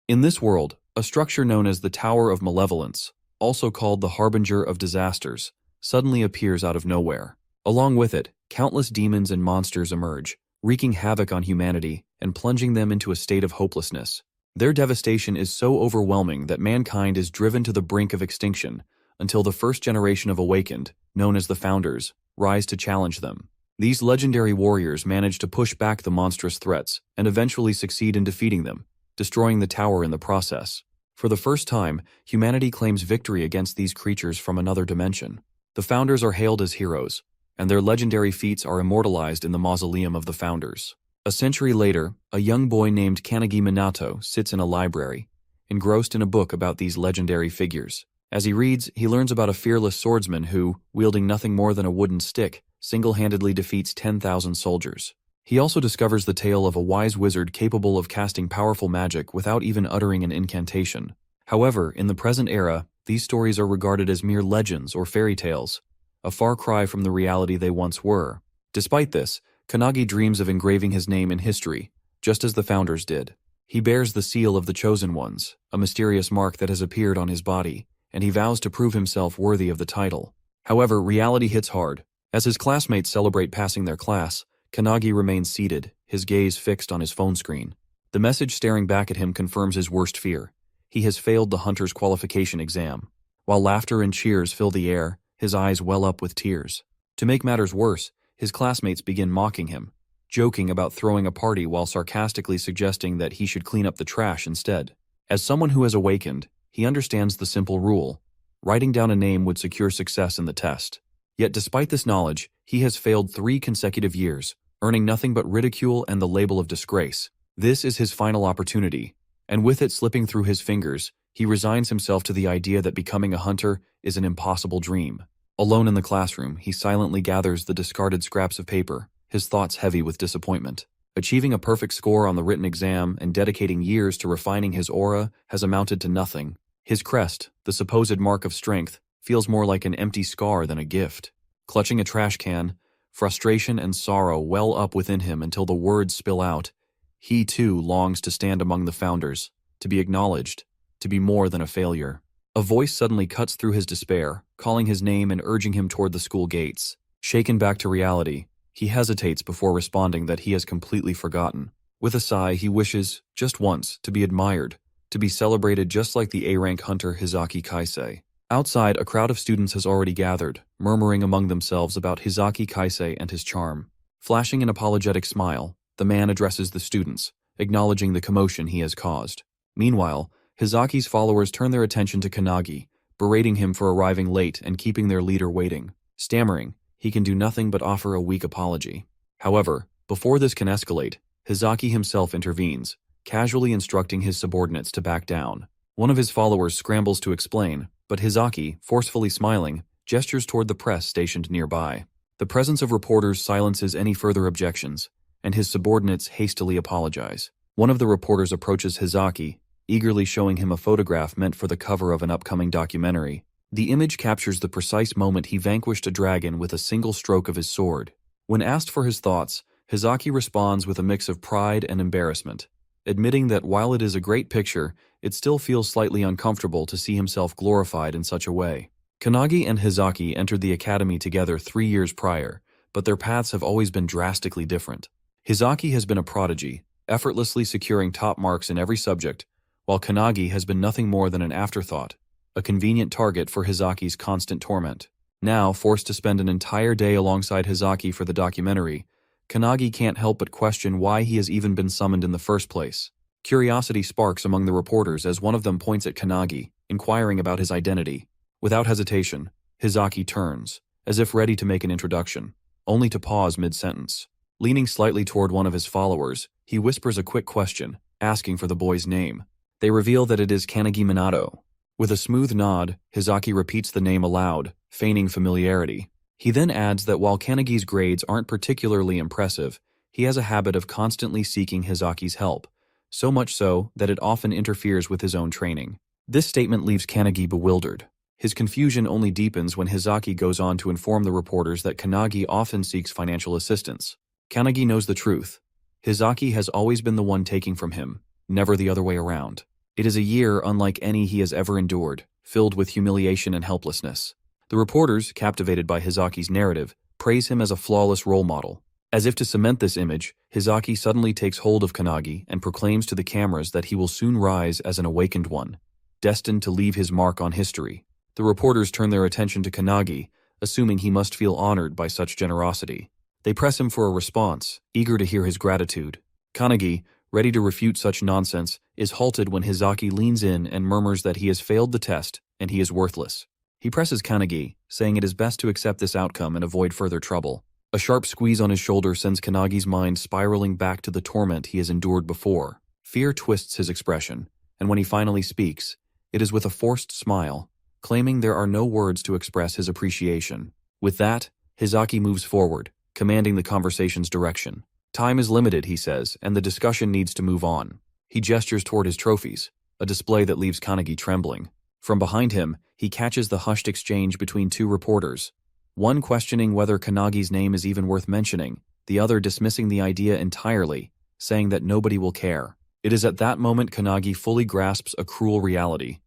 In this world, a structure known as the Tower of Malevolence, also called the Harbinger of Disasters, suddenly appears out of nowhere. Along with it, countless demons and monsters emerge, wreaking havoc on humanity and plunging them into a state of hopelessness. Their devastation is so overwhelming that mankind is driven to the brink of extinction until the first generation of Awakened, known as the Founders, rise to challenge them. These legendary warriors manage to push back the monstrous threats and eventually succeed in defeating them, destroying the tower in the process. For the first time, humanity claims victory against these creatures from another dimension. The Founders are hailed as heroes, and their legendary feats are immortalized in the mausoleum of the Founders. A century later, a young boy named Kanagi Minato sits in a library, engrossed in a book about these legendary figures. As he reads, he learns about a fearless swordsman who, wielding nothing more than a wooden stick, single-handedly defeats 10,000 soldiers. He also discovers the tale of a wise wizard capable of casting powerful magic without even uttering an incantation. However, in the present era, these stories are regarded as mere legends or fairy tales, a far cry from the reality they once were. Despite this, Kanagi dreams of engraving his name in history, just as the Founders did. He bears the seal of the Chosen Ones, a mysterious mark that has appeared on his body, and he vows to prove himself worthy of the title. However, reality hits hard. As his classmates celebrate passing their class, Kanagi remains seated, his gaze fixed on his phone screen. The message staring back at him confirms his worst fear. He has failed the hunter's qualification exam. While laughter and cheers fill the air, his eyes well up with tears. To make matters worse, his classmates begin mocking him, joking about throwing a party while sarcastically suggesting that he should clean up the trash instead. As someone who has awakened, he understands the simple rule: writing down a name would secure success in the test. Yet despite this knowledge, he has failed 3 consecutive years, earning nothing but ridicule and the label of disgrace. This is his final opportunity, and with it slipping through his fingers, he resigns himself to the idea that becoming a hunter is an impossible dream. Alone in the classroom, he silently gathers the discarded scraps of paper, his thoughts heavy with disappointment. Achieving a perfect score on the written exam and dedicating years to refining his aura has amounted to nothing. His crest, the supposed mark of strength, feels more like an empty scar than a gift. Clutching a trash can, frustration and sorrow well up within him until the words spill out. He too longs to stand among the Founders, to be acknowledged, to be more than a failure. A voice suddenly cuts through his despair, calling his name and urging him toward the school gates. Shaken back to reality, he hesitates before responding that he has completely forgotten. With a sigh, he wishes, just once, to be admired, to be celebrated just like the A-rank hunter Hizaki Kaisei. Outside, a crowd of students has already gathered, murmuring among themselves about Hizaki Kaisei and his charm. Flashing an apologetic smile, the man addresses the students, acknowledging the commotion he has caused. Meanwhile, Hizaki's followers turn their attention to Kanagi, berating him for arriving late and keeping their leader waiting. Stammering, he can do nothing but offer a weak apology. However, before this can escalate, Hizaki himself intervenes, casually instructing his subordinates to back down. One of his followers scrambles to explain, but Hizaki, forcefully smiling, gestures toward the press stationed nearby. The presence of reporters silences any further objections, and his subordinates hastily apologize. One of the reporters approaches Hizaki, eagerly showing him a photograph meant for the cover of an upcoming documentary. The image captures the precise moment he vanquished a dragon with a single stroke of his sword. When asked for his thoughts, Hizaki responds with a mix of pride and embarrassment, admitting that while it is a great picture, it still feels slightly uncomfortable to see himself glorified in such a way. Kanagi and Hizaki entered the academy together 3 years prior, but their paths have always been drastically different. Hizaki has been a prodigy, effortlessly securing top marks in every subject, while Kanagi has been nothing more than an afterthought, a convenient target for Hizaki's constant torment. Now, forced to spend an entire day alongside Hizaki for the documentary, Kanagi can't help but question why he has even been summoned in the first place. Curiosity sparks among the reporters as one of them points at Kanagi, inquiring about his identity. Without hesitation, Hizaki turns, as if ready to make an introduction, only to pause mid-sentence. Leaning slightly toward one of his followers, he whispers a quick question, asking for the boy's name. They reveal that it is Kanagi Minato. With a smooth nod, Hizaki repeats the name aloud, feigning familiarity. He then adds that while Kanagi's grades aren't particularly impressive, he has a habit of constantly seeking Hizaki's help, so much so that it often interferes with his own training. This statement leaves Kanagi bewildered. His confusion only deepens when Hizaki goes on to inform the reporters that Kanagi often seeks financial assistance. Kanagi knows the truth. Hizaki has always been the one taking from him, never the other way around. It is a year unlike any he has ever endured, filled with humiliation and helplessness. The reporters, captivated by Hizaki's narrative, praise him as a flawless role model. As if to cement this image, Hizaki suddenly takes hold of Kanagi and proclaims to the cameras that he will soon rise as an awakened one, destined to leave his mark on history. The reporters turn their attention to Kanagi, assuming he must feel honored by such generosity. They press him for a response, eager to hear his gratitude. Kanagi, ready to refute such nonsense, is halted when Hizaki leans in and murmurs that he has failed the test and he is worthless. He presses Kanagi, saying it is best to accept this outcome and avoid further trouble. A sharp squeeze on his shoulder sends Kanagi's mind spiraling back to the torment he has endured before. Fear twists his expression, and when he finally speaks, it is with a forced smile, claiming there are no words to express his appreciation. With that, Hizaki moves forward, commanding the conversation's direction. Time is limited, he says, and the discussion needs to move on. He gestures toward his trophies, a display that leaves Kanagi trembling. From behind him, he catches the hushed exchange between two reporters, one questioning whether Kanagi's name is even worth mentioning, the other dismissing the idea entirely, saying that nobody will care. It is at that moment Kanagi fully grasps a cruel reality.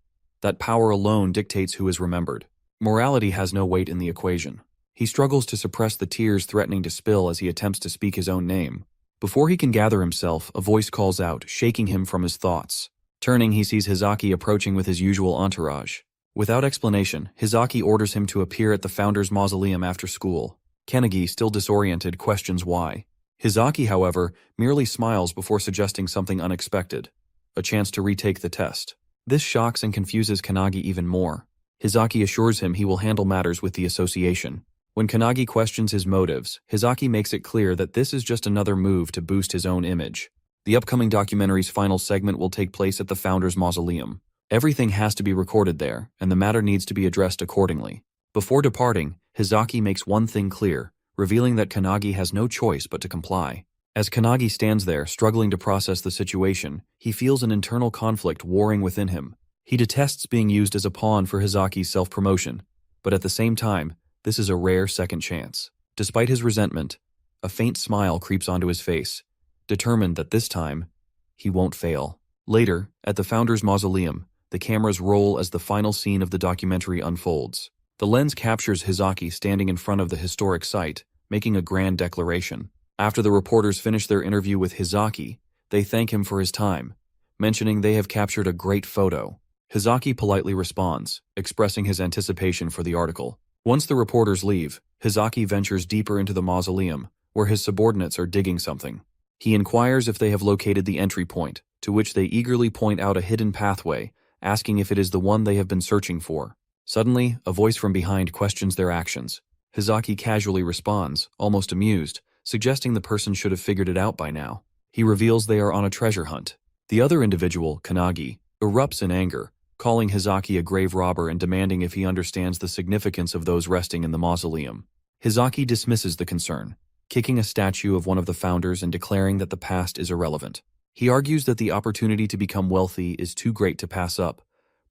That power alone dictates who is remembered. Morality has no weight in the equation. He struggles to suppress the tears threatening to spill as he attempts to speak his own name. Before he can gather himself, a voice calls out, shaking him from his thoughts. Turning, he sees Hizaki approaching with his usual entourage. Without explanation, Hizaki orders him to appear at the founder's mausoleum after school. Kanagi, still disoriented, questions why. Hizaki, however, merely smiles before suggesting something unexpected, a chance to retake the test. This shocks and confuses Kanagi even more. Hizaki assures him he will handle matters with the association. When Kanagi questions his motives, Hizaki makes it clear that this is just another move to boost his own image. The upcoming documentary's final segment will take place at the founder's mausoleum. Everything has to be recorded there, and the matter needs to be addressed accordingly. Before departing, Hizaki makes one thing clear, revealing that Kanagi has no choice but to comply. As Kanagi stands there, struggling to process the situation, he feels an internal conflict warring within him. He detests being used as a pawn for Hizaki's self-promotion, but at the same time, this is a rare second chance. Despite his resentment, a faint smile creeps onto his face, determined that this time, he won't fail. Later, at the founder's mausoleum, the cameras roll as the final scene of the documentary unfolds. The lens captures Hizaki standing in front of the historic site, making a grand declaration. After the reporters finish their interview with Hizaki, they thank him for his time, mentioning they have captured a great photo. Hizaki politely responds, expressing his anticipation for the article. Once the reporters leave, Hizaki ventures deeper into the mausoleum, where his subordinates are digging something. He inquires if they have located the entry point, to which they eagerly point out a hidden pathway, asking if it is the one they have been searching for. Suddenly, a voice from behind questions their actions. Hizaki casually responds, almost amused, suggesting the person should have figured it out by now. He reveals they are on a treasure hunt. The other individual, Kanagi, erupts in anger, calling Hizaki a grave robber and demanding if he understands the significance of those resting in the mausoleum. Hizaki dismisses the concern, kicking a statue of one of the founders and declaring that the past is irrelevant. He argues that the opportunity to become wealthy is too great to pass up,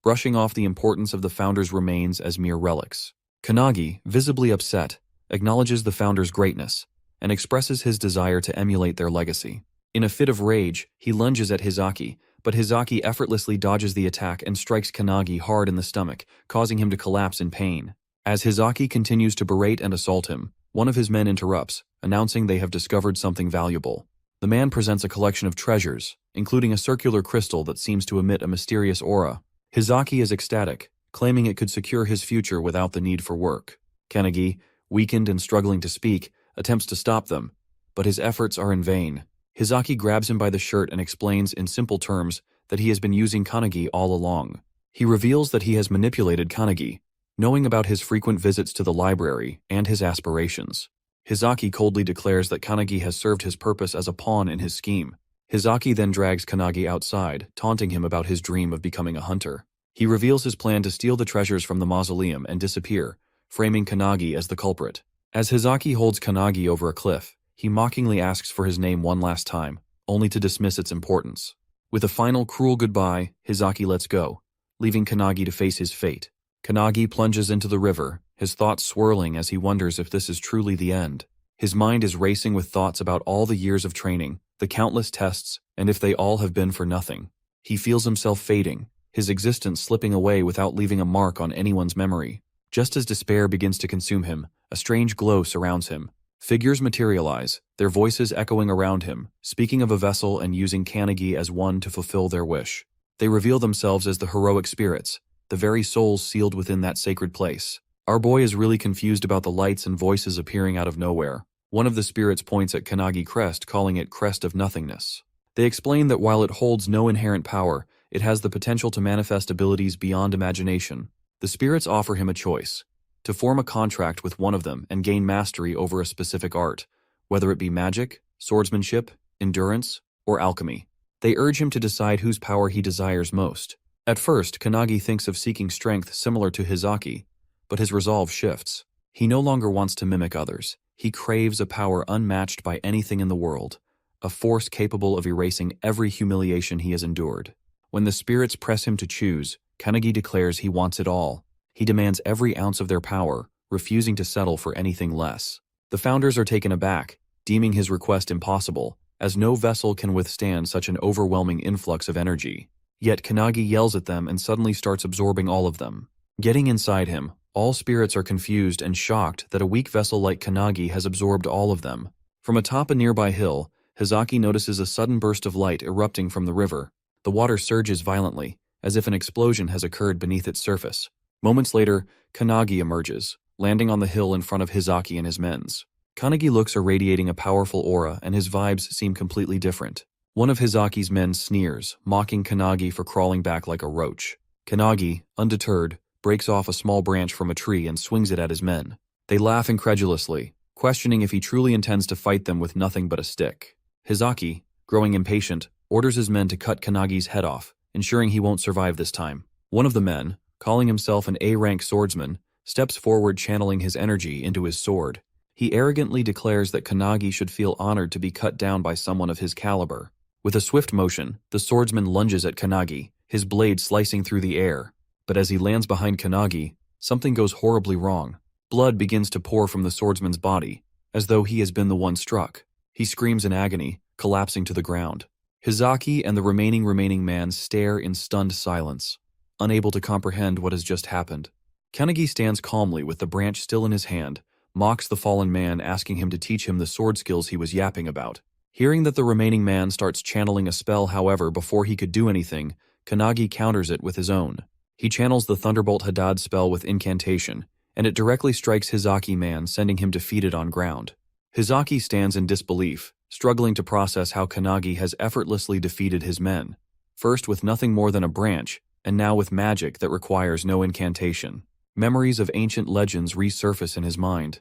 brushing off the importance of the founder's remains as mere relics. Kanagi, visibly upset, acknowledges the founder's greatness and expresses his desire to emulate their legacy. In a fit of rage, he lunges at Hizaki, but Hizaki effortlessly dodges the attack and strikes Kanagi hard in the stomach, causing him to collapse in pain. As Hizaki continues to berate and assault him, one of his men interrupts, announcing they have discovered something valuable. The man presents a collection of treasures, including a circular crystal that seems to emit a mysterious aura. Hizaki is ecstatic, claiming it could secure his future without the need for work. Kanagi, weakened and struggling to speak, attempts to stop them, but his efforts are in vain. Hizaki grabs him by the shirt and explains in simple terms that he has been using Kanagi all along. He reveals that he has manipulated Kanagi, knowing about his frequent visits to the library and his aspirations. Hizaki coldly declares that Kanagi has served his purpose as a pawn in his scheme. Hizaki then drags Kanagi outside, taunting him about his dream of becoming a hunter. He reveals his plan to steal the treasures from the mausoleum and disappear, framing Kanagi as the culprit. As Hizaki holds Kanagi over a cliff, he mockingly asks for his name one last time, only to dismiss its importance. With a final cruel goodbye, Hizaki lets go, leaving Kanagi to face his fate. Kanagi plunges into the river, his thoughts swirling as he wonders if this is truly the end. His mind is racing with thoughts about all the years of training, the countless tests, and if they all have been for nothing. He feels himself fading, his existence slipping away without leaving a mark on anyone's memory. Just as despair begins to consume him, a strange glow surrounds him. Figures materialize, their voices echoing around him, speaking of a vessel and using Kanagi as one to fulfill their wish. They reveal themselves as the heroic spirits, the very souls sealed within that sacred place. Our boy is really confused about the lights and voices appearing out of nowhere. One of the spirits points at Kanagi Crest, calling it Crest of Nothingness. They explain that while it holds no inherent power, it has the potential to manifest abilities beyond imagination. The spirits offer him a choice: to form a contract with one of them and gain mastery over a specific art, whether it be magic, swordsmanship, endurance, or alchemy. They urge him to decide whose power he desires most. At first, Kanagi thinks of seeking strength similar to Hizaki, but his resolve shifts. He no longer wants to mimic others. He craves a power unmatched by anything in the world, a force capable of erasing every humiliation he has endured. When the spirits press him to choose, Kanagi declares he wants it all. He demands every ounce of their power, refusing to settle for anything less. The founders are taken aback, deeming his request impossible, as no vessel can withstand such an overwhelming influx of energy. Yet Kanagi yells at them and suddenly starts absorbing all of them. Getting inside him, all spirits are confused and shocked that a weak vessel like Kanagi has absorbed all of them. From atop a nearby hill, Hizaki notices a sudden burst of light erupting from the river. The water surges violently, as if an explosion has occurred beneath its surface. Moments later, Kanagi emerges, landing on the hill in front of Hizaki and his men's. Kanagi looks irradiating a powerful aura, and his vibes seem completely different. One of Hizaki's men sneers, mocking Kanagi for crawling back like a roach. Kanagi, undeterred, breaks off a small branch from a tree and swings it at his men. They laugh incredulously, questioning if he truly intends to fight them with nothing but a stick. Hizaki, growing impatient, orders his men to cut Kanagi's head off, ensuring he won't survive this time. One of the men, calling himself an A-rank swordsman, steps forward channeling his energy into his sword. He arrogantly declares that Kanagi should feel honored to be cut down by someone of his caliber. With a swift motion, the swordsman lunges at Kanagi, his blade slicing through the air. But as he lands behind Kanagi, something goes horribly wrong. Blood begins to pour from the swordsman's body, as though he has been the one struck. He screams in agony, collapsing to the ground. Hizaki and the remaining man stare in stunned silence, unable to comprehend what has just happened. Kanagi stands calmly with the branch still in his hand, mocks the fallen man, asking him to teach him the sword skills he was yapping about. Hearing that the remaining man starts channeling a spell, however, before he could do anything, Kanagi counters it with his own. He channels the Thunderbolt Hadad spell with incantation, and it directly strikes Hizaki man, sending him defeated on ground. Hizaki stands in disbelief, struggling to process how Kanagi has effortlessly defeated his men, first with nothing more than a branch, and now with magic that requires no incantation. Memories of ancient legends resurface in his mind.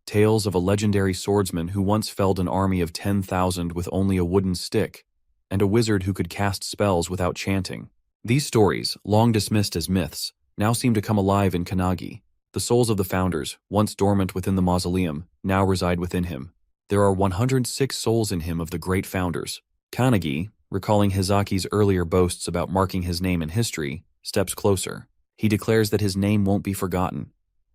Tales of a legendary swordsman who once felled an army of 10,000 with only a wooden stick, and a wizard who could cast spells without chanting. These stories, long dismissed as myths, now seem to come alive in Kanagi. The souls of the founders, once dormant within the mausoleum, now reside within him. There are 106 souls in him of the great founders. Kanagi, recalling Hizaki's earlier boasts about marking his name in history, steps closer. He declares that his name won't be forgotten,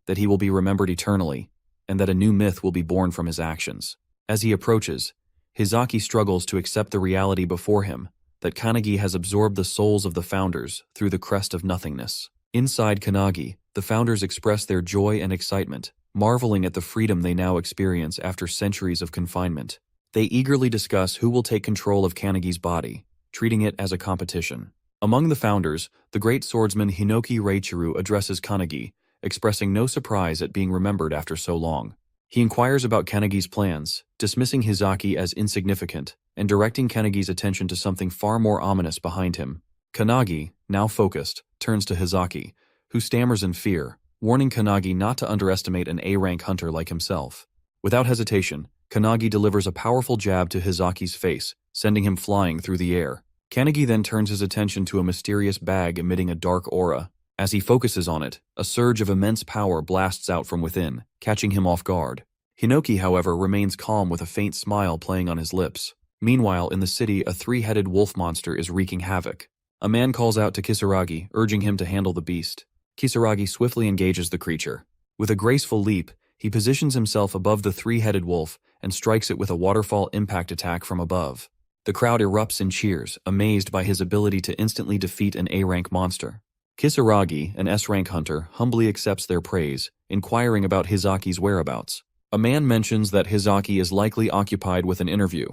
that he will be remembered eternally, and that a new myth will be born from his actions. As he approaches, Hizaki struggles to accept the reality before him, that Kanagi has absorbed the souls of the founders through the crest of nothingness. Inside Kanagi, the founders express their joy and excitement, marveling at the freedom they now experience after centuries of confinement. They eagerly discuss who will take control of Kanagi's body, treating it as a competition. Among the founders, the great swordsman Hinoki Reichiru addresses Kanagi, expressing no surprise at being remembered after so long. He inquires about Kanagi's plans, dismissing Hizaki as insignificant, and directing Kanagi's attention to something far more ominous behind him. Kanagi, now focused, turns to Hizaki, who stammers in fear, warning Kanagi not to underestimate an A-rank hunter like himself. Without hesitation, Kanagi delivers a powerful jab to Hizaki's face, sending him flying through the air. Kanagi then turns his attention to a mysterious bag emitting a dark aura. As he focuses on it, a surge of immense power blasts out from within, catching him off guard. Hinoki, however, remains calm with a faint smile playing on his lips. Meanwhile, in the city, a three-headed wolf monster is wreaking havoc. A man calls out to Kisaragi, urging him to handle the beast. Kisaragi swiftly engages the creature. With a graceful leap, he positions himself above the three-headed wolf and strikes it with a waterfall impact attack from above. The crowd erupts in cheers, amazed by his ability to instantly defeat an A-rank monster. Kisaragi, an S-rank hunter, humbly accepts their praise, inquiring about Hizaki's whereabouts. A man mentions that Hizaki is likely occupied with an interview,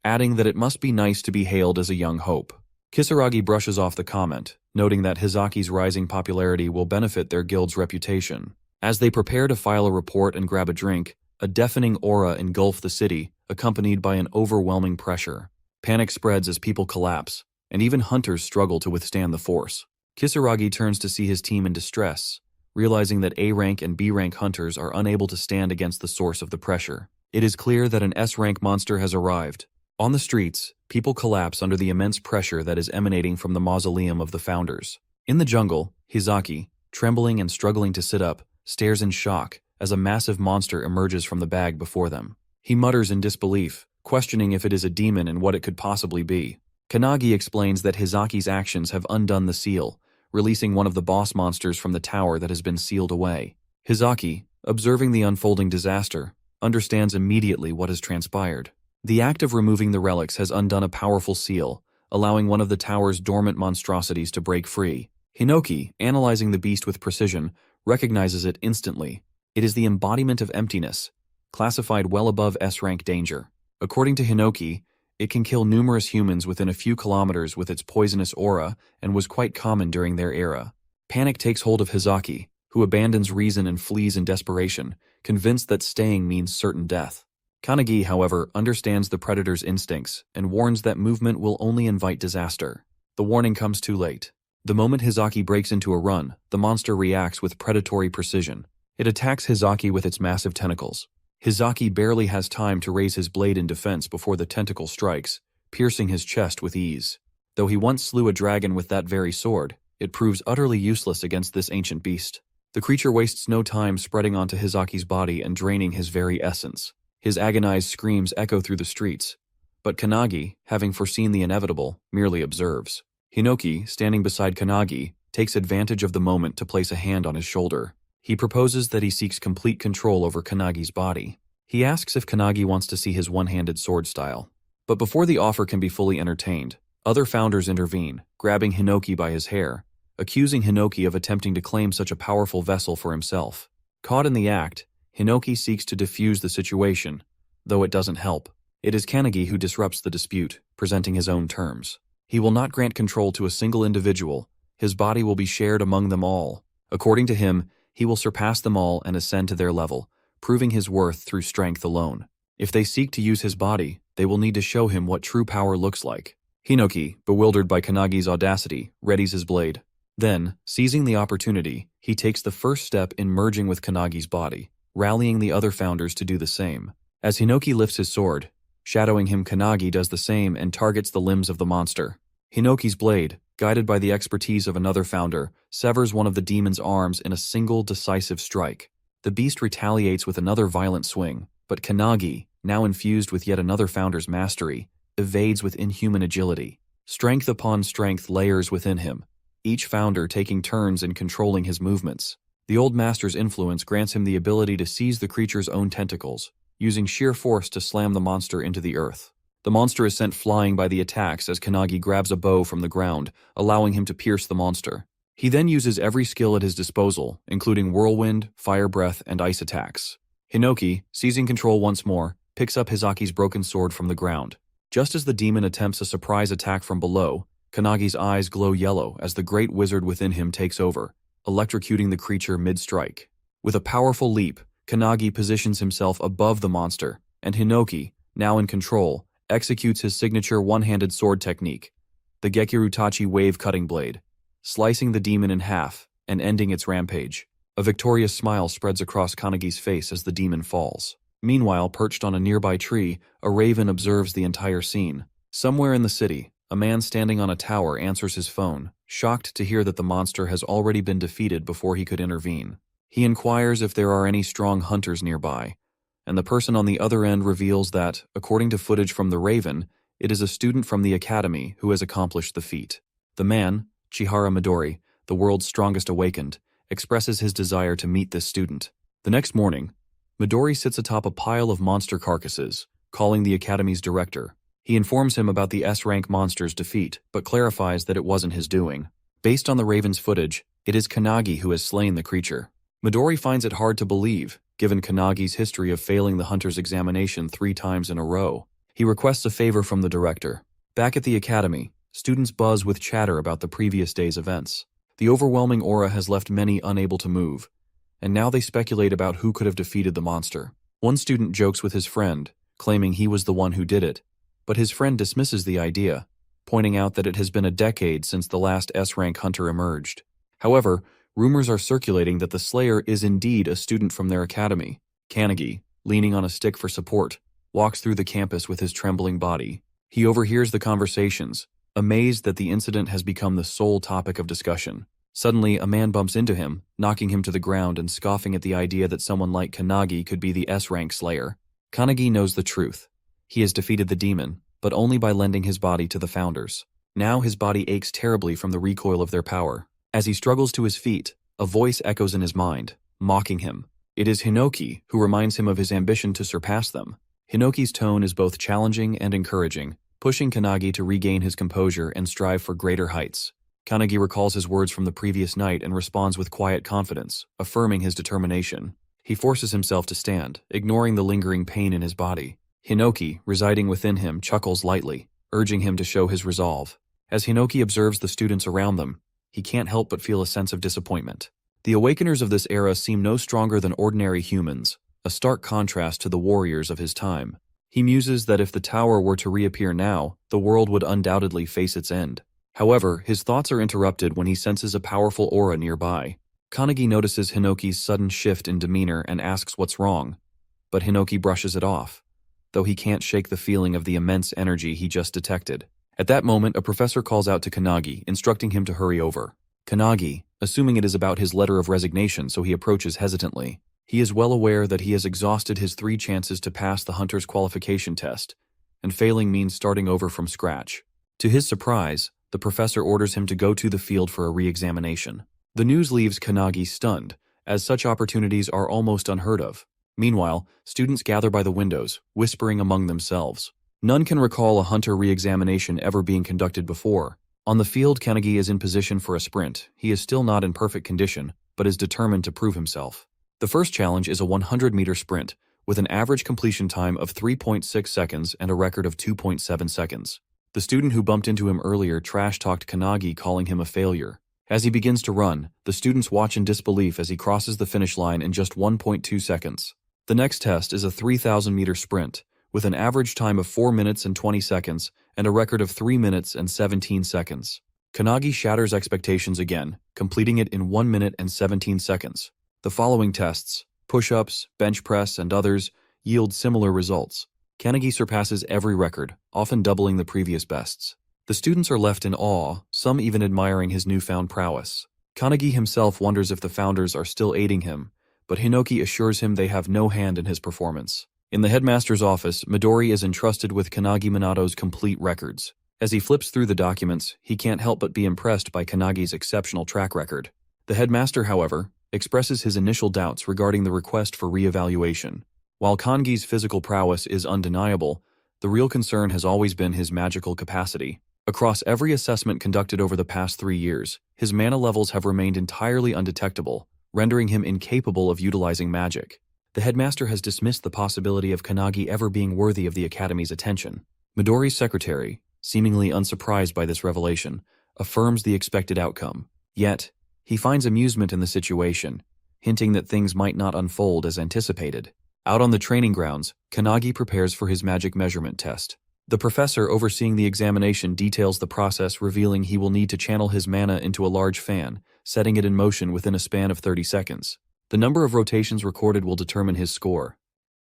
adding that it must be nice to be hailed as a young hope. Kisaragi brushes off the comment, noting that Hizaki's rising popularity will benefit their guild's reputation. As they prepare to file a report and grab a drink, a deafening aura engulfs the city, accompanied by an overwhelming pressure. Panic spreads as people collapse, and even hunters struggle to withstand the force. Kisaragi turns to see his team in distress, realizing that A-rank and B-rank hunters are unable to stand against the source of the pressure. It is clear that an S-rank monster has arrived. On the streets, people collapse under the immense pressure that is emanating from the mausoleum of the founders. In the jungle, Hizaki, trembling and struggling to sit up, stares in shock as a massive monster emerges from the bag before them. He mutters in disbelief, questioning if it is a demon and what it could possibly be. Kanagi explains that Hizaki's actions have undone the seal, releasing one of the boss monsters from the tower that has been sealed away. Hizaki, observing the unfolding disaster, understands immediately what has transpired. The act of removing the relics has undone a powerful seal, allowing one of the tower's dormant monstrosities to break free. Hinoki, analyzing the beast with precision, recognizes it instantly. It is the embodiment of emptiness, classified well above S-rank danger. According to Hinoki, it can kill numerous humans within a few kilometers with its poisonous aura and was quite common during their era. Panic takes hold of Hizaki, who abandons reason and flees in desperation, convinced that staying means certain death. Kanagi, however, understands the predator's instincts and warns that movement will only invite disaster. The warning comes too late. The moment Hizaki breaks into a run, the monster reacts with predatory precision. It attacks Hizaki with its massive tentacles. Hizaki barely has time to raise his blade in defense before the tentacle strikes, piercing his chest with ease. Though he once slew a dragon with that very sword, it proves utterly useless against this ancient beast. The creature wastes no time spreading onto Hizaki's body and draining his very essence. His agonized screams echo through the streets, but Kanagi, having foreseen the inevitable, merely observes. Hinoki, standing beside Kanagi, takes advantage of the moment to place a hand on his shoulder. He proposes that he seeks complete control over Kanagi's body. He asks if Kanagi wants to see his one-handed sword style. But before the offer can be fully entertained, other founders intervene, grabbing Hinoki by his hair, accusing Hinoki of attempting to claim such a powerful vessel for himself. Caught in the act, Hinoki seeks to defuse the situation, though it doesn't help. It is Kanagi who disrupts the dispute, presenting his own terms. He will not grant control to a single individual. His body will be shared among them all. According to him, he will surpass them all and ascend to their level, proving his worth through strength alone. If they seek to use his body, they will need to show him what true power looks like. Hinoki, bewildered by Kanagi's audacity, readies his blade. Then, seizing the opportunity, he takes the first step in merging with Kanagi's body, rallying the other founders to do the same. As Hinoki lifts his sword, shadowing him, Kanagi does the same and targets the limbs of the monster. Hinoki's blade, guided by the expertise of another founder, severs one of the demon's arms in a single decisive strike. The beast retaliates with another violent swing, but Kanagi, now infused with yet another founder's mastery, evades with inhuman agility. Strength upon strength layers within him, each founder taking turns in controlling his movements. The old master's influence grants him the ability to seize the creature's own tentacles, using sheer force to slam the monster into the earth. The monster is sent flying by the attacks as Kanagi grabs a bow from the ground, allowing him to pierce the monster. He then uses every skill at his disposal, including whirlwind, fire breath, and ice attacks. Hinoki, seizing control once more, picks up Hizaki's broken sword from the ground. Just as the demon attempts a surprise attack from below, Kanagi's eyes glow yellow as the great wizard within him takes over, electrocuting the creature mid-strike. With a powerful leap, Kanagi positions himself above the monster, and Hinoki, now in control, executes his signature one-handed sword technique, the Gekirutachi wave cutting blade, slicing the demon in half and ending its rampage. A victorious smile spreads across Kanagi's face as the demon falls. Meanwhile, perched on a nearby tree, a raven observes the entire scene. Somewhere in the city, a man standing on a tower answers his phone, shocked to hear that the monster has already been defeated before he could intervene. He inquires if there are any strong hunters nearby, and the person on the other end reveals that, according to footage from the Raven, it is a student from the academy who has accomplished the feat. The man, Chihara Midori, the world's strongest awakened, expresses his desire to meet this student. The next morning, Midori sits atop a pile of monster carcasses, calling the academy's director, He informs him about the S-rank monster's defeat, but clarifies that it wasn't his doing. Based on the Raven's footage, it is Kannagi who has slain the creature. Midori finds it hard to believe, given Kannagi's history of failing the hunter's examination 3 times in a row. He requests a favor from the director. Back at the academy, students buzz with chatter about the previous day's events. The overwhelming aura has left many unable to move, and now they speculate about who could have defeated the monster. One student jokes with his friend, claiming he was the one who did it, but his friend dismisses the idea, pointing out that it has been a decade since the last S-rank hunter emerged. However, rumors are circulating that the Slayer is indeed a student from their academy. Kannagi, leaning on a stick for support, walks through the campus with his trembling body. He overhears the conversations, amazed that the incident has become the sole topic of discussion. Suddenly, a man bumps into him, knocking him to the ground and scoffing at the idea that someone like Kannagi could be the S-rank Slayer. Kannagi knows the truth. He has defeated the demon, but only by lending his body to the founders. Now his body aches terribly from the recoil of their power. As he struggles to his feet, a voice echoes in his mind, mocking him. It is Hinoki, who reminds him of his ambition to surpass them. Hinoki's tone is both challenging and encouraging, pushing Kannagi to regain his composure and strive for greater heights. Kannagi recalls his words from the previous night and responds with quiet confidence, affirming his determination. He forces himself to stand, ignoring the lingering pain in his body. Hinoki, residing within him, chuckles lightly, urging him to show his resolve. As Hinoki observes the students around them, he can't help but feel a sense of disappointment. The Awakeners of this era seem no stronger than ordinary humans, a stark contrast to the warriors of his time. He muses that if the tower were to reappear now, the world would undoubtedly face its end. However, his thoughts are interrupted when he senses a powerful aura nearby. Kannagi notices Hinoki's sudden shift in demeanor and asks what's wrong, but Hinoki brushes it off, though he can't shake the feeling of the immense energy he just detected. At that moment, a professor calls out to Kannagi, instructing him to hurry over. Kannagi, assuming it is about his letter of resignation, so he approaches hesitantly. He is well aware that he has exhausted his 3 chances to pass the hunter's qualification test, and failing means starting over from scratch. To his surprise, the professor orders him to go to the field for a re-examination. The news leaves Kannagi stunned, as such opportunities are almost unheard of. Meanwhile, students gather by the windows, whispering among themselves. None can recall a hunter re-examination ever being conducted before. On the field, Kannagi is in position for a sprint. He is still not in perfect condition, but is determined to prove himself. The first challenge is a 100-meter sprint, with an average completion time of 3.6 seconds and a record of 2.7 seconds. The student who bumped into him earlier trash-talked Kannagi, calling him a failure. As he begins to run, the students watch in disbelief as he crosses the finish line in just 1.2 seconds. The next test is a 3,000-meter sprint, with an average time of 4 minutes and 20 seconds and a record of 3 minutes and 17 seconds. Kannagi shatters expectations again, completing it in 1 minute and 17 seconds. The following tests, push-ups, bench press, and others, yield similar results. Kannagi surpasses every record, often doubling the previous bests. The students are left in awe, some even admiring his newfound prowess. Kannagi himself wonders if the founders are still aiding him, but Hinoki assures him they have no hand in his performance. In the headmaster's office, Midori is entrusted with Kannagi Minato's complete records. As he flips through the documents, he can't help but be impressed by Kannagi's exceptional track record. The headmaster, however, expresses his initial doubts regarding the request for re-evaluation. While Kannagi's physical prowess is undeniable, the real concern has always been his magical capacity. Across every assessment conducted over the past 3 years, his mana levels have remained entirely undetectable, rendering him incapable of utilizing magic. The headmaster has dismissed the possibility of Kannagi ever being worthy of the Academy's attention. Midori's secretary, seemingly unsurprised by this revelation, affirms the expected outcome. Yet, he finds amusement in the situation, hinting that things might not unfold as anticipated. Out on the training grounds, Kannagi prepares for his magic measurement test. The professor overseeing the examination details the process, revealing he will need to channel his mana into a large fan, setting it in motion within a span of 30 seconds. The number of rotations recorded will determine his score.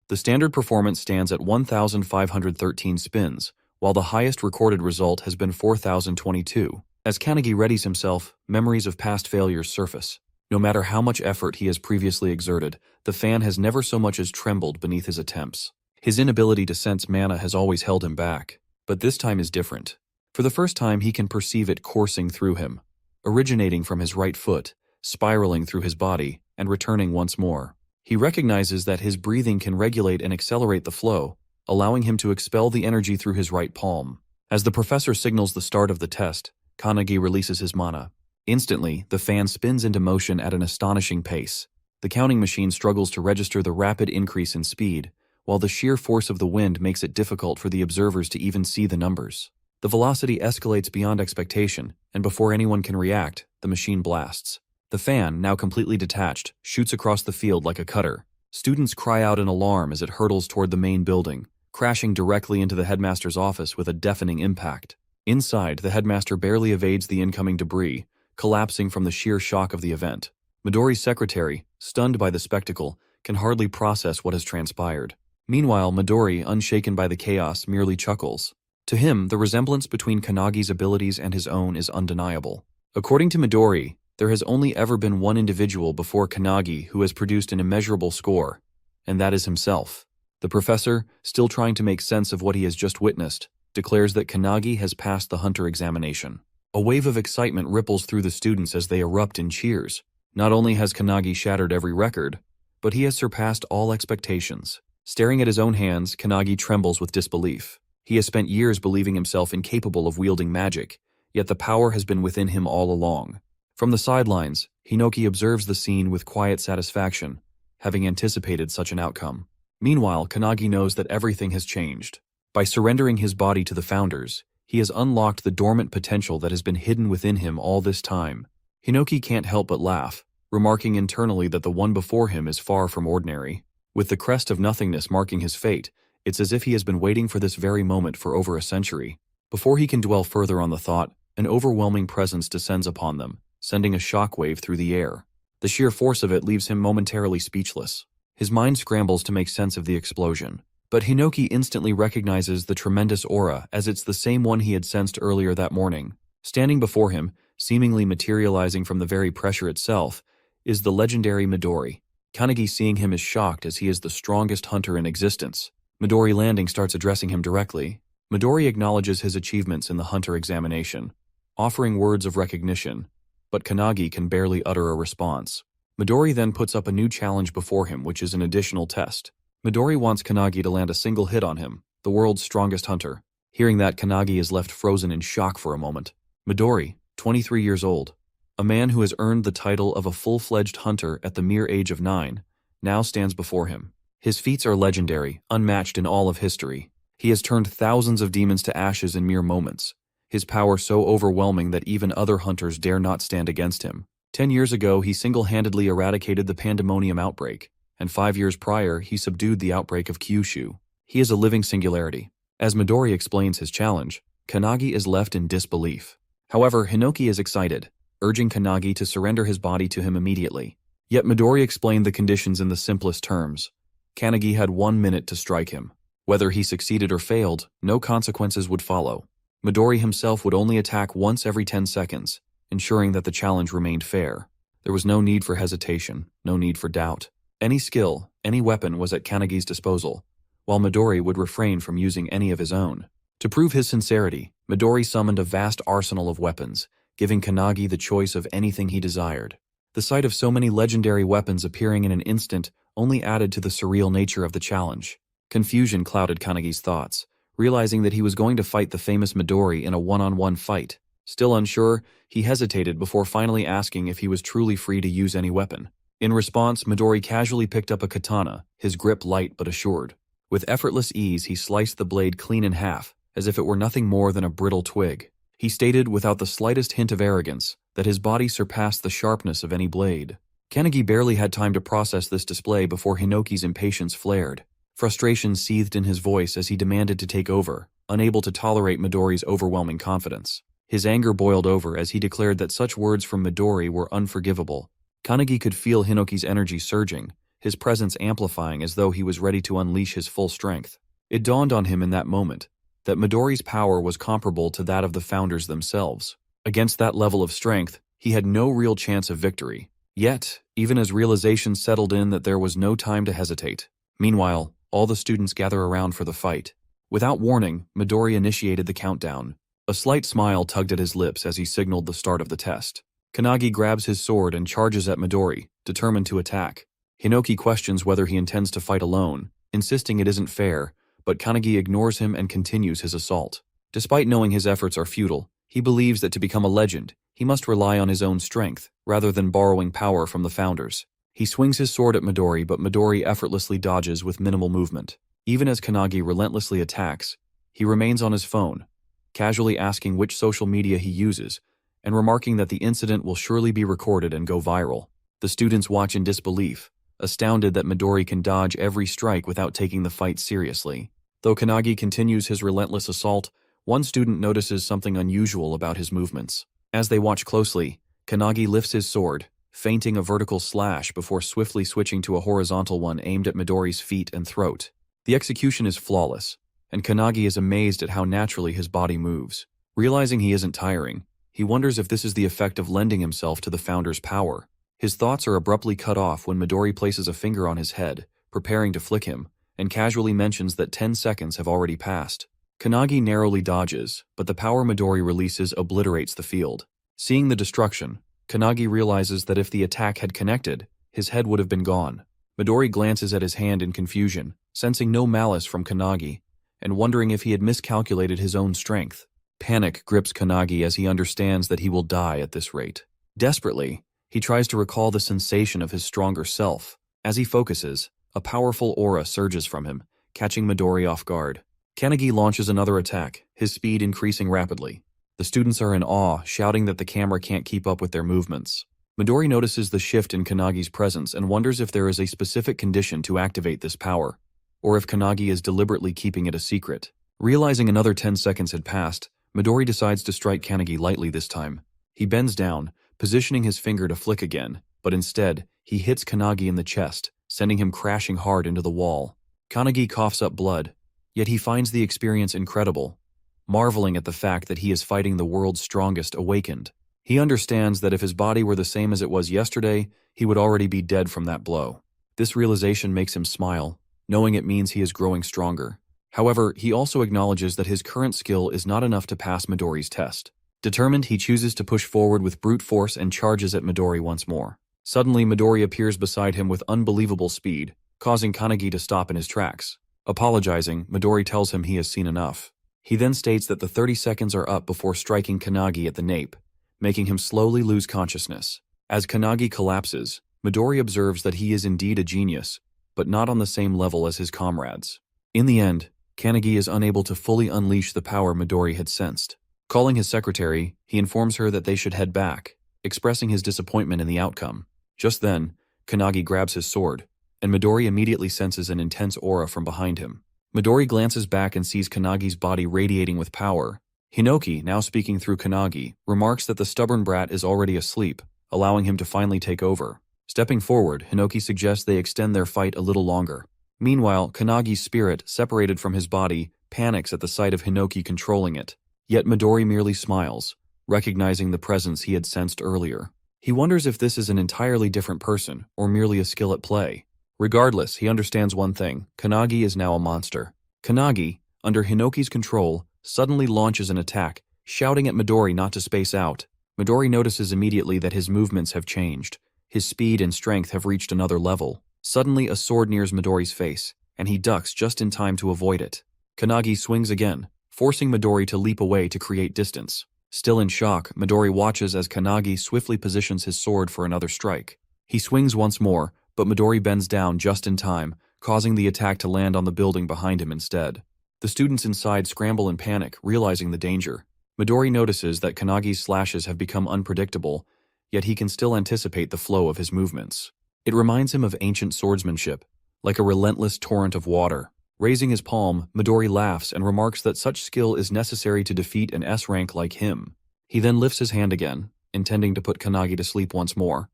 The standard performance stands at 1,513 spins, while the highest recorded result has been 4,022. As Kannagi readies himself, memories of past failures surface. No matter how much effort he has previously exerted, the fan has never so much as trembled beneath his attempts. His inability to sense mana has always held him back, but this time is different. For the first time, he can perceive it coursing through him, originating from his right foot, spiraling through his body, and returning once more. He recognizes that his breathing can regulate and accelerate the flow, allowing him to expel the energy through his right palm. As the professor signals the start of the test, Kanagi releases his mana. Instantly, the fan spins into motion at an astonishing pace. The counting machine struggles to register the rapid increase in speed, while the sheer force of the wind makes it difficult for the observers to even see the numbers. The velocity escalates beyond expectation, and before anyone can react, the machine blasts. The fan, now completely detached, shoots across the field like a cutter. Students cry out in alarm as it hurtles toward the main building, crashing directly into the headmaster's office with a deafening impact. Inside, the headmaster barely evades the incoming debris, collapsing from the sheer shock of the event. Midori's secretary, stunned by the spectacle, can hardly process what has transpired. Meanwhile, Midori, unshaken by the chaos, merely chuckles. To him, the resemblance between Kanagi's abilities and his own is undeniable. According to Midori, there has only ever been one individual before Kanagi who has produced an immeasurable score, and that is himself. The professor, still trying to make sense of what he has just witnessed, declares that Kanagi has passed the hunter examination. A wave of excitement ripples through the students as they erupt in cheers. Not only has Kanagi shattered every record, but he has surpassed all expectations. Staring at his own hands, Kanagi trembles with disbelief. He has spent years believing himself incapable of wielding magic, yet the power has been within him all along. From the sidelines, Hinoki observes the scene with quiet satisfaction, having anticipated such an outcome. Meanwhile, Kanagi knows that everything has changed. By surrendering his body to the founders, he has unlocked the dormant potential that has been hidden within him all this time. Hinoki can't help but laugh, remarking internally that the one before him is far from ordinary. With the crest of nothingness marking his fate, it's as if he has been waiting for this very moment for over a century. Before he can dwell further on the thought, an overwhelming presence descends upon them, sending a shockwave through the air. The sheer force of it leaves him momentarily speechless. His mind scrambles to make sense of the explosion. But Hinoki instantly recognizes the tremendous aura as it's the same one he had sensed earlier that morning. Standing before him, seemingly materializing from the very pressure itself, is the legendary Midori. Kanagi, seeing him, is shocked as he is the strongest hunter in existence. Midori Landing starts addressing him directly. Midori acknowledges his achievements in the hunter examination, offering words of recognition, but Kanagi can barely utter a response. Midori then puts up a new challenge before him, which is an additional test. Midori wants Kanagi to land a single hit on him, the world's strongest hunter. Hearing that, Kanagi is left frozen in shock for a moment. Midori, 23 years old, a man who has earned the title of a full-fledged hunter at the mere age of 9, now stands before him. His feats are legendary, unmatched in all of history. He has turned thousands of demons to ashes in mere moments, his power so overwhelming that even other hunters dare not stand against him. 10 years ago, he single-handedly eradicated the pandemonium outbreak, and 5 years prior, he subdued the outbreak of Kyushu. He is a living singularity. As Midori explains his challenge, Kanagi is left in disbelief. However, Hinoki is excited, urging Kanagi to surrender his body to him immediately. Yet Midori explained the conditions in the simplest terms. Kanagi had 1 minute to strike him. Whether he succeeded or failed, no consequences would follow. Midori himself would only attack once every 10 seconds, ensuring that the challenge remained fair. There was no need for hesitation, no need for doubt. Any skill, any weapon was at Kanagi's disposal, while Midori would refrain from using any of his own. To prove his sincerity, Midori summoned a vast arsenal of weapons, giving Kanagi the choice of anything he desired. The sight of so many legendary weapons appearing in an instant only added to the surreal nature of the challenge. Confusion clouded Kanagi's thoughts, realizing that he was going to fight the famous Midori in a one-on-one fight. Still unsure, he hesitated before finally asking if he was truly free to use any weapon. In response, Midori casually picked up a katana, his grip light but assured. With effortless ease, he sliced the blade clean in half, as if it were nothing more than a brittle twig. He stated, without the slightest hint of arrogance, that his body surpassed the sharpness of any blade. Kanagi barely had time to process this display before Hinoki's impatience flared. Frustration seethed in his voice as he demanded to take over, unable to tolerate Midori's overwhelming confidence. His anger boiled over as he declared that such words from Midori were unforgivable. Kanagi could feel Hinoki's energy surging, his presence amplifying as though he was ready to unleash his full strength. It dawned on him in that moment that Midori's power was comparable to that of the founders themselves. Against that level of strength, he had no real chance of victory. Yet, even as realization settled in that there was no time to hesitate. Meanwhile, all the students gather around for the fight. Without warning, Midori initiated the countdown. A slight smile tugged at his lips as he signaled the start of the test. Kanagi grabs his sword and charges at Midori, determined to attack. Hinoki questions whether he intends to fight alone, insisting it isn't fair, but Kanagi ignores him and continues his assault. Despite knowing his efforts are futile, he believes that to become a legend, he must rely on his own strength, rather than borrowing power from the founders. He swings his sword at Midori, but Midori effortlessly dodges with minimal movement. Even as Kanagi relentlessly attacks, he remains on his phone, casually asking which social media he uses, and remarking that the incident will surely be recorded and go viral. The students watch in disbelief, astounded that Midori can dodge every strike without taking the fight seriously. Though Kanagi continues his relentless assault, one student notices something unusual about his movements. As they watch closely, Kanagi lifts his sword, feinting a vertical slash before swiftly switching to a horizontal one aimed at Midori's feet and throat. The execution is flawless, and Kanagi is amazed at how naturally his body moves. Realizing he isn't tiring, he wonders if this is the effect of lending himself to the founder's power. His thoughts are abruptly cut off when Midori places a finger on his head, preparing to flick him, and casually mentions that 10 seconds have already passed. Kanagi narrowly dodges, but the power Midori releases obliterates the field. Seeing the destruction, Kanagi realizes that if the attack had connected, his head would have been gone. Midori glances at his hand in confusion, sensing no malice from Kanagi, and wondering if he had miscalculated his own strength. Panic grips Kanagi as he understands that he will die at this rate. Desperately, he tries to recall the sensation of his stronger self. As he focuses, a powerful aura surges from him, catching Midori off guard. Kanagi launches another attack, his speed increasing rapidly. The students are in awe, shouting that the camera can't keep up with their movements. Midori notices the shift in Kanagi's presence and wonders if there is a specific condition to activate this power, or if Kanagi is deliberately keeping it a secret. Realizing another 10 seconds had passed, Midori decides to strike Kanagi lightly this time. He bends down, positioning his finger to flick again, but instead, he hits Kanagi in the chest, sending him crashing hard into the wall. Kanagi coughs up blood, yet he finds the experience incredible, marveling at the fact that he is fighting the world's strongest awakened. He understands that if his body were the same as it was yesterday, he would already be dead from that blow. This realization makes him smile, knowing it means he is growing stronger. However, he also acknowledges that his current skill is not enough to pass Midori's test. Determined, he chooses to push forward with brute force and charges at Midori once more. Suddenly, Midori appears beside him with unbelievable speed, causing Kanagi to stop in his tracks. Apologizing, Midori tells him he has seen enough. He then states that the 30 seconds are up before striking Kanagi at the nape, making him slowly lose consciousness. As Kanagi collapses, Midori observes that he is indeed a genius, but not on the same level as his comrades. In the end, Kanagi is unable to fully unleash the power Midori had sensed. Calling his secretary, he informs her that they should head back, expressing his disappointment in the outcome. Just then, Kanagi grabs his sword, and Midori immediately senses an intense aura from behind him. Midori glances back and sees Kanagi's body radiating with power. Hinoki, now speaking through Kanagi, remarks that the stubborn brat is already asleep, allowing him to finally take over. Stepping forward, Hinoki suggests they extend their fight a little longer. Meanwhile, Kanagi's spirit, separated from his body, panics at the sight of Hinoki controlling it. Yet Midori merely smiles, recognizing the presence he had sensed earlier. He wonders if this is an entirely different person, or merely a skill at play. Regardless, he understands one thing: Kanagi is now a monster. Kanagi, under Hinoki's control, suddenly launches an attack, shouting at Midori not to space out. Midori notices immediately that his movements have changed. His speed and strength have reached another level. Suddenly, a sword nears Midori's face, and he ducks just in time to avoid it. Kanagi swings again, forcing Midori to leap away to create distance. Still in shock, Midori watches as Kanagi swiftly positions his sword for another strike. He swings once more, but Midori bends down just in time, causing the attack to land on the building behind him instead. The students inside scramble in panic, realizing the danger. Midori notices that Kanagi's slashes have become unpredictable, yet he can still anticipate the flow of his movements. It reminds him of ancient swordsmanship, like a relentless torrent of water. Raising his palm, Midori laughs and remarks that such skill is necessary to defeat an S rank like him. He then lifts his hand again, intending to put Kanagi to sleep once more,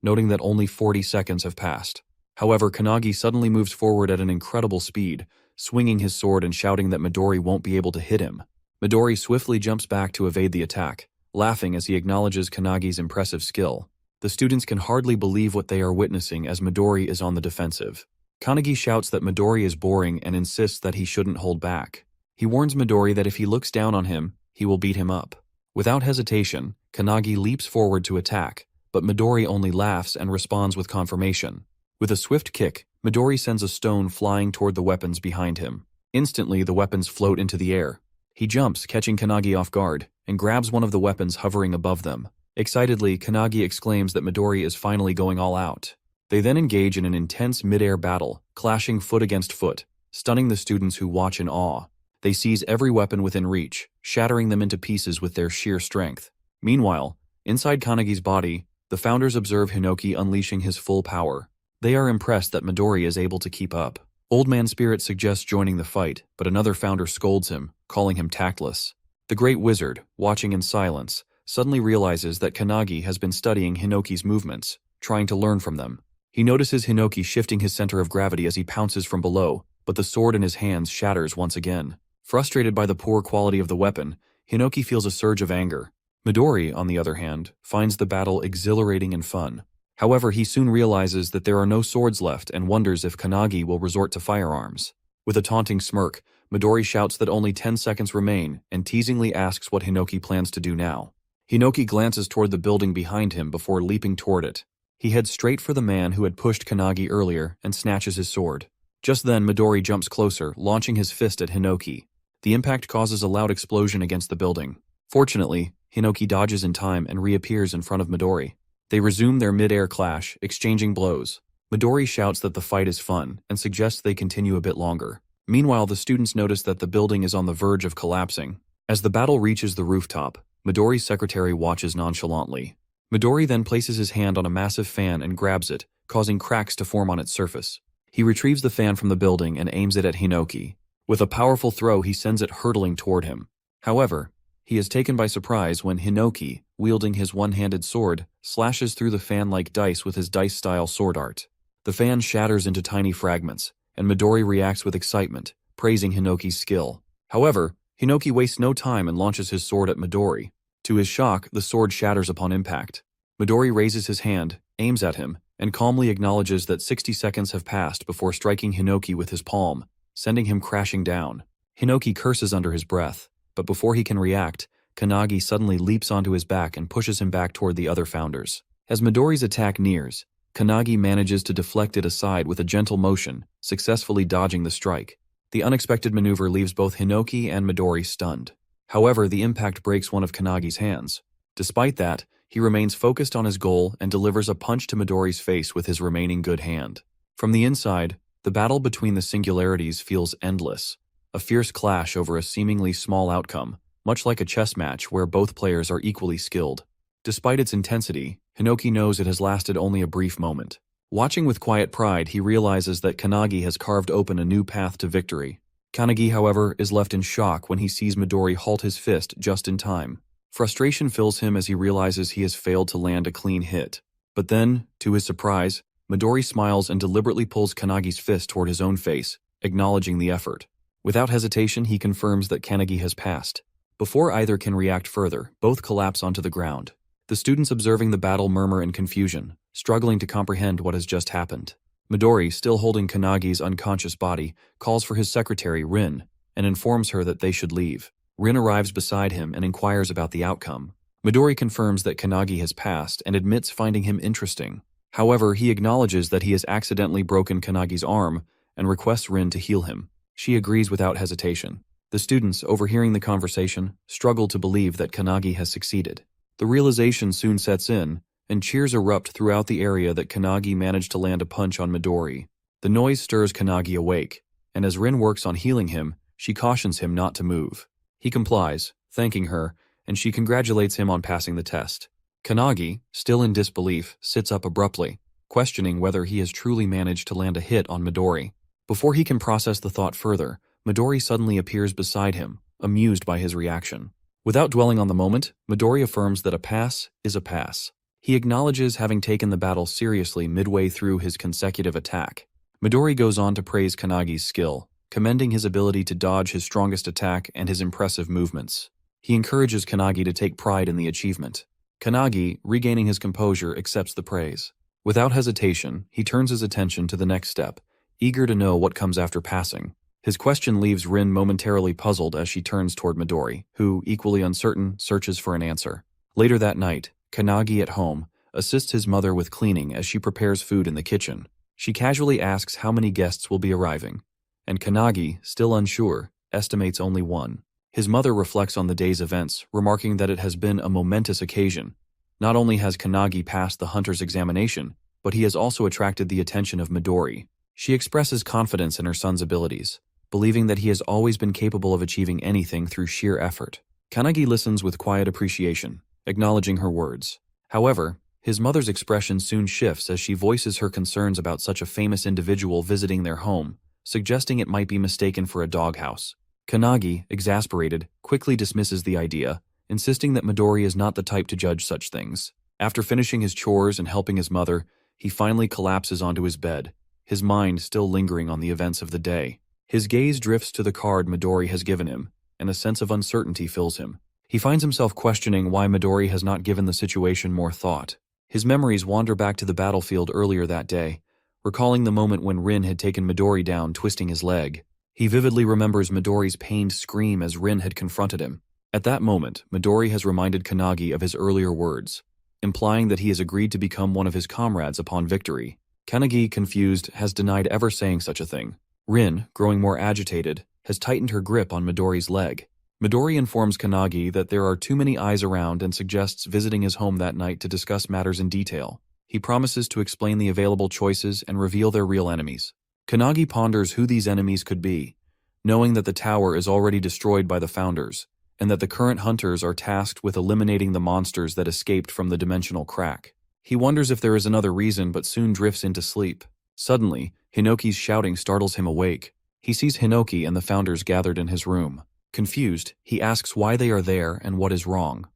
noting that only 40 seconds have passed. However, Kanagi suddenly moves forward at an incredible speed, swinging his sword and shouting that Midori won't be able to hit him. Midori swiftly jumps back to evade the attack, laughing as he acknowledges Kanagi's impressive skill. The students can hardly believe what they are witnessing as Midori is on the defensive. Kanagi shouts that Midori is boring and insists that he shouldn't hold back. He warns Midori that if he looks down on him, he will beat him up. Without hesitation, Kanagi leaps forward to attack, but Midori only laughs and responds with confirmation. With a swift kick, Midori sends a stone flying toward the weapons behind him. Instantly, the weapons float into the air. He jumps, catching Kanagi off guard, and grabs one of the weapons hovering above them. Excitedly, Kanagi exclaims that Midori is finally going all out. They then engage in an intense mid-air battle, clashing foot against foot, stunning the students who watch in awe. They seize every weapon within reach, shattering them into pieces with their sheer strength. Meanwhile, inside Kanagi's body, the founders observe Hinoki unleashing his full power. They are impressed that Midori is able to keep up. Old Man Spirit suggests joining the fight, but another founder scolds him, calling him tactless. The Great Wizard, watching in silence, suddenly realizes that Kanagi has been studying Hinoki's movements, trying to learn from them. He notices Hinoki shifting his center of gravity as he pounces from below, but the sword in his hands shatters once again. Frustrated by the poor quality of the weapon, Hinoki feels a surge of anger. Midori, on the other hand, finds the battle exhilarating and fun. However, he soon realizes that there are no swords left and wonders if Kanagi will resort to firearms. With a taunting smirk, Midori shouts that only 10 seconds remain and teasingly asks what Hinoki plans to do now. Hinoki glances toward the building behind him before leaping toward it. He heads straight for the man who had pushed Kanagi earlier and snatches his sword. Just then, Midori jumps closer, launching his fist at Hinoki. The impact causes a loud explosion against the building. Fortunately, Hinoki dodges in time and reappears in front of Midori. They resume their mid-air clash, exchanging blows. Midori shouts that the fight is fun and suggests they continue a bit longer. Meanwhile, the students notice that the building is on the verge of collapsing. As the battle reaches the rooftop, Midori's secretary watches nonchalantly. Midori then places his hand on a massive fan and grabs it, causing cracks to form on its surface. He retrieves the fan from the building and aims it at Hinoki. With a powerful throw, he sends it hurtling toward him. However, he is taken by surprise when Hinoki, wielding his one-handed sword, slashes through the fan like dice with his dice-style sword art. The fan shatters into tiny fragments, and Midori reacts with excitement, praising Hinoki's skill. However, Hinoki wastes no time and launches his sword at Midori. To his shock, the sword shatters upon impact. Midori raises his hand, aims at him, and calmly acknowledges that 60 seconds have passed before striking Hinoki with his palm, sending him crashing down. Hinoki curses under his breath, but before he can react, Kanagi suddenly leaps onto his back and pushes him back toward the other founders. As Midori's attack nears, Kanagi manages to deflect it aside with a gentle motion, successfully dodging the strike. The unexpected maneuver leaves both Hinoki and Midori stunned. However, the impact breaks one of Kanagi's hands. Despite that, he remains focused on his goal and delivers a punch to Midori's face with his remaining good hand. From the inside, the battle between the singularities feels endless. A fierce clash over a seemingly small outcome, much like a chess match where both players are equally skilled. Despite its intensity, Hinoki knows it has lasted only a brief moment. Watching with quiet pride, he realizes that Kanagi has carved open a new path to victory. Kanagi, however, is left in shock when he sees Midori halt his fist just in time. Frustration fills him as he realizes he has failed to land a clean hit. But then, to his surprise, Midori smiles and deliberately pulls Kanagi's fist toward his own face, acknowledging the effort. Without hesitation, he confirms that Kanagi has passed. Before either can react further, both collapse onto the ground. The students observing the battle murmur in confusion, struggling to comprehend what has just happened. Midori, still holding Kanagi's unconscious body, calls for his secretary, Rin, and informs her that they should leave. Rin arrives beside him and inquires about the outcome. Midori confirms that Kanagi has passed and admits finding him interesting. However, he acknowledges that he has accidentally broken Kanagi's arm and requests Rin to heal him. She agrees without hesitation. The students, overhearing the conversation, struggle to believe that Kanagi has succeeded. The realization soon sets in, and cheers erupt throughout the area that Kanagi managed to land a punch on Midori. The noise stirs Kanagi awake, and as Rin works on healing him, she cautions him not to move. He complies, thanking her, and she congratulates him on passing the test. Kanagi, still in disbelief, sits up abruptly, questioning whether he has truly managed to land a hit on Midori. Before he can process the thought further, Midori suddenly appears beside him, amused by his reaction. Without dwelling on the moment, Midori affirms that a pass is a pass. He acknowledges having taken the battle seriously midway through his consecutive attack. Midori goes on to praise Kanagi's skill, commending his ability to dodge his strongest attack and his impressive movements. He encourages Kanagi to take pride in the achievement. Kanagi, regaining his composure, accepts the praise. Without hesitation, he turns his attention to the next step, eager to know what comes after passing. His question leaves Rin momentarily puzzled as she turns toward Midori, who, equally uncertain, searches for an answer. Later that night, Kanagi at home assists his mother with cleaning as she prepares food in the kitchen. She casually asks how many guests will be arriving, and Kannagi, still unsure, estimates only 1. His mother reflects on the day's events, remarking that it has been a momentous occasion. Not only has Kannagi passed the hunter's examination, but he has also attracted the attention of Midori. She expresses confidence in her son's abilities, believing that he has always been capable of achieving anything through sheer effort. Kannagi listens with quiet appreciation, acknowledging her words. However, his mother's expression soon shifts as she voices her concerns about such a famous individual visiting their home, suggesting it might be mistaken for a doghouse. Kannagi, exasperated, quickly dismisses the idea, insisting that Midori is not the type to judge such things. After finishing his chores and helping his mother, he finally collapses onto his bed, his mind still lingering on the events of the day. His gaze drifts to the card Midori has given him, and a sense of uncertainty fills him. He finds himself questioning why Midori has not given the situation more thought. His memories wander back to the battlefield earlier that day, recalling the moment when Rin had taken Midori down, twisting his leg. He vividly remembers Midori's pained scream as Rin had confronted him. At that moment, Midori has reminded Kannagi of his earlier words, implying that he has agreed to become one of his comrades upon victory. Kannagi, confused, has denied ever saying such a thing. Rin, growing more agitated, has tightened her grip on Midori's leg. Midori informs Kannagi that there are too many eyes around and suggests visiting his home that night to discuss matters in detail. He promises to explain the available choices and reveal their real enemies. Kannagi ponders who these enemies could be, knowing that the tower is already destroyed by the founders, and that the current hunters are tasked with eliminating the monsters that escaped from the dimensional crack. He wonders if there is another reason, but soon drifts into sleep. Suddenly, Hinoki's shouting startles him awake. He sees Hinoki and the founders gathered in his room. Confused, he asks why they are there and what is wrong.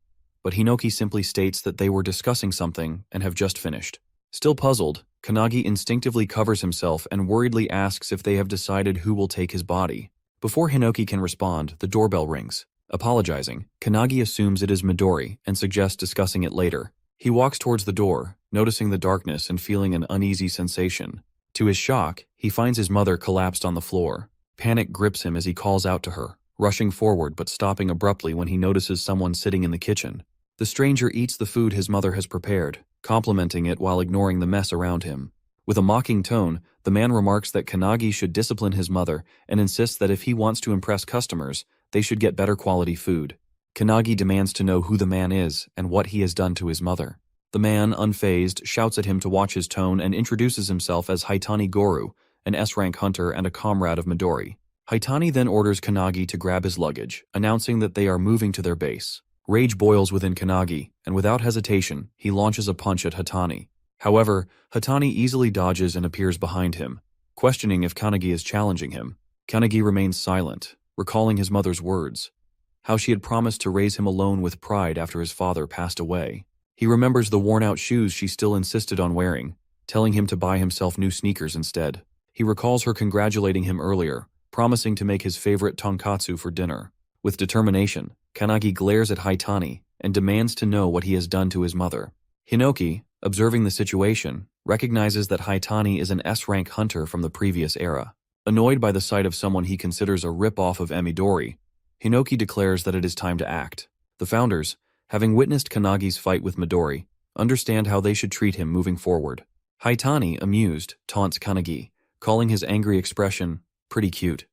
But Hinoki simply states that they were discussing something and have just finished. Still puzzled, Kannagi instinctively covers himself and worriedly asks if they have decided who will take his body. Before Hinoki can respond, the doorbell rings. Apologizing, Kannagi assumes it is Midori and suggests discussing it later. He walks towards the door, noticing the darkness and feeling an uneasy sensation. To his shock, he finds his mother collapsed on the floor. Panic grips him as he calls out to her, rushing forward but stopping abruptly when he notices someone sitting in the kitchen. The stranger eats the food his mother has prepared, complimenting it while ignoring the mess around him. With a mocking tone, the man remarks that Kannagi should discipline his mother and insists that if he wants to impress customers, they should get better quality food. Kannagi demands to know who the man is and what he has done to his mother. The man, unfazed, shouts at him to watch his tone and introduces himself as Haitani Goru, an S-rank hunter and a comrade of Midori. Haitani then orders Kannagi to grab his luggage, announcing that they are moving to their base. Rage boils within Kannagi, and without hesitation, he launches a punch at Haitani. However, Haitani easily dodges and appears behind him, questioning if Kannagi is challenging him. Kannagi remains silent, recalling his mother's words, how she had promised to raise him alone with pride after his father passed away. He remembers the worn-out shoes she still insisted on wearing, telling him to buy himself new sneakers instead. He recalls her congratulating him earlier, promising to make his favorite tonkatsu for dinner. With determination, Kannagi glares at Haitani and demands to know what he has done to his mother. Hinoki, observing the situation, recognizes that Haitani is an S-rank hunter from the previous era. Annoyed by the sight of someone he considers a rip-off of Midori, Hinoki declares that it is time to act. The founders, having witnessed Kannagi's fight with Midori, understand how they should treat him moving forward. Haitani, amused, taunts Kannagi, calling his angry expression pretty cute.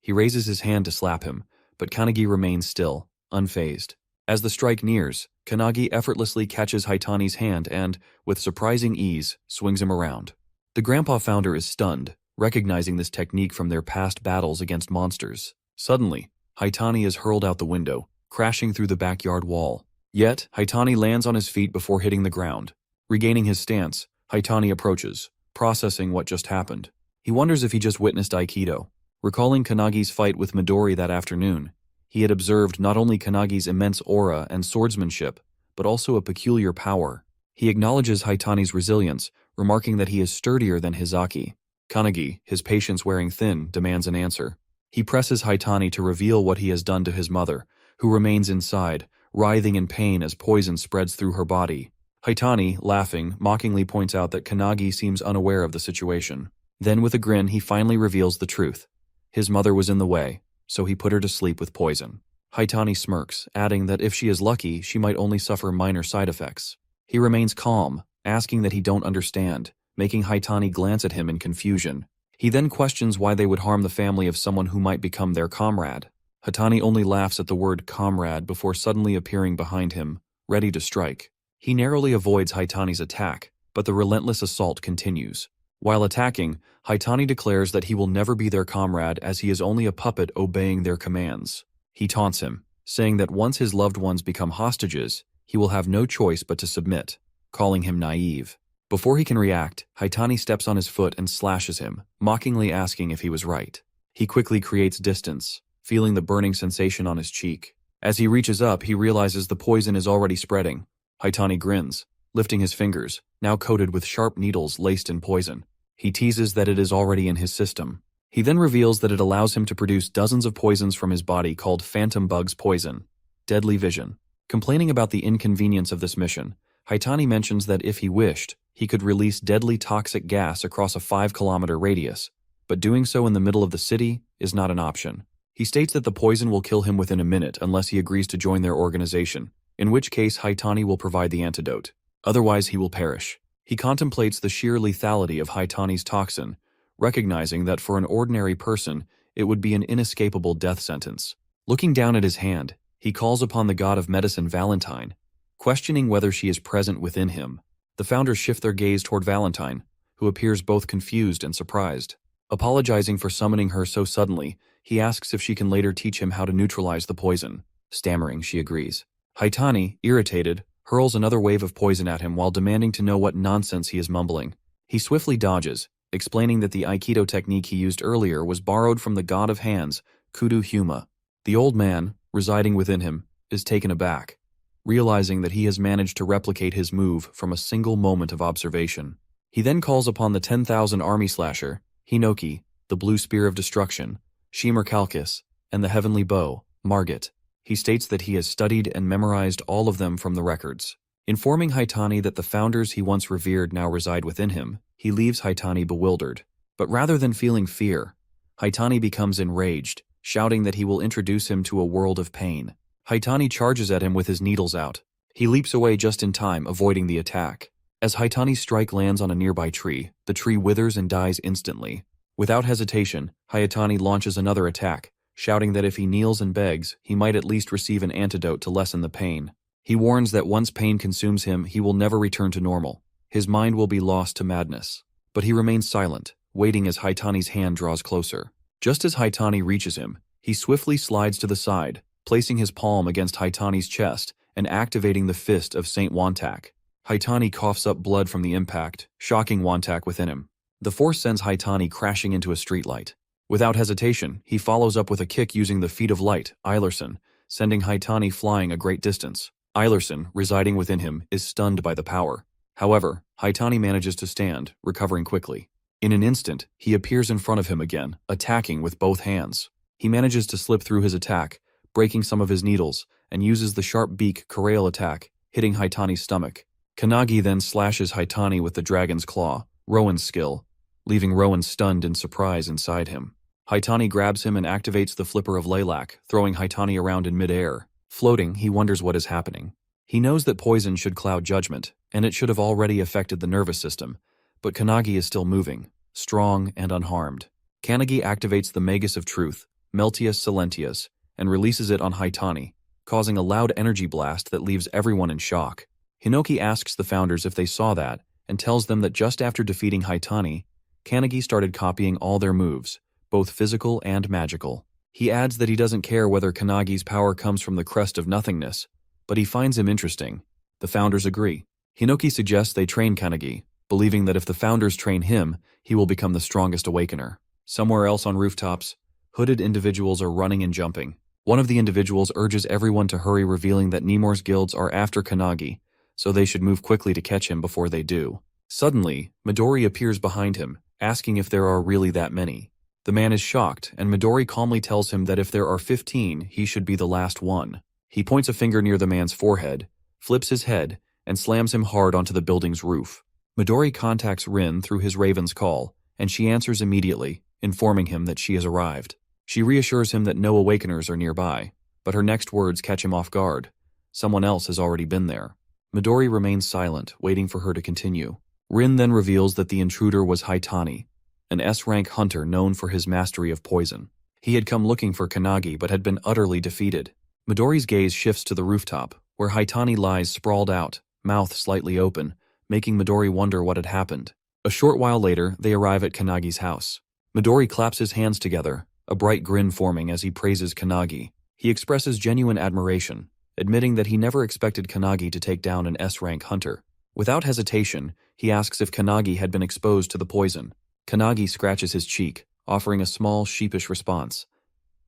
He raises his hand to slap him, but Kannagi remains still, unfazed. As the strike nears, Kannagi effortlessly catches Haitani's hand and, with surprising ease, swings him around. The grandpa founder is stunned, recognizing this technique from their past battles against monsters. Suddenly, Haitani is hurled out the window, crashing through the backyard wall. Yet, Haitani lands on his feet before hitting the ground. Regaining his stance, Haitani approaches, processing what just happened. He wonders if he just witnessed Aikido. Recalling Kannagi's fight with Midori that afternoon, he had observed not only Kannagi's immense aura and swordsmanship, but also a peculiar power. He acknowledges Haitani's resilience, remarking that he is sturdier than Hizaki. Kannagi, his patience wearing thin, demands an answer. He presses Haitani to reveal what he has done to his mother, who remains inside, writhing in pain as poison spreads through her body. Haitani, laughing, mockingly points out that Kannagi seems unaware of the situation. Then with a grin he finally reveals the truth. His mother was in the way, so he put her to sleep with poison. Haitani smirks, adding that if she is lucky, she might only suffer minor side effects. He remains calm, asking that he don't understand, making Haitani glance at him in confusion. He then questions why they would harm the family of someone who might become their comrade. Hatani only laughs at the word comrade before suddenly appearing behind him, ready to strike. He narrowly avoids Haitani's attack, but the relentless assault continues. While attacking, Haitani declares that he will never be their comrade as he is only a puppet obeying their commands. He taunts him, saying that once his loved ones become hostages, he will have no choice but to submit, calling him naive. Before he can react, Haitani steps on his foot and slashes him, mockingly asking if he was right. He quickly creates distance, feeling the burning sensation on his cheek. As he reaches up, he realizes the poison is already spreading. Haitani grins, lifting his fingers, now coated with sharp needles laced in poison. He teases that it is already in his system. He then reveals that it allows him to produce dozens of poisons from his body called Phantom Bug's Poison. Deadly Vision. Complaining about the inconvenience of this mission, Haitani mentions that if he wished, he could release deadly toxic gas across a 5-kilometer radius, but doing so in the middle of the city is not an option. He states that the poison will kill him within a minute unless he agrees to join their organization, in which case Haitani will provide the antidote. Otherwise, he will perish. He contemplates the sheer lethality of Haitani's toxin, recognizing that for an ordinary person, it would be an inescapable death sentence. Looking down at his hand, he calls upon the god of medicine Valentine, questioning whether she is present within him. The founders shift their gaze toward Valentine, who appears both confused and surprised. Apologizing for summoning her so suddenly, he asks if she can later teach him how to neutralize the poison. Stammering, she agrees. Haitani, irritated, hurls another wave of poison at him while demanding to know what nonsense he is mumbling. He swiftly dodges, explaining that the Aikido technique he used earlier was borrowed from the god of hands, Kudu Huma. The old man, residing within him, is taken aback, realizing that he has managed to replicate his move from a single moment of observation. He then calls upon the 10,000 army slasher, Hinoki, the blue spear of destruction, Shimmer Calcus, and the heavenly bow, Margit. He states that he has studied and memorized all of them from the records. Informing Haitani that the founders he once revered now reside within him, he leaves Haitani bewildered. But rather than feeling fear, Haitani becomes enraged, shouting that he will introduce him to a world of pain. Haitani charges at him with his needles out. He leaps away just in time, avoiding the attack. As Haitani's strike lands on a nearby tree, the tree withers and dies instantly. Without hesitation, Haitani launches another attack, shouting that if he kneels and begs, he might at least receive an antidote to lessen the pain. He warns that once pain consumes him, he will never return to normal. His mind will be lost to madness. But he remains silent, waiting as Haitani's hand draws closer. Just as Haitani reaches him, he swiftly slides to the side, placing his palm against Haitani's chest and activating the fist of Saint Wantak. Haitani coughs up blood from the impact, shocking Wantak within him. The force sends Haitani crashing into a streetlight. Without hesitation, he follows up with a kick using the Feet of Light, Eilerson, sending Haitani flying a great distance. Eilerson, residing within him, is stunned by the power. However, Haitani manages to stand, recovering quickly. In an instant, he appears in front of him again, attacking with both hands. He manages to slip through his attack, breaking some of his needles, and uses the sharp beak Karail attack, hitting Haitani's stomach. Kanagi then slashes Haitani with the Dragon's Claw, Rowan's skill, leaving Rowan stunned in surprise inside him. Haitani grabs him and activates the Flipper of Lilac, throwing Haitani around in midair. Floating, he wonders what is happening. He knows that poison should cloud judgment, and it should have already affected the nervous system, but Kanagi is still moving, strong and unharmed. Kanagi activates the Magus of Truth, Meltius Silentius, and releases it on Haitani, causing a loud energy blast that leaves everyone in shock. Hinoki asks the founders if they saw that, and tells them that just after defeating Haitani, Kanagi started copying all their moves, both physical and magical. He adds that he doesn't care whether Kanagi's power comes from the crest of nothingness, but he finds him interesting. The founders agree. Hinoki suggests they train Kanagi, believing that if the founders train him, he will become the strongest awakener. Somewhere else on rooftops, hooded individuals are running and jumping. One of the individuals urges everyone to hurry, revealing that Nemours guilds are after Kanagi, so they should move quickly to catch him before they do. Suddenly, Midori appears behind him, asking if there are really that many. The man is shocked, and Midori calmly tells him that if there are 15, he should be the last one. He points a finger near the man's forehead, flips his head, and slams him hard onto the building's roof. Midori contacts Rin through his Raven's call, and she answers immediately, informing him that she has arrived. She reassures him that no awakeners are nearby, but her next words catch him off guard. Someone else has already been there. Midori remains silent, waiting for her to continue. Rin then reveals that the intruder was Haitani, an S-rank hunter known for his mastery of poison. He had come looking for Kannagi but had been utterly defeated. Midori's gaze shifts to the rooftop, where Haitani lies sprawled out, mouth slightly open, making Midori wonder what had happened. A short while later, they arrive at Kannagi's house. Midori claps his hands together, a bright grin forming as he praises Kannagi. He expresses genuine admiration, admitting that he never expected Kannagi to take down an S-rank hunter. Without hesitation, he asks if Kannagi had been exposed to the poison. Kannagi scratches his cheek, offering a small, sheepish response.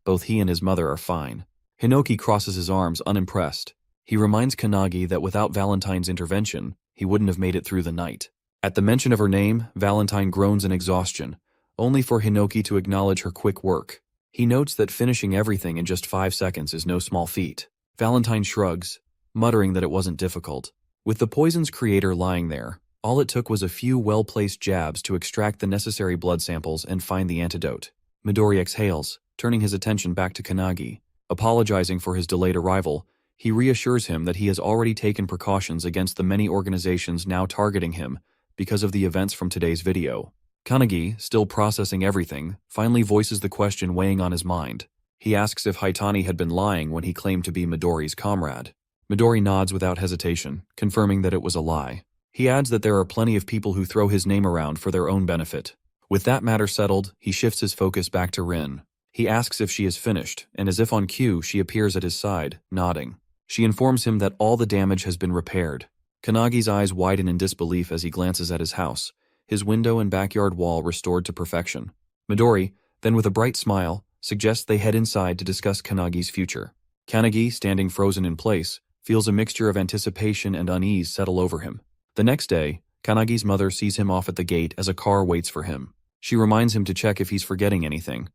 Both he and his mother are fine. Hinoki crosses his arms, unimpressed. He reminds Kannagi that without Valentine's intervention, he wouldn't have made it through the night. At the mention of her name, Valentine groans in exhaustion, only for Hinoki to acknowledge her quick work. He notes that finishing everything in just 5 seconds is no small feat. Valentine shrugs, muttering that it wasn't difficult. With the poison's creator lying there, all it took was a few well-placed jabs to extract the necessary blood samples and find the antidote. Midori exhales, turning his attention back to Kannagi. Apologizing for his delayed arrival, he reassures him that he has already taken precautions against the many organizations now targeting him because of the events from today's video. Kannagi, still processing everything, finally voices the question weighing on his mind. He asks if Haitani had been lying when he claimed to be Midori's comrade. Midori nods without hesitation, confirming that it was a lie. He adds that there are plenty of people who throw his name around for their own benefit. With that matter settled, he shifts his focus back to Rin. He asks if she is finished, and as if on cue, she appears at his side, nodding. She informs him that all the damage has been repaired. Kannagi's eyes widen in disbelief as he glances at his house, his window and backyard wall restored to perfection. Midori, then with a bright smile, suggests they head inside to discuss Kannagi's future. Kannagi, standing frozen in place, feels a mixture of anticipation and unease settle over him. The next day, Kannagi's mother sees him off at the gate as a car waits for him. She reminds him to check if he's forgetting anything,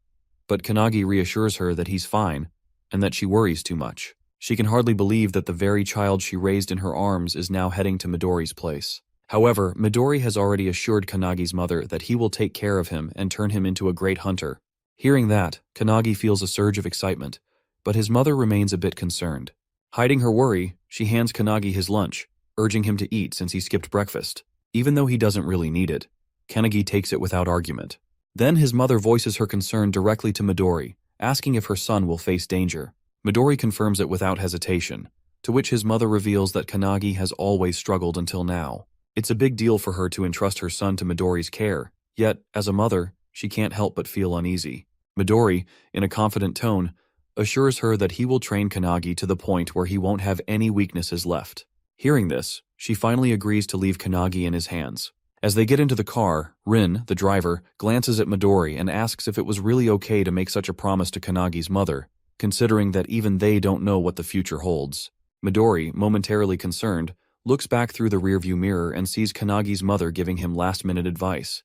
but Kannagi reassures her that he's fine and that she worries too much. She can hardly believe that the very child she raised in her arms is now heading to Midori's place. However, Midori has already assured Kannagi's mother that he will take care of him and turn him into a great hunter. Hearing that, Kannagi feels a surge of excitement, but his mother remains a bit concerned. Hiding her worry, she hands Kannagi his lunch, urging him to eat since he skipped breakfast. Even though he doesn't really need it, Kannagi takes it without argument. Then his mother voices her concern directly to Midori, asking if her son will face danger. Midori confirms it without hesitation, to which his mother reveals that Kannagi has always struggled until now. It's a big deal for her to entrust her son to Midori's care, yet, as a mother, she can't help but feel uneasy. Midori, in a confident tone, assures her that he will train Kannagi to the point where he won't have any weaknesses left. Hearing this, she finally agrees to leave Kannagi in his hands. As they get into the car, Rin, the driver, glances at Midori and asks if it was really okay to make such a promise to Kannagi's mother, considering that even they don't know what the future holds. Midori, momentarily concerned, looks back through the rearview mirror and sees Kannagi's mother giving him last-minute advice,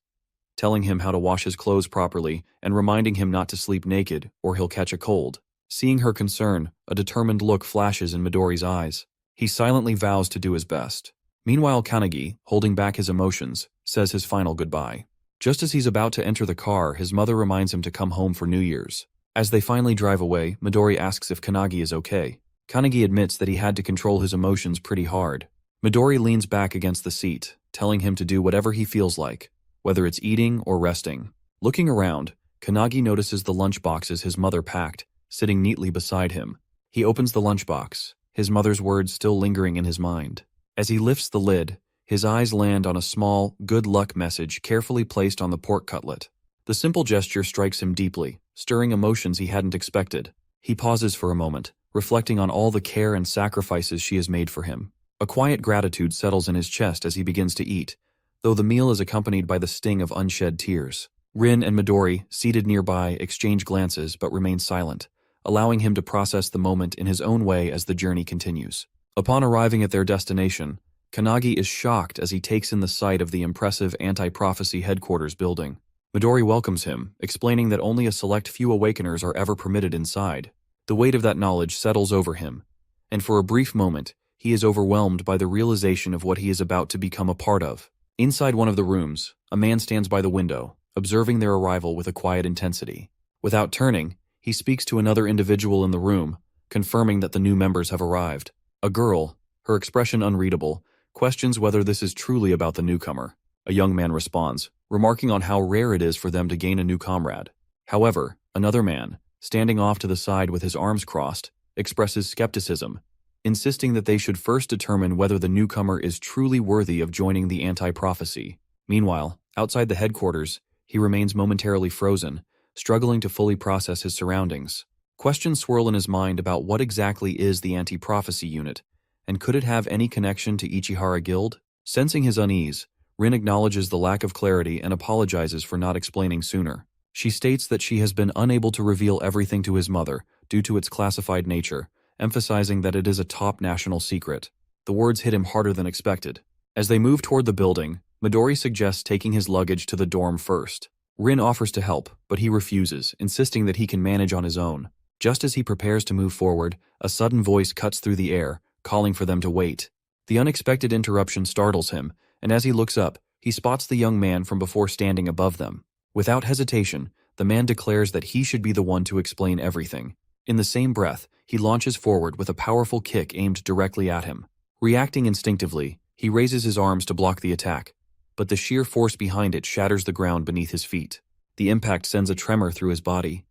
telling him how to wash his clothes properly and reminding him not to sleep naked or he'll catch a cold. Seeing her concern, a determined look flashes in Midori's eyes. He silently vows to do his best. Meanwhile, Kannagi, holding back his emotions, says his final goodbye. Just as he's about to enter the car, his mother reminds him to come home for New Year's. As they finally drive away, Midori asks if Kannagi is okay. Kannagi admits that he had to control his emotions pretty hard. Midori leans back against the seat, telling him to do whatever he feels like, whether it's eating or resting. Looking around, Kannagi notices the lunchboxes his mother packed, sitting neatly beside him. He opens the lunchbox, his mother's words still lingering in his mind. As he lifts the lid, his eyes land on a small, good luck message carefully placed on the pork cutlet. The simple gesture strikes him deeply, stirring emotions he hadn't expected. He pauses for a moment, reflecting on all the care and sacrifices she has made for him. A quiet gratitude settles in his chest as he begins to eat, though the meal is accompanied by the sting of unshed tears. Rin and Midori, seated nearby, exchange glances but remain silent, allowing him to process the moment in his own way as the journey continues. Upon arriving at their destination, Kannagi is shocked as he takes in the sight of the impressive anti-prophecy headquarters building. Midori welcomes him, explaining that only a select few awakeners are ever permitted inside. The weight of that knowledge settles over him, and for a brief moment, he is overwhelmed by the realization of what he is about to become a part of. Inside one of the rooms, a man stands by the window, observing their arrival with a quiet intensity. Without turning, he speaks to another individual in the room, confirming that the new members have arrived. A girl, her expression unreadable, questions whether this is truly about the newcomer. A young man responds, remarking on how rare it is for them to gain a new comrade. However, another man, standing off to the side with his arms crossed, expresses skepticism, insisting that they should first determine whether the newcomer is truly worthy of joining the anti-prophecy. Meanwhile, outside the headquarters, he remains momentarily frozen, struggling to fully process his surroundings. Questions swirl in his mind about what exactly is the anti-prophecy unit, and could it have any connection to Ichihara Guild? Sensing his unease, Rin acknowledges the lack of clarity and apologizes for not explaining sooner. She states that she has been unable to reveal everything to his mother due to its classified nature, emphasizing that it is a top national secret. The words hit him harder than expected. As they move toward the building, Midori suggests taking his luggage to the dorm first. Rin offers to help, but he refuses, insisting that he can manage on his own. Just as he prepares to move forward, a sudden voice cuts through the air, calling for them to wait. The unexpected interruption startles him, and as he looks up, he spots the young man from before standing above them. Without hesitation, the man declares that he should be the one to explain everything. In the same breath, he launches forward with a powerful kick aimed directly at him. Reacting instinctively, he raises his arms to block the attack, but the sheer force behind it shatters the ground beneath his feet. The impact sends a tremor through his body,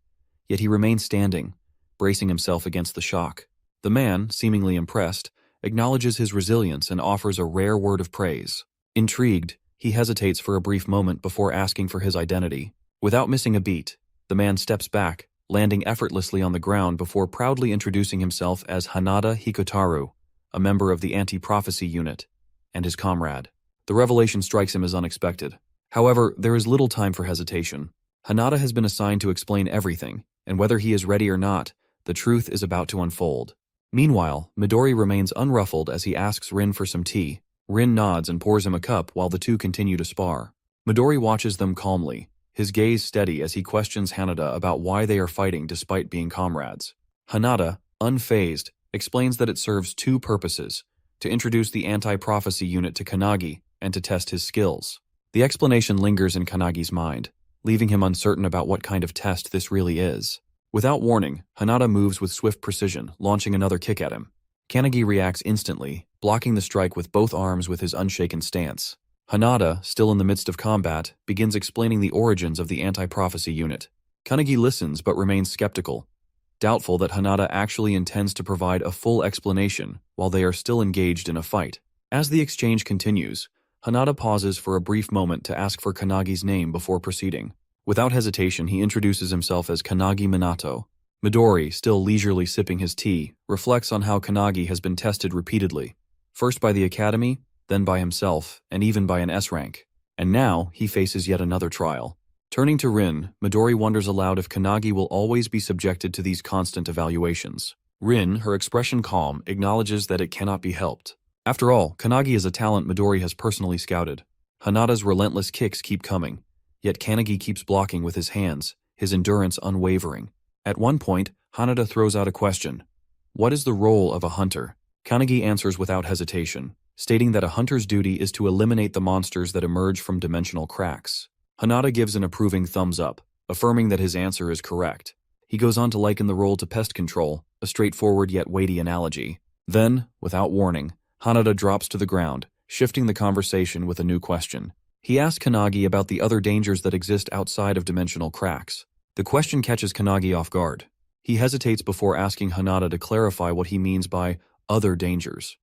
yet he remains standing, bracing himself against the shock. The man, seemingly impressed, acknowledges his resilience and offers a rare word of praise. Intrigued, he hesitates for a brief moment before asking for his identity. Without missing a beat, the man steps back, landing effortlessly on the ground before proudly introducing himself as Hanada Hikotaru, a member of the anti-prophecy unit, and his comrade. The revelation strikes him as unexpected. However, there is little time for hesitation. Hanada has been assigned to explain everything, and whether he is ready or not, the truth is about to unfold. Meanwhile, Midori remains unruffled as he asks Rin for some tea. Rin nods and pours him a cup while the two continue to spar. Midori watches them calmly, his gaze steady as he questions Hanada about why they are fighting despite being comrades. Hanada, unfazed, explains that it serves two purposes: to introduce the anti-prophecy unit to Kanagi and to test his skills. The explanation lingers in Kanagi's mind, leaving him uncertain about what kind of test this really is. Without warning, Hanada moves with swift precision, launching another kick at him. Kanagi reacts instantly, blocking the strike with both arms with his unshaken stance. Hanada, still in the midst of combat, begins explaining the origins of the anti-prophecy unit. Kanagi listens but remains skeptical, doubtful that Hanada actually intends to provide a full explanation while they are still engaged in a fight. As the exchange continues, Hanada pauses for a brief moment to ask for Kanagi's name before proceeding. Without hesitation, he introduces himself as Kanagi Minato. Midori, still leisurely sipping his tea, reflects on how Kanagi has been tested repeatedly, first by the academy, then by himself, and even by an S rank. And now, he faces yet another trial. Turning to Rin, Midori wonders aloud if Kanagi will always be subjected to these constant evaluations. Rin, her expression calm, acknowledges that it cannot be helped. After all, Kanagi is a talent Midori has personally scouted. Hanada's relentless kicks keep coming, yet Kanagi keeps blocking with his hands, his endurance unwavering. At one point, Hanada throws out a question. What is the role of a hunter? Kanagi answers without hesitation, stating that a hunter's duty is to eliminate the monsters that emerge from dimensional cracks. Hanada gives an approving thumbs up, affirming that his answer is correct. He goes on to liken the role to pest control, a straightforward yet weighty analogy. Then, without warning, Hanada drops to the ground, shifting the conversation with a new question. He asks Kanagi about the other dangers that exist outside of dimensional cracks. The question catches Kanagi off guard. He hesitates before asking Hanada to clarify what he means by other dangers.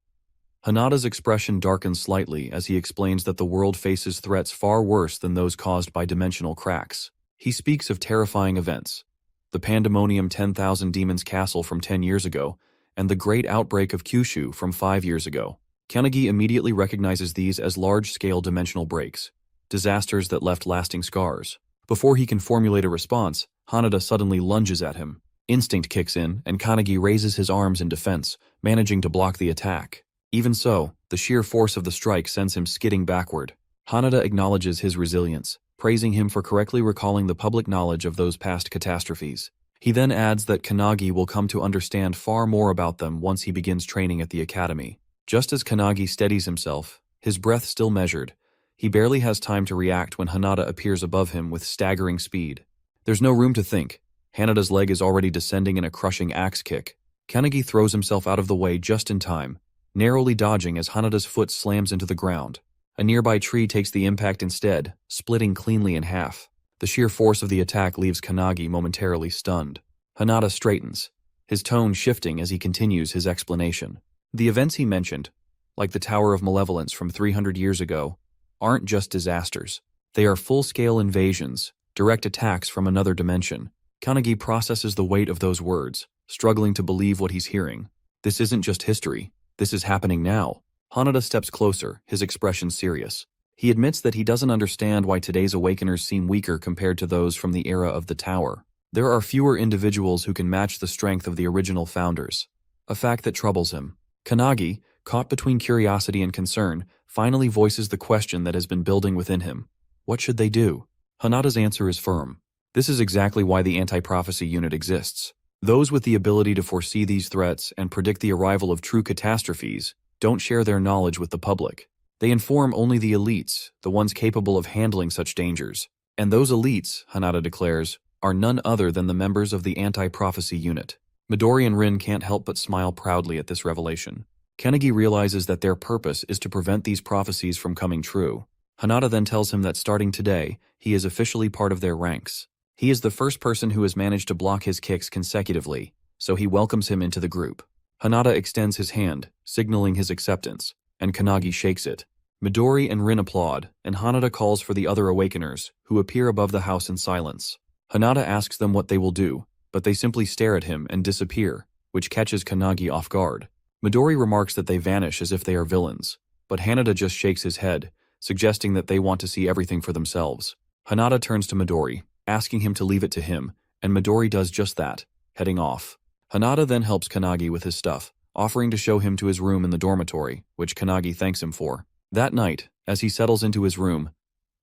Hanada's expression darkens slightly as he explains that the world faces threats far worse than those caused by dimensional cracks. He speaks of terrifying events: the Pandemonium 10,000 Demons Castle from 10 years ago, and the Great Outbreak of Kyushu from 5 years ago. Kanagi immediately recognizes these as large-scale dimensional breaks, disasters that left lasting scars. Before he can formulate a response, Hanada suddenly lunges at him. Instinct kicks in, and Kanagi raises his arms in defense, managing to block the attack. Even so, the sheer force of the strike sends him skidding backward. Hanada acknowledges his resilience, praising him for correctly recalling the public knowledge of those past catastrophes. He then adds that Kanagi will come to understand far more about them once he begins training at the academy. Just as Kanagi steadies himself, his breath still measured, he barely has time to react when Hanada appears above him with staggering speed. There's no room to think. Hanada's leg is already descending in a crushing axe kick. Kanagi throws himself out of the way just in time, narrowly dodging as Hanada's foot slams into the ground. A nearby tree takes the impact instead, splitting cleanly in half. The sheer force of the attack leaves Kanagi momentarily stunned. Hinata straightens, his tone shifting as he continues his explanation. The events he mentioned, like the Tower of Malevolence from 300 years ago, aren't just disasters. They are full-scale invasions, direct attacks from another dimension. Kanagi processes the weight of those words, struggling to believe what he's hearing. This isn't just history. This is happening now. Hanada steps closer, his expression serious. He admits that he doesn't understand why today's Awakeners seem weaker compared to those from the era of the Tower. There are fewer individuals who can match the strength of the original founders. A fact that troubles him. Kanagi, caught between curiosity and concern, finally voices the question that has been building within him. What should they do? Hanada's answer is firm. This is exactly why the anti-prophecy unit exists. Those with the ability to foresee these threats and predict the arrival of true catastrophes don't share their knowledge with the public. They inform only the elites, the ones capable of handling such dangers. And those elites, Hanada declares, are none other than the members of the anti-prophecy unit. Midori and Rin can't help but smile proudly at this revelation. Kanagi realizes that their purpose is to prevent these prophecies from coming true. Hanada then tells him that starting today, he is officially part of their ranks. He is the first person who has managed to block his kicks consecutively, so he welcomes him into the group. Hanada extends his hand, signaling his acceptance, and Kanagi shakes it. Midori and Rin applaud, and Hanada calls for the other Awakeners, who appear above the house in silence. Hanada asks them what they will do, but they simply stare at him and disappear, which catches Kanagi off guard. Midori remarks that they vanish as if they are villains, but Hanada just shakes his head, suggesting that they want to see everything for themselves. Hanada turns to Midori, asking him to leave it to him, and Midori does just that, heading off. Hanada then helps Kanagi with his stuff, offering to show him to his room in the dormitory, which Kanagi thanks him for. That night, as he settles into his room,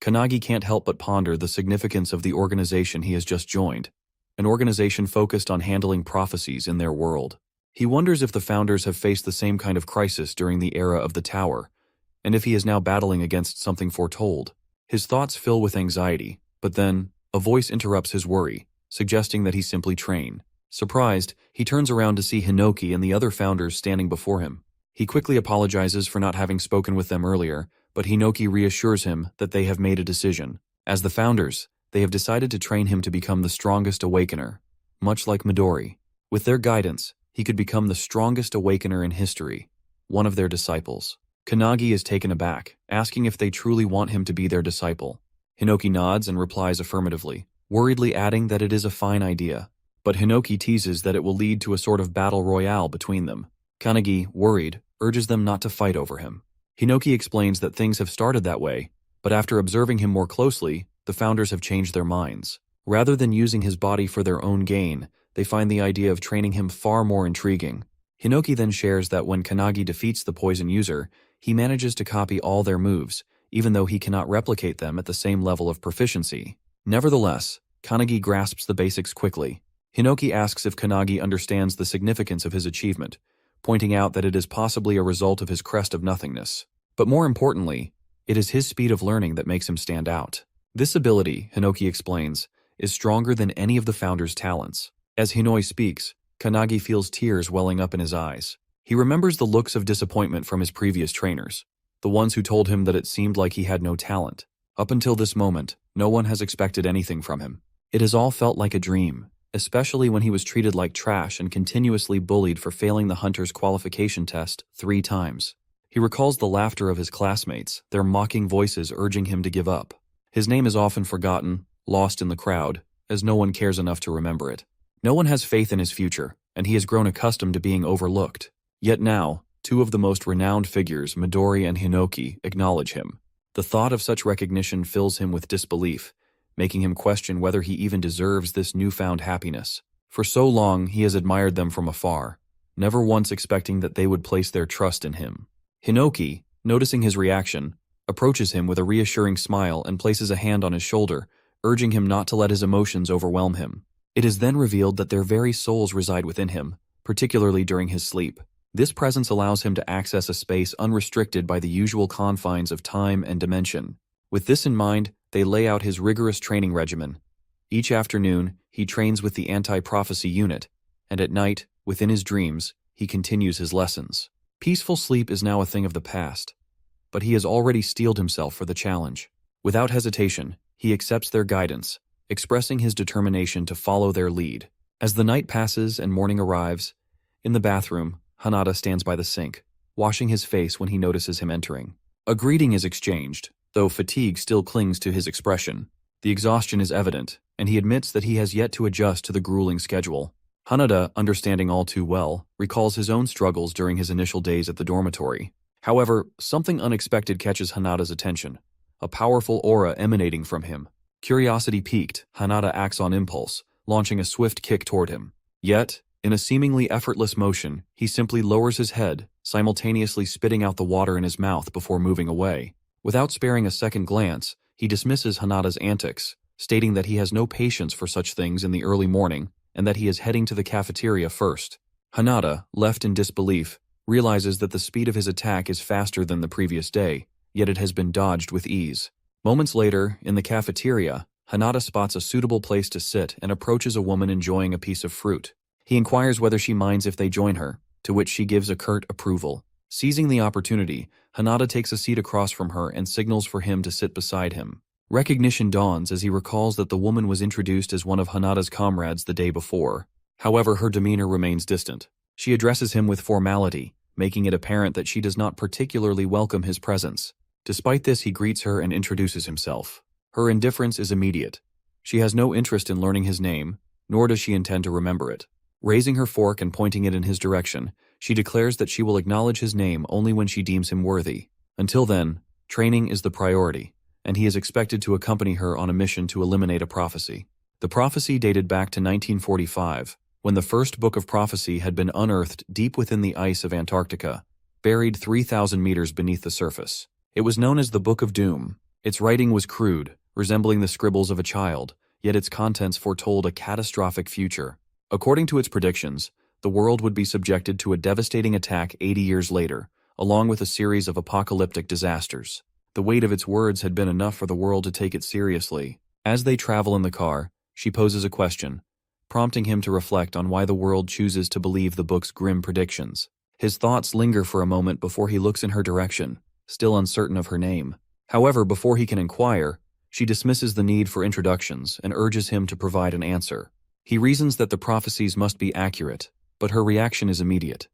Kanagi can't help but ponder the significance of the organization he has just joined, an organization focused on handling prophecies in their world. He wonders if the founders have faced the same kind of crisis during the era of the Tower, and if he is now battling against something foretold. His thoughts fill with anxiety, but then, a voice interrupts his worry, suggesting that he simply train. Surprised, he turns around to see Hinoki and the other founders standing before him. He quickly apologizes for not having spoken with them earlier, but Hinoki reassures him that they have made a decision. As the founders, they have decided to train him to become the strongest Awakener, much like Midori. With their guidance, he could become the strongest Awakener in history, one of their disciples. Kanagi is taken aback, asking if they truly want him to be their disciple. Hinoki nods and replies affirmatively, worriedly adding that it is a fine idea. But Hinoki teases that it will lead to a sort of battle royale between them. Kanagi, worried, urges them not to fight over him. Hinoki explains that things have started that way, but after observing him more closely, the founders have changed their minds. Rather than using his body for their own gain, they find the idea of training him far more intriguing. Hinoki then shares that when Kanagi defeats the poison user, he manages to copy all their moves, even though he cannot replicate them at the same level of proficiency. Nevertheless, Kanagi grasps the basics quickly. Hinoki asks if Kanagi understands the significance of his achievement, pointing out that it is possibly a result of his crest of nothingness. But more importantly, it is his speed of learning that makes him stand out. This ability, Hinoki explains, is stronger than any of the founders' talents. As Hinoi speaks, Kanagi feels tears welling up in his eyes. He remembers the looks of disappointment from his previous trainers, the ones who told him that it seemed like he had no talent. Up until this moment, no one has expected anything from him. It has all felt like a dream, especially when he was treated like trash and continuously bullied for failing the hunter's qualification test 3 times. He recalls the laughter of his classmates, their mocking voices urging him to give up. His name is often forgotten, lost in the crowd, as no one cares enough to remember it. No one has faith in his future, and he has grown accustomed to being overlooked. Yet now, 2 of the most renowned figures, Midori and Hinoki, acknowledge him. The thought of such recognition fills him with disbelief, making him question whether he even deserves this newfound happiness. For so long, he has admired them from afar, never once expecting that they would place their trust in him. Hinoki, noticing his reaction, approaches him with a reassuring smile and places a hand on his shoulder, urging him not to let his emotions overwhelm him. It is then revealed that their very souls reside within him, particularly during his sleep. This presence allows him to access a space unrestricted by the usual confines of time and dimension. With this in mind, they lay out his rigorous training regimen. Each afternoon, he trains with the anti-prophecy unit, and at night, within his dreams, he continues his lessons. Peaceful sleep is now a thing of the past. but he has already steeled himself for the challenge. Without hesitation, he accepts their guidance, expressing his determination to follow their lead. As the night passes and morning arrives, in the bathroom, Hanada stands by the sink, washing his face when he notices him entering. A greeting is exchanged, though fatigue still clings to his expression. The exhaustion is evident, and he admits that he has yet to adjust to the grueling schedule. Hanada, understanding all too well, recalls his own struggles during his initial days at the dormitory. However, something unexpected catches Hanada's attention, a powerful aura emanating from him. Curiosity piqued, Hanada acts on impulse, launching a swift kick toward him. Yet, in a seemingly effortless motion, he simply lowers his head, simultaneously spitting out the water in his mouth before moving away. Without sparing a second glance, he dismisses Hanada's antics, stating that he has no patience for such things in the early morning and that he is heading to the cafeteria first. Hanada, left in disbelief, realizes that the speed of his attack is faster than the previous day, yet it has been dodged with ease. Moments later, in the cafeteria, Hanada spots a suitable place to sit and approaches a woman enjoying a piece of fruit. He inquires whether she minds if they join her, to which she gives a curt approval. Seizing the opportunity, Hanada takes a seat across from her and signals for him to sit beside him. Recognition dawns as he recalls that the woman was introduced as one of Hanada's comrades the day before. However, her demeanor remains distant. She addresses him with formality, making it apparent that she does not particularly welcome his presence. Despite this, he greets her and introduces himself. Her indifference is immediate. She has no interest in learning his name, nor does she intend to remember it. Raising her fork and pointing it in his direction, she declares that she will acknowledge his name only when she deems him worthy. Until then, training is the priority, and he is expected to accompany her on a mission to eliminate a prophecy. The prophecy dated back to 1945, when the first book of prophecy had been unearthed deep within the ice of Antarctica, buried 3,000 meters beneath the surface. It was known as the Book of Doom. Its writing was crude, resembling the scribbles of a child, yet its contents foretold a catastrophic future. According to its predictions, the world would be subjected to a devastating attack 80 years later, along with a series of apocalyptic disasters. The weight of its words had been enough for the world to take it seriously. As they travel in the car, she poses a question, prompting him to reflect on why the world chooses to believe the book's grim predictions. His thoughts linger for a moment before he looks in her direction, still uncertain of her name. However, before he can inquire, she dismisses the need for introductions and urges him to provide an answer. He reasons that the prophecies must be accurate, but her reaction is immediate.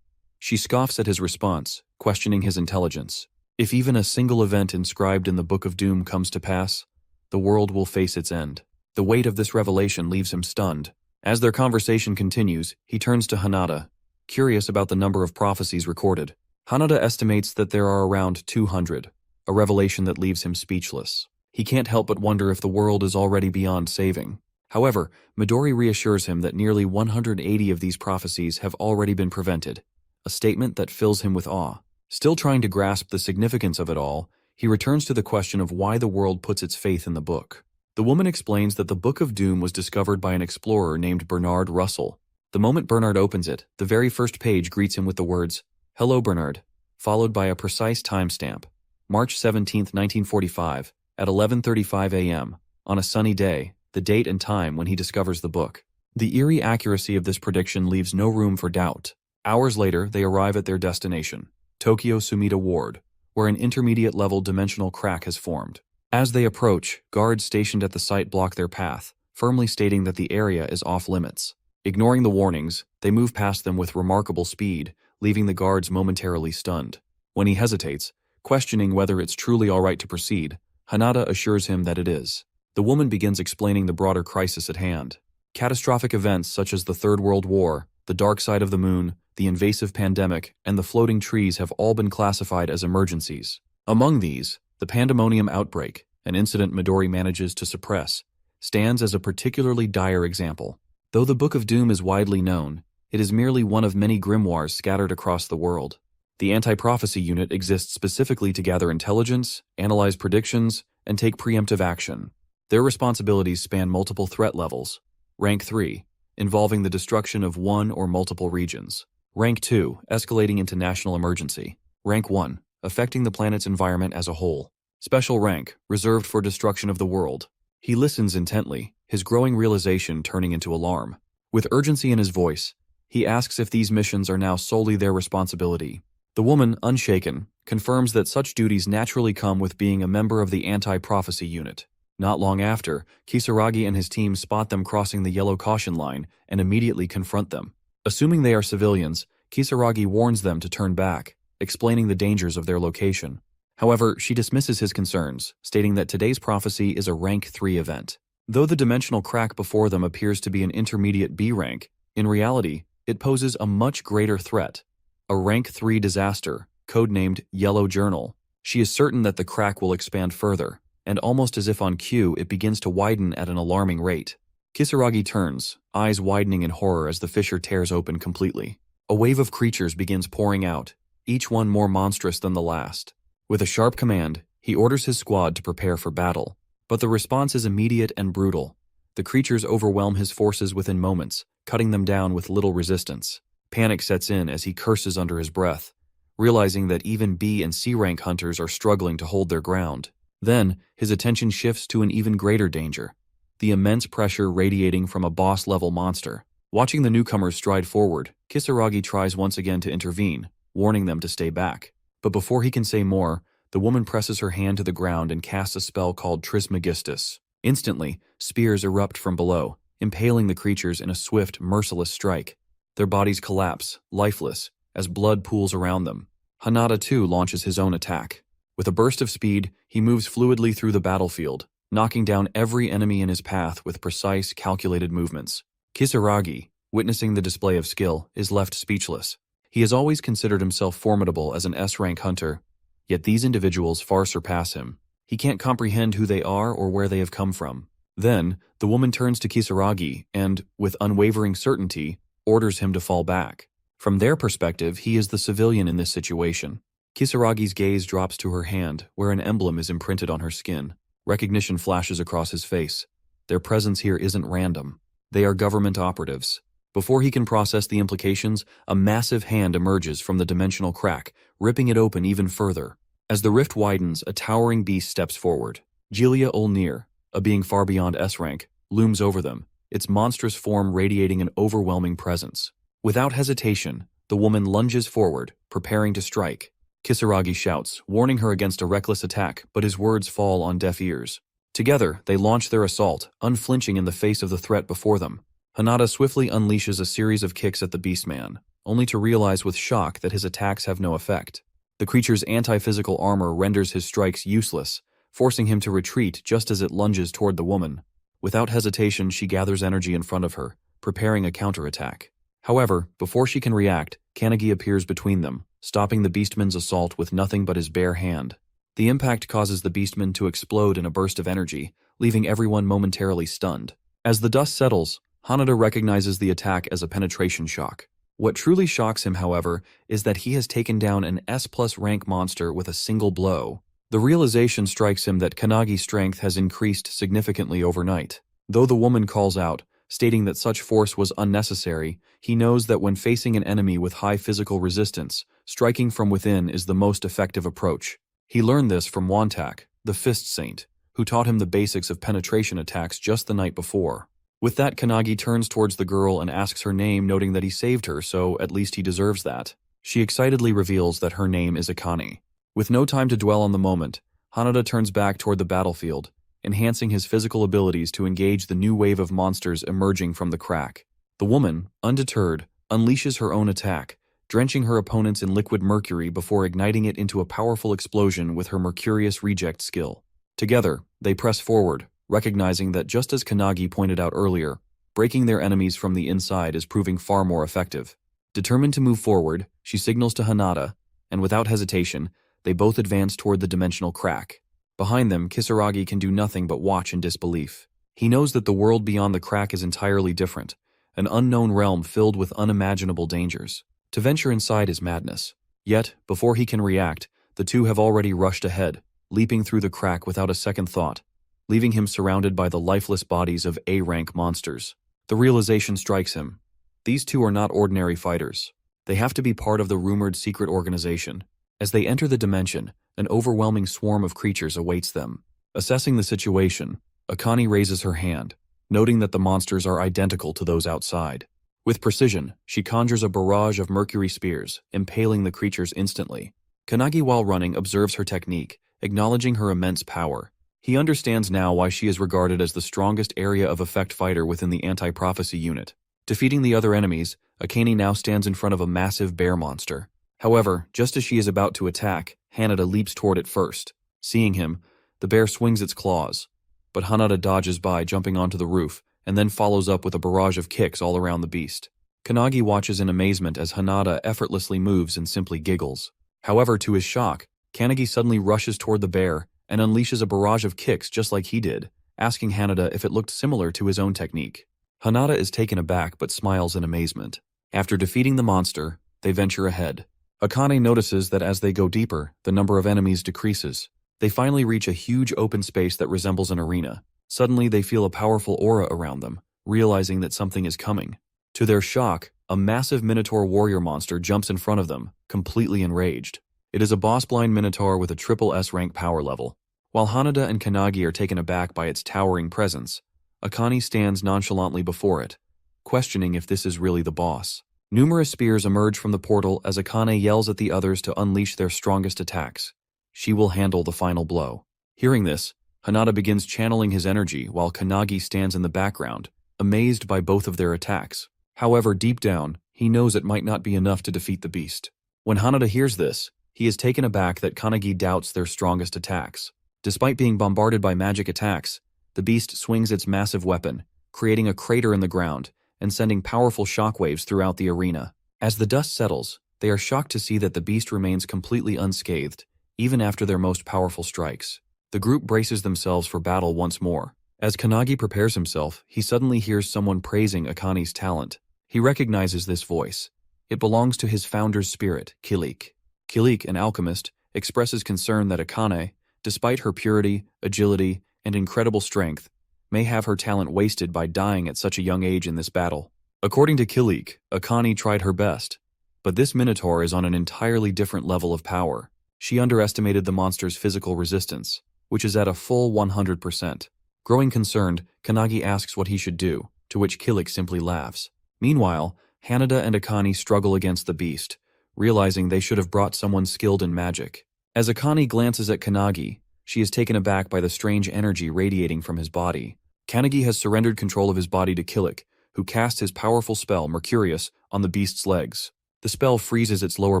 She scoffs at his response, questioning his intelligence. If even a single event inscribed in the Book of Doom comes to pass, the world will face its end. The weight of this revelation leaves him stunned. As their conversation continues, he turns to Hanada, curious about the number of prophecies recorded. Hanada estimates that there are around 200, a revelation that leaves him speechless. He can't help but wonder if the world is already beyond saving. However, Midori reassures him that nearly 180 of these prophecies have already been prevented, a statement that fills him with awe. Still trying to grasp the significance of it all, he returns to the question of why the world puts its faith in the book. The woman explains that the Book of Doom was discovered by an explorer named Bernard Russell. The moment Bernard opens it, the very first page greets him with the words, "Hello, Bernard," followed by a precise timestamp, March 17, 1945, at 11:35 a.m., on a sunny day, the date and time when he discovers the book. The eerie accuracy of this prediction leaves no room for doubt. Hours later, they arrive at their destination, Tokyo Sumida Ward, where an intermediate-level dimensional crack has formed. As they approach, guards stationed at the site block their path, firmly stating that the area is off-limits. Ignoring the warnings, they move past them with remarkable speed, leaving the guards momentarily stunned. When he hesitates, questioning whether it's truly all right to proceed, Hanada assures him that it is. The woman begins explaining the broader crisis at hand. Catastrophic events such as the Third World War, the dark side of the moon, the invasive pandemic, and the floating trees have all been classified as emergencies. Among these, the pandemonium outbreak, an incident Midori manages to suppress, stands as a particularly dire example. Though the Book of Doom is widely known, it is merely one of many grimoires scattered across the world. The Anti-Prophecy Unit exists specifically to gather intelligence, analyze predictions, and take preemptive action. Their responsibilities span multiple threat levels. Rank 3, involving the destruction of one or multiple regions. Rank 2, escalating into national emergency. Rank 1, affecting the planet's environment as a whole. Special rank, reserved for destruction of the world. He listens intently, his growing realization turning into alarm. With urgency in his voice, he asks if these missions are now solely their responsibility. The woman, unshaken, confirms that such duties naturally come with being a member of the anti-prophecy unit. Not long after, Kisaragi and his team spot them crossing the yellow caution line and immediately confront them. Assuming they are civilians, Kisaragi warns them to turn back, explaining the dangers of their location. However, she dismisses his concerns, stating that today's prophecy is a rank 3 event. Though the dimensional crack before them appears to be an intermediate B rank, in reality, it poses a much greater threat. A rank 3 disaster, codenamed Yellow Journal. She is certain that the crack will expand further, and almost as if on cue, it begins to widen at an alarming rate. Kisaragi turns, eyes widening in horror as the fissure tears open completely. A wave of creatures begins pouring out, each one more monstrous than the last. With a sharp command, he orders his squad to prepare for battle. But the response is immediate and brutal. The creatures overwhelm his forces within moments, cutting them down with little resistance. Panic sets in as he curses under his breath, realizing that even B and C rank hunters are struggling to hold their ground. Then, his attention shifts to an even greater danger, the immense pressure radiating from a boss-level monster. Watching the newcomers stride forward, Kisaragi tries once again to intervene, warning them to stay back. But before he can say more, the woman presses her hand to the ground and casts a spell called Trismegistus. Instantly, spears erupt from below, impaling the creatures in a swift, merciless strike. Their bodies collapse, lifeless, as blood pools around them. Hanada too launches his own attack. With a burst of speed, he moves fluidly through the battlefield, knocking down every enemy in his path with precise, calculated movements. Kisaragi, witnessing the display of skill, is left speechless. He has always considered himself formidable as an S-rank hunter, yet these individuals far surpass him. He can't comprehend who they are or where they have come from. Then, the woman turns to Kisaragi and, with unwavering certainty, orders him to fall back. From their perspective, he is the civilian in this situation. Kisaragi's gaze drops to her hand, where an emblem is imprinted on her skin. Recognition flashes across his face. Their presence here isn't random. They are government operatives. Before he can process the implications, a massive hand emerges from the dimensional crack, ripping it open even further. As the rift widens, a towering beast steps forward. Gilia Olnir, a being far beyond S-rank, looms over them, its monstrous form radiating an overwhelming presence. Without hesitation, the woman lunges forward, preparing to strike. Kisaragi shouts, warning her against a reckless attack, but his words fall on deaf ears. Together, they launch their assault, unflinching in the face of the threat before them. Hanada swiftly unleashes a series of kicks at the beastman, only to realize with shock that his attacks have no effect. The creature's anti-physical armor renders his strikes useless, forcing him to retreat just as it lunges toward the woman. Without hesitation, she gathers energy in front of her, preparing a counterattack. However, before she can react, Kanagi appears between them, stopping the beastman's assault with nothing but his bare hand. The impact causes the beastman to explode in a burst of energy, leaving everyone momentarily stunned. As the dust settles, Hanada recognizes the attack as a penetration shock. What truly shocks him, however, is that he has taken down an S+ rank monster with a single blow. The realization strikes him that Kanagi's strength has increased significantly overnight. Though the woman calls out, stating that such force was unnecessary, he knows that when facing an enemy with high physical resistance, striking from within is the most effective approach. He learned this from Wantak, the Fist Saint, who taught him the basics of penetration attacks just the night before. With that, Kanagi turns towards the girl and asks her name, noting that he saved her, so at least he deserves that. She excitedly reveals that her name is Akane. With no time to dwell on the moment, Hanada turns back toward the battlefield, enhancing his physical abilities to engage the new wave of monsters emerging from the crack. The woman, undeterred, unleashes her own attack, drenching her opponents in liquid mercury before igniting it into a powerful explosion with her Mercurius reject skill. Together, they press forward, recognizing that just as Kanagi pointed out earlier, breaking their enemies from the inside is proving far more effective. Determined to move forward, she signals to Hanada, and without hesitation, they both advance toward the dimensional crack. Behind them, Kisaragi can do nothing but watch in disbelief. He knows that the world beyond the crack is entirely different, an unknown realm filled with unimaginable dangers. To venture inside is madness. Yet, before he can react, the two have already rushed ahead, leaping through the crack without a second thought, leaving him surrounded by the lifeless bodies of A-rank monsters. The realization strikes him. These two are not ordinary fighters. They have to be part of the rumored secret organization. As they enter the dimension, an overwhelming swarm of creatures awaits them. Assessing the situation, Akane raises her hand, noting that the monsters are identical to those outside. With precision, she conjures a barrage of mercury spears, impaling the creatures instantly. Kanagi, while running, observes her technique, acknowledging her immense power. He understands now why she is regarded as the strongest area of effect fighter within the anti-prophecy unit. Defeating the other enemies, Akane now stands in front of a massive bear monster. However, just as she is about to attack, Hanada leaps toward it first. Seeing him, the bear swings its claws. But Hanada dodges by, jumping onto the roof, and then follows up with a barrage of kicks all around the beast. Kanagi watches in amazement as Hanada effortlessly moves and simply giggles. However, to his shock, Kanagi suddenly rushes toward the bear and unleashes a barrage of kicks just like he did, asking Hanada if it looked similar to his own technique. Hanada is taken aback but smiles in amazement. After defeating the monster, they venture ahead. Akane notices that as they go deeper, the number of enemies decreases. They finally reach a huge open space that resembles an arena. Suddenly, they feel a powerful aura around them, realizing that something is coming. To their shock, a massive Minotaur warrior monster jumps in front of them, completely enraged. It is a boss-blind Minotaur with a triple S rank power level. While Hanada and Kanagi are taken aback by its towering presence, Akane stands nonchalantly before it, questioning if this is really the boss. Numerous spears emerge from the portal as Akane yells at the others to unleash their strongest attacks. She will handle the final blow. Hearing this, Hanada begins channeling his energy while Kanagi stands in the background, amazed by both of their attacks. However, deep down, he knows it might not be enough to defeat the beast. When Hanada hears this, he is taken aback that Kanagi doubts their strongest attacks. Despite being bombarded by magic attacks, the beast swings its massive weapon, creating a crater in the ground and sending powerful shockwaves throughout the arena. As the dust settles, they are shocked to see that the beast remains completely unscathed, even after their most powerful strikes. The group braces themselves for battle once more. As Kanagi prepares himself, he suddenly hears someone praising Akane's talent. He recognizes this voice. It belongs to his founder's spirit, Kilik. Kilik, an alchemist, expresses concern that Akane, despite her purity, agility, and incredible strength, may have her talent wasted by dying at such a young age in this battle. According to Kilik, Akane tried her best, but this Minotaur is on an entirely different level of power. She underestimated the monster's physical resistance, which is at a full 100%. Growing concerned, Kanagi asks what he should do, to which Kilik simply laughs. Meanwhile, Hanada and Akane struggle against the beast, realizing they should have brought someone skilled in magic. As Akane glances at Kanagi, she is taken aback by the strange energy radiating from his body. Kanagi has surrendered control of his body to Kilik, who casts his powerful spell, Mercurius, on the beast's legs. The spell freezes its lower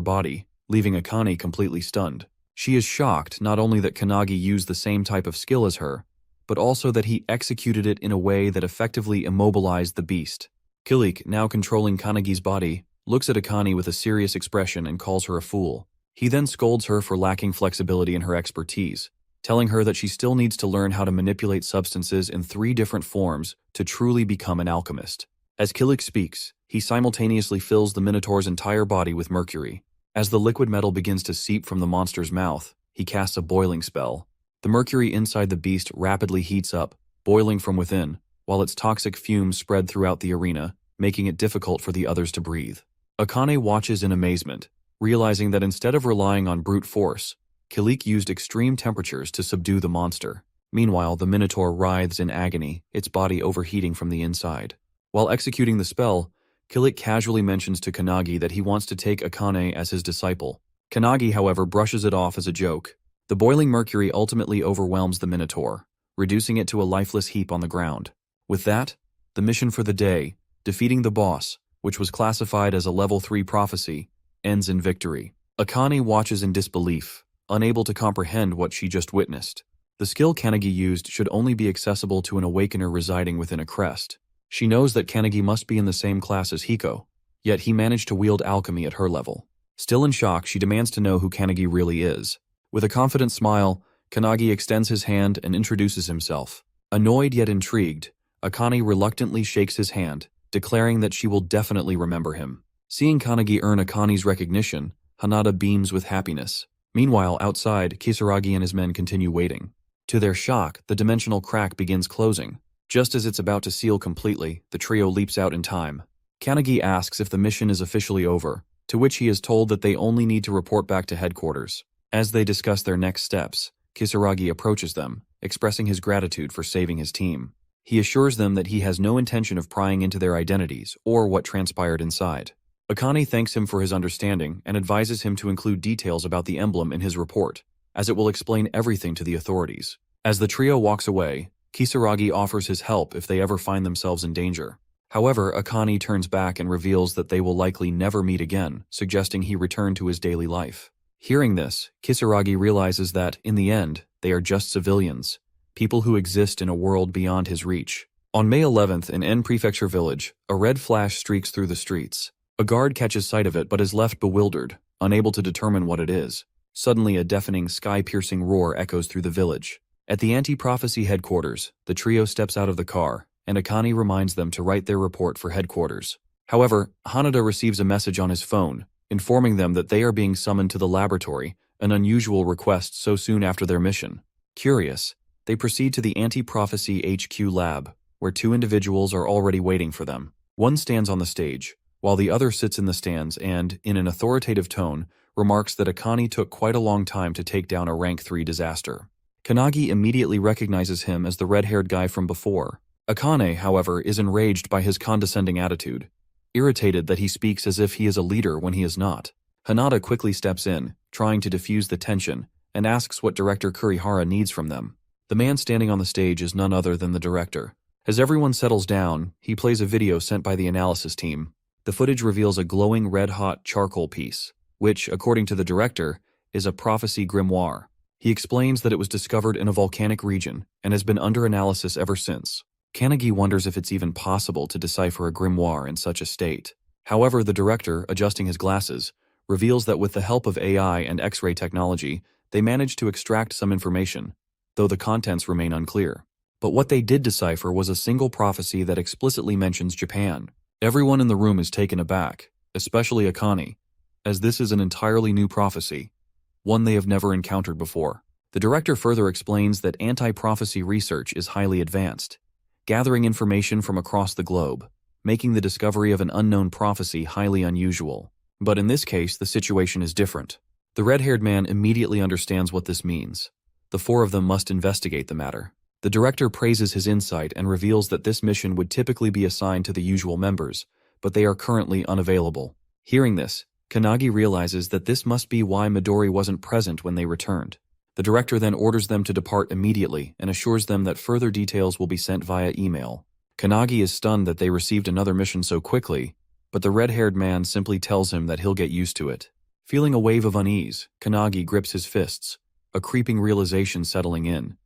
body, leaving Akane completely stunned. She is shocked not only that Kanagi used the same type of skill as her, but also that he executed it in a way that effectively immobilized the beast. Kilik, now controlling Kanagi's body, looks at Akane with a serious expression and calls her a fool. He then scolds her for lacking flexibility in her expertise, telling her that she still needs to learn how to manipulate substances in 3 different forms to truly become an alchemist. As Kilik speaks, he simultaneously fills the Minotaur's entire body with mercury. As the liquid metal begins to seep from the monster's mouth, he casts a boiling spell. The mercury inside the beast rapidly heats up, boiling from within, while its toxic fumes spread throughout the arena, making it difficult for the others to breathe. Akane watches in amazement, realizing that instead of relying on brute force, Kilik used extreme temperatures to subdue the monster. Meanwhile, the Minotaur writhes in agony, its body overheating from the inside. While executing the spell, Kilik casually mentions to Kanagi that he wants to take Akane as his disciple. Kanagi, however, brushes it off as a joke. The boiling mercury ultimately overwhelms the Minotaur, reducing it to a lifeless heap on the ground. With that, the mission for the day, defeating the boss, which was classified as a level 3 prophecy, ends in victory. Akane watches in disbelief, unable to comprehend what she just witnessed. The skill Kanagi used should only be accessible to an awakener residing within a crest. She knows that Kanagi must be in the same class as Hiko, yet he managed to wield alchemy at her level. Still in shock, she demands to know who Kanagi really is. With a confident smile, Kanagi extends his hand and introduces himself. Annoyed yet intrigued, Akane reluctantly shakes his hand, declaring that she will definitely remember him. Seeing Kanagi earn Akane's recognition, Hanada beams with happiness. Meanwhile, outside, Kisaragi and his men continue waiting. To their shock, the dimensional crack begins closing. Just as it's about to seal completely, the trio leaps out in time. Kanagi asks if the mission is officially over, to which he is told that they only need to report back to headquarters. As they discuss their next steps, Kisaragi approaches them, expressing his gratitude for saving his team. He assures them that he has no intention of prying into their identities or what transpired inside. Akane thanks him for his understanding and advises him to include details about the emblem in his report, as it will explain everything to the authorities. As the trio walks away, Kisaragi offers his help if they ever find themselves in danger. However, Akane turns back and reveals that they will likely never meet again, suggesting he return to his daily life. Hearing this, Kisaragi realizes that, in the end, they are just civilians, people who exist in a world beyond his reach. On May 11th in N Prefecture Village, a red flash streaks through the streets. A guard catches sight of it but is left bewildered, unable to determine what it is. Suddenly a deafening, sky-piercing roar echoes through the village. At the anti-prophecy headquarters, the trio steps out of the car, and Akane reminds them to write their report for headquarters. However, Hanada receives a message on his phone, informing them that they are being summoned to the laboratory, an unusual request so soon after their mission. Curious, they proceed to the anti-prophecy HQ lab, where two individuals are already waiting for them. One stands on the stage, while the other sits in the stands and, in an authoritative tone, remarks that Akane took quite a long time to take down a rank 3 disaster. Kanagi immediately recognizes him as the red-haired guy from before. Akane, however, is enraged by his condescending attitude, irritated that he speaks as if he is a leader when he is not. Hanada quickly steps in, trying to diffuse the tension, and asks what Director Kurihara needs from them. The man standing on the stage is none other than the director. As everyone settles down, he plays a video sent by the analysis team. The footage reveals a glowing red-hot charcoal piece, which, according to the director, is a prophecy grimoire. He explains that it was discovered in a volcanic region and has been under analysis ever since. Kanagi wonders if it's even possible to decipher a grimoire in such a state. However, the director, adjusting his glasses, reveals that with the help of AI and X-ray technology, they managed to extract some information, though the contents remain unclear. But what they did decipher was a single prophecy that explicitly mentions Japan. Everyone in the room is taken aback, especially Akane, as this is an entirely new prophecy, one they have never encountered before. The director further explains that anti-prophecy research is highly advanced, gathering information from across the globe, making the discovery of an unknown prophecy highly unusual. But in this case, the situation is different. The red-haired man immediately understands what this means. The four of them must investigate the matter. The director praises his insight and reveals that this mission would typically be assigned to the usual members, but they are currently unavailable. Hearing this, Kanagi realizes that this must be why Midori wasn't present when they returned. The director then orders them to depart immediately and assures them that further details will be sent via email. Kanagi is stunned that they received another mission so quickly, but the red-haired man simply tells him that he'll get used to it. Feeling a wave of unease, Kanagi grips his fists, a creeping realization settling in.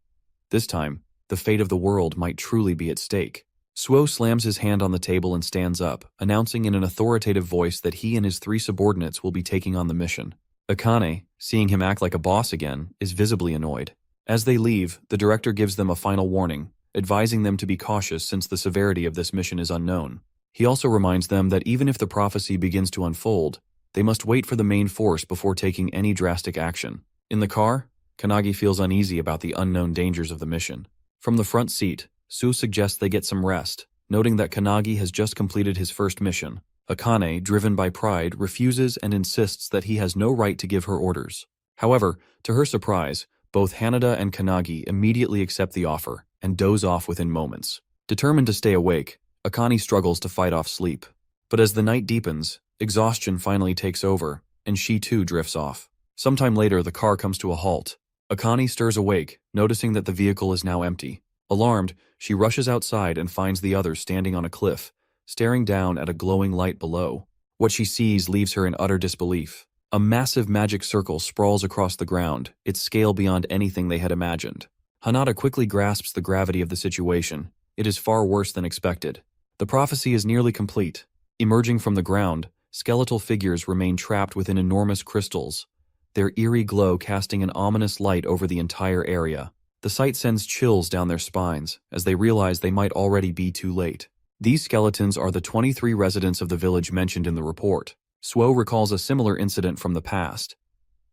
This time, the fate of the world might truly be at stake. Suo slams his hand on the table and stands up, announcing in an authoritative voice that he and his 3 subordinates will be taking on the mission. Akane, seeing him act like a boss again, is visibly annoyed. As they leave, the director gives them a final warning, advising them to be cautious since the severity of this mission is unknown. He also reminds them that even if the prophecy begins to unfold, they must wait for the main force before taking any drastic action. In the car, Kanagi feels uneasy about the unknown dangers of the mission. From the front seat, Su suggests they get some rest, noting that Kanagi has just completed his first mission. Akane, driven by pride, refuses and insists that he has no right to give her orders. However, to her surprise, both Hanada and Kanagi immediately accept the offer and doze off within moments. Determined to stay awake, Akane struggles to fight off sleep. But as the night deepens, exhaustion finally takes over, and she too drifts off. Sometime later, the car comes to a halt. Akane stirs awake, noticing that the vehicle is now empty. Alarmed, she rushes outside and finds the others standing on a cliff, staring down at a glowing light below. What she sees leaves her in utter disbelief. A massive magic circle sprawls across the ground, its scale beyond anything they had imagined. Hanada quickly grasps the gravity of the situation. It is far worse than expected. The prophecy is nearly complete. Emerging from the ground, skeletal figures remain trapped within enormous crystals, their eerie glow casting an ominous light over the entire area. The sight sends chills down their spines as they realize they might already be too late. These skeletons are the 23 residents of the village mentioned in the report. Suo recalls a similar incident from the past.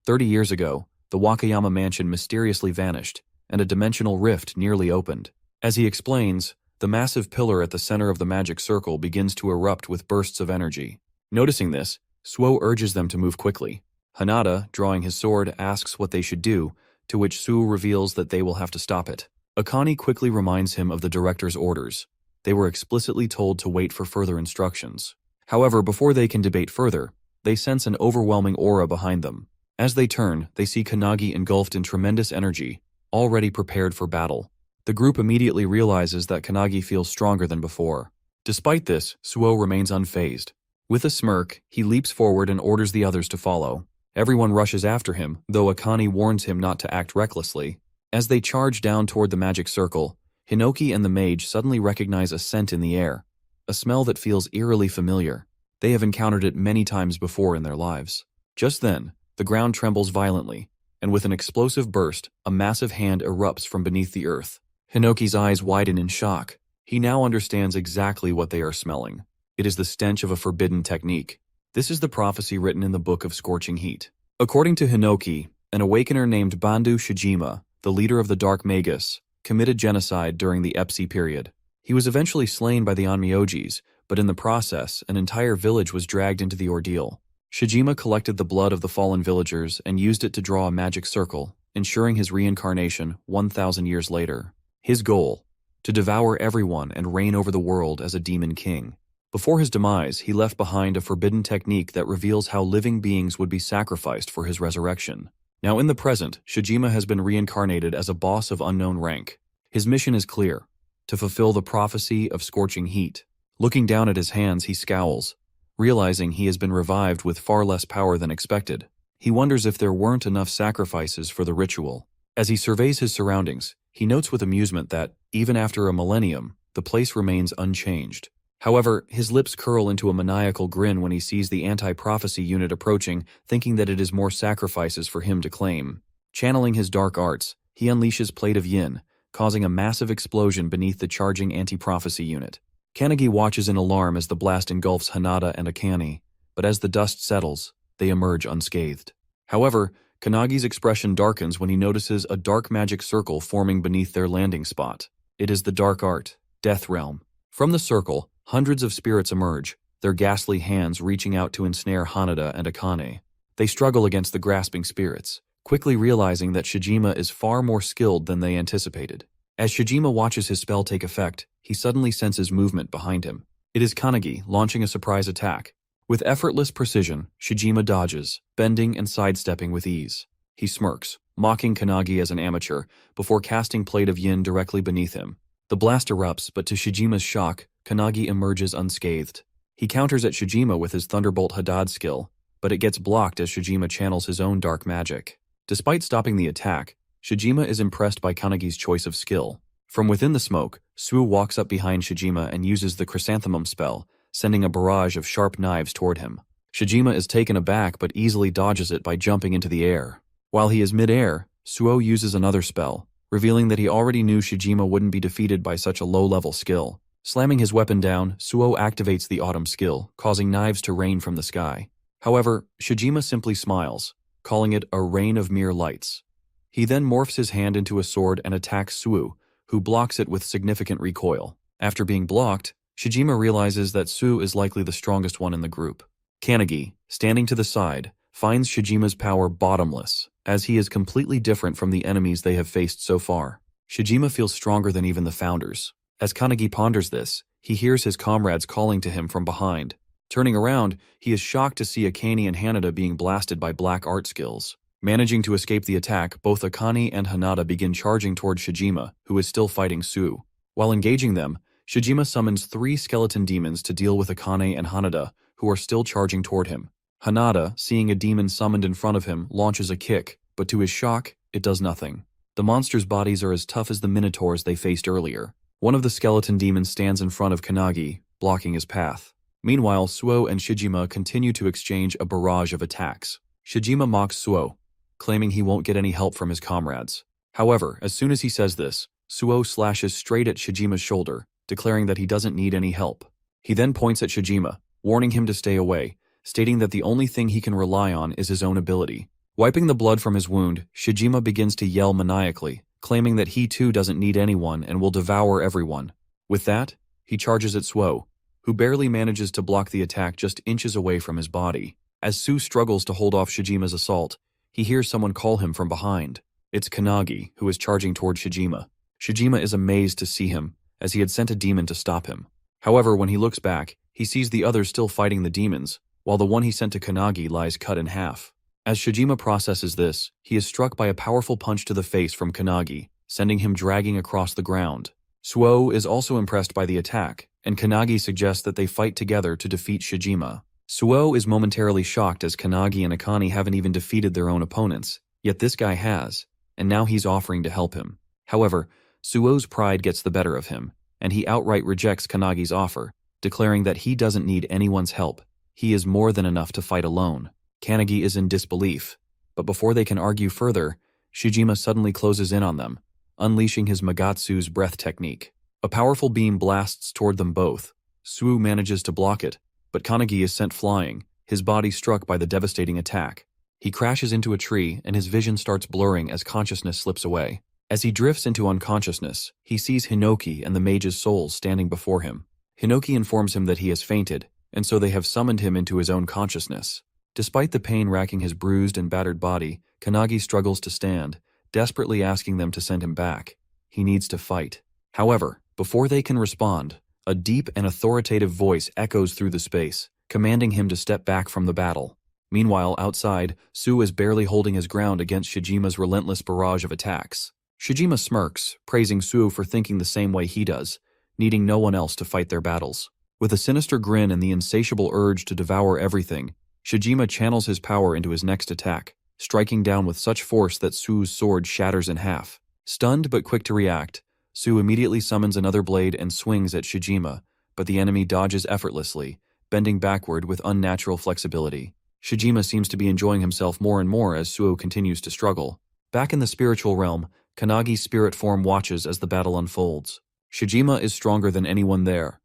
30 years ago, the Wakayama mansion mysteriously vanished, and a dimensional rift nearly opened. As he explains, the massive pillar at the center of the magic circle begins to erupt with bursts of energy. Noticing this, Suo urges them to move quickly. Hanada, drawing his sword, asks what they should do, to which Su reveals that they will have to stop it. Akane quickly reminds him of the director's orders. They were explicitly told to wait for further instructions. However, before they can debate further, they sense an overwhelming aura behind them. As they turn, they see Kanagi engulfed in tremendous energy, already prepared for battle. The group immediately realizes that Kanagi feels stronger than before. Despite this, Suo remains unfazed. With a smirk, he leaps forward and orders the others to follow. Everyone rushes after him, though Akane warns him not to act recklessly. As they charge down toward the magic circle, Hinoki and the mage suddenly recognize a scent in the air, a smell that feels eerily familiar. They have encountered it many times before in their lives. Just then, the ground trembles violently, and with an explosive burst, a massive hand erupts from beneath the earth. Hinoki's eyes widen in shock. He now understands exactly what they are smelling. It is the stench of a forbidden technique. This is the prophecy written in the Book of Scorching Heat. According to Hinoki, an awakener named Bandu Shijima, the leader of the Dark Magus, committed genocide during the Epsi period. He was eventually slain by the Onmyojis, but in the process, an entire village was dragged into the ordeal. Shijima collected the blood of the fallen villagers and used it to draw a magic circle, ensuring his reincarnation 1,000 years later. His goal: to devour everyone and reign over the world as a demon king. Before his demise, he left behind a forbidden technique that reveals how living beings would be sacrificed for his resurrection. Now in the present, Shijima has been reincarnated as a boss of unknown rank. His mission is clear: to fulfill the prophecy of scorching heat. Looking down at his hands, he scowls, realizing he has been revived with far less power than expected. He wonders if there weren't enough sacrifices for the ritual. As he surveys his surroundings, he notes with amusement that, even after a millennium, the place remains unchanged. However, his lips curl into a maniacal grin when he sees the anti-prophecy unit approaching, thinking that it is more sacrifices for him to claim. Channeling his dark arts, he unleashes Plate of Yin, causing a massive explosion beneath the charging anti-prophecy unit. Kanagi watches in alarm as the blast engulfs Hanada and Akane, but as the dust settles, they emerge unscathed. However, Kanagi's expression darkens when he notices a dark magic circle forming beneath their landing spot. It is the dark art, Death Realm. From the circle, hundreds of spirits emerge, their ghastly hands reaching out to ensnare Hanada and Akane. They struggle against the grasping spirits, quickly realizing that Shijima is far more skilled than they anticipated. As Shijima watches his spell take effect, he suddenly senses movement behind him. It is Kanagi launching a surprise attack. With effortless precision, Shijima dodges, bending and sidestepping with ease. He smirks, mocking Kanagi as an amateur, before casting Plate of Yin directly beneath him. The blast erupts, but to Shijima's shock, Kanagi emerges unscathed. He counters at Shijima with his Thunderbolt Hadad skill, but it gets blocked as Shijima channels his own dark magic. Despite stopping the attack, Shijima is impressed by Kanagi's choice of skill. From within the smoke, Suo walks up behind Shijima and uses the Chrysanthemum spell, sending a barrage of sharp knives toward him. Shijima is taken aback but easily dodges it by jumping into the air. While he is mid-air, Suo uses another spell, revealing that he already knew Shijima wouldn't be defeated by such a low-level skill. Slamming his weapon down, Suo activates the Autumn skill, causing knives to rain from the sky. However, Shijima simply smiles, calling it a rain of mere lights. He then morphs his hand into a sword and attacks Suo, who blocks it with significant recoil. After being blocked, Shijima realizes that Suo is likely the strongest one in the group. Kanagi, standing to the side, finds Shijima's power bottomless, as he is completely different from the enemies they have faced so far. Shijima feels stronger than even the founders. As Kanagi ponders this, he hears his comrades calling to him from behind. Turning around, he is shocked to see Akane and Hanada being blasted by black art skills. Managing to escape the attack, both Akane and Hanada begin charging toward Shijima, who is still fighting Suo. While engaging them, Shijima summons 3 skeleton demons to deal with Akane and Hanada, who are still charging toward him. Hanada, seeing a demon summoned in front of him, launches a kick, but to his shock, it does nothing. The monsters' bodies are as tough as the minotaurs they faced earlier. One of the skeleton demons stands in front of Kanagi, blocking his path. Meanwhile, Suo and Shijima continue to exchange a barrage of attacks. Shijima mocks Suo, claiming he won't get any help from his comrades. However, as soon as he says this, Suo slashes straight at Shijima's shoulder, declaring that he doesn't need any help. He then points at Shijima, warning him to stay away, stating that the only thing he can rely on is his own ability. Wiping the blood from his wound, Shijima begins to yell maniacally, claiming that he too doesn't need anyone and will devour everyone. With that, he charges at Suo, who barely manages to block the attack just inches away from his body. As Suo struggles to hold off Shijima's assault, he hears someone call him from behind. It's Kanagi, who is charging toward Shijima. Shijima is amazed to see him, as he had sent a demon to stop him. However, when he looks back, he sees the others still fighting the demons, while the one he sent to Kanagi lies cut in half. As Shijima processes this, he is struck by a powerful punch to the face from Kanagi, sending him dragging across the ground. Suo is also impressed by the attack, and Kanagi suggests that they fight together to defeat Shijima. Suo is momentarily shocked as Kanagi and Akane haven't even defeated their own opponents, yet this guy has, and now he's offering to help him. However, Suo's pride gets the better of him, and he outright rejects Kanagi's offer, declaring that he doesn't need anyone's help. He is more than enough to fight alone. Kanagi is in disbelief, but before they can argue further, Shijima suddenly closes in on them, unleashing his Magatsu's breath technique. A powerful beam blasts toward them both. Suo manages to block it, but Kanagi is sent flying, his body struck by the devastating attack. He crashes into a tree and his vision starts blurring as consciousness slips away. As he drifts into unconsciousness, he sees Hinoki and the mage's souls standing before him. Hinoki informs him that he has fainted, and so they have summoned him into his own consciousness. Despite the pain racking his bruised and battered body, Kanagi struggles to stand, desperately asking them to send him back. He needs to fight. However, before they can respond, a deep and authoritative voice echoes through the space, commanding him to step back from the battle. Meanwhile, outside, Suo is barely holding his ground against Shijima's relentless barrage of attacks. Shijima smirks, praising Suo for thinking the same way he does, needing no one else to fight their battles. With a sinister grin and the insatiable urge to devour everything, Shijima channels his power into his next attack, striking down with such force that Suo's sword shatters in half. Stunned but quick to react, Suo immediately summons another blade and swings at Shijima, but the enemy dodges effortlessly, bending backward with unnatural flexibility. Shijima seems to be enjoying himself more and more as Suo continues to struggle. Back in the spiritual realm, Kanagi's spirit form watches as the battle unfolds. Shijima is stronger than anyone there.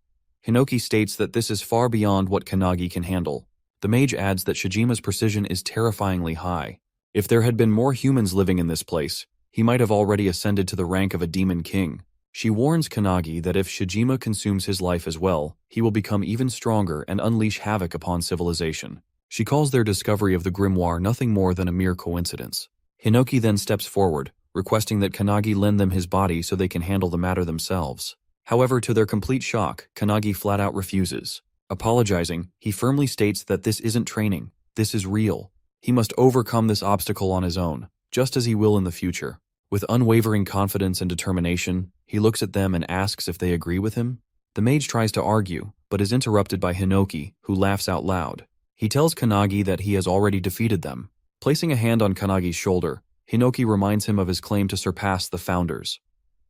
Hinoki states that this is far beyond what Kanagi can handle. The mage adds that Shijima's precision is terrifyingly high. If there had been more humans living in this place, he might have already ascended to the rank of a demon king. She warns Kanagi that if Shijima consumes his life as well, he will become even stronger and unleash havoc upon civilization. She calls their discovery of the grimoire nothing more than a mere coincidence. Hinoki then steps forward, requesting that Kanagi lend them his body so they can handle the matter themselves. However, to their complete shock, Kanagi flat out refuses. Apologizing, he firmly states that this isn't training, this is real. He must overcome this obstacle on his own, just as he will in the future. With unwavering confidence and determination, he looks at them and asks if they agree with him. The mage tries to argue, but is interrupted by Hinoki, who laughs out loud. He tells Kanagi that he has already defeated them. Placing a hand on Kanagi's shoulder, Hinoki reminds him of his claim to surpass the founders.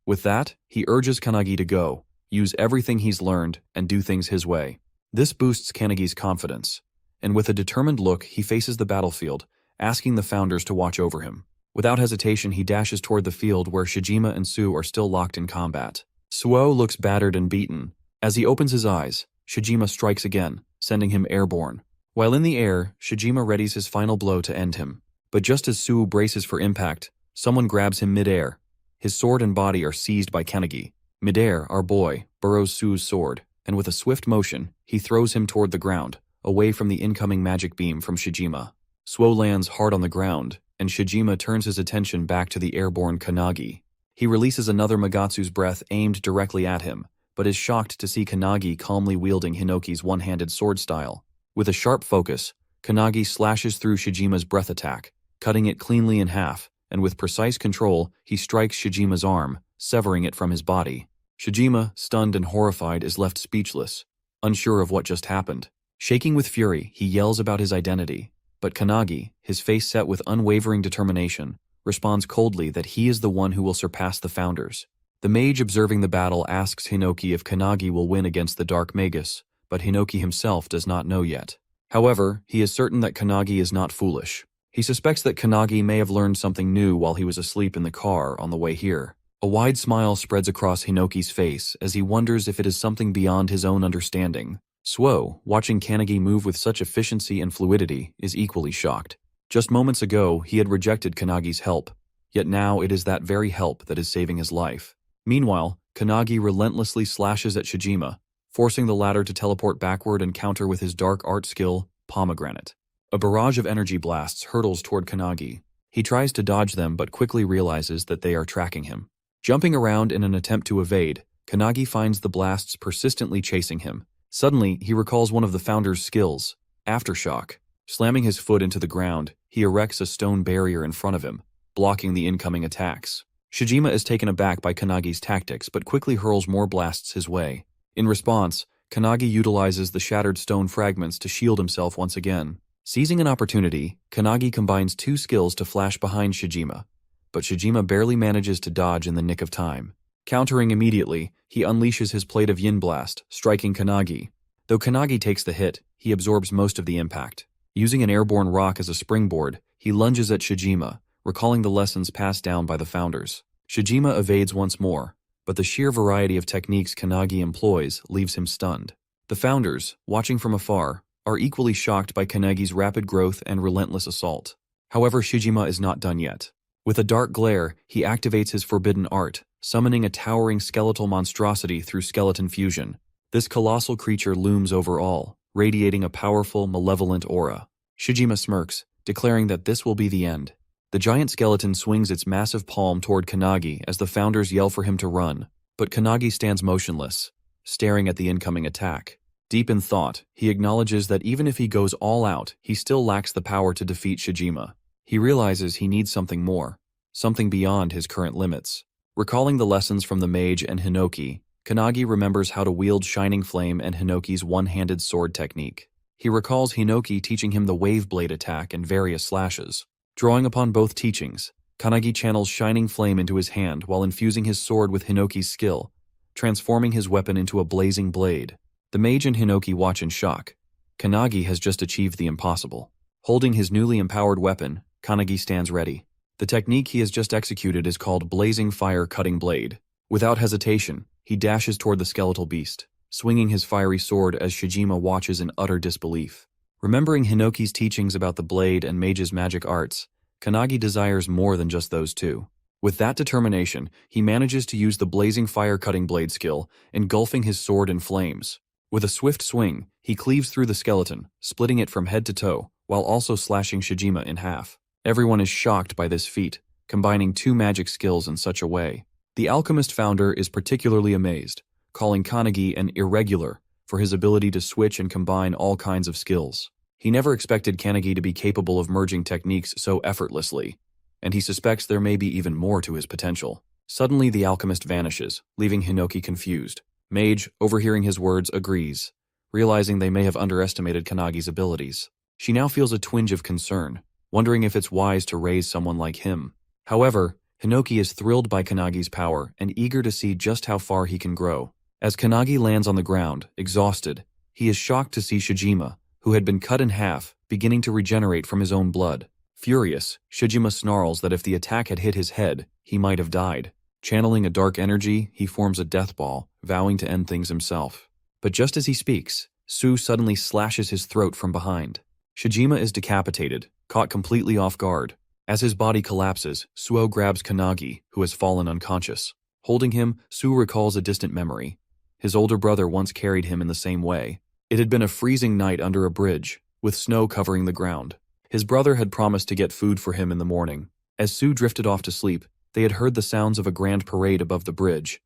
With that, he urges Kanagi to go, use everything he's learned, and do things his way. This boosts Kanagi's confidence, and with a determined look, he faces the battlefield, asking the founders to watch over him. Without hesitation, he dashes toward the field where Shijima and Suo are still locked in combat. Suo looks battered and beaten. As he opens his eyes, Shijima strikes again, sending him airborne. While in the air, Shijima readies his final blow to end him. But just as Suo braces for impact, someone grabs him mid-air. His sword and body are seized by Kanagi. Mid-air, our boy burrows Suo's sword, and with a swift motion, he throws him toward the ground, away from the incoming magic beam from Shijima. Suo lands hard on the ground, and Shijima turns his attention back to the airborne Kanagi. He releases another Magatsu's breath aimed directly at him, but is shocked to see Kanagi calmly wielding Hinoki's one-handed sword style. With a sharp focus, Kanagi slashes through Shijima's breath attack, cutting it cleanly in half, and with precise control, he strikes Shijima's arm, severing it from his body. Shijima, stunned and horrified, is left speechless, unsure of what just happened. Shaking with fury, he yells about his identity, but Kanagi, his face set with unwavering determination, responds coldly that he is the one who will surpass the founders. The mage observing the battle asks Hinoki if Kanagi will win against the Dark Magus, but Hinoki himself does not know yet. However, he is certain that Kanagi is not foolish. He suspects that Kanagi may have learned something new while he was asleep in the car on the way here. A wide smile spreads across Hinoki's face as he wonders if it is something beyond his own understanding. Suo, watching Kanagi move with such efficiency and fluidity, is equally shocked. Just moments ago, he had rejected Kanagi's help, yet now it is that very help that is saving his life. Meanwhile, Kanagi relentlessly slashes at Shijima, forcing the latter to teleport backward and counter with his dark art skill, Pomegranate. A barrage of energy blasts hurtles toward Kanagi. He tries to dodge them but quickly realizes that they are tracking him. Jumping around in an attempt to evade, Kanagi finds the blasts persistently chasing him. Suddenly, he recalls one of the founder's skills, Aftershock. Slamming his foot into the ground, he erects a stone barrier in front of him, blocking the incoming attacks. Shijima is taken aback by Kanagi's tactics but quickly hurls more blasts his way. In response, Kanagi utilizes the shattered stone fragments to shield himself once again. Seizing an opportunity, Kanagi combines two skills to flash behind Shijima, but Shijima barely manages to dodge in the nick of time. Countering immediately, he unleashes his Plate of Yin Blast, striking Kanagi. Though Kanagi takes the hit, he absorbs most of the impact. Using an airborne rock as a springboard, he lunges at Shijima, recalling the lessons passed down by the founders. Shijima evades once more, but the sheer variety of techniques Kanagi employs leaves him stunned. The founders, watching from afar, are equally shocked by Kanagi's rapid growth and relentless assault. However, Shijima is not done yet. With a dark glare, he activates his forbidden art, summoning a towering skeletal monstrosity through skeleton fusion. This colossal creature looms over all, radiating a powerful, malevolent aura. Shijima smirks, declaring that this will be the end. The giant skeleton swings its massive palm toward Kanagi as the founders yell for him to run, but Kanagi stands motionless, staring at the incoming attack. Deep in thought, he acknowledges that even if he goes all out, he still lacks the power to defeat Shijima. He realizes he needs something more, something beyond his current limits. Recalling the lessons from the mage and Hinoki, Kanagi remembers how to wield Shining Flame and Hinoki's one-handed sword technique. He recalls Hinoki teaching him the wave blade attack and various slashes. Drawing upon both teachings, Kanagi channels Shining Flame into his hand while infusing his sword with Hinoki's skill, transforming his weapon into a blazing blade. The mage and Hinoki watch in shock. Kanagi has just achieved the impossible. Holding his newly empowered weapon, Kanagi stands ready. The technique he has just executed is called Blazing Fire Cutting Blade. Without hesitation, he dashes toward the skeletal beast, swinging his fiery sword as Shijima watches in utter disbelief. Remembering Hinoki's teachings about the blade and mage's magic arts, Kanagi desires more than just those two. With that determination, he manages to use the Blazing Fire Cutting Blade skill, engulfing his sword in flames. With a swift swing, he cleaves through the skeleton, splitting it from head to toe, while also slashing Shijima in half. Everyone is shocked by this feat, combining two magic skills in such a way. The alchemist founder is particularly amazed, calling Kanagi an irregular for his ability to switch and combine all kinds of skills. He never expected Kanagi to be capable of merging techniques so effortlessly, and he suspects there may be even more to his potential. Suddenly, the alchemist vanishes, leaving Hinoki confused. Mage, overhearing his words, agrees, realizing they may have underestimated Kanagi's abilities. She now feels a twinge of concern, wondering if it's wise to raise someone like him. However, Hinoki is thrilled by Kanagi's power and eager to see just how far he can grow. As Kanagi lands on the ground, exhausted, he is shocked to see Shijima, who had been cut in half, beginning to regenerate from his own blood. Furious, Shijima snarls that if the attack had hit his head, he might have died. Channeling a dark energy, he forms a death ball, vowing to end things himself. But just as he speaks, Su suddenly slashes his throat from behind. Shijima is decapitated, caught completely off guard. As his body collapses, Suo grabs Kanagi, who has fallen unconscious. Holding him, Su recalls a distant memory. His older brother once carried him in the same way. It had been a freezing night under a bridge, with snow covering the ground. His brother had promised to get food for him in the morning. As Su drifted off to sleep, they had heard the sounds of a grand parade above the bridge,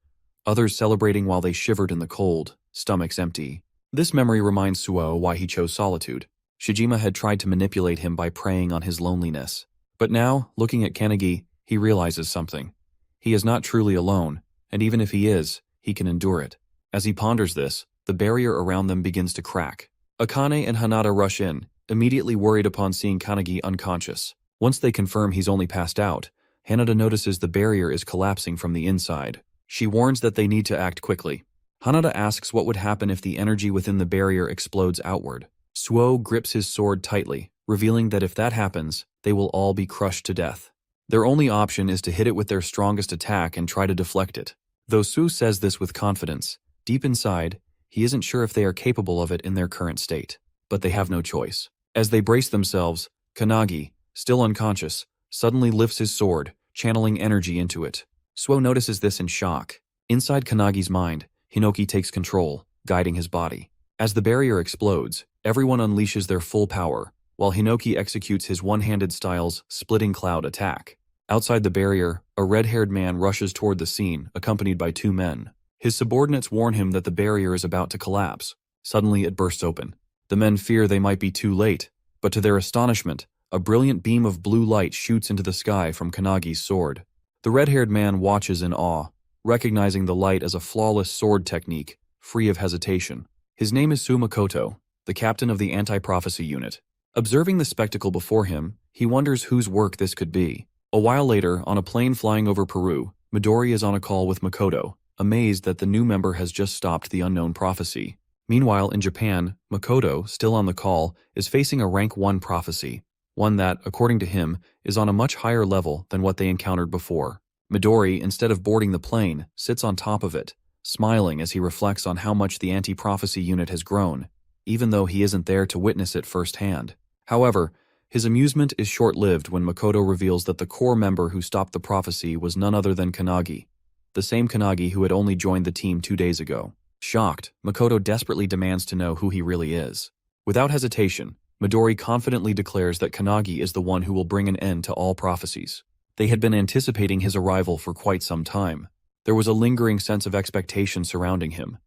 others celebrating while they shivered in the cold, stomachs empty. This memory reminds Suo why he chose solitude. Shijima had tried to manipulate him by preying on his loneliness. But now, looking at Kanagi, he realizes something. He is not truly alone, and even if he is, he can endure it. As he ponders this, the barrier around them begins to crack. Akane and Hanada rush in, immediately worried upon seeing Kanagi unconscious. Once they confirm he's only passed out, Hanada notices the barrier is collapsing from the inside. She warns that they need to act quickly. Hanada asks what would happen if the energy within the barrier explodes outward. Suo grips his sword tightly, revealing that if that happens, they will all be crushed to death. Their only option is to hit it with their strongest attack and try to deflect it. Though Su says this with confidence, deep inside, he isn't sure if they are capable of it in their current state. But they have no choice. As they brace themselves, Kanagi, still unconscious, suddenly lifts his sword, channeling energy into it. Suo notices this in shock. Inside Kanagi's mind, Hinoki takes control, guiding his body. As the barrier explodes, everyone unleashes their full power, while Hinoki executes his one-handed style's splitting cloud attack. Outside the barrier, a red-haired man rushes toward the scene, accompanied by 2 men. His subordinates warn him that the barrier is about to collapse. Suddenly, it bursts open. The men fear they might be too late, but to their astonishment, a brilliant beam of blue light shoots into the sky from Kanagi's sword. The red-haired man watches in awe, recognizing the light as a flawless sword technique, free of hesitation. His name is Makoto, the captain of the anti-prophecy unit. Observing the spectacle before him, he wonders whose work this could be. A while later, on a plane flying over Peru, Midori is on a call with Makoto, amazed that the new member has just stopped the unknown prophecy. Meanwhile, in Japan, Makoto, still on the call, is facing a rank 1 prophecy, one that, according to him, is on a much higher level than what they encountered before. Midori, instead of boarding the plane, sits on top of it, smiling as he reflects on how much the anti-prophecy unit has grown, even though he isn't there to witness it firsthand. However, his amusement is short-lived when Makoto reveals that the core member who stopped the prophecy was none other than Kanagi, the same Kanagi who had only joined the team 2 days ago. Shocked, Makoto desperately demands to know who he really is. Without hesitation, Midori confidently declares that Kanagi is the one who will bring an end to all prophecies. They had been anticipating his arrival for quite some time. There was a lingering sense of expectation surrounding him,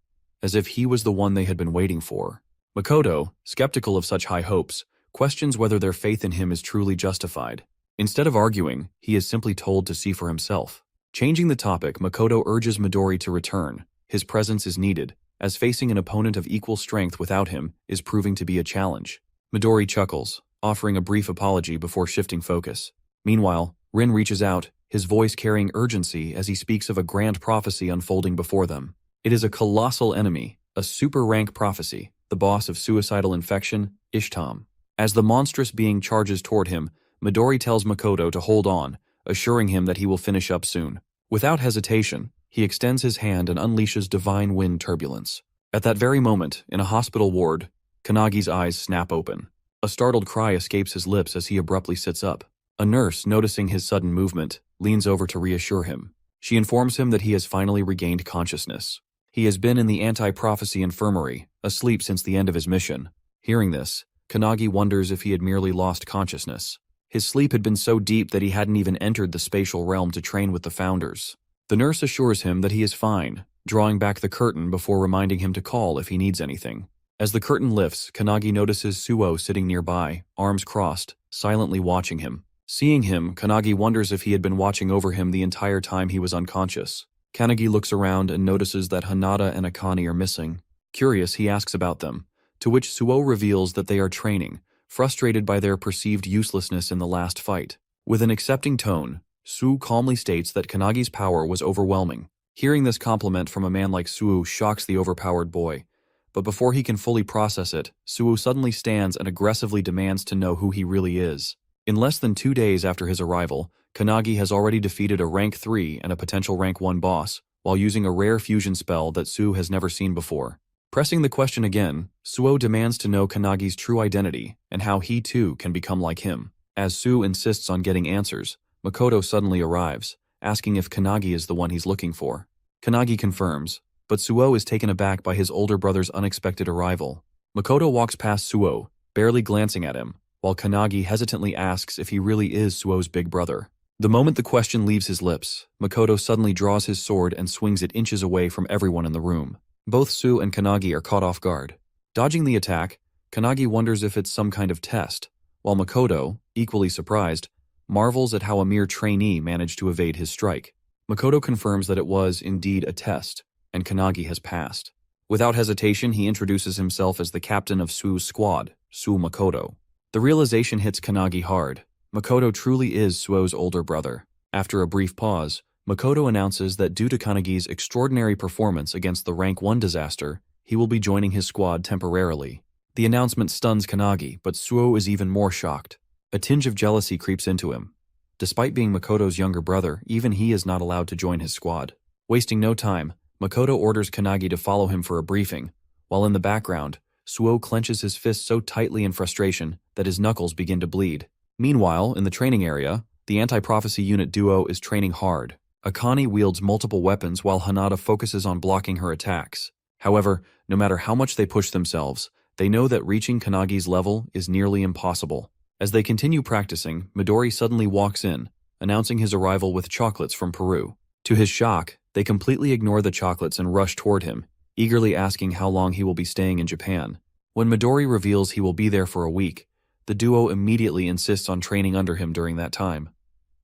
as if he was the one they had been waiting for. Makoto, skeptical of such high hopes, questions whether their faith in him is truly justified. Instead of arguing, he is simply told to see for himself. Changing the topic, Makoto urges Midori to return. His presence is needed, as facing an opponent of equal strength without him is proving to be a challenge. Midori chuckles, offering a brief apology before shifting focus. Meanwhile, Rin reaches out, his voice carrying urgency as he speaks of a grand prophecy unfolding before them. It is a colossal enemy, a super-rank prophecy, the boss of suicidal infection, Ishtam. As the monstrous being charges toward him, Midori tells Makoto to hold on, assuring him that he will finish up soon. Without hesitation, he extends his hand and unleashes divine wind turbulence. At that very moment, in a hospital ward, Kanagi's eyes snap open. A startled cry escapes his lips as he abruptly sits up. A nurse, noticing his sudden movement, leans over to reassure him. She informs him that he has finally regained consciousness. He has been in the anti-prophecy infirmary, asleep since the end of his mission. Hearing this, Kanagi wonders if he had merely lost consciousness. His sleep had been so deep that he hadn't even entered the spatial realm to train with the founders. The nurse assures him that he is fine, drawing back the curtain before reminding him to call if he needs anything. As the curtain lifts, Kanagi notices Suo sitting nearby, arms crossed, silently watching him. Seeing him, Kanagi wonders if he had been watching over him the entire time he was unconscious. Kanagi looks around and notices that Hanada and Akane are missing. Curious, he asks about them, to which Suo reveals that they are training, frustrated by their perceived uselessness in the last fight. With an accepting tone, Su calmly states that Kanagi's power was overwhelming. Hearing this compliment from a man like Su shocks the overpowered boy, but before he can fully process it, Su suddenly stands and aggressively demands to know who he really is. In less than 2 days after his arrival, Kanagi has already defeated a rank 3 and a potential rank 1 boss, while using a rare fusion spell that Su has never seen before. Pressing the question again, Suo demands to know Kanagi's true identity and how he too can become like him. As Su insists on getting answers, Makoto suddenly arrives, asking if Kanagi is the one he's looking for. Kanagi confirms, but Suo is taken aback by his older brother's unexpected arrival. Makoto walks past Suo, barely glancing at him, while Kanagi hesitantly asks if he really is Suo's big brother. The moment the question leaves his lips, Makoto suddenly draws his sword and swings it inches away from everyone in the room. Both Su and Kanagi are caught off guard. Dodging the attack, Kanagi wonders if it's some kind of test, while Makoto, equally surprised, marvels at how a mere trainee managed to evade his strike. Makoto confirms that it was indeed a test, and Kanagi has passed. Without hesitation, he introduces himself as the captain of Su's squad, Su Makoto. The realization hits Kanagi hard. Makoto truly is Suo's older brother. After a brief pause, Makoto announces that due to Kanagi's extraordinary performance against the rank 1 disaster, he will be joining his squad temporarily. The announcement stuns Kanagi, but Suo is even more shocked. A tinge of jealousy creeps into him. Despite being Makoto's younger brother, even he is not allowed to join his squad. Wasting no time, Makoto orders Kanagi to follow him for a briefing, while in the background, Suo clenches his fist so tightly in frustration that his knuckles begin to bleed. Meanwhile, in the training area, the anti-prophecy unit duo is training hard. Akane wields multiple weapons while Hanada focuses on blocking her attacks. However, no matter how much they push themselves, they know that reaching Kanagi's level is nearly impossible. As they continue practicing, Midori suddenly walks in, announcing his arrival with chocolates from Peru. To his shock, they completely ignore the chocolates and rush toward him, eagerly asking how long he will be staying in Japan. When Midori reveals he will be there for a week, the duo immediately insists on training under him during that time.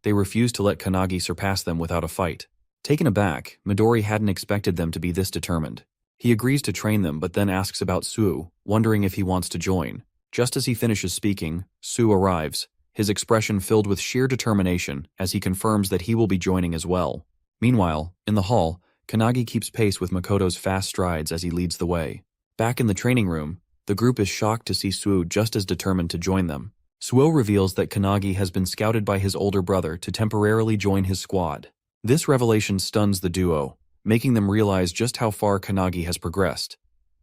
They refuse to let Kanagi surpass them without a fight. Taken aback, Midori hadn't expected them to be this determined. He agrees to train them but then asks about Suo, wondering if he wants to join. Just as he finishes speaking, Suo arrives, his expression filled with sheer determination as he confirms that he will be joining as well. Meanwhile, in the hall, Kanagi keeps pace with Makoto's fast strides as he leads the way. Back in the training room, the group is shocked to see Suo just as determined to join them. Suo reveals that Kanagi has been scouted by his older brother to temporarily join his squad. This revelation stuns the duo, making them realize just how far Kanagi has progressed.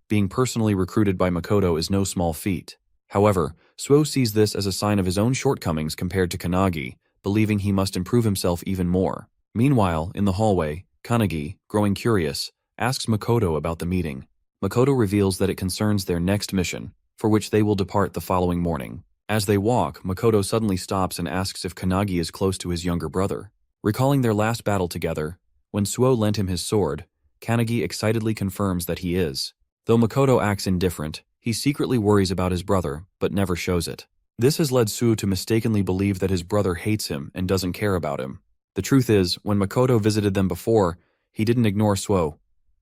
Being personally recruited by Makoto is no small feat. However, Suo sees this as a sign of his own shortcomings compared to Kanagi, believing he must improve himself even more. Meanwhile, in the hallway, Kanagi, growing curious, asks Makoto about the meeting. Makoto reveals that it concerns their next mission, for which they will depart the following morning. As they walk, Makoto suddenly stops and asks if Kanagi is close to his younger brother. Recalling their last battle together, when Suo lent him his sword, Kanagi excitedly confirms that he is. Though Makoto acts indifferent, he secretly worries about his brother, but never shows it. This has led Suo to mistakenly believe that his brother hates him and doesn't care about him. The truth is, when Makoto visited them before, he didn't ignore Suo.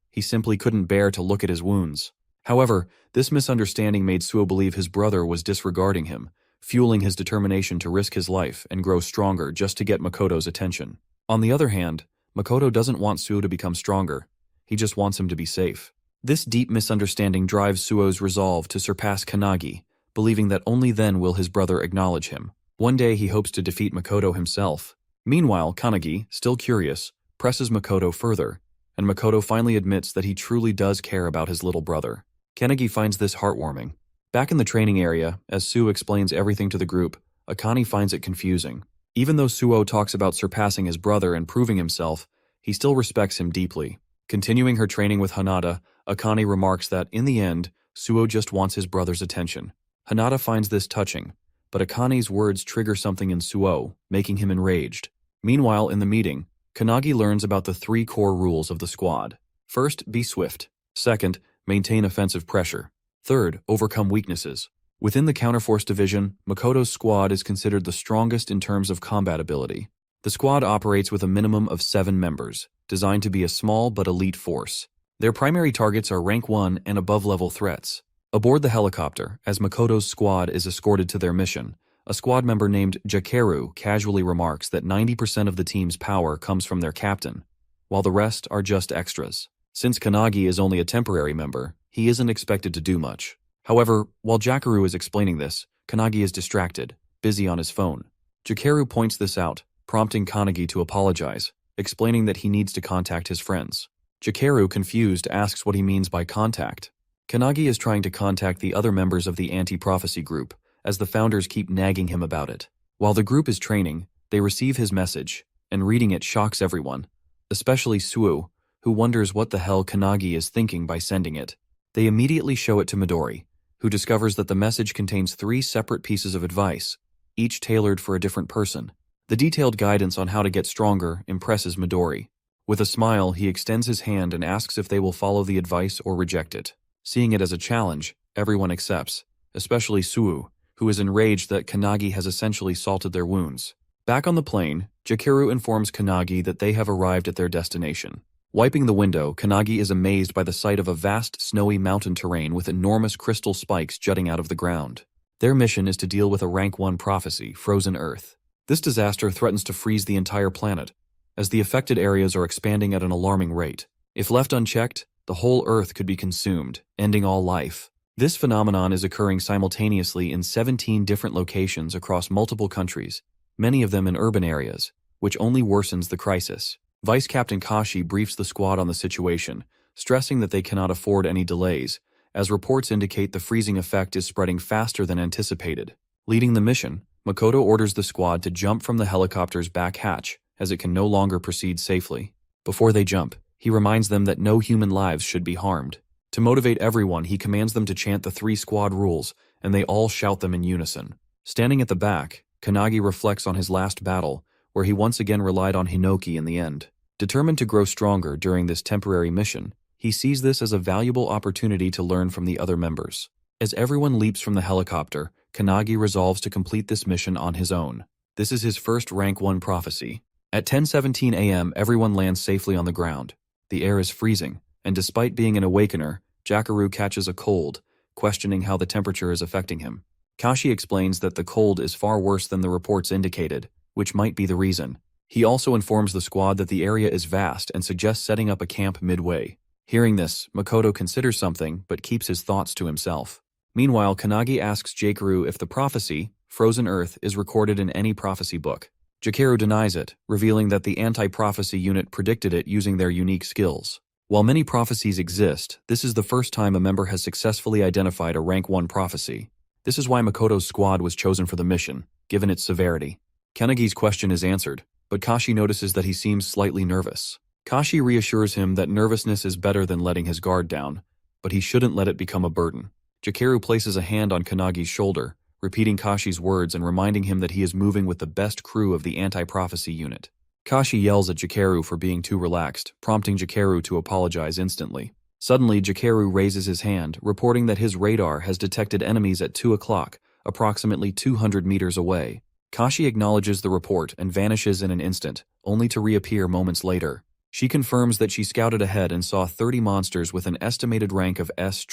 He simply couldn't bear to look at his wounds. However, this misunderstanding made Suo believe his brother was disregarding him, fueling his determination to risk his life and grow stronger just to get Makoto's attention. On the other hand, Makoto doesn't want Suo to become stronger. He just wants him to be safe. This deep misunderstanding drives Suo's resolve to surpass Kanagi, believing that only then will his brother acknowledge him. One day he hopes to defeat Makoto himself. Meanwhile, Kanagi, still curious, presses Makoto further, and Makoto finally admits that he truly does care about his little brother. Kanagi finds this heartwarming. Back in the training area, as Suo explains everything to the group, Akane finds it confusing. Even though Suo talks about surpassing his brother and proving himself, he still respects him deeply. Continuing her training with Hanada, Akane remarks that, in the end, Suo just wants his brother's attention. Hanada finds this touching, but Akane's words trigger something in Suo, making him enraged. Meanwhile, in the meeting, Kanagi learns about the 3 core rules of the squad. First, be swift. Second, maintain offensive pressure. Third, overcome weaknesses. Within the Counterforce division, Makoto's squad is considered the strongest in terms of combat ability. The squad operates with a minimum of 7 members, designed to be a small but elite force. Their primary targets are rank 1 and above-level threats. Aboard the helicopter, as Makoto's squad is escorted to their mission, a squad member named Jakeru casually remarks that 90% of the team's power comes from their captain, while the rest are just extras. Since Kanagi is only a temporary member, he isn't expected to do much. However, while Jakeru is explaining this, Kanagi is distracted, busy on his phone. Jakeru points this out, prompting Kanagi to apologize, explaining that he needs to contact his friends. Jakeru, confused, asks what he means by contact. Kanagi is trying to contact the other members of the anti-prophecy group, as the founders keep nagging him about it. While the group is training, they receive his message, and reading it shocks everyone, especially Suo, who wonders what the hell Kanagi is thinking by sending it. They immediately show it to Midori, who discovers that the message contains 3 separate pieces of advice, each tailored for a different person. The detailed guidance on how to get stronger impresses Midori. With a smile, he extends his hand and asks if they will follow the advice or reject it. Seeing it as a challenge, everyone accepts, especially Suo, who is enraged that Kanagi has essentially salted their wounds. Back on the plane, Jakeru informs Kanagi that they have arrived at their destination. Wiping the window, Kanagi is amazed by the sight of a vast, snowy mountain terrain with enormous crystal spikes jutting out of the ground. Their mission is to deal with a rank 1 prophecy, Frozen Earth. This disaster threatens to freeze the entire planet, as the affected areas are expanding at an alarming rate. If left unchecked, the whole Earth could be consumed, ending all life. This phenomenon is occurring simultaneously in 17 different locations across multiple countries, many of them in urban areas, which only worsens the crisis. Vice Captain Kashi briefs the squad on the situation, stressing that they cannot afford any delays, as reports indicate the freezing effect is spreading faster than anticipated. Leading the mission, Makoto orders the squad to jump from the helicopter's back hatch, as it can no longer proceed safely. Before they jump, he reminds them that no human lives should be harmed. To motivate everyone, he commands them to chant the 3 squad rules, and they all shout them in unison. Standing at the back, Kanagi reflects on his last battle, where he once again relied on Hinoki in the end. Determined to grow stronger during this temporary mission, he sees this as a valuable opportunity to learn from the other members. As everyone leaps from the helicopter, Kannagi resolves to complete this mission on his own. This is his first Rank 1 prophecy. At 10:17 a.m., everyone lands safely on the ground. The air is freezing, and despite being an awakener, Jakaru catches a cold, questioning how the temperature is affecting him. Kashi explains that the cold is far worse than the reports indicated, which might be the reason. He also informs the squad that the area is vast and suggests setting up a camp midway. Hearing this, Makoto considers something but keeps his thoughts to himself. Meanwhile, Kannagi asks Jakaru if the prophecy, Frozen Earth, is recorded in any prophecy book. Jakaru denies it, revealing that the anti-prophecy unit predicted it using their unique skills. While many prophecies exist, this is the first time a member has successfully identified a Rank 1 prophecy. This is why Makoto's squad was chosen for the mission, given its severity. Kannagi's question is answered, but Kashi notices that he seems slightly nervous. Kashi reassures him that nervousness is better than letting his guard down, but he shouldn't let it become a burden. Jakaru places a hand on Kannagi's shoulder, repeating Kashi's words and reminding him that he is moving with the best crew of the anti-prophecy unit. Kashi yells at Jakaru for being too relaxed, prompting Jakaru to apologize instantly. Suddenly, Jakaru raises his hand, reporting that his radar has detected enemies at 2 o'clock, approximately 200 meters away. Kashi acknowledges the report and vanishes in an instant, only to reappear moments later. She confirms that she scouted ahead and saw 30 monsters with an estimated rank of S++.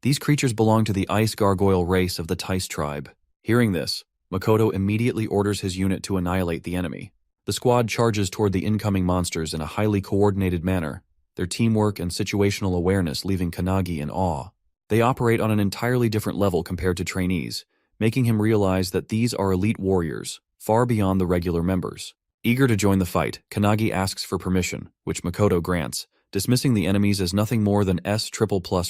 These creatures belong to the ice gargoyle race of the Tice tribe. Hearing this, Makoto immediately orders his unit to annihilate the enemy. The squad charges toward the incoming monsters in a highly coordinated manner, their teamwork and situational awareness leaving Kannagi in awe. They operate on an entirely different level compared to trainees, making him realize that these are elite warriors, far beyond the regular members. Eager to join the fight, Kannagi asks for permission, which Makoto grants, dismissing the enemies as nothing more than S++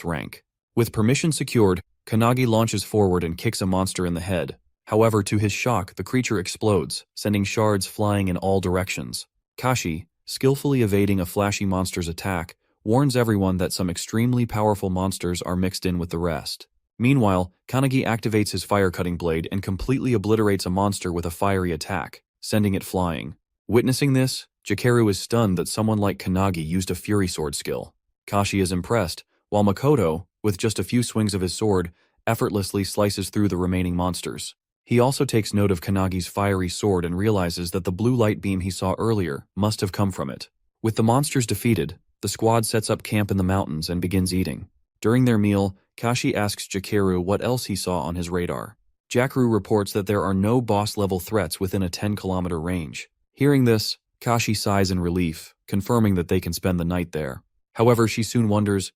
rank. With permission secured, Kannagi launches forward and kicks a monster in the head. However, to his shock, the creature explodes, sending shards flying in all directions. Kashi, skillfully evading a flashy monster's attack, warns everyone that some extremely powerful monsters are mixed in with the rest. Meanwhile, Kannagi activates his fire-cutting blade and completely obliterates a monster with a fiery attack, sending it flying. Witnessing this, Jakaru is stunned that someone like Kannagi used a Fury Sword skill. Kashi is impressed, while Makoto, with just a few swings of his sword, effortlessly slices through the remaining monsters. He also takes note of Kannagi's fiery sword and realizes that the blue light beam he saw earlier must have come from it. With the monsters defeated, the squad sets up camp in the mountains and begins eating. During their meal, Kashi asks Jakaru what else he saw on his radar. Jakaru reports that there are no boss-level threats within a 10-kilometer range. Hearing this, Kashi sighs in relief, confirming that they can spend the night there. However, she soon wonders,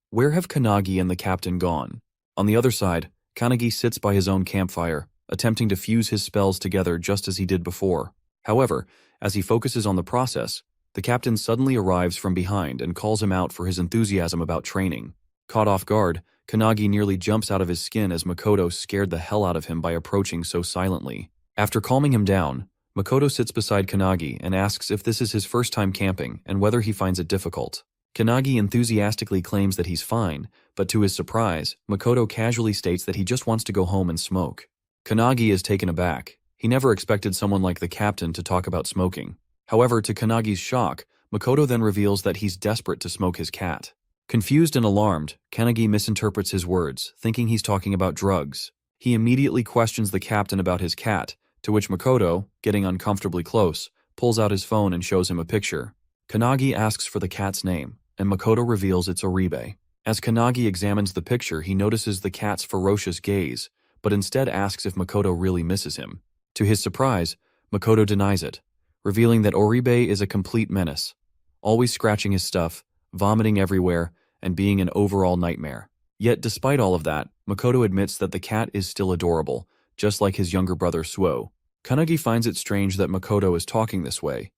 where have Kannagi and the captain gone? On the other side, Kannagi sits by his own campfire, attempting to fuse his spells together just as he did before. However, as he focuses on the process, the captain suddenly arrives from behind and calls him out for his enthusiasm about training. Caught off guard, Kannagi nearly jumps out of his skin as Makoto scared the hell out of him by approaching so silently. After calming him down, Makoto sits beside Kannagi and asks if this is his first time camping and whether he finds it difficult. Kannagi enthusiastically claims that he's fine, but to his surprise, Makoto casually states that he just wants to go home and smoke. Kannagi is taken aback. He never expected someone like the captain to talk about smoking. However, to Kannagi's shock, Makoto then reveals that he's desperate to smoke his cat. Confused and alarmed, Kannagi misinterprets his words, thinking he's talking about drugs. He immediately questions the captain about his cat, to which Makoto, getting uncomfortably close, pulls out his phone and shows him a picture. Kannagi asks for the cat's name, and Makoto reveals it's Oribe. As Kannagi examines the picture, he notices the cat's ferocious gaze, but instead asks if Makoto really misses him. To his surprise, Makoto denies it, revealing that Oribe is a complete menace, always scratching his stuff, vomiting everywhere, and being an overall nightmare. Yet despite all of that, Makoto admits that the cat is still adorable, just like his younger brother Suo. Kannagi finds it strange that Makoto is talking this way,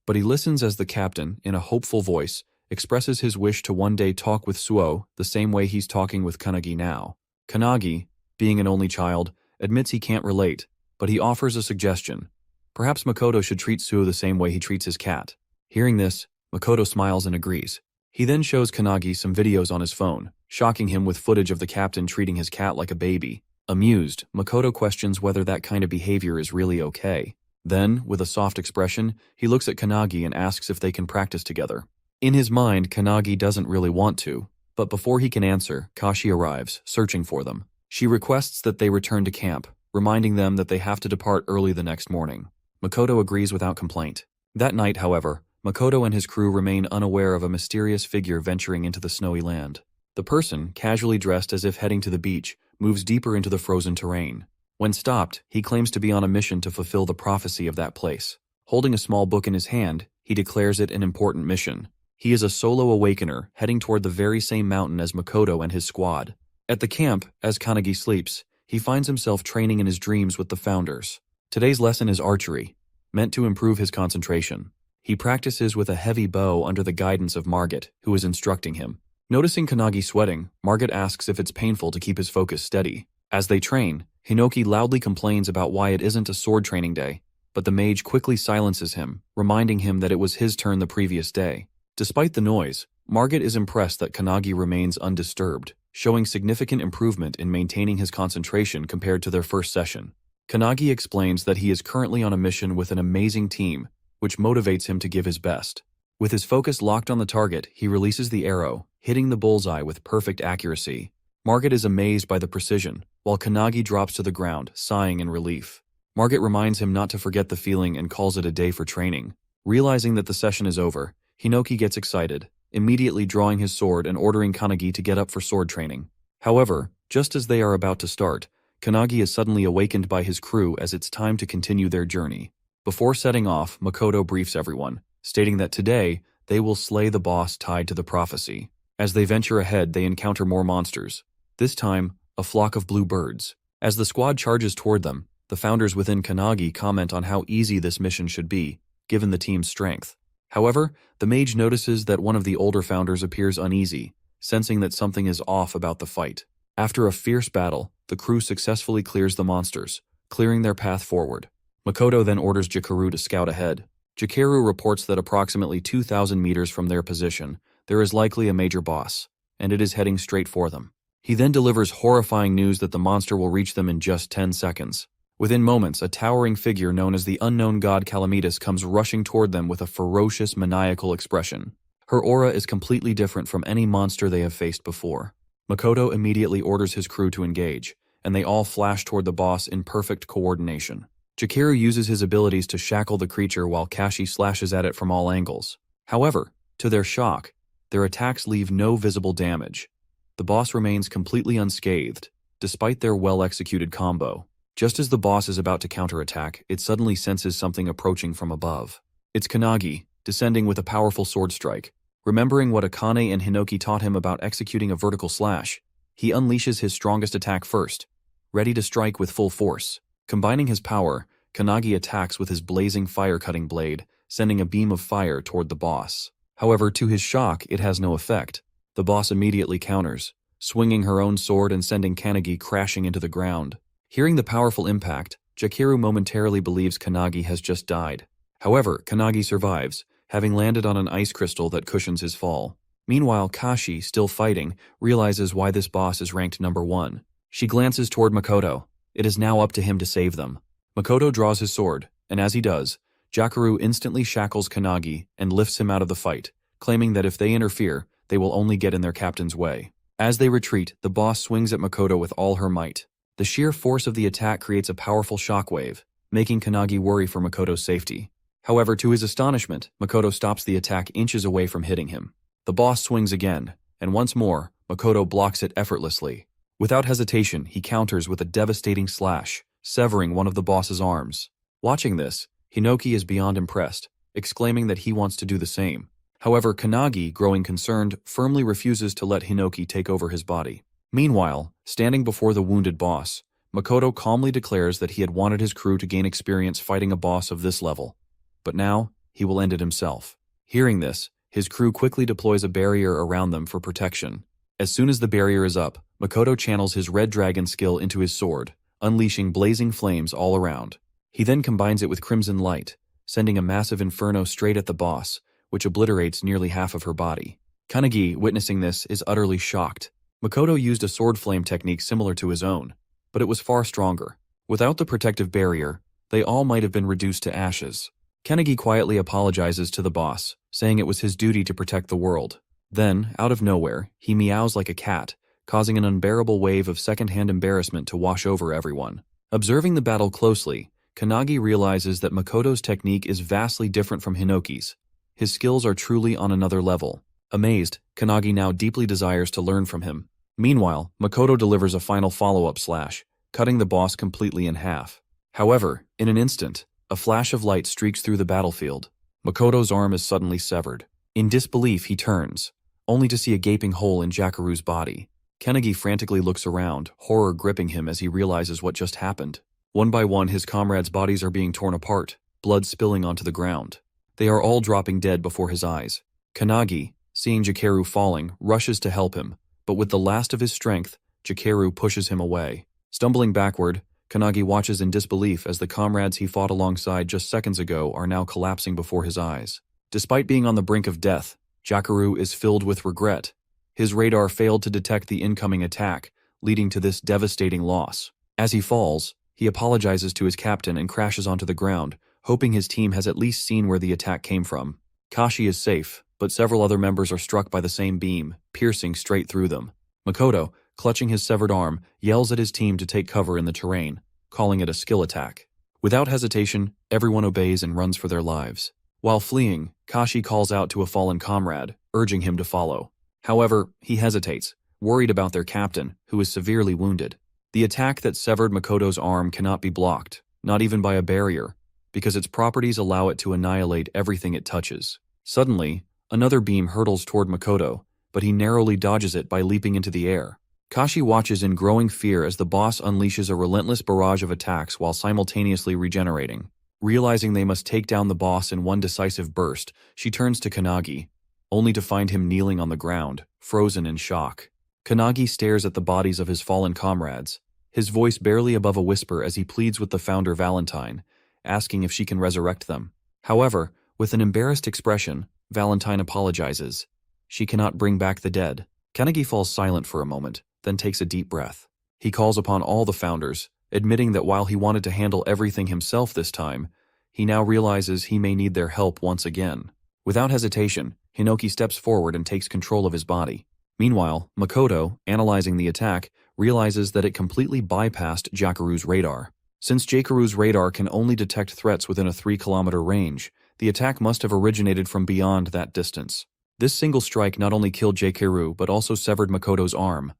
but he listens as the captain, in a hopeful voice, expresses his wish to one day talk with Suo the same way he's talking with Kannagi now. Kannagi, being an only child, admits he can't relate, but he offers a suggestion. Perhaps Makoto should treat Suo the same way he treats his cat. Hearing this, Makoto smiles and agrees. He then shows Kannagi some videos on his phone, shocking him with footage of the captain treating his cat like a baby. Amused, Makoto questions whether that kind of behavior is really okay. Then, with a soft expression, he looks at Kanagi and asks if they can practice together. In his mind, Kanagi doesn't really want to, but before he can answer, Kashi arrives, searching for them. She requests that they return to camp, reminding them that they have to depart early the next morning. Makoto agrees without complaint. That night, however, Makoto and his crew remain unaware of a mysterious figure venturing into the snowy land. The person, casually dressed as if heading to the beach, moves deeper into the frozen terrain. When stopped, he claims to be on a mission to fulfill the prophecy of that place. Holding a small book in his hand, he declares it an important mission. He is a solo awakener heading toward the very same mountain as Makoto and his squad. At the camp, as Kanagi sleeps, he finds himself training in his dreams with the founders. Today's lesson is archery, meant to improve his concentration. He practices with a heavy bow under the guidance of Margit, who is instructing him. Noticing Kanagi sweating, Margit asks if it's painful to keep his focus steady. As they train, Hinoki loudly complains about why it isn't a sword training day, but the mage quickly silences him, reminding him that it was his turn the previous day. Despite the noise, Margit is impressed that Kanagi remains undisturbed, showing significant improvement in maintaining his concentration compared to their first session. Kanagi explains that he is currently on a mission with an amazing team, which motivates him to give his best. With his focus locked on the target, he releases the arrow, hitting the bullseye with perfect accuracy. Margit is amazed by the precision, while Kanagi drops to the ground, sighing in relief. Margit reminds him not to forget the feeling and calls it a day for training. Realizing that the session is over, Hinoki gets excited, immediately drawing his sword and ordering Kanagi to get up for sword training. However, just as they are about to start, Kanagi is suddenly awakened by his crew as it's time to continue their journey. Before setting off, Makoto briefs everyone, stating that today, they will slay the boss tied to the prophecy. As they venture ahead, they encounter more monsters. This time, a flock of blue birds. As the squad charges toward them, the founders within Kanagi comment on how easy this mission should be, given the team's strength. However, the mage notices that one of the older founders appears uneasy, sensing that something is off about the fight. After a fierce battle, the crew successfully clears the monsters, clearing their path forward. Makoto then orders Jikaru to scout ahead. Jikaru reports that approximately 2,000 meters from their position, there is likely a major boss, and it is heading straight for them. He then delivers horrifying news that the monster will reach them in just 10 seconds. Within moments, a towering figure known as the unknown god Calamitas comes rushing toward them with a ferocious, maniacal expression. Her aura is completely different from any monster they have faced before. Makoto immediately orders his crew to engage, and they all flash toward the boss in perfect coordination. Jikaru uses his abilities to shackle the creature while Kashi slashes at it from all angles. However, to their shock, their attacks leave no visible damage. The boss remains completely unscathed, despite their well-executed combo. Just as the boss is about to counterattack, it suddenly senses something approaching from above. It's Kanagi, descending with a powerful sword strike. Remembering what Akane and Hinoki taught him about executing a vertical slash, he unleashes his strongest attack first, ready to strike with full force. Combining his power, Kanagi attacks with his blazing fire-cutting blade, sending a beam of fire toward the boss. However, to his shock, it has no effect. The boss immediately counters, swinging her own sword and sending Kanagi crashing into the ground. Hearing the powerful impact, Jikaru momentarily believes Kanagi has just died. However, Kanagi survives, having landed on an ice crystal that cushions his fall. Meanwhile, Kashi, still fighting, realizes why this boss is ranked number 1. She glances toward Makoto. It is now up to him to save them. Makoto draws his sword, and as he does, Jikaru instantly shackles Kanagi and lifts him out of the fight, claiming that if they interfere, they will only get in their captain's way. As they retreat, the boss swings at Makoto with all her might. The sheer force of the attack creates a powerful shockwave, making Kanagi worry for Makoto's safety. However, to his astonishment, Makoto stops the attack inches away from hitting him. The boss swings again, and once more, Makoto blocks it effortlessly. Without hesitation, he counters with a devastating slash, severing one of the boss's arms. Watching this, Hinoki is beyond impressed, exclaiming that he wants to do the same. However, Kanagi, growing concerned, firmly refuses to let Hinoki take over his body. Meanwhile, standing before the wounded boss, Makoto calmly declares that he had wanted his crew to gain experience fighting a boss of this level. But now, he will end it himself. Hearing this, his crew quickly deploys a barrier around them for protection. As soon as the barrier is up, Makoto channels his red dragon skill into his sword, unleashing blazing flames all around. He then combines it with crimson light, sending a massive inferno straight at the boss, which obliterates nearly half of her body. Kanagi, witnessing this, is utterly shocked. Makoto used a sword flame technique similar to his own, but it was far stronger. Without the protective barrier, they all might have been reduced to ashes. Kennedy quietly apologizes to the boss, saying it was his duty to protect the world. Then, out of nowhere, he meows like a cat, causing an unbearable wave of second-hand embarrassment to wash over everyone. Observing the battle closely, Kanagi realizes that Makoto's technique is vastly different from Hinoki's. His skills are truly on another level. Amazed, Kanagi now deeply desires to learn from him. Meanwhile, Makoto delivers a final follow-up slash, cutting the boss completely in half. However, in an instant, a flash of light streaks through the battlefield. Makoto's arm is suddenly severed. In disbelief, he turns, only to see a gaping hole in Jakaru's body. Kennedy frantically looks around, horror gripping him as he realizes what just happened. One by one, his comrades' bodies are being torn apart, blood spilling onto the ground. They are all dropping dead before his eyes. Kanagi, seeing Jakaru falling, rushes to help him, but with the last of his strength, Jakaru pushes him away. Stumbling backward, Kanagi watches in disbelief as the comrades he fought alongside just seconds ago are now collapsing before his eyes. Despite being on the brink of death, Jakaru is filled with regret. His radar failed to detect the incoming attack, leading to this devastating loss. As he falls, he apologizes to his captain and crashes onto the ground, hoping his team has at least seen where the attack came from. Kashi is safe, but several other members are struck by the same beam, piercing straight through them. Makoto, clutching his severed arm, yells at his team to take cover in the terrain, calling it a skill attack. Without hesitation, everyone obeys and runs for their lives. While fleeing, Kashi calls out to a fallen comrade, urging him to follow. However, he hesitates, worried about their captain, who is severely wounded. The attack that severed Makoto's arm cannot be blocked, not even by a barrier, because its properties allow it to annihilate everything it touches. Suddenly, another beam hurtles toward Makoto, but he narrowly dodges it by leaping into the air. Kashi watches in growing fear as the boss unleashes a relentless barrage of attacks while simultaneously regenerating. Realizing they must take down the boss in one decisive burst, she turns to Kanagi, only to find him kneeling on the ground, frozen in shock. Kanagi stares at the bodies of his fallen comrades, his voice barely above a whisper as he pleads with the founder Valentine, asking if she can resurrect them. However, with an embarrassed expression, Valentine apologizes. She cannot bring back the dead. Kanagi falls silent for a moment, then takes a deep breath. He calls upon all the founders, admitting that while he wanted to handle everything himself this time, he now realizes he may need their help once again. Without hesitation, Hinoki steps forward and takes control of his body. Meanwhile, Makoto, analyzing the attack, realizes that it completely bypassed Jakaru's radar. Since Jakaru's radar can only detect threats within a 3-kilometer range, the attack must have originated from beyond that distance. This single strike not only killed Jakaru but also severed Makoto's arm,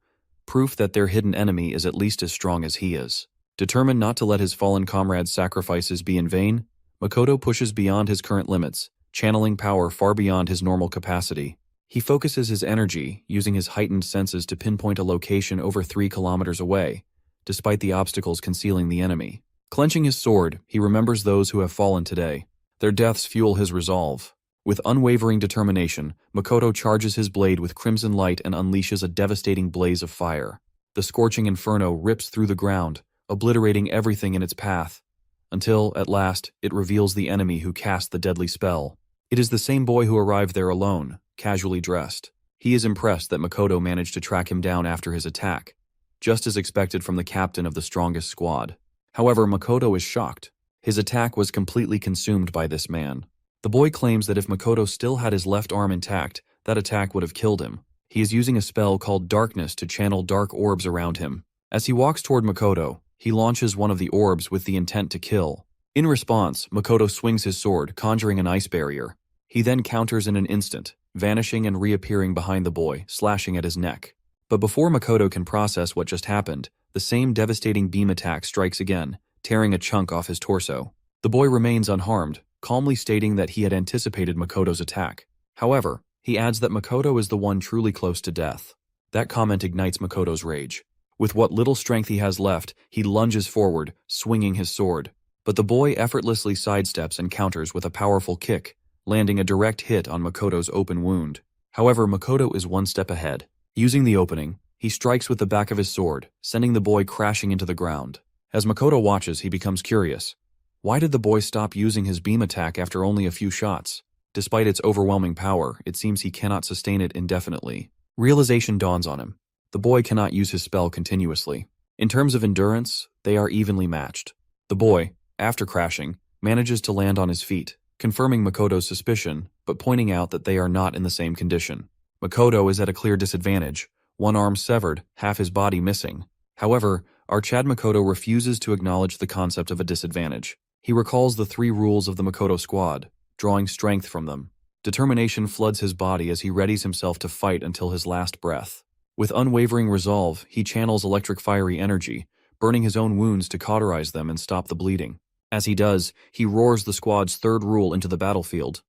proof that their hidden enemy is at least as strong as he is. Determined not to let his fallen comrades' sacrifices be in vain, Makoto pushes beyond his current limits, channeling power far beyond his normal capacity. He focuses his energy, using his heightened senses to pinpoint a location over 3 kilometers away, despite the obstacles concealing the enemy. Clenching his sword, he remembers those who have fallen today. Their deaths fuel his resolve. With unwavering determination, Makoto charges his blade with crimson light and unleashes a devastating blaze of fire. The scorching inferno rips through the ground, obliterating everything in its path, until, at last, it reveals the enemy who cast the deadly spell. It is the same boy who arrived there alone, casually dressed. He is impressed that Makoto managed to track him down after his attack, just as expected from the captain of the strongest squad. However, Makoto is shocked. His attack was completely consumed by this man. The boy claims that if Makoto still had his left arm intact, that attack would have killed him. He is using a spell called Darkness to channel dark orbs around him. As he walks toward Makoto, he launches one of the orbs with the intent to kill. In response, Makoto swings his sword, conjuring an ice barrier. He then counters in an instant, vanishing and reappearing behind the boy, slashing at his neck. But before Makoto can process what just happened, the same devastating beam attack strikes again, tearing a chunk off his torso. The boy remains unharmed, calmly stating that he had anticipated Makoto's attack. However, he adds that Makoto is the one truly close to death. That comment ignites Makoto's rage. With what little strength he has left, he lunges forward, swinging his sword. But the boy effortlessly sidesteps and counters with a powerful kick, landing a direct hit on Makoto's open wound. However, Makoto is one step ahead. Using the opening, he strikes with the back of his sword, sending the boy crashing into the ground. As Makoto watches, he becomes curious. Why did the boy stop using his beam attack after only a few shots? Despite its overwhelming power, it seems he cannot sustain it indefinitely. Realization dawns on him. The boy cannot use his spell continuously. In terms of endurance, they are evenly matched. The boy, After crashing, manages to land on his feet, confirming Makoto's suspicion, but pointing out that they are not in the same condition. Makoto is at a clear disadvantage, one arm severed, half his body missing. However, our Chad Makoto refuses to acknowledge the concept of a disadvantage. He recalls the 3 rules of the Makoto squad, drawing strength from them. Determination floods his body as he readies himself to fight until his last breath. With unwavering resolve, he channels electric fiery energy, burning his own wounds to cauterize them and stop the bleeding. As he does, he roars the squad's 3rd rule into the battlefield.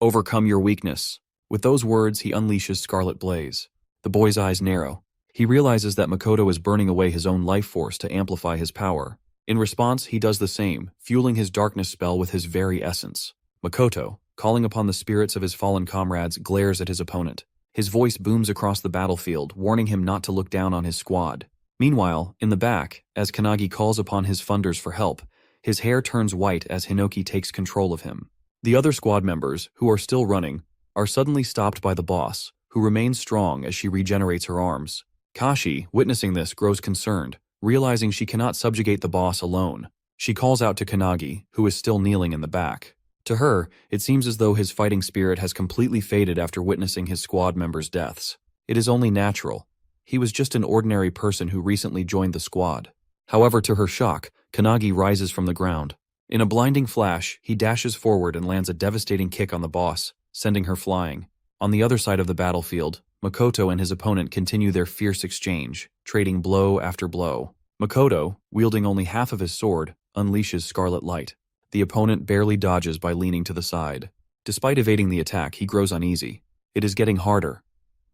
Overcome your weakness. With those words, he unleashes Scarlet Blaze. The boy's eyes narrow. He realizes that Makoto is burning away his own life force to amplify his power. In response, he does the same, fueling his darkness spell with his very essence. Makoto, calling upon the spirits of his fallen comrades, glares at his opponent. His voice booms across the battlefield, warning him not to look down on his squad. Meanwhile, in the back, as Kanagi calls upon his funders for help, his hair turns white as Hinoki takes control of him. The other squad members, who are still running, are suddenly stopped by the boss, who remains strong as she regenerates her arms. Kashi, witnessing this, grows concerned, realizing she cannot subjugate the boss alone. She calls out to Kanagi, who is still kneeling in the back. To her, it seems as though his fighting spirit has completely faded after witnessing his squad members' deaths. It is only natural. He was just an ordinary person who recently joined the squad. However, to her shock, Kanagi rises from the ground. In a blinding flash, he dashes forward and lands a devastating kick on the boss, sending her flying. On the other side of the battlefield, Makoto and his opponent continue their fierce exchange, trading blow after blow. Makoto, wielding only half of his sword, unleashes Scarlet Light. The opponent barely dodges by leaning to the side. Despite evading the attack, he grows uneasy. It is getting harder.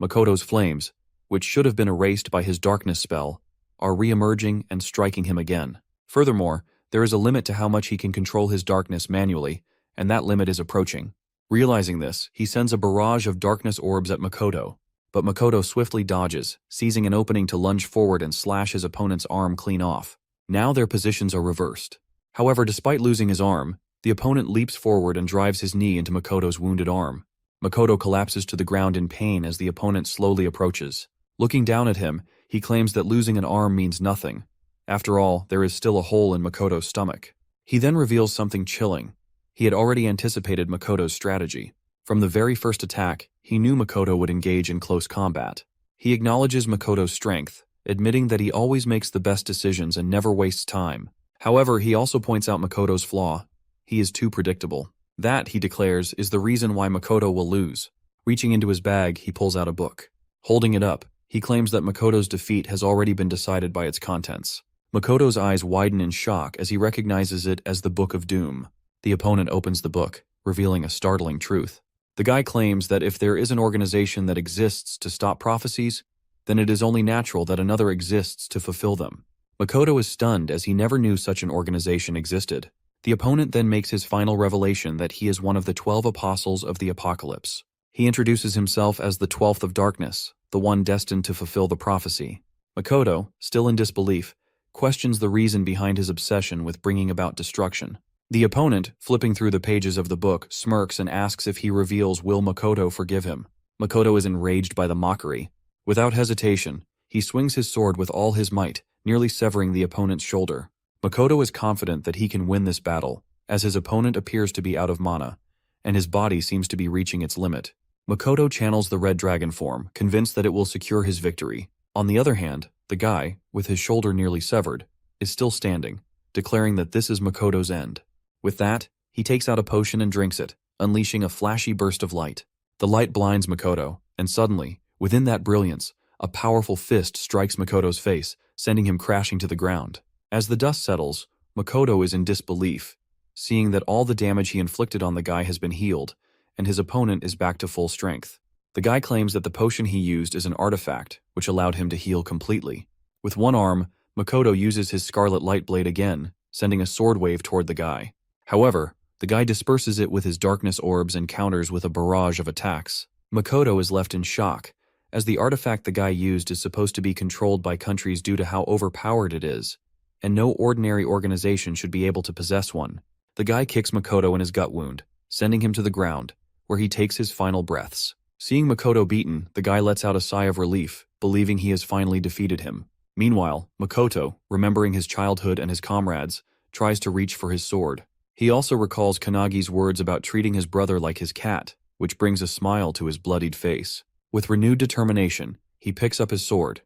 Makoto's flames, which should have been erased by his darkness spell, are re-emerging and striking him again. Furthermore, there is a limit to how much he can control his darkness manually, and that limit is approaching. Realizing this, he sends a barrage of darkness orbs at Makoto, but Makoto swiftly dodges, seizing an opening to lunge forward and slash his opponent's arm clean off. Now their positions are reversed. However, despite losing his arm, the opponent leaps forward and drives his knee into Makoto's wounded arm. Makoto collapses to the ground in pain as the opponent slowly approaches. Looking down at him, he claims that losing an arm means nothing. After all, there is still a hole in Makoto's stomach. He then reveals something chilling. He had already anticipated Makoto's strategy. From the very first attack, he knew Makoto would engage in close combat. He acknowledges Makoto's strength, admitting that he always makes the best decisions and never wastes time. However, he also points out Makoto's flaw. He is too predictable. That, he declares, is the reason why Makoto will lose. Reaching into his bag, he pulls out a book. Holding it up, he claims that Makoto's defeat has already been decided by its contents. Makoto's eyes widen in shock as he recognizes it as the Book of Doom. The opponent opens the book, revealing a startling truth. The guy claims that if there is an organization that exists to stop prophecies, then it is only natural that another exists to fulfill them. Makoto is stunned as he never knew such an organization existed. The opponent then makes his final revelation that he is one of the 12 apostles of the apocalypse. He introduces himself as the 12th of darkness, the one destined to fulfill the prophecy. Makoto, still in disbelief, questions the reason behind his obsession with bringing about destruction. The opponent, flipping through the pages of the book, smirks and asks if he reveals will Makoto forgive him. Makoto is enraged by the mockery. Without hesitation, he swings his sword with all his might, nearly severing the opponent's shoulder. Makoto is confident that he can win this battle, as his opponent appears to be out of mana, and his body seems to be reaching its limit. Makoto channels the red dragon form, convinced that it will secure his victory. On the other hand, the guy, with his shoulder nearly severed, is still standing, declaring that this is Makoto's end. With that, he takes out a potion and drinks it, unleashing a flashy burst of light. The light blinds Makoto, and suddenly, within that brilliance, a powerful fist strikes Makoto's face, sending him crashing to the ground. As the dust settles, Makoto is in disbelief, seeing that all the damage he inflicted on the guy has been healed, and his opponent is back to full strength. The guy claims that the potion he used is an artifact, which allowed him to heal completely. With one arm, Makoto uses his scarlet light blade again, sending a sword wave toward the guy. However, the guy disperses it with his darkness orbs and counters with a barrage of attacks. Makoto is left in shock, as the artifact the guy used is supposed to be controlled by countries due to how overpowered it is, and no ordinary organization should be able to possess one. The guy kicks Makoto in his gut wound, sending him to the ground, where he takes his final breaths. Seeing Makoto beaten, the guy lets out a sigh of relief, believing he has finally defeated him. Meanwhile, Makoto, remembering his childhood and his comrades, tries to reach for his sword. He also recalls Kanagi's words about treating his brother like his cat, which brings a smile to his bloodied face. With renewed determination, he picks up his sword,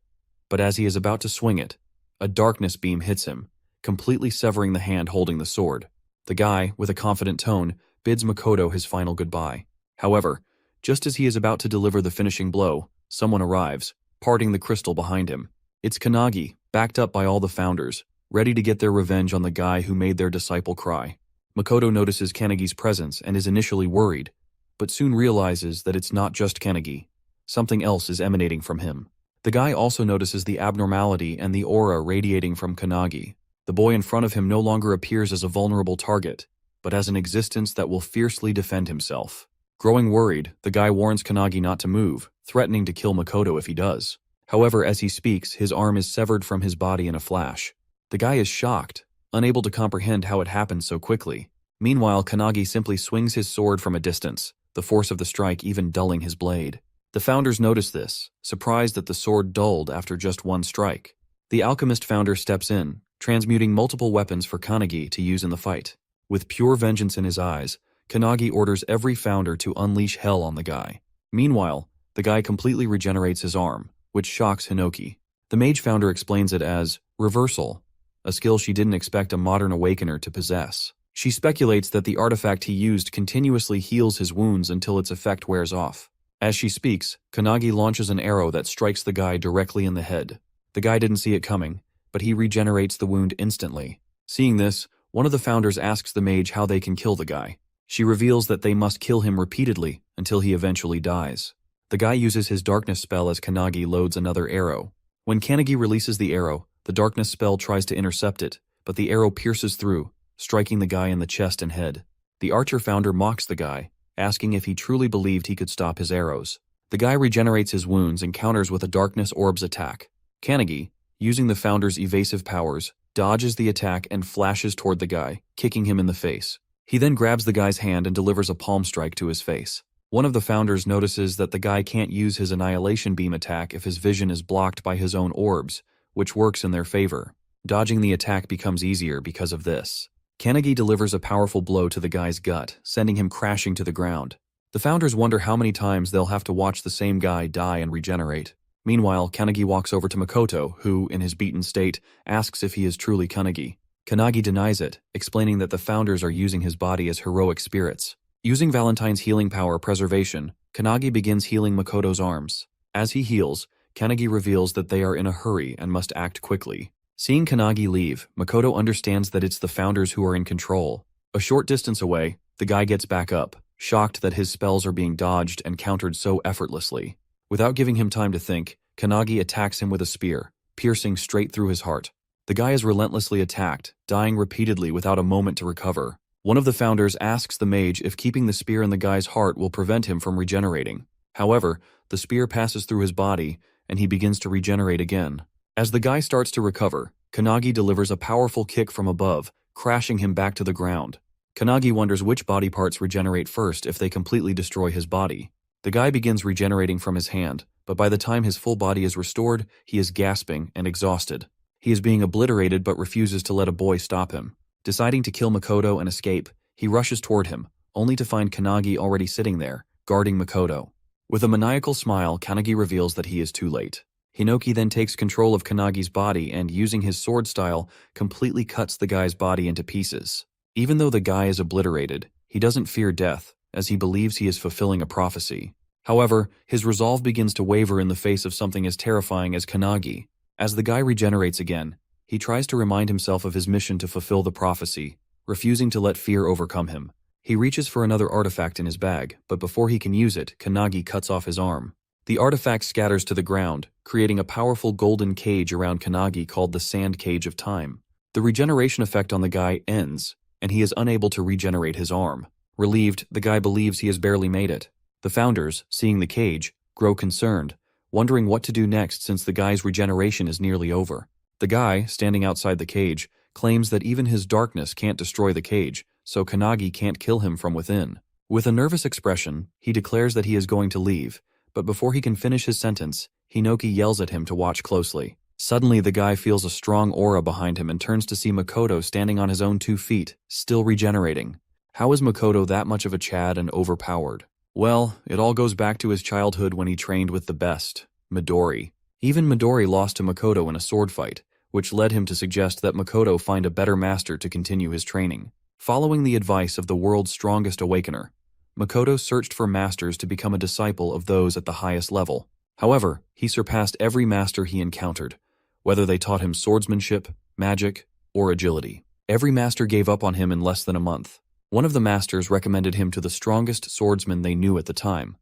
but as he is about to swing it, a darkness beam hits him, completely severing the hand holding the sword. The guy, with a confident tone, bids Makoto his final goodbye. However, just as he is about to deliver the finishing blow, someone arrives, parting the crystal behind him. It's Kanagi, backed up by all the founders, ready to get their revenge on the guy who made their disciple cry. Makoto notices Kanagi's presence and is initially worried, but soon realizes that it's not just Kanagi. Something else is emanating from him. The guy also notices the abnormality and the aura radiating from Kanagi. The boy in front of him no longer appears as a vulnerable target, but as an existence that will fiercely defend himself. Growing worried, the guy warns Kanagi not to move, threatening to kill Makoto if he does. However, as he speaks, his arm is severed from his body in a flash. The guy is shocked, unable to comprehend how it happened so quickly. Meanwhile, Kanagi simply swings his sword from a distance, the force of the strike even dulling his blade. The founders notice this, surprised that the sword dulled after just one strike. The alchemist founder steps in, transmuting multiple weapons for Kanagi to use in the fight. With pure vengeance in his eyes, Kanagi orders every founder to unleash hell on the guy. Meanwhile, the guy completely regenerates his arm, which shocks Hinoki. The mage founder explains it as reversal, a skill she didn't expect a modern awakener to possess. She speculates that the artifact he used continuously heals his wounds until its effect wears off. As she speaks, Kanagi launches an arrow that strikes the guy directly in the head. The guy didn't see it coming, but he regenerates the wound instantly. Seeing this, one of the founders asks the mage how they can kill the guy. She reveals that they must kill him repeatedly until he eventually dies. The guy uses his darkness spell as Kanagi loads another arrow. When Kanagi releases the arrow, the darkness spell tries to intercept it, but the arrow pierces through, striking the guy in the chest and head. The archer founder mocks the guy, asking if he truly believed he could stop his arrows. The guy regenerates his wounds and counters with a darkness orb's attack. Kanagi, using the founder's evasive powers, dodges the attack and flashes toward the guy, kicking him in the face. He then grabs the guy's hand and delivers a palm strike to his face. One of the founders notices that the guy can't use his annihilation beam attack if his vision is blocked by his own orbs, which works in their favor. Dodging the attack becomes easier because of this. Kanagi delivers a powerful blow to the guy's gut, sending him crashing to the ground. The founders wonder how many times they'll have to watch the same guy die and regenerate. Meanwhile, Kanagi walks over to Makoto, who, in his beaten state, asks if he is truly Kanagi. Kanagi denies it, explaining that the founders are using his body as heroic spirits. Using Valentine's healing power preservation, Kanagi begins healing Makoto's arms. As he heals, Kanagi reveals that they are in a hurry and must act quickly. Seeing Kanagi leave, Makoto understands that it's the founders who are in control. A short distance away, the guy gets back up, shocked that his spells are being dodged and countered so effortlessly. Without giving him time to think, Kanagi attacks him with a spear, piercing straight through his heart. The guy is relentlessly attacked, dying repeatedly without a moment to recover. One of the founders asks the mage if keeping the spear in the guy's heart will prevent him from regenerating. However, the spear passes through his body, and he begins to regenerate again. As the guy starts to recover, Kanagi delivers a powerful kick from above, crashing him back to the ground. Kanagi wonders which body parts regenerate first if they completely destroy his body. The guy begins regenerating from his hand, but by the time his full body is restored, he is gasping and exhausted. He is being obliterated but refuses to let a boy stop him. Deciding to kill Makoto and escape, he rushes toward him, only to find Kanagi already sitting there, guarding Makoto. With a maniacal smile, Kanagi reveals that he is too late. Hinoki then takes control of Kanagi's body and, using his sword style, completely cuts the guy's body into pieces. Even though the guy is obliterated, he doesn't fear death, as he believes he is fulfilling a prophecy. However, his resolve begins to waver in the face of something as terrifying as Kanagi. As the guy regenerates again, he tries to remind himself of his mission to fulfill the prophecy, refusing to let fear overcome him. He reaches for another artifact in his bag, but before he can use it, Kanagi cuts off his arm. The artifact scatters to the ground, creating a powerful golden cage around Kanagi called the Sand Cage of Time. The regeneration effect on the guy ends, and he is unable to regenerate his arm. Relieved, the guy believes he has barely made it. The founders, seeing the cage, grow concerned, wondering what to do next since the guy's regeneration is nearly over. The guy, standing outside the cage, claims that even his darkness can't destroy the cage, so Kanagi can't kill him from within. With a nervous expression, he declares that he is going to leave, but before he can finish his sentence, Hinoki yells at him to watch closely. Suddenly, the guy feels a strong aura behind him and turns to see Makoto standing on his own 2 feet, still regenerating. How is Makoto that much of a Chad and overpowered? Well, it all goes back to his childhood when he trained with the best, Midori. Even Midori lost to Makoto in a sword fight, which led him to suggest that Makoto find a better master to continue his training. Following the advice of the world's strongest awakener, Makoto searched for masters to become a disciple of those at the highest level. However, he surpassed every master he encountered, whether they taught him swordsmanship, magic, or agility. Every master gave up on him in less than a month. One of the masters recommended him to the strongest swordsman they knew at the time,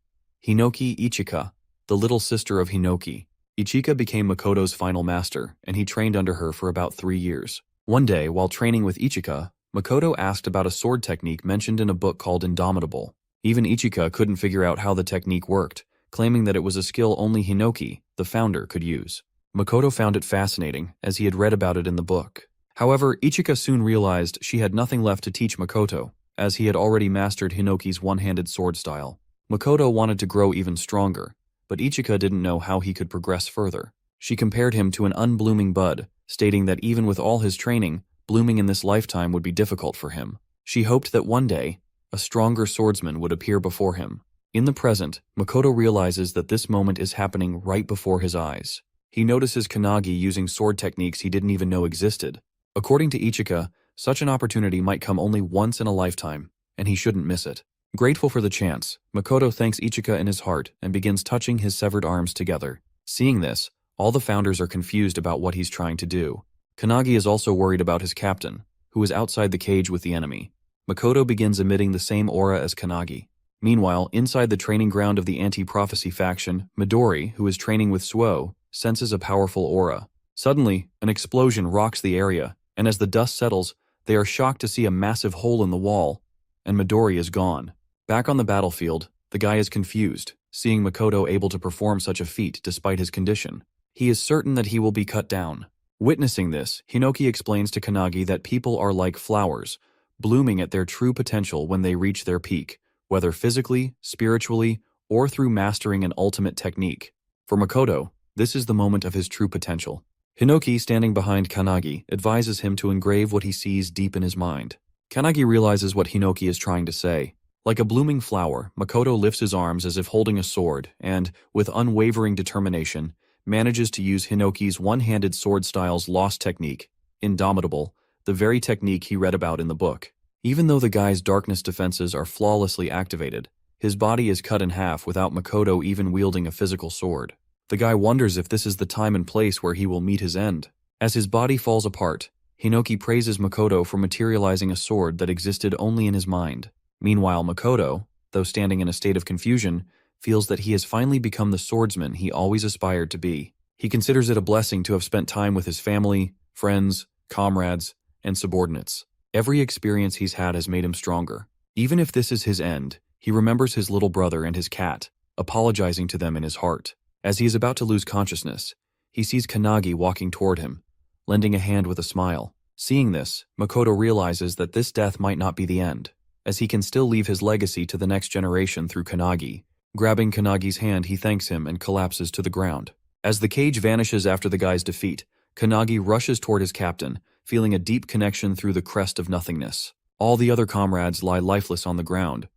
Hinoki Ichika, the little sister of Hinoki. Ichika became Makoto's final master, and he trained under her for about 3 years. One day, while training with Ichika, Makoto asked about a sword technique mentioned in a book called Indomitable. Even Ichika couldn't figure out how the technique worked, claiming that it was a skill only Hinoki, the founder, could use. Makoto found it fascinating, as he had read about it in the book. However, Ichika soon realized she had nothing left to teach Makoto, as he had already mastered Hinoki's one-handed sword style. Makoto wanted to grow even stronger, but Ichika didn't know how he could progress further. She compared him to an unblooming bud, stating that even with all his training, blooming in this lifetime would be difficult for him. She hoped that one day, a stronger swordsman would appear before him. In the present, Makoto realizes that this moment is happening right before his eyes. He notices Kanagi using sword techniques he didn't even know existed. According to Ichika, such an opportunity might come only once in a lifetime, and he shouldn't miss it. Grateful for the chance, Makoto thanks Ichika in his heart and begins touching his severed arms together. Seeing this, all the founders are confused about what he's trying to do. Kanagi is also worried about his captain, who is outside the cage with the enemy. Makoto begins emitting the same aura as Kanagi. Meanwhile, inside the training ground of the anti-prophecy faction, Midori, who is training with Suo, senses a powerful aura. Suddenly, an explosion rocks the area, and as the dust settles, they are shocked to see a massive hole in the wall, and Midori is gone. Back on the battlefield, the guy is confused, seeing Makoto able to perform such a feat despite his condition. He is certain that he will be cut down. Witnessing this, Hinoki explains to Kanagi that people are like flowers, blooming at their true potential when they reach their peak, whether physically, spiritually, or through mastering an ultimate technique. For Makoto, this is the moment of his true potential. Hinoki, standing behind Kanagi, advises him to engrave what he sees deep in his mind. Kanagi realizes what Hinoki is trying to say. Like a blooming flower, Makoto lifts his arms as if holding a sword and, with unwavering determination, manages to use Hinoki's one-handed sword style's lost technique, Indomitable, the very technique he read about in the book. Even though the guy's darkness defenses are flawlessly activated, his body is cut in half without Makoto even wielding a physical sword. The guy wonders if this is the time and place where he will meet his end. As his body falls apart, Hinoki praises Makoto for materializing a sword that existed only in his mind. Meanwhile, Makoto, though standing in a state of confusion, feels that he has finally become the swordsman he always aspired to be. He considers it a blessing to have spent time with his family, friends, comrades, and subordinates. Every experience he's had has made him stronger. Even if this is his end, he remembers his little brother and his cat, apologizing to them in his heart. As he is about to lose consciousness, he sees Kanagi walking toward him, lending a hand with a smile. Seeing this, Makoto realizes that this death might not be the end, as he can still leave his legacy to the next generation through Kanagi. Grabbing Kanagi's hand, he thanks him and collapses to the ground. As the cage vanishes after the guy's defeat, Kanagi rushes toward his captain, feeling a deep connection through the crest of nothingness. All the other comrades lie lifeless on the ground,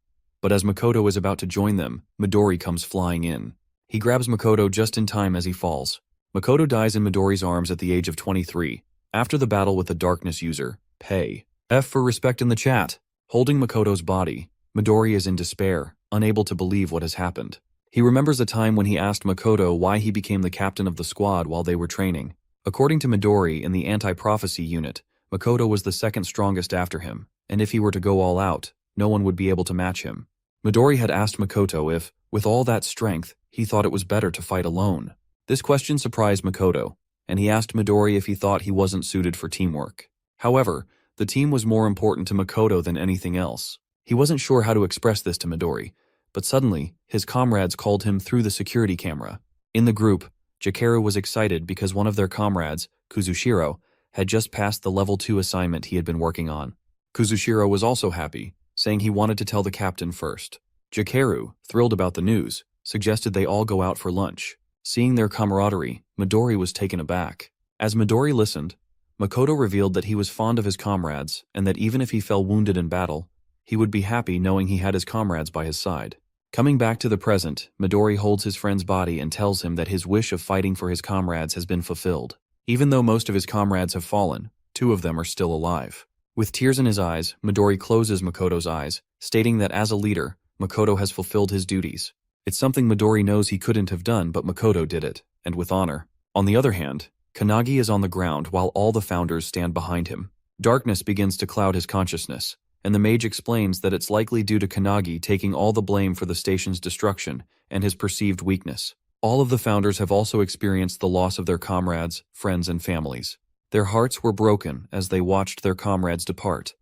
but as Makoto is about to join them, Midori comes flying in. He grabs Makoto just in time as he falls. Makoto dies in Midori's arms at the age of 23, after the battle with the darkness user, Pei. F for respect in the chat. Holding Makoto's body, Midori is in despair, unable to believe what has happened. He remembers a time when he asked Makoto why he became the captain of the squad while they were training. According to Midori in the anti-prophecy unit, Makoto was the second strongest after him, and if he were to go all out, no one would be able to match him. Midori had asked Makoto if, with all that strength, he thought it was better to fight alone. This question surprised Makoto, and he asked Midori if he thought he wasn't suited for teamwork. However, the team was more important to Makoto than anything else. He wasn't sure how to express this to Midori, but suddenly, his comrades called him through the security camera. In the group, Jakeru was excited because one of their comrades, Kuzushiro, had just passed the level 2 assignment he had been working on. Kuzushiro was also happy, saying he wanted to tell the captain first. Jakeru, thrilled about the news, suggested they all go out for lunch. Seeing their camaraderie, Midori was taken aback. As Midori listened, Makoto revealed that he was fond of his comrades and that even if he fell wounded in battle, he would be happy knowing he had his comrades by his side. Coming back to the present, Midori holds his friend's body and tells him that his wish of fighting for his comrades has been fulfilled. Even though most of his comrades have fallen, 2 of them are still alive. With tears in his eyes, Midori closes Makoto's eyes, stating that as a leader, Makoto has fulfilled his duties. It's something Midori knows he couldn't have done, but Makoto did it, and with honor. On the other hand, Kanagi is on the ground while all the founders stand behind him. Darkness begins to cloud his consciousness, and the mage explains that it's likely due to Kanagi taking all the blame for the station's destruction and his perceived weakness. All of the founders have also experienced the loss of their comrades, friends, and families. Their hearts were broken as they watched their comrades depart,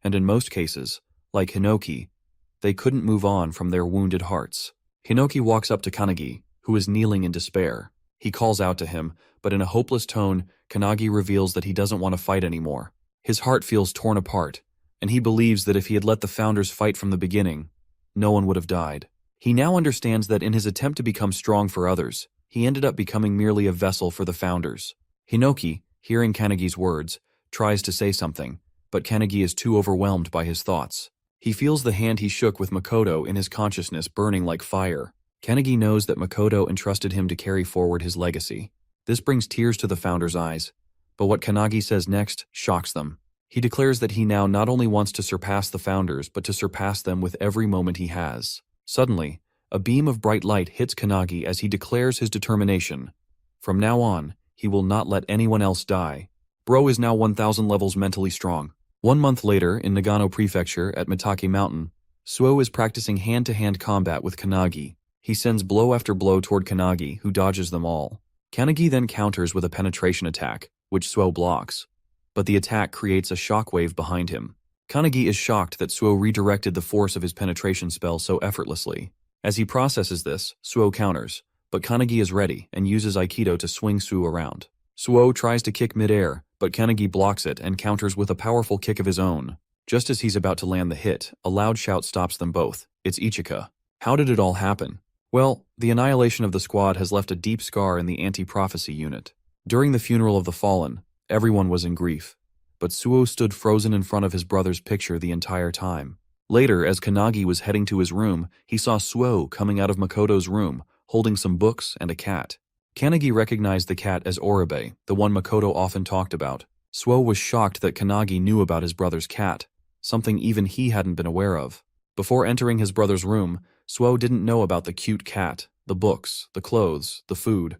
and in most cases, like Hinoki, they couldn't move on from their wounded hearts. Hinoki walks up to Kanagi, who is kneeling in despair. He calls out to him, but in a hopeless tone, Kanagi reveals that he doesn't want to fight anymore. His heart feels torn apart, and he believes that if he had let the founders fight from the beginning, no one would have died. He now understands that in his attempt to become strong for others, he ended up becoming merely a vessel for the founders. Hinoki, hearing Kanagi's words, tries to say something, but Kanagi is too overwhelmed by his thoughts. He feels the hand he shook with Makoto in his consciousness burning like fire. Kanagi knows that Makoto entrusted him to carry forward his legacy. This brings tears to the founders' eyes, but what Kanagi says next shocks them. He declares that he now not only wants to surpass the founders, but to surpass them with every moment he has. Suddenly, a beam of bright light hits Kanagi as he declares his determination. From now on, he will not let anyone else die. Bro is now 1,000 levels mentally strong. 1 month later, in Nagano Prefecture at Mitake Mountain, Suo is practicing hand-to-hand combat with Kanagi. He sends blow after blow toward Kanagi, who dodges them all. Kanagi then counters with a penetration attack, which Suo blocks, but the attack creates a shockwave behind him. Kanagi is shocked that Suo redirected the force of his penetration spell so effortlessly. As he processes this, Suo counters, but Kanagi is ready and uses Aikido to swing Suo around. Suo tries to kick mid-air, but Kanagi blocks it and counters with a powerful kick of his own. Just as he's about to land the hit, a loud shout stops them both. It's Ichika. How did it all happen? Well, the annihilation of the squad has left a deep scar in the anti-prophecy unit. During the funeral of the fallen, everyone was in grief, but Suo stood frozen in front of his brother's picture the entire time. Later, as Kanagi was heading to his room, he saw Suo coming out of Makoto's room, holding some books and a cat. Kanagi recognized the cat as Oribe, the one Makoto often talked about. Suo was shocked that Kanagi knew about his brother's cat, something even he hadn't been aware of. Before entering his brother's room, Suo didn't know about the cute cat, the books, the clothes, the food,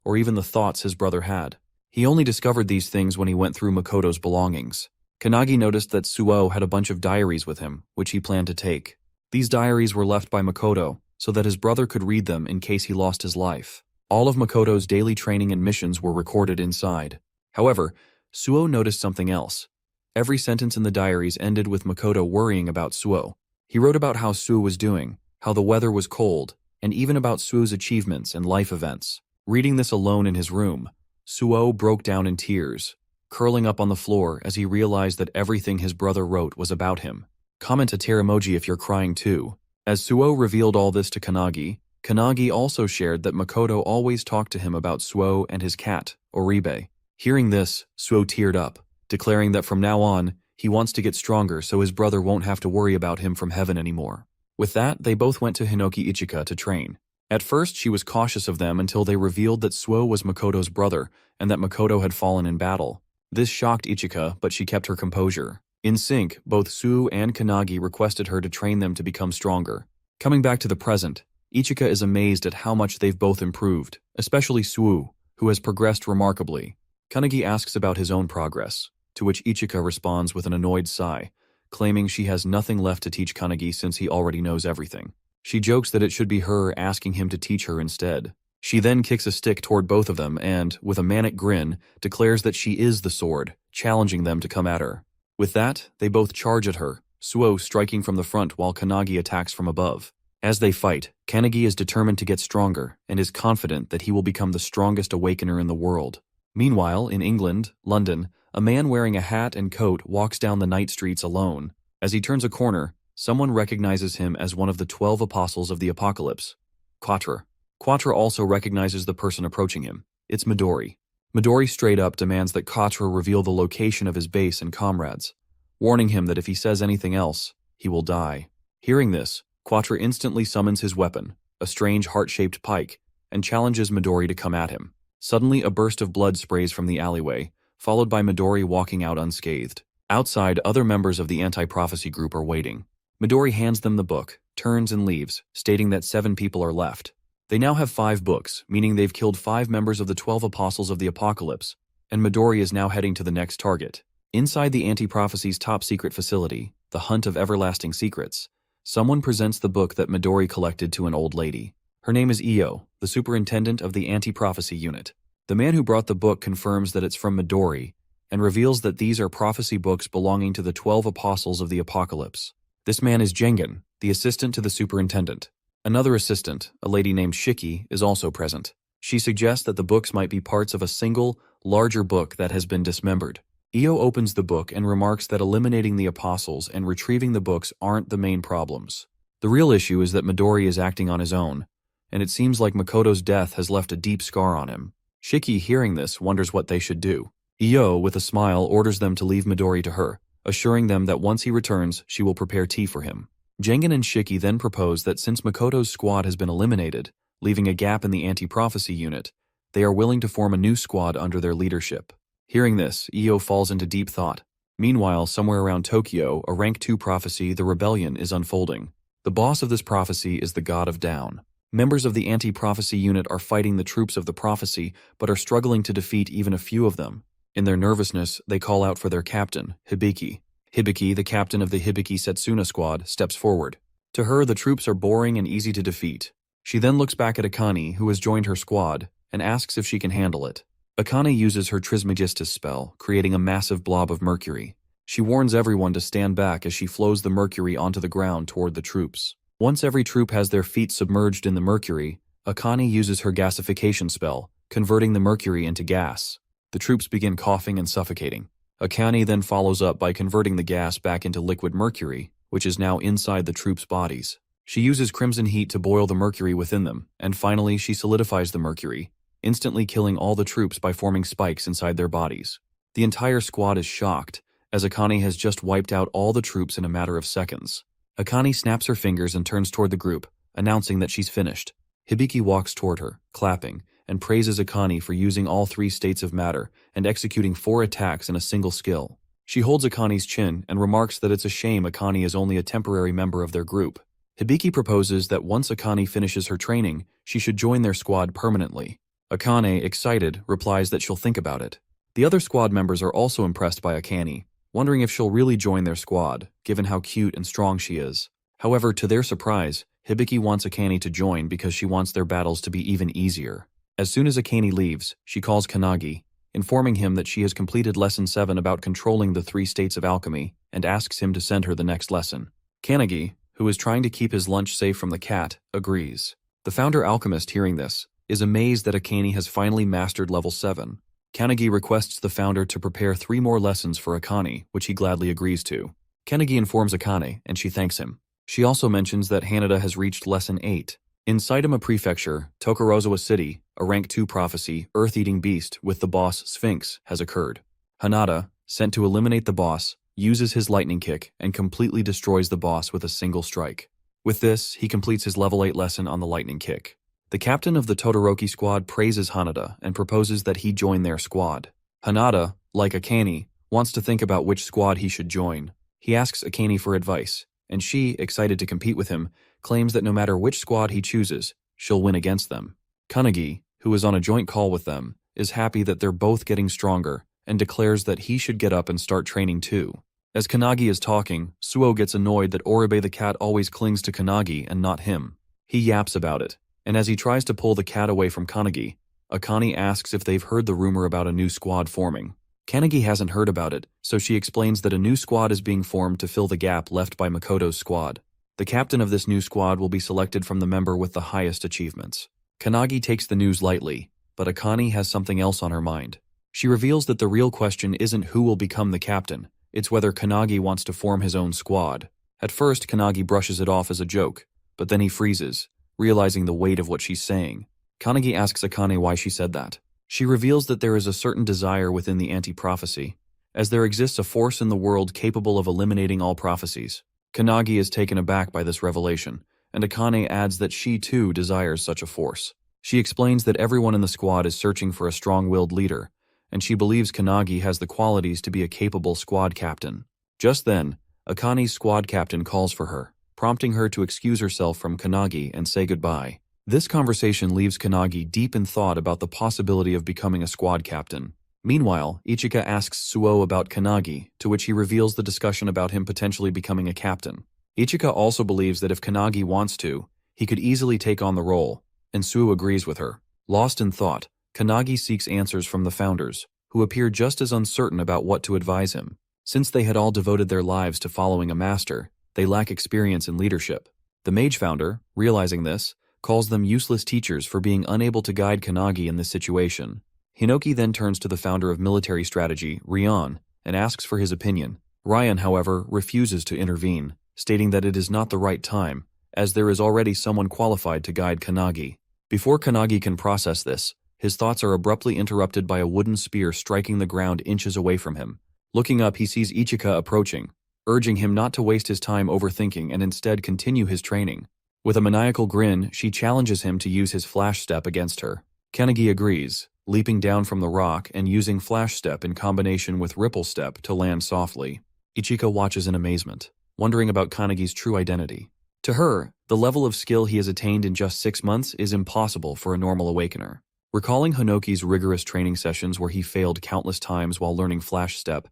or even the thoughts his brother had. He only discovered these things when he went through Makoto's belongings. Kanagi noticed that Suo had a bunch of diaries with him, which he planned to take. These diaries were left by Makoto so that his brother could read them in case he lost his life. All of Makoto's daily training and missions were recorded inside. However, Suo noticed something else. Every sentence in the diaries ended with Makoto worrying about Suo. He wrote about how Suo was doing, how the weather was cold, and even about Suo's achievements and life events. Reading this alone in his room, Suo broke down in tears, curling up on the floor as he realized that everything his brother wrote was about him. Comment a tear emoji if you're crying too. As Suo revealed all this to Kanagi, Kanagi also shared that Makoto always talked to him about Suo and his cat, Oribe. Hearing this, Suo teared up, declaring that from now on, he wants to get stronger so his brother won't have to worry about him from heaven anymore. With that, they both went to Hinoki Ichika to train. At first, she was cautious of them until they revealed that Suo was Makoto's brother and that Makoto had fallen in battle. This shocked Ichika, but she kept her composure. In sync, both Suo and Kanagi requested her to train them to become stronger. Coming back to the present, Ichika is amazed at how much they've both improved, especially Suo, who has progressed remarkably. Kanagi asks about his own progress, to which Ichika responds with an annoyed sigh, claiming she has nothing left to teach Kanagi since he already knows everything. She jokes that it should be her asking him to teach her instead. She then kicks a stick toward both of them and, with a manic grin, declares that she is the sword, challenging them to come at her. With that, they both charge at her, Suo striking from the front while Kanagi attacks from above. As they fight, Kanagi is determined to get stronger and is confident that he will become the strongest awakener in the world. Meanwhile, in England, London, a man wearing a hat and coat walks down the night streets alone. As he turns a corner, someone recognizes him as one of the 12 apostles of the apocalypse, Quatre. Quatre also recognizes the person approaching him. It's Midori. Midori straight up demands that Quattro reveal the location of his base and comrades, warning him that if he says anything else, he will die. Hearing this, Quattro instantly summons his weapon, a strange heart-shaped pike, and challenges Midori to come at him. Suddenly, a burst of blood sprays from the alleyway, followed by Midori walking out unscathed. Outside, other members of the anti-prophecy group are waiting. Midori hands them the book, turns and leaves, stating that 7 people are left. They now have 5 books, meaning they've killed 5 members of the 12 apostles of the apocalypse, and Midori is now heading to the next target. Inside the anti-prophecy's top-secret facility, the Hunt of Everlasting Secrets, someone presents the book that Midori collected to an old lady. Her name is Io, the superintendent of the anti-prophecy unit. The man who brought the book confirms that it's from Midori, and reveals that these are prophecy books belonging to the 12 apostles of the apocalypse. This man is Jengen, the assistant to the superintendent. Another assistant, a lady named Shiki, is also present. She suggests that the books might be parts of a single, larger book that has been dismembered. Io opens the book and remarks that eliminating the apostles and retrieving the books aren't the main problems. The real issue is that Midori is acting on his own, and it seems like Makoto's death has left a deep scar on him. Shiki, hearing this, wonders what they should do. Io, with a smile, orders them to leave Midori to her, assuring them that once he returns, she will prepare tea for him. Jengen and Shiki then propose that since Makoto's squad has been eliminated, leaving a gap in the anti-prophecy unit, they are willing to form a new squad under their leadership. Hearing this, Io falls into deep thought. Meanwhile, somewhere around Tokyo, a Rank 2 prophecy, the Rebellion, is unfolding. The boss of this prophecy is the God of Down. Members of the anti-prophecy unit are fighting the troops of the prophecy, but are struggling to defeat even a few of them. In their nervousness, they call out for their captain, Hibiki. Hibiki, the captain of the Hibiki Setsuna squad, steps forward. To her, the troops are boring and easy to defeat. She then looks back at Akane, who has joined her squad, and asks if she can handle it. Akane uses her Trismegistus spell, creating a massive blob of mercury. She warns everyone to stand back as she flows the mercury onto the ground toward the troops. Once every troop has their feet submerged in the mercury, Akane uses her gasification spell, converting the mercury into gas. The troops begin coughing and suffocating. Akane then follows up by converting the gas back into liquid mercury, which is now inside the troops' bodies. She uses crimson heat to boil the mercury within them, and finally she solidifies the mercury, instantly killing all the troops by forming spikes inside their bodies. The entire squad is shocked, as Akane has just wiped out all the troops in a matter of seconds. Akane snaps her fingers and turns toward the group, announcing that she's finished. Hibiki walks toward her, clapping, and praises Akane for using all 3 states of matter and executing 4 attacks in a single skill. She holds Akane's chin and remarks that it's a shame Akane is only a temporary member of their group. Hibiki proposes that once Akane finishes her training, she should join their squad permanently. Akane, excited, replies that she'll think about it. The other squad members are also impressed by Akane, wondering if she'll really join their squad, given how cute and strong she is. However, to their surprise, Hibiki wants Akane to join because she wants their battles to be even easier. As soon as Akane leaves, she calls Kanagi, informing him that she has completed Lesson 7 about controlling the 3 states of alchemy, and asks him to send her the next lesson. Kanagi, who is trying to keep his lunch safe from the cat, agrees. The founder alchemist, hearing this, is amazed that Akane has finally mastered level 7. Kanagi requests the founder to prepare 3 more lessons for Akane, which he gladly agrees to. Kanagi informs Akane, and she thanks him. She also mentions that Hanada has reached Lesson 8. In Saitama Prefecture, Tokorozawa City, a Rank 2 prophecy, earth-eating beast with the boss Sphinx, has occurred. Hanada, sent to eliminate the boss, uses his lightning kick and completely destroys the boss with a single strike. With this, he completes his level 8 lesson on the lightning kick. The captain of the Todoroki squad praises Hanada and proposes that he join their squad. Hanada, like Akane, wants to think about which squad he should join. He asks Akane for advice, and she, excited to compete with him, claims that no matter which squad he chooses, she'll win against them. Kanagi, who is on a joint call with them, is happy that they're both getting stronger and declares that he should get up and start training too. As Kanagi is talking, Suo gets annoyed that Oribe the cat always clings to Kanagi and not him. He yaps about it, and as he tries to pull the cat away from Kanagi, Akane asks if they've heard the rumor about a new squad forming. Kanagi hasn't heard about it, so she explains that a new squad is being formed to fill the gap left by Makoto's squad. The captain of this new squad will be selected from the member with the highest achievements. Kanagi takes the news lightly, but Akane has something else on her mind. She reveals that the real question isn't who will become the captain, it's whether Kanagi wants to form his own squad. At first, Kanagi brushes it off as a joke, but then he freezes, realizing the weight of what she's saying. Kanagi asks Akane why she said that. She reveals that there is a certain desire within the anti-prophecy, as there exists a force in the world capable of eliminating all prophecies. Kanagi is taken aback by this revelation, and Akane adds that she too desires such a force. She explains that everyone in the squad is searching for a strong-willed leader, and she believes Kanagi has the qualities to be a capable squad captain. Just then, Akane's squad captain calls for her, prompting her to excuse herself from Kanagi and say goodbye. This conversation leaves Kanagi deep in thought about the possibility of becoming a squad captain. Meanwhile, Ichika asks Suo about Kanagi, to which he reveals the discussion about him potentially becoming a captain. Ichika also believes that if Kanagi wants to, he could easily take on the role, and Suo agrees with her. Lost in thought, Kanagi seeks answers from the founders, who appear just as uncertain about what to advise him. Since they had all devoted their lives to following a master, they lack experience in leadership. The mage founder, realizing this, calls them useless teachers for being unable to guide Kanagi in this situation. Hinoki then turns to the founder of military strategy, Ryan, and asks for his opinion. Ryan, however, refuses to intervene, stating that it is not the right time, as there is already someone qualified to guide Kanagi. Before Kanagi can process this, his thoughts are abruptly interrupted by a wooden spear striking the ground inches away from him. Looking up, he sees Ichika approaching, urging him not to waste his time overthinking and instead continue his training. With a maniacal grin, she challenges him to use his flash step against her. Kanagi agrees, leaping down from the rock and using flash step in combination with ripple step to land softly. Ichika watches in amazement, wondering about Kanagi's true identity. To her, the level of skill he has attained in just 6 months is impossible for a normal awakener. Recalling Hinoki's rigorous training sessions where he failed countless times while learning flash step,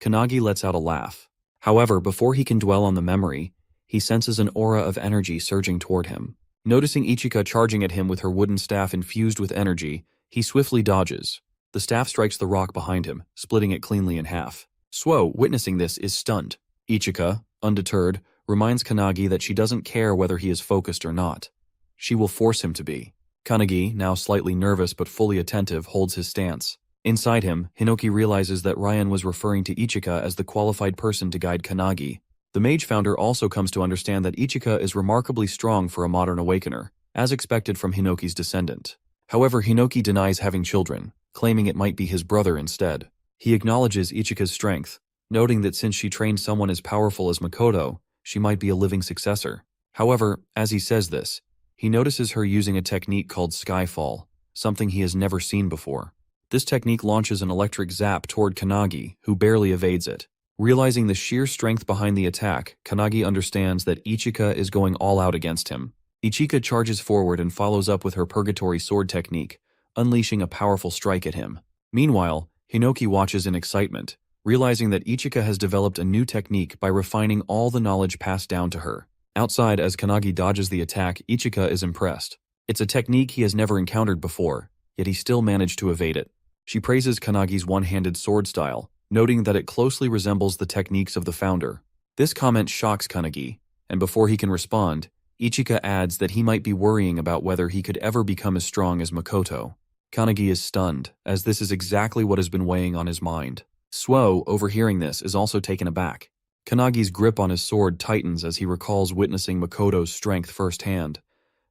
Kanagi lets out a laugh. However, before he can dwell on the memory, he senses an aura of energy surging toward him. Noticing Ichika charging at him with her wooden staff infused with energy, he swiftly dodges. The staff strikes the rock behind him, splitting it cleanly in half. Suo, witnessing this, is stunned. Ichika, undeterred, reminds Kanagi that she doesn't care whether he is focused or not. She will force him to be. Kanagi, now slightly nervous but fully attentive, holds his stance. Inside him, Hinoki realizes that Ryan was referring to Ichika as the qualified person to guide Kanagi. The mage founder also comes to understand that Ichika is remarkably strong for a modern awakener, as expected from Hinoki's descendant. However, Hinoki denies having children, claiming it might be his brother instead. He acknowledges Ichika's strength, noting that since she trained someone as powerful as Makoto, she might be a living successor. However, as he says this, he notices her using a technique called Skyfall, something he has never seen before. This technique launches an electric zap toward Kanagi, who barely evades it. Realizing the sheer strength behind the attack, Kanagi understands that Ichika is going all out against him. Ichika charges forward and follows up with her Purgatory Sword technique, unleashing a powerful strike at him. Meanwhile, Hinoki watches in excitement, realizing that Ichika has developed a new technique by refining all the knowledge passed down to her. Outside, as Kanagi dodges the attack, Ichika is impressed. It's a technique he has never encountered before, yet he still managed to evade it. She praises Kanagi's one-handed sword style, noting that it closely resembles the techniques of the founder. This comment shocks Kanagi, and before he can respond, Ichika adds that he might be worrying about whether he could ever become as strong as Makoto. Kanagi is stunned, as this is exactly what has been weighing on his mind. Suo, overhearing this, is also taken aback. Kanagi's grip on his sword tightens as he recalls witnessing Makoto's strength firsthand,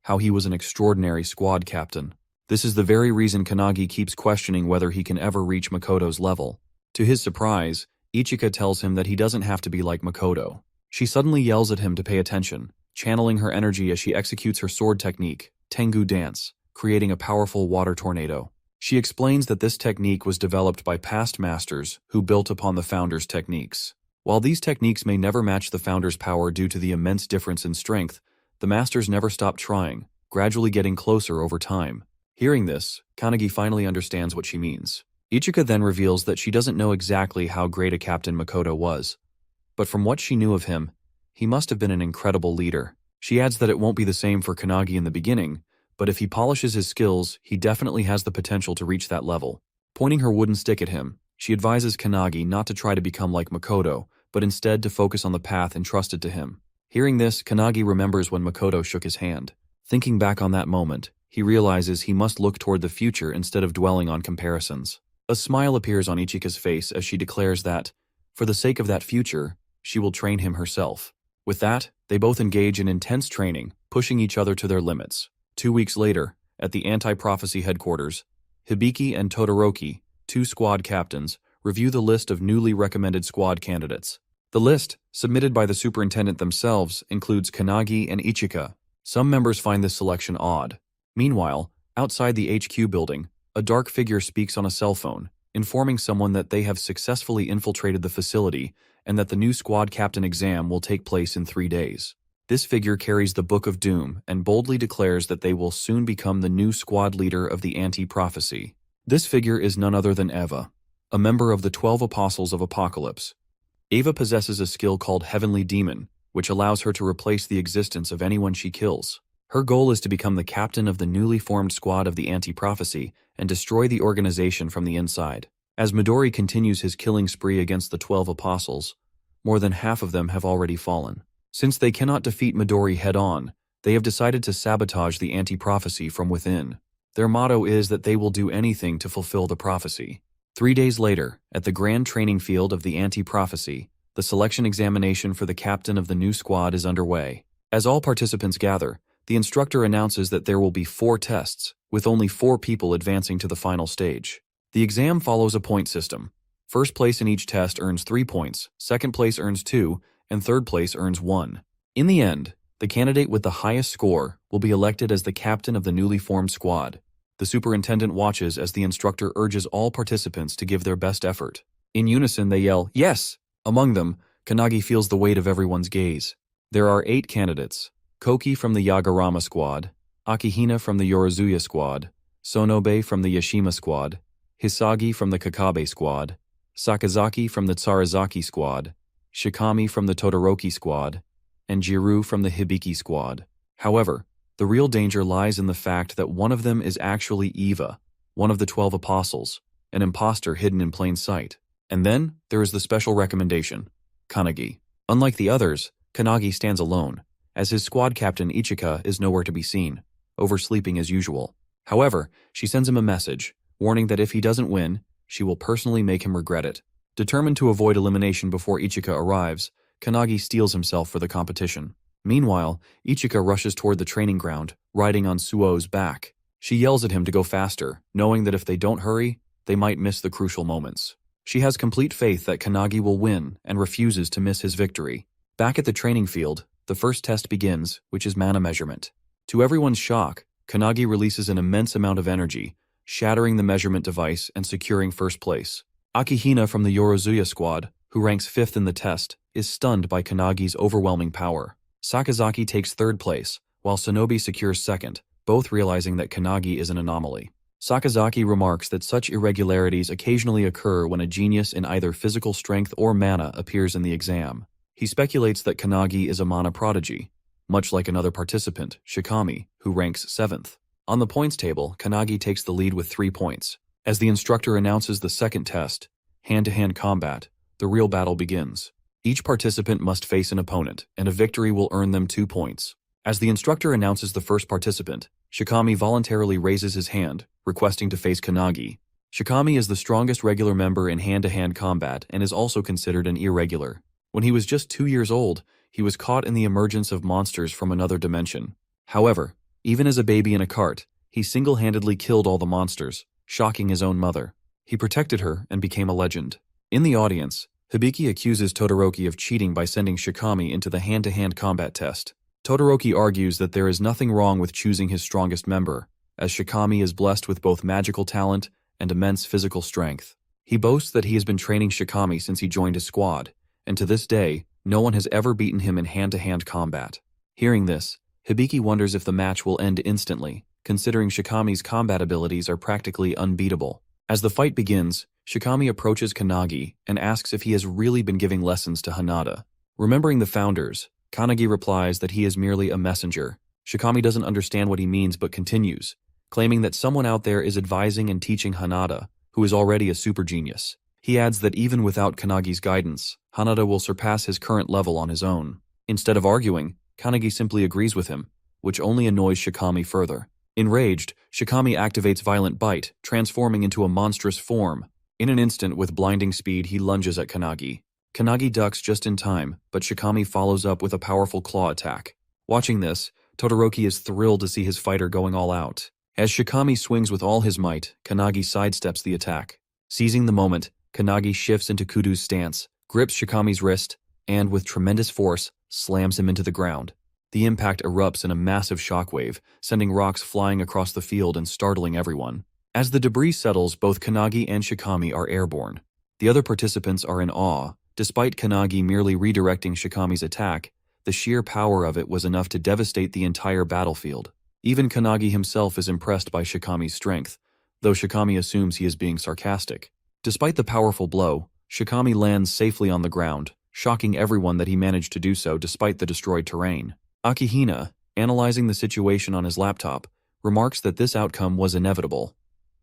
how he was an extraordinary squad captain. This is the very reason Kanagi keeps questioning whether he can ever reach Makoto's level. To his surprise, Ichika tells him that he doesn't have to be like Makoto. She suddenly yells at him to pay attention, channeling her energy as she executes her sword technique, Tengu Dance, creating a powerful water tornado. She explains that this technique was developed by past masters who built upon the founder's techniques. While these techniques may never match the founder's power due to the immense difference in strength, the masters never stop trying, gradually getting closer over time. Hearing this, Kanagi finally understands what she means. Ichika then reveals that she doesn't know exactly how great a captain Makoto was, but from what she knew of him, he must have been an incredible leader. She adds that it won't be the same for Kanagi in the beginning, but if he polishes his skills, he definitely has the potential to reach that level. Pointing her wooden stick at him, she advises Kanagi not to try to become like Makoto, but instead to focus on the path entrusted to him. Hearing this, Kanagi remembers when Makoto shook his hand. Thinking back on that moment, he realizes he must look toward the future instead of dwelling on comparisons. A smile appears on Ichika's face as she declares that, for the sake of that future, she will train him herself. With that, they both engage in intense training, pushing each other to their limits. 2 weeks later, at the anti-prophecy headquarters, Hibiki and Todoroki, two squad captains, review the list of newly recommended squad candidates. The list, submitted by the superintendent themselves, includes Kanagi and Ichika. Some members find this selection odd. Meanwhile, outside the HQ building, a dark figure speaks on a cell phone, informing someone that they have successfully infiltrated the facility and that the new squad captain exam will take place in 3 days. This figure carries the Book of Doom and boldly declares that they will soon become the new squad leader of the anti-prophecy. This figure is none other than Eva, a member of the 12 Apostles of Apocalypse. Eva possesses a skill called Heavenly Demon, which allows her to replace the existence of anyone she kills. Her goal is to become the captain of the newly formed squad of the anti-prophecy and destroy the organization from the inside. As Midori continues his killing spree against the 12 Apostles, more than half of them have already fallen. Since they cannot defeat Midori head-on, they have decided to sabotage the anti-prophecy from within. Their motto is that they will do anything to fulfill the prophecy. 3 days later, at the grand training field of the anti-prophecy, the selection examination for the captain of the new squad is underway. As all participants gather, the instructor announces that there will be 4 tests, with only 4 people advancing to the final stage. The exam follows a point system. First place in each test earns 3 points, second place earns 2, and third place earns 1. In the end, the candidate with the highest score will be elected as the captain of the newly formed squad. The superintendent watches as the instructor urges all participants to give their best effort. In unison, they yell, "Yes!" Among them, Kanagi feels the weight of everyone's gaze. There are 8 candidates: Koki from the Yagarama squad, Akihina from the Yorozuya squad, Sonobe from the Yashima squad, Hisagi from the Kakabe squad, Sakazaki from the Tsarazaki squad, Shikami from the Todoroki squad, and Jiru from the Hibiki squad. However, the real danger lies in the fact that one of them is actually Eva, one of the 12 apostles, an imposter hidden in plain sight. And then, there is the special recommendation, Kanagi. Unlike the others, Kanagi stands alone, as his squad captain Ichika is nowhere to be seen, oversleeping as usual. However, she sends him a message, warning that if he doesn't win, she will personally make him regret it. Determined to avoid elimination before Ichika arrives, Kanagi steels himself for the competition. Meanwhile, Ichika rushes toward the training ground, riding on Suo's back. She yells at him to go faster, knowing that if they don't hurry, they might miss the crucial moments. She has complete faith that Kanagi will win and refuses to miss his victory. Back at the training field, the first test begins, which is mana measurement. To everyone's shock, Kanagi releases an immense amount of energy, shattering the measurement device and securing first place. Akihina from the Yorozuya squad, who ranks 5th in the test, is stunned by Kanagi's overwhelming power. Sakazaki takes 3rd place, while Sonobe secures 2nd, both realizing that Kanagi is an anomaly. Sakazaki remarks that such irregularities occasionally occur when a genius in either physical strength or mana appears in the exam. He speculates that Kanagi is a mana prodigy, much like another participant, Shikami, who ranks 7th. On the points table, Kanagi takes the lead with 3 points. As the instructor announces the second test, hand-to-hand combat, the real battle begins. Each participant must face an opponent, and a victory will earn them 2 points. As the instructor announces the first participant, Shikami voluntarily raises his hand, requesting to face Kanagi. Shikami is the strongest regular member in hand-to-hand combat and is also considered an irregular. When he was just 2 years old, he was caught in the emergence of monsters from another dimension. However, even as a baby in a cart, he single-handedly killed all the monsters, shocking his own mother. He protected her and became a legend. In the audience, Hibiki accuses Todoroki of cheating by sending Shikami into the hand-to-hand combat test. Todoroki argues that there is nothing wrong with choosing his strongest member, as Shikami is blessed with both magical talent and immense physical strength. He boasts that he has been training Shikami since he joined his squad, and to this day, no one has ever beaten him in hand-to-hand combat. Hearing this, Hibiki wonders if the match will end instantly, considering Shikami's combat abilities are practically unbeatable. As the fight begins, Shikami approaches Kanagi and asks if he has really been giving lessons to Hanada. Remembering the founders, Kanagi replies that he is merely a messenger. Shikami doesn't understand what he means but continues, claiming that someone out there is advising and teaching Hanada, who is already a super genius. He adds that even without Kanagi's guidance, Hanada will surpass his current level on his own. Instead of arguing, Kanagi simply agrees with him, which only annoys Shikami further. Enraged, Shikami activates Violent Bite, transforming into a monstrous form. In an instant, with blinding speed, he lunges at Kanagi. Kanagi ducks just in time, but Shikami follows up with a powerful claw attack. Watching this, Todoroki is thrilled to see his fighter going all out. As Shikami swings with all his might, Kanagi sidesteps the attack. Seizing the moment, Kanagi shifts into Kudu's stance, grips Shikami's wrist, and with tremendous force, slams him into the ground. The impact erupts in a massive shockwave, sending rocks flying across the field and startling everyone. As the debris settles, both Kanagi and Shikami are airborne. The other participants are in awe. Despite Kanagi merely redirecting Shikami's attack, the sheer power of it was enough to devastate the entire battlefield. Even Kanagi himself is impressed by Shikami's strength, though Shikami assumes he is being sarcastic. Despite the powerful blow, Shikami lands safely on the ground, shocking everyone that he managed to do so despite the destroyed terrain. Akihina, analyzing the situation on his laptop, remarks that this outcome was inevitable.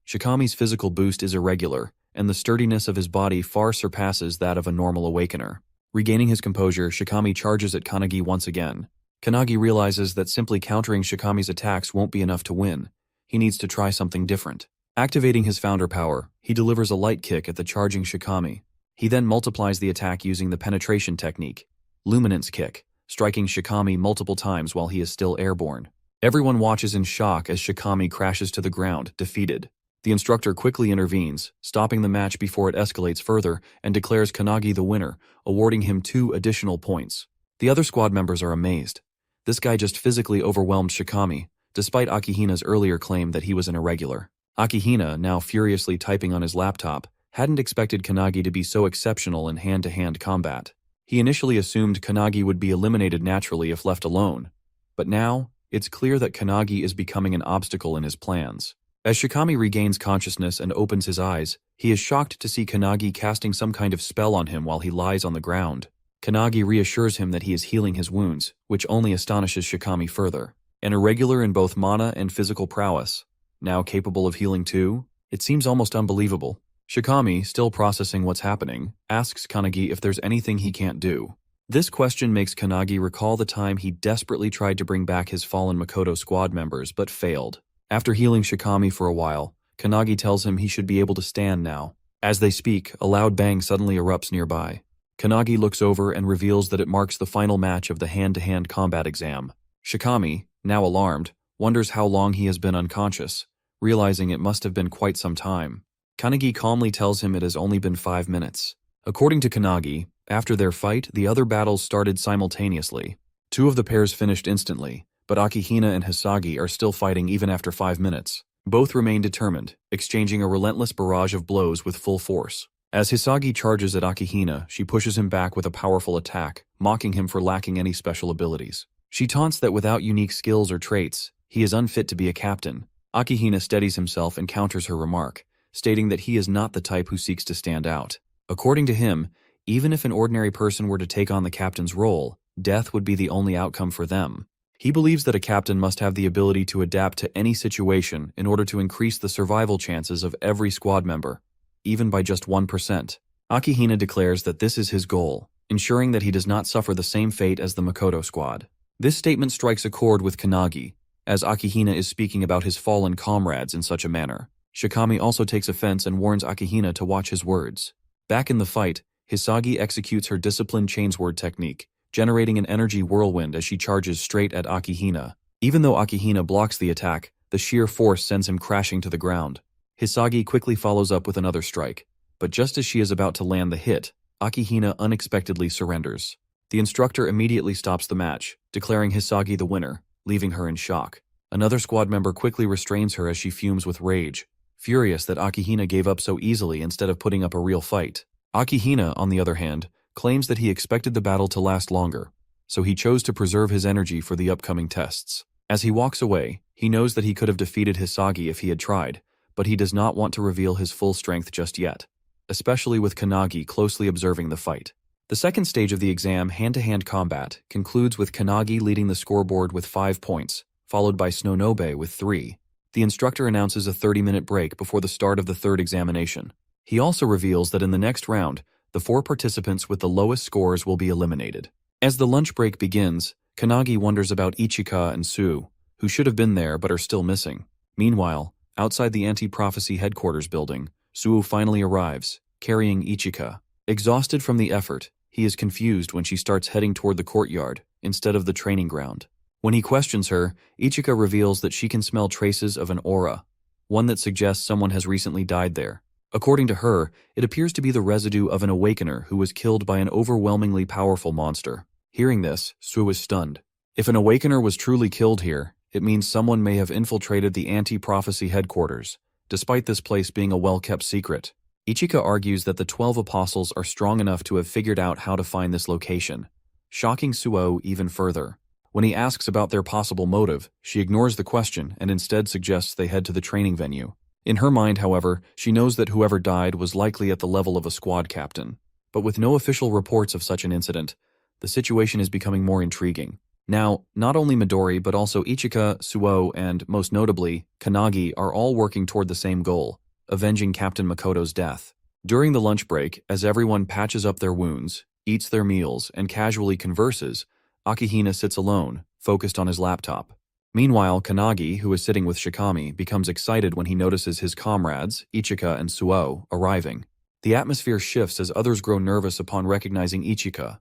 Shikami's physical boost is irregular, and the sturdiness of his body far surpasses that of a normal awakener. Regaining his composure, Shikami charges at Kanagi once again. Kanagi realizes that simply countering Shikami's attacks won't be enough to win. He needs to try something different. Activating his founder power, he delivers a light kick at the charging Shikami. He then multiplies the attack using the penetration technique, Luminance Kick, striking Shikami multiple times while he is still airborne. Everyone watches in shock as Shikami crashes to the ground, defeated. The instructor quickly intervenes, stopping the match before it escalates further, and declares Kanagi the winner, awarding him 2 additional points. The other squad members are amazed. This guy just physically overwhelmed Shikami, despite Akihina's earlier claim that he was an irregular. Akihina, now furiously typing on his laptop, hadn't expected Kanagi to be so exceptional in hand-to-hand combat. He initially assumed Kanagi would be eliminated naturally if left alone, but now, it's clear that Kanagi is becoming an obstacle in his plans. As Shikami regains consciousness and opens his eyes, he is shocked to see Kanagi casting some kind of spell on him while he lies on the ground. Kanagi reassures him that he is healing his wounds, which only astonishes Shikami further. An irregular in both mana and physical prowess, now capable of healing too? It seems almost unbelievable. Shikami, still processing what's happening, asks Kanagi if there's anything he can't do. This question makes Kanagi recall the time he desperately tried to bring back his fallen Makoto squad members but failed. After healing Shikami for a while, Kanagi tells him he should be able to stand now. As they speak, a loud bang suddenly erupts nearby. Kanagi looks over and reveals that it marks the final match of the hand-to-hand combat exam. Shikami, now alarmed, wonders how long he has been unconscious, realizing it must have been quite some time. Kanagi calmly tells him it has only been 5 minutes. According to Kanagi, after their fight, the other battles started simultaneously. 2 of the pairs finished instantly, but Akihina and Hisagi are still fighting even after 5 minutes. Both remain determined, exchanging a relentless barrage of blows with full force. As Hisagi charges at Akihina, she pushes him back with a powerful attack, mocking him for lacking any special abilities. She taunts that without unique skills or traits, he is unfit to be a captain. Akihina steadies himself and counters her remark, stating that he is not the type who seeks to stand out. According to him, even if an ordinary person were to take on the captain's role, death would be the only outcome for them. He believes that a captain must have the ability to adapt to any situation in order to increase the survival chances of every squad member, even by just 1%. Akihina declares that this is his goal, ensuring that he does not suffer the same fate as the Makoto squad. This statement strikes a chord with Kanagi, as Akihina is speaking about his fallen comrades in such a manner. Shikami also takes offense and warns Akihina to watch his words. Back in the fight, Hisagi executes her disciplined chainsword technique, generating an energy whirlwind as she charges straight at Akihina. Even though Akihina blocks the attack, the sheer force sends him crashing to the ground. Hisagi quickly follows up with another strike, but just as she is about to land the hit, Akihina unexpectedly surrenders. The instructor immediately stops the match, declaring Hisagi the winner, leaving her in shock. Another squad member quickly restrains her as she fumes with rage, furious that Akihina gave up so easily instead of putting up a real fight. Akihina, on the other hand, claims that he expected the battle to last longer, so he chose to preserve his energy for the upcoming tests. As he walks away, he knows that he could have defeated Hisagi if he had tried, but he does not want to reveal his full strength just yet, especially with Kanagi closely observing the fight. The second stage of the exam, hand-to-hand combat, concludes with Kanagi leading the scoreboard with 5 points, followed by Snonobe with 3. The instructor announces a 30-minute break before the start of the third examination. He also reveals that in the next round, the 4 participants with the lowest scores will be eliminated. As the lunch break begins, Kanagi wonders about Ichika and Su, who should have been there but are still missing. Meanwhile, outside the anti-prophecy headquarters building, Su finally arrives, carrying Ichika. Exhausted from the effort, he is confused when she starts heading toward the courtyard instead of the training ground. When he questions her, Ichika reveals that she can smell traces of an aura, one that suggests someone has recently died there. According to her, it appears to be the residue of an awakener who was killed by an overwhelmingly powerful monster. Hearing this, Suo is stunned. If an awakener was truly killed here, it means someone may have infiltrated the anti-prophecy headquarters, despite this place being a well-kept secret. Ichika argues that the 12 apostles are strong enough to have figured out how to find this location, shocking Suo even further. When he asks about their possible motive, she ignores the question and instead suggests they head to the training venue. In her mind, however, she knows that whoever died was likely at the level of a squad captain. But with no official reports of such an incident, the situation is becoming more intriguing. Now, not only Midori but also Ichika, Suo, and, most notably, Kanagi are all working toward the same goal, avenging Captain Makoto's death. During the lunch break, as everyone patches up their wounds, eats their meals, and casually converses, Akihina sits alone, focused on his laptop. Meanwhile, Kanagi, who is sitting with Shikami, becomes excited when he notices his comrades, Ichika and Suo, arriving. The atmosphere shifts as others grow nervous upon recognizing Ichika,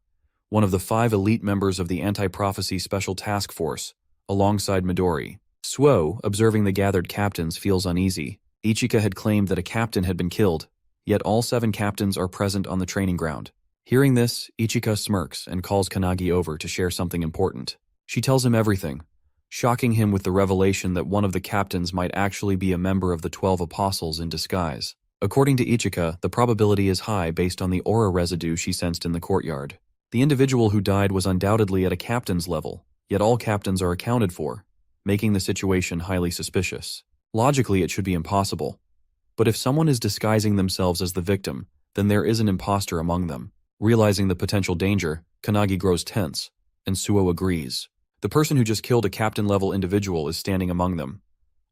one of the 5 elite members of the Anti-Prophecy Special Task Force, alongside Midori. Suo, observing the gathered captains, feels uneasy. Ichika had claimed that a captain had been killed, yet all 7 captains are present on the training ground. Hearing this, Ichika smirks and calls Kanagi over to share something important. She tells him everything, shocking him with the revelation that one of the captains might actually be a member of the 12 apostles in disguise. According to Ichika, the probability is high based on the aura residue she sensed in the courtyard. The individual who died was undoubtedly at a captain's level, yet all captains are accounted for, making the situation highly suspicious. Logically, it should be impossible. But if someone is disguising themselves as the victim, then there is an imposter among them. Realizing the potential danger, Kanagi grows tense, and Suo agrees. The person who just killed a captain-level individual is standing among them.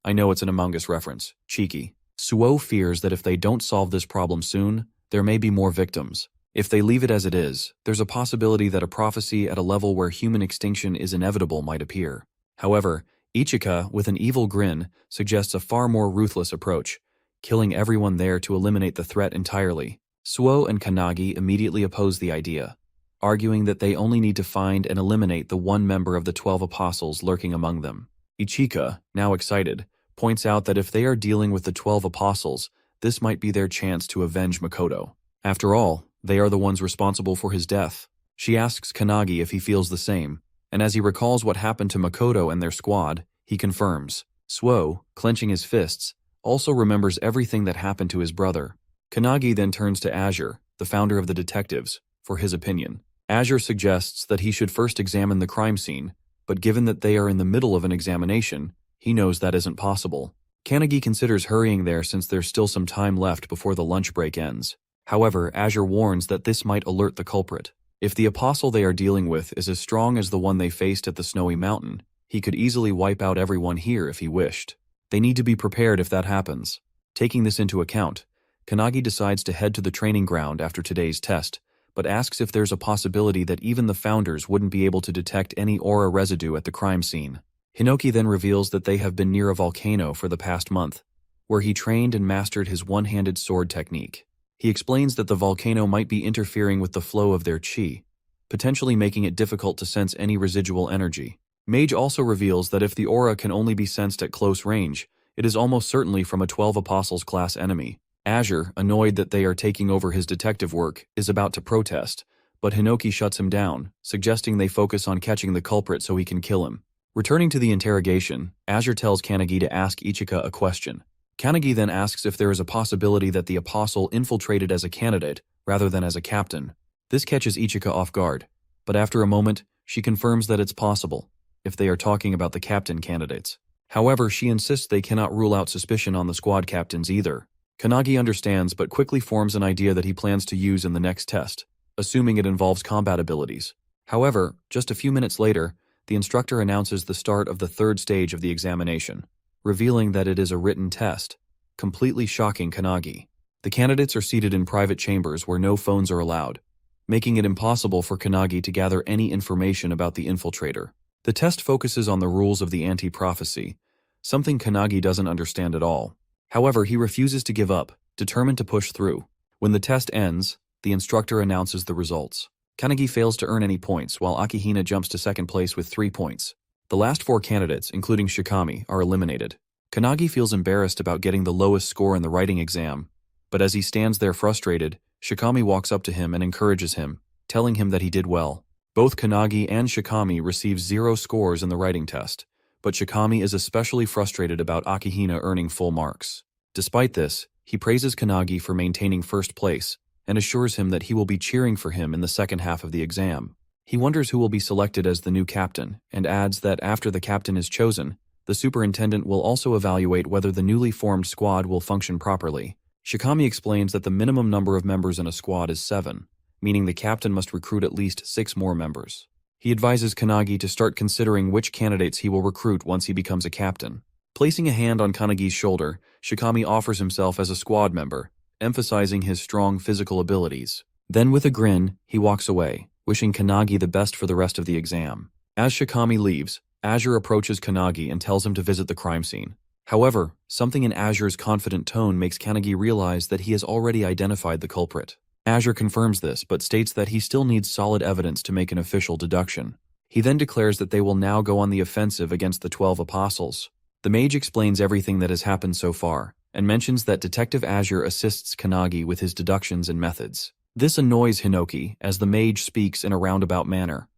I know it's an Among Us reference. Cheeky. Suo fears that if they don't solve this problem soon, there may be more victims. If they leave it as it is, there's a possibility that a prophecy at a level where human extinction is inevitable might appear. However, Ichika, with an evil grin, suggests a far more ruthless approach, killing everyone there to eliminate the threat entirely. Suo and Kanagi immediately oppose the idea, arguing that they only need to find and eliminate the one member of the 12 apostles lurking among them. Ichika, now excited, points out that if they are dealing with the 12 apostles, this might be their chance to avenge Makoto. After all, they are the ones responsible for his death. She asks Kanagi if he feels the same, and as he recalls what happened to Makoto and their squad, he confirms. Suo, clenching his fists, also remembers everything that happened to his brother. Kanagi then turns to Azure, the founder of the detectives, for his opinion. Azure suggests that he should first examine the crime scene, but given that they are in the middle of an examination, he knows that isn't possible. Kanagi considers hurrying there since there's still some time left before the lunch break ends. However, Azure warns that this might alert the culprit. If the apostle they are dealing with is as strong as the one they faced at the Snowy Mountain, he could easily wipe out everyone here if he wished. They need to be prepared if that happens. Taking this into account, Kanagi decides to head to the training ground after today's test, but asks if there's a possibility that even the founders wouldn't be able to detect any aura residue at the crime scene. Hinoki then reveals that they have been near a volcano for the past month, where he trained and mastered his one-handed sword technique. He explains that the volcano might be interfering with the flow of their chi, potentially making it difficult to sense any residual energy. Mage also reveals that if the aura can only be sensed at close range, it is almost certainly from a 12 Apostles class enemy. Azure, annoyed that they are taking over his detective work, is about to protest, but Hinoki shuts him down, suggesting they focus on catching the culprit so he can kill him. Returning to the interrogation, Azure tells Kanagi to ask Ichika a question. Kanagi then asks if there is a possibility that the apostle infiltrated as a candidate rather than as a captain. This catches Ichika off guard, but after a moment, she confirms that it's possible, if they are talking about the captain candidates. However, she insists they cannot rule out suspicion on the squad captains either. Kanagi understands but quickly forms an idea that he plans to use in the next test, assuming it involves combat abilities. However, just a few minutes later, the instructor announces the start of the 3rd stage of the examination, revealing that it is a written test, completely shocking Kanagi. The candidates are seated in private chambers where no phones are allowed, making it impossible for Kanagi to gather any information about the infiltrator. The test focuses on the rules of the anti-prophecy, something Kanagi doesn't understand at all. However, he refuses to give up, determined to push through. When the test ends, the instructor announces the results. Kanagi fails to earn any points, while Akihina jumps to 2nd place with 3 points. The last 4 candidates, including Shikami, are eliminated. Kanagi feels embarrassed about getting the lowest score in the writing exam, but as he stands there frustrated, Shikami walks up to him and encourages him, telling him that he did well. Both Kanagi and Shikami receive 0 scores in the writing test, but Shikami is especially frustrated about Akihina earning full marks. Despite this, he praises Kanagi for maintaining first place and assures him that he will be cheering for him in the second half of the exam. He wonders who will be selected as the new captain and adds that after the captain is chosen, the superintendent will also evaluate whether the newly formed squad will function properly. Shikami explains that the minimum number of members in a squad is 7, meaning the captain must recruit at least 6 more members. He advises Kanagi to start considering which candidates he will recruit once he becomes a captain. Placing a hand on Kanagi's shoulder, Shikami offers himself as a squad member, emphasizing his strong physical abilities. Then with a grin, he walks away, wishing Kanagi the best for the rest of the exam. As Shikami leaves, Azure approaches Kanagi and tells him to visit the crime scene. However, something in Azure's confident tone makes Kanagi realize that he has already identified the culprit. Azure confirms this, but states that he still needs solid evidence to make an official deduction. He then declares that they will now go on the offensive against the 12 apostles. The mage explains everything that has happened so far, and mentions that Detective Azure assists Kanagi with his deductions and methods. This annoys Hinoki, as the mage speaks in a roundabout manner,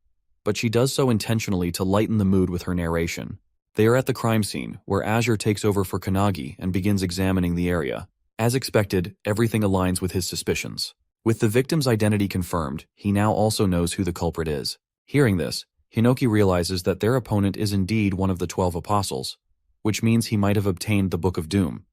but she does so intentionally to lighten the mood with her narration. They are at the crime scene, where Azure takes over for Kanagi and begins examining the area. As expected, everything aligns with his suspicions. With the victim's identity confirmed, he now also knows who the culprit is. Hearing this, Hinoki realizes that their opponent is indeed one of the 12 apostles, which means he might have obtained the Book of Doom,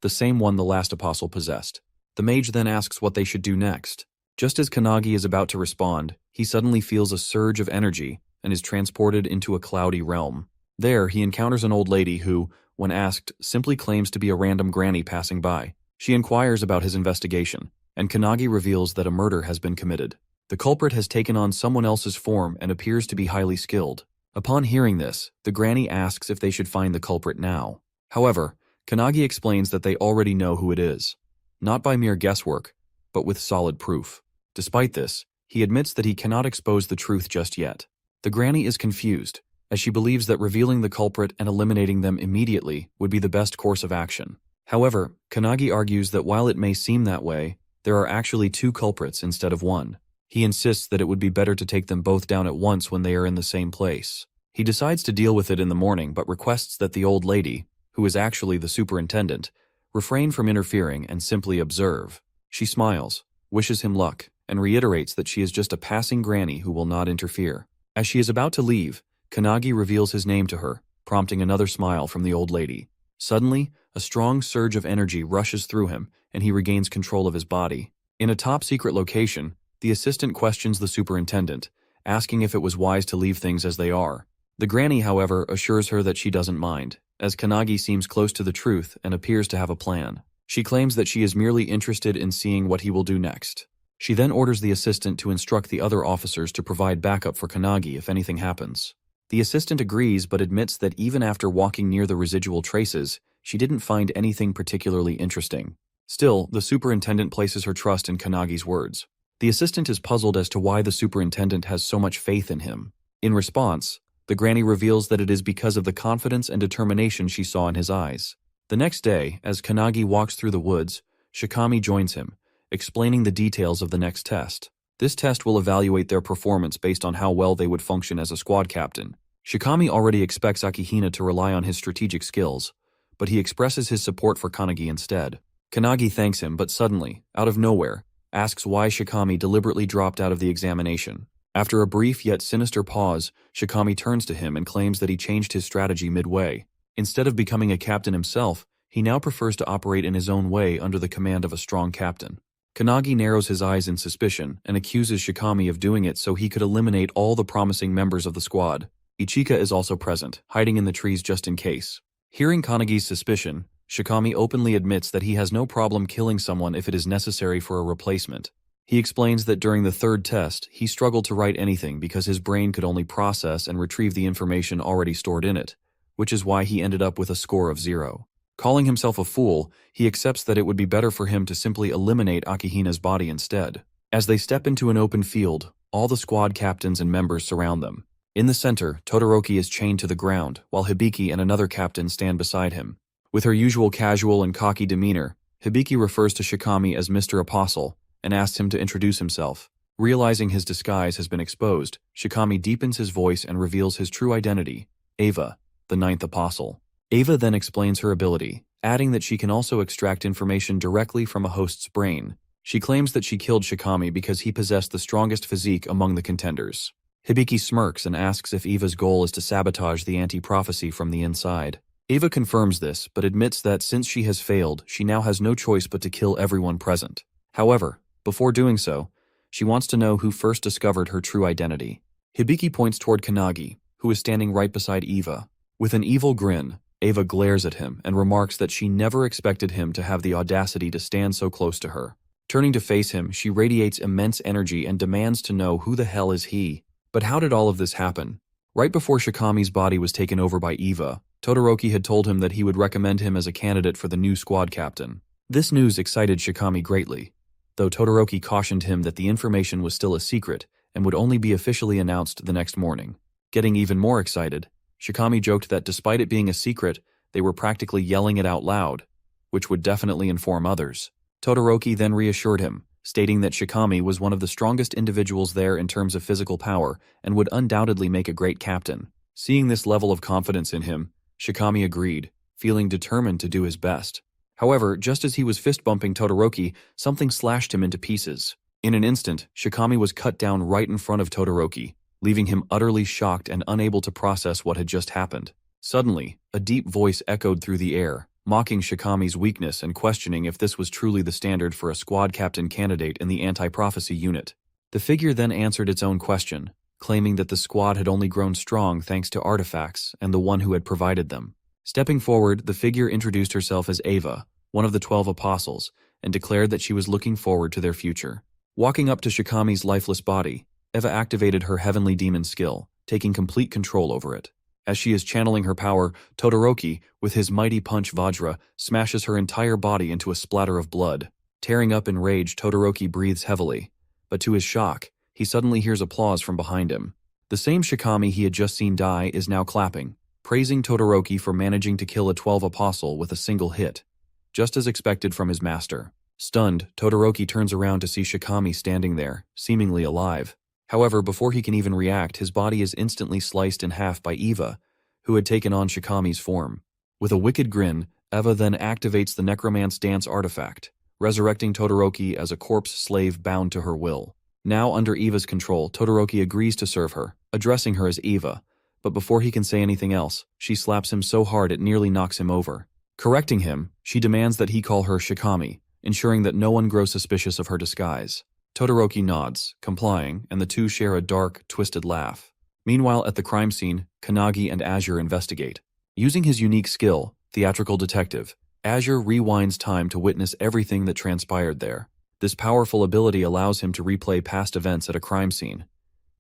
the same one the last apostle possessed. The mage then asks what they should do next. Just as Kanagi is about to respond, he suddenly feels a surge of energy and is transported into a cloudy realm. There, he encounters an old lady who, when asked, simply claims to be a random granny passing by. She inquires about his investigation, and Kanagi reveals that a murder has been committed. The culprit has taken on someone else's form and appears to be highly skilled. Upon hearing this, the granny asks if they should find the culprit now. However, Kanagi explains that they already know who it is, not by mere guesswork, but with solid proof. Despite this, he admits that he cannot expose the truth just yet. The granny is confused, as she believes that revealing the culprit and eliminating them immediately would be the best course of action. However, Kanagi argues that while it may seem that way, there are actually 2 culprits instead of 1. He insists that it would be better to take them both down at once when they are in the same place. He decides to deal with it in the morning, but requests that the old lady, who is actually the superintendent, refrain from interfering and simply observe. She smiles, wishes him luck, and reiterates that she is just a passing granny who will not interfere. As she is about to leave, Kanagi reveals his name to her, prompting another smile from the old lady. Suddenly, a strong surge of energy rushes through him, and he regains control of his body. In a top-secret location, the assistant questions the superintendent, asking if it was wise to leave things as they are. The granny, however, assures her that she doesn't mind, as Kanagi seems close to the truth and appears to have a plan. She claims that she is merely interested in seeing what he will do next. She then orders the assistant to instruct the other officers to provide backup for Kanagi if anything happens. The assistant agrees, but admits that even after walking near the residual traces, she didn't find anything particularly interesting. Still, the superintendent places her trust in Kanagi's words. The assistant is puzzled as to why the superintendent has so much faith in him. In response, the granny reveals that it is because of the confidence and determination she saw in his eyes. The next day, as Kanagi walks through the woods, Shikami joins him, explaining the details of the next test. This test will evaluate their performance based on how well they would function as a squad captain. Shikami already expects Akihina to rely on his strategic skills, but he expresses his support for Kanagi instead. Kanagi thanks him, but suddenly, out of nowhere, asks why Shikami deliberately dropped out of the examination. After a brief yet sinister pause, Shikami turns to him and claims that he changed his strategy midway. Instead of becoming a captain himself, he now prefers to operate in his own way under the command of a strong captain. Kanagi narrows his eyes in suspicion and accuses Shikami of doing it so he could eliminate all the promising members of the squad. Ichika is also present, hiding in the trees just in case. Hearing Kanagi's suspicion, Shikami openly admits that he has no problem killing someone if it is necessary for a replacement. He explains that during the third test, he struggled to write anything because his brain could only process and retrieve the information already stored in it, which is why he ended up with a score of 0. Calling himself a fool, he accepts that it would be better for him to simply eliminate Akihina's body instead. As they step into an open field, all the squad captains and members surround them. In the center, Todoroki is chained to the ground, while Hibiki and another captain stand beside him. With her usual casual and cocky demeanor, Hibiki refers to Shikami as Mr. Apostle and asks him to introduce himself. Realizing his disguise has been exposed, Shikami deepens his voice and reveals his true identity, Ava, the ninth apostle. Ava then explains her ability, adding that she can also extract information directly from a host's brain. She claims that she killed Shikami because he possessed the strongest physique among the contenders. Hibiki smirks and asks if Eva's goal is to sabotage the anti-prophecy from the inside. Ava confirms this, but admits that since she has failed, she now has no choice but to kill everyone present. However, before doing so, she wants to know who first discovered her true identity. Hibiki points toward Kanagi, who is standing right beside Eva. With an evil grin, Ava glares at him and remarks that she never expected him to have the audacity to stand so close to her. Turning to face him, she radiates immense energy and demands to know who the hell is he. But how did all of this happen? Right before Shikami's body was taken over by Eva, Todoroki had told him that he would recommend him as a candidate for the new squad captain. This news excited Shikami greatly, though Todoroki cautioned him that the information was still a secret and would only be officially announced the next morning. Getting even more excited, Shikami joked that despite it being a secret, they were practically yelling it out loud, which would definitely inform others. Todoroki then reassured him, stating that Shikami was one of the strongest individuals there in terms of physical power and would undoubtedly make a great captain. Seeing this level of confidence in him, Shikami agreed, feeling determined to do his best. However, just as he was fist-bumping Todoroki, something slashed him into pieces. In an instant, Shikami was cut down right in front of Todoroki, leaving him utterly shocked and unable to process what had just happened. Suddenly, a deep voice echoed through the air, mocking Shikami's weakness and questioning if this was truly the standard for a squad captain candidate in the anti-prophecy unit. The figure then answered its own question, claiming that the squad had only grown strong thanks to artifacts and the one who had provided them. Stepping forward, the figure introduced herself as Ava, one of the 12 apostles, and declared that she was looking forward to their future. Walking up to Shikami's lifeless body, Eva activated her heavenly demon skill, taking complete control over it. As she is channeling her power, Todoroki, with his mighty punch Vajra, smashes her entire body into a splatter of blood. Tearing up in rage, Todoroki breathes heavily, but to his shock, he suddenly hears applause from behind him. The same Shikami he had just seen die is now clapping, praising Todoroki for managing to kill a 12 apostle with a single hit, just as expected from his master. Stunned, Todoroki turns around to see Shikami standing there, seemingly alive. However, before he can even react, his body is instantly sliced in half by Eva, who had taken on Shikami's form. With a wicked grin, Eva then activates the Necromance Dance artifact, resurrecting Todoroki as a corpse slave bound to her will. Now under Eva's control, Todoroki agrees to serve her, addressing her as Eva, but before he can say anything else, she slaps him so hard it nearly knocks him over. Correcting him, she demands that he call her Shikami, ensuring that no one grows suspicious of her disguise. Todoroki nods, complying, and the two share a dark, twisted laugh. Meanwhile, at the crime scene, Kanagi and Azure investigate. Using his unique skill, Theatrical Detective, Azure rewinds time to witness everything that transpired there. This powerful ability allows him to replay past events at a crime scene,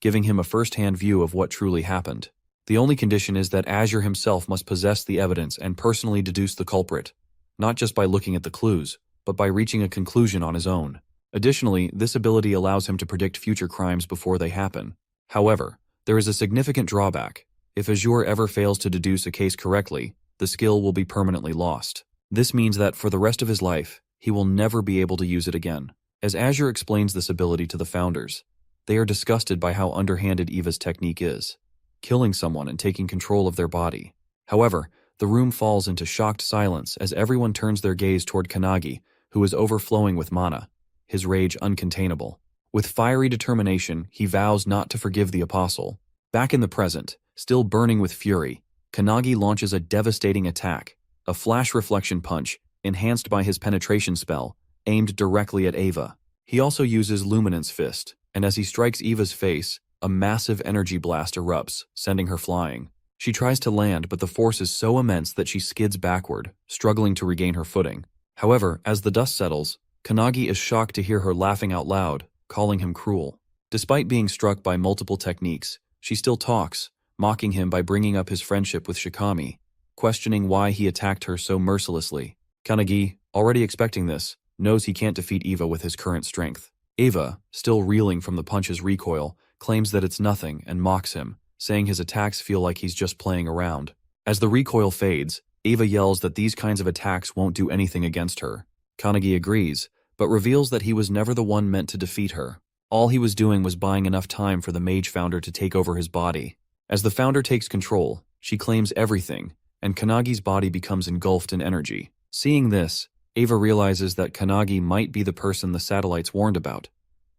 giving him a first-hand view of what truly happened. The only condition is that Azure himself must possess the evidence and personally deduce the culprit, not just by looking at the clues, but by reaching a conclusion on his own. Additionally, this ability allows him to predict future crimes before they happen. However, there is a significant drawback. If Azure ever fails to deduce a case correctly, the skill will be permanently lost. This means that for the rest of his life, he will never be able to use it again. As Azure explains this ability to the founders, they are disgusted by how underhanded Eva's technique is, killing someone and taking control of their body. However, the room falls into shocked silence as everyone turns their gaze toward Kanagi, who is overflowing with mana, his rage uncontainable. With fiery determination, he vows not to forgive the apostle. Back in the present, still burning with fury, Kanagi launches a devastating attack, a flash reflection punch, enhanced by his penetration spell, aimed directly at Eva. He also uses Luminance Fist, and as he strikes Eva's face, a massive energy blast erupts, sending her flying. She tries to land, but the force is so immense that she skids backward, struggling to regain her footing. However, as the dust settles, Kanagi is shocked to hear her laughing out loud, calling him cruel. Despite being struck by multiple techniques, she still talks, mocking him by bringing up his friendship with Shikami, questioning why he attacked her so mercilessly. Kanagi, already expecting this, knows he can't defeat Eva with his current strength. Eva, still reeling from the punch's recoil, claims that it's nothing and mocks him, saying his attacks feel like he's just playing around. As the recoil fades, Eva yells that these kinds of attacks won't do anything against her. Kanagi agrees, but reveals that he was never the one meant to defeat her. All he was doing was buying enough time for the mage founder to take over his body. As the founder takes control, she claims everything, and Kanagi's body becomes engulfed in energy. Seeing this, Eva realizes that Kanagi might be the person the satellites warned about,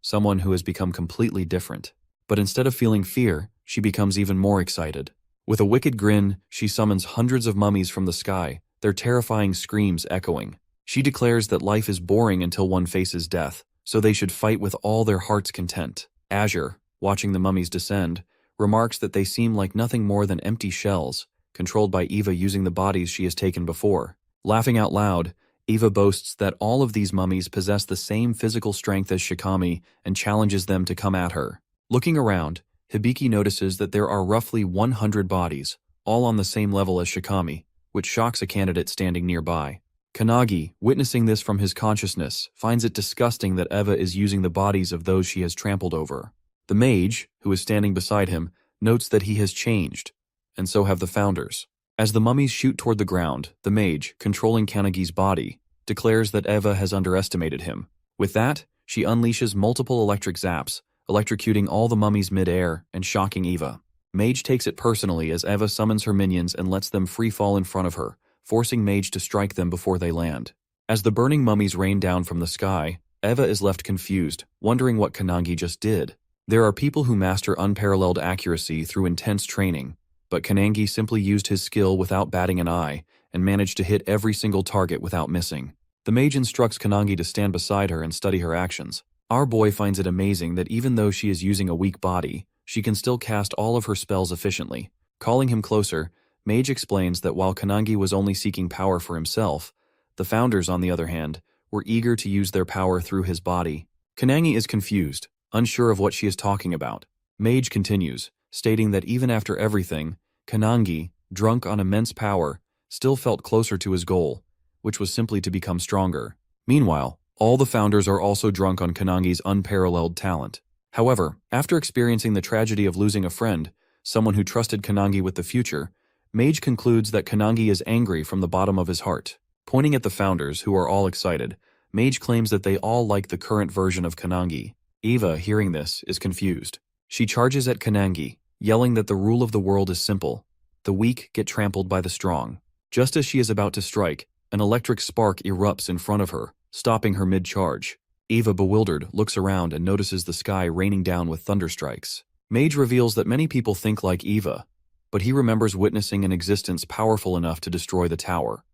someone who has become completely different. But instead of feeling fear, she becomes even more excited. With a wicked grin, she summons hundreds of mummies from the sky, their terrifying screams echoing. She declares that life is boring until one faces death, so they should fight with all their heart's content. Azure, watching the mummies descend, remarks that they seem like nothing more than empty shells, controlled by Eva using the bodies she has taken before. Laughing out loud, Eva boasts that all of these mummies possess the same physical strength as Shikami and challenges them to come at her. Looking around, Hibiki notices that there are roughly 100 bodies, all on the same level as Shikami, which shocks a candidate standing nearby. Kanagi, witnessing this from his consciousness, finds it disgusting that Eva is using the bodies of those she has trampled over. The mage, who is standing beside him, notes that he has changed, and so have the founders. As the mummies shoot toward the ground, the mage, controlling Kanagi's body, declares that Eva has underestimated him. With that, she unleashes multiple electric zaps, electrocuting all the mummies mid-air and shocking Eva. Mage takes it personally as Eva summons her minions and lets them free fall in front of her, forcing Mage to strike them before they land. As the burning mummies rain down from the sky, Eva is left confused, wondering what Kanagi just did. There are people who master unparalleled accuracy through intense training, but Kanagi simply used his skill without batting an eye and managed to hit every single target without missing. The mage instructs Kanagi to stand beside her and study her actions. Our boy finds it amazing that even though she is using a weak body, she can still cast all of her spells efficiently. Calling him closer, Mage explains that while Kanagi was only seeking power for himself, the founders, on the other hand, were eager to use their power through his body. Kanagi is confused, unsure of what she is talking about. Mage continues, stating that even after everything, Kanagi, drunk on immense power, still felt closer to his goal, which was simply to become stronger. Meanwhile, all the founders are also drunk on Kanagi's unparalleled talent. However, after experiencing the tragedy of losing a friend, someone who trusted Kanagi with the future, Mage concludes that Kanagi is angry from the bottom of his heart. Pointing at the founders, who are all excited, Mage claims that they all like the current version of Kanagi. Eva, hearing this, is confused. She charges at Kanagi, yelling that the rule of the world is simple: the weak get trampled by the strong. Just as she is about to strike, an electric spark erupts in front of her, stopping her mid-charge. Eva, bewildered, looks around and notices the sky raining down with thunderstrikes. Mage reveals that many people think like Eva, but he remembers witnessing an existence powerful enough to destroy the tower,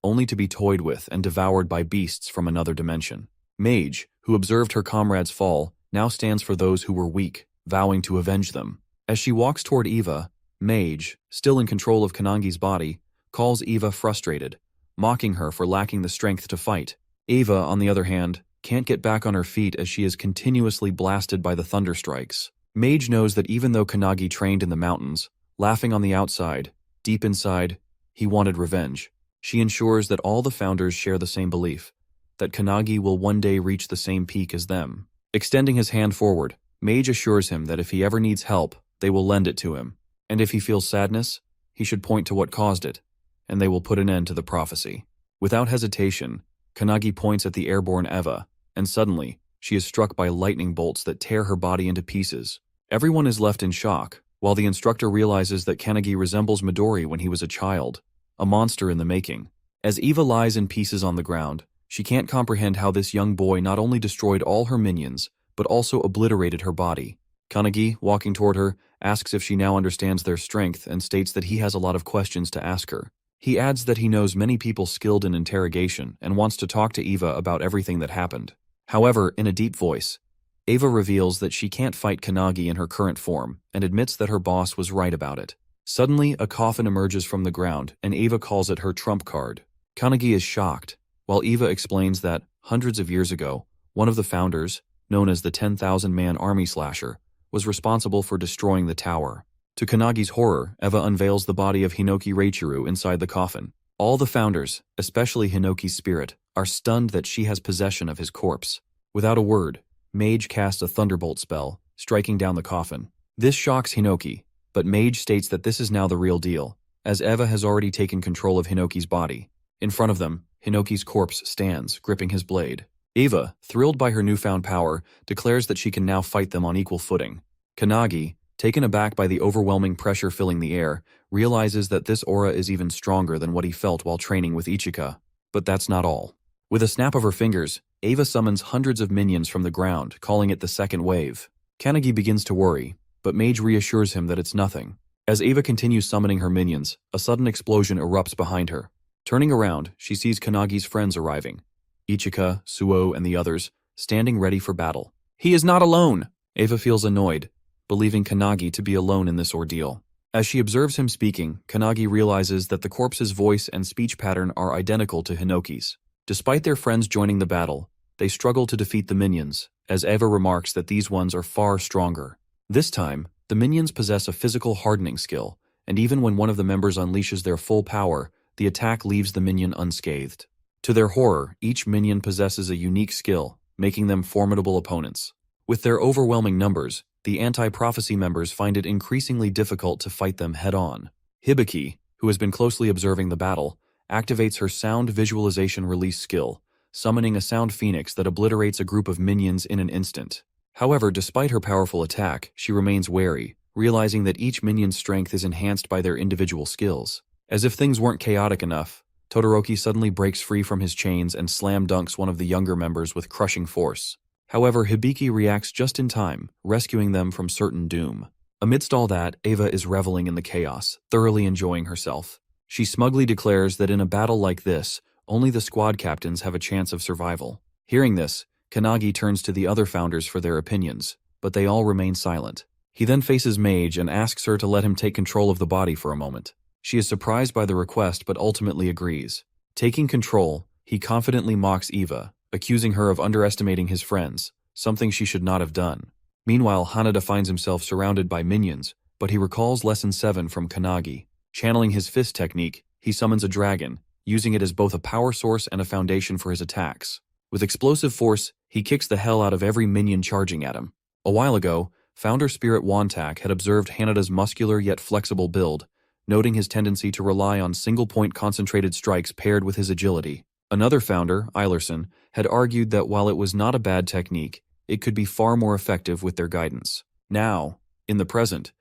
only to be toyed with and devoured by beasts from another dimension. Mage, who observed her comrades fall, now stands for those who were weak, vowing to avenge them. As she walks toward Eva, Mage, still in control of Kanagi's body, calls Eva frustrated, mocking her for lacking the strength to fight. Eva, on the other hand, can't get back on her feet as she is continuously blasted by the thunderstrikes. Mage knows that even though Kanagi trained in the mountains, laughing on the outside, deep inside, he wanted revenge. She ensures that all the founders share the same belief, that Kanagi will one day reach the same peak as them. Extending his hand forward, Mage assures him that if he ever needs help, they will lend it to him, and if he feels sadness, he should point to what caused it, and they will put an end to the prophecy. Without hesitation, Kanagi points at the airborne Eva, and suddenly, she is struck by lightning bolts that tear her body into pieces. Everyone is left in shock, while the instructor realizes that Kanagi resembles Midori when he was a child, a monster in the making. As Eva lies in pieces on the ground, she can't comprehend how this young boy not only destroyed all her minions, but also obliterated her body. Kanagi, walking toward her, asks if she now understands their strength and states that he has a lot of questions to ask her. He adds that he knows many people skilled in interrogation and wants to talk to Eva about everything that happened. However, in a deep voice, Eva reveals that she can't fight Kanagi in her current form and admits that her boss was right about it. Suddenly, a coffin emerges from the ground and Eva calls it her trump card. Kanagi is shocked, while Eva explains that, hundreds of years ago, one of the founders, known as the 10,000-man army slasher, was responsible for destroying the tower. To Kanagi's horror, Eva unveils the body of Hinoki Reichiru inside the coffin. All the founders, especially Hinoki's spirit, are stunned that she has possession of his corpse. Without a word, Mage casts a thunderbolt spell, striking down the coffin. This shocks Hinoki, but Mage states that this is now the real deal, as Eva has already taken control of Hinoki's body. In front of them, Hinoki's corpse stands, gripping his blade. Eva, thrilled by her newfound power, declares that she can now fight them on equal footing. Kannagi, taken aback by the overwhelming pressure filling the air, realizes that this aura is even stronger than what he felt while training with Ichika. But that's not all. With a snap of her fingers, Eva summons hundreds of minions from the ground, calling it the second wave. Kannagi begins to worry, but Mage reassures him that it's nothing. As Eva continues summoning her minions, a sudden explosion erupts behind her. Turning around, she sees Kannagi's friends arriving. Ichika, Suo, and the others, standing ready for battle. He is not alone! Eva feels annoyed, believing Kannagi to be alone in this ordeal. As she observes him speaking, Kannagi realizes that the corpse's voice and speech pattern are identical to Hinoki's. Despite their friends joining the battle, they struggle to defeat the minions, as Eva remarks that these ones are far stronger. This time, the minions possess a physical hardening skill, and even when one of the members unleashes their full power, the attack leaves the minion unscathed. To their horror, each minion possesses a unique skill, making them formidable opponents. With their overwhelming numbers, the anti-prophecy members find it increasingly difficult to fight them head-on. Hibiki, who has been closely observing the battle, activates her sound visualization release skill, summoning a sound phoenix that obliterates a group of minions in an instant. However, despite her powerful attack, she remains wary, realizing that each minion's strength is enhanced by their individual skills. As if things weren't chaotic enough, Todoroki suddenly breaks free from his chains and slam dunks one of the younger members with crushing force. However, Hibiki reacts just in time, rescuing them from certain doom. Amidst all that, Eva is reveling in the chaos, thoroughly enjoying herself. She smugly declares that in a battle like this, only the squad captains have a chance of survival. Hearing this, Kannagi turns to the other founders for their opinions, but they all remain silent. He then faces Mage and asks her to let him take control of the body for a moment. She is surprised by the request but ultimately agrees. Taking control, he confidently mocks Eva, accusing her of underestimating his friends, something she should not have done. Meanwhile, Hanada finds himself surrounded by minions, but he recalls Lesson 7 from Kannagi. Channeling his fist technique, he summons a dragon, using it as both a power source and a foundation for his attacks. With explosive force, he kicks the hell out of every minion charging at him. A while ago, Founder Spirit Wantak had observed Hanada's muscular yet flexible build, noting his tendency to rely on single-point concentrated strikes paired with his agility. Another founder, Eilerson, had argued that while it was not a bad technique, it could be far more effective with their guidance. Now, in the present,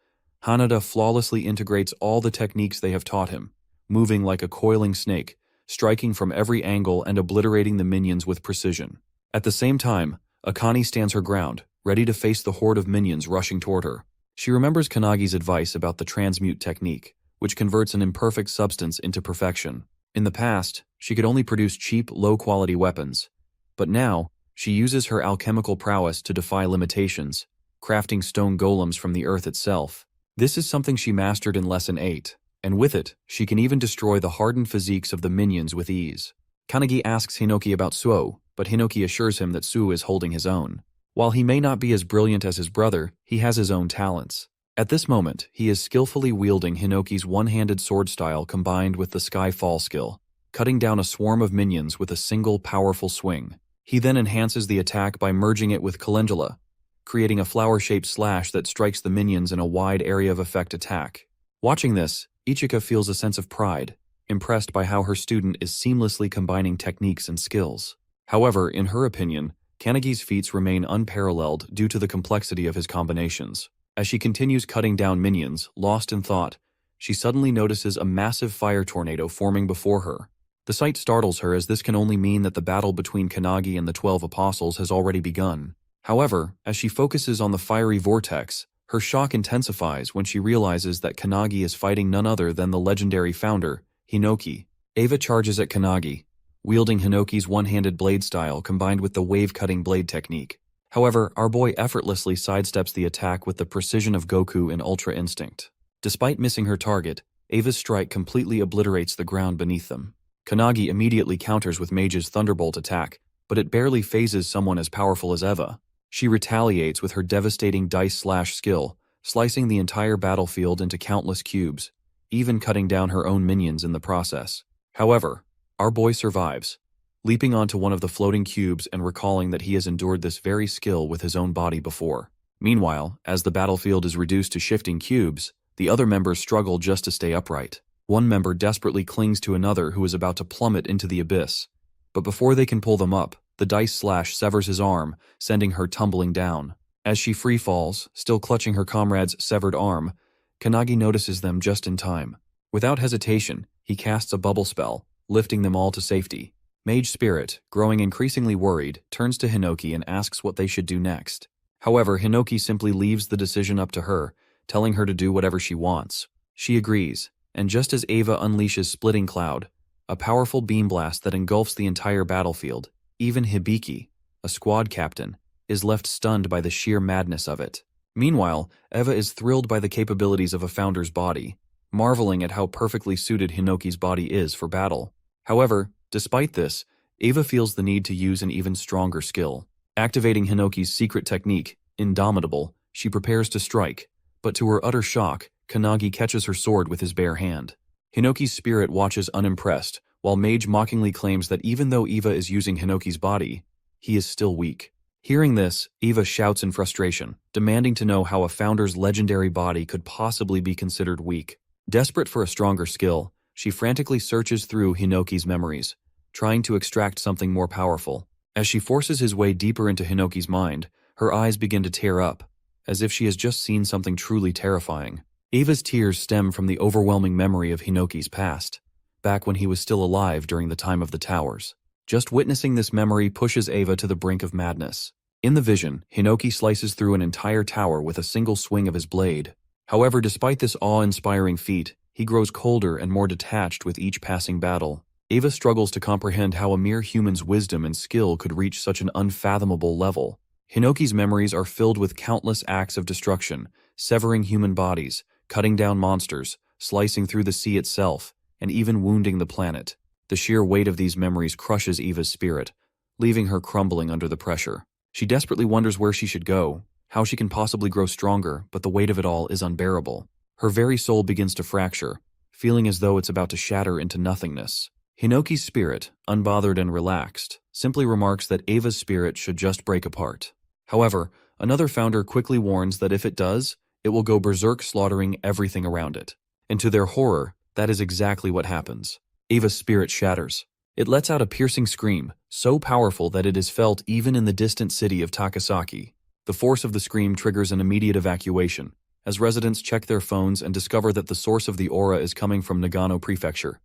Hanada flawlessly integrates all the techniques they have taught him, moving like a coiling snake, striking from every angle and obliterating the minions with precision. At the same time, Akane stands her ground, ready to face the horde of minions rushing toward her. She remembers Kannagi's advice about the transmute technique, which converts an imperfect substance into perfection. In the past, she could only produce cheap, low-quality weapons. But now, she uses her alchemical prowess to defy limitations, crafting stone golems from the earth itself. This is something she mastered in Lesson 8, and with it, she can even destroy the hardened physiques of the minions with ease. Kannagi asks Hinoki about Suo, but Hinoki assures him that Suo is holding his own. While he may not be as brilliant as his brother, he has his own talents. At this moment, he is skillfully wielding Hinoki's one-handed sword style combined with the Sky Fall skill, cutting down a swarm of minions with a single powerful swing. He then enhances the attack by merging it with Calendula, creating a flower-shaped slash that strikes the minions in a wide area of effect attack. Watching this, Ichika feels a sense of pride, impressed by how her student is seamlessly combining techniques and skills. However, in her opinion, Kannagi's feats remain unparalleled due to the complexity of his combinations. As she continues cutting down minions, lost in thought, she suddenly notices a massive fire tornado forming before her. The sight startles her as this can only mean that the battle between Kannagi and the 12 Apostles has already begun. However, as she focuses on the fiery vortex, her shock intensifies when she realizes that Kannagi is fighting none other than the legendary founder, Hinoki. Eva charges at Kannagi, wielding Hinoki's one-handed blade style combined with the wave-cutting blade technique. However, our boy effortlessly sidesteps the attack with the precision of Goku in Ultra Instinct. Despite missing her target, Eva's strike completely obliterates the ground beneath them. Kannagi immediately counters with Mage's Thunderbolt attack, but it barely phases someone as powerful as Eva. She retaliates with her devastating dice slash skill, slicing the entire battlefield into countless cubes, even cutting down her own minions in the process. However, our boy survives, leaping onto one of the floating cubes and recalling that he has endured this very skill with his own body before. Meanwhile, as the battlefield is reduced to shifting cubes, The other members struggle just to stay upright. One member desperately clings to another who is about to plummet into the abyss. But before they can pull them up, the dice slash severs his arm, sending her tumbling down. As she free falls, still clutching her comrade's severed arm, Kannagi notices them just in time. Without hesitation, he casts a bubble spell, lifting them all to safety. Mage Spirit, growing increasingly worried, turns to Hinoki and asks what they should do next. However, Hinoki simply leaves the decision up to her, telling her to do whatever she wants. She agrees, and just as Eva unleashes Splitting Cloud, a powerful beam blast that engulfs the entire battlefield, even Hibiki, a squad captain, is left stunned by the sheer madness of it. Meanwhile, Eva is thrilled by the capabilities of a founder's body, marveling at how perfectly suited Hinoki's body is for battle. However, despite this, Eva feels the need to use an even stronger skill. Activating Hinoki's secret technique, Indomitable, she prepares to strike, but to her utter shock, Kannagi catches her sword with his bare hand. Hinoki's spirit watches unimpressed, while Mage mockingly claims that even though Eva is using Hinoki's body, he is still weak. Hearing this, Eva shouts in frustration, demanding to know how a founder's legendary body could possibly be considered weak. Desperate for a stronger skill, she frantically searches through Hinoki's memories, trying to extract something more powerful. As she forces his way deeper into Hinoki's mind, her eyes begin to tear up, as if she has just seen something truly terrifying. Eva's tears stem from the overwhelming memory of Hinoki's past, back when he was still alive during the time of the towers. Just witnessing this memory pushes Eva to the brink of madness. In the vision, Hinoki slices through an entire tower with a single swing of his blade. However, despite this awe-inspiring feat, he grows colder and more detached with each passing battle. Eva struggles to comprehend how a mere human's wisdom and skill could reach such an unfathomable level. Hinoki's memories are filled with countless acts of destruction, severing human bodies, cutting down monsters, slicing through the sea itself, and even wounding the planet. The sheer weight of these memories crushes Eva's spirit, leaving her crumbling under the pressure. She desperately wonders where she should go, how she can possibly grow stronger, but the weight of it all is unbearable. Her very soul begins to fracture, feeling as though it's about to shatter into nothingness. Hinoki's spirit, unbothered and relaxed, simply remarks that Eva's spirit should just break apart. However, another founder quickly warns that if it does, it will go berserk, slaughtering everything around it. And to their horror, that is exactly what happens. Eva's spirit shatters. It lets out a piercing scream, so powerful that it is felt even in the distant city of Takasaki. The force of the scream triggers an immediate evacuation, as residents check their phones and discover that the source of the aura is coming from Nagano Prefecture,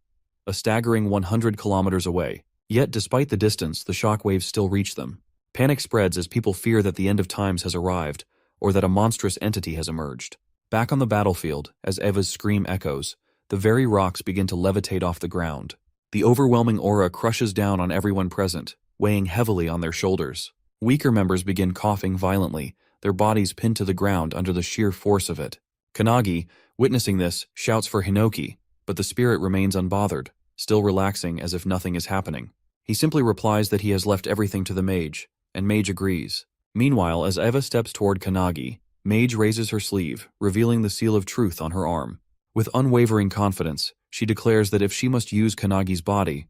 a staggering 100 kilometers away. Yet despite the distance, the shockwaves still reach them. Panic spreads as people fear that the end of times has arrived, or that a monstrous entity has emerged. Back on the battlefield, as Eva's scream echoes, the very rocks begin to levitate off the ground. The overwhelming aura crushes down on everyone present, weighing heavily on their shoulders. Weaker members begin coughing violently, their bodies pinned to the ground under the sheer force of it. Kannagi, witnessing this, shouts for Hinoki, but the spirit remains unbothered, still relaxing as if nothing is happening. He simply replies that he has left everything to the mage, and Mage agrees. Meanwhile, as Eva steps toward Kannagi, Mage raises her sleeve, revealing the seal of truth on her arm. With unwavering confidence, she declares that if she must use Kannagi's body,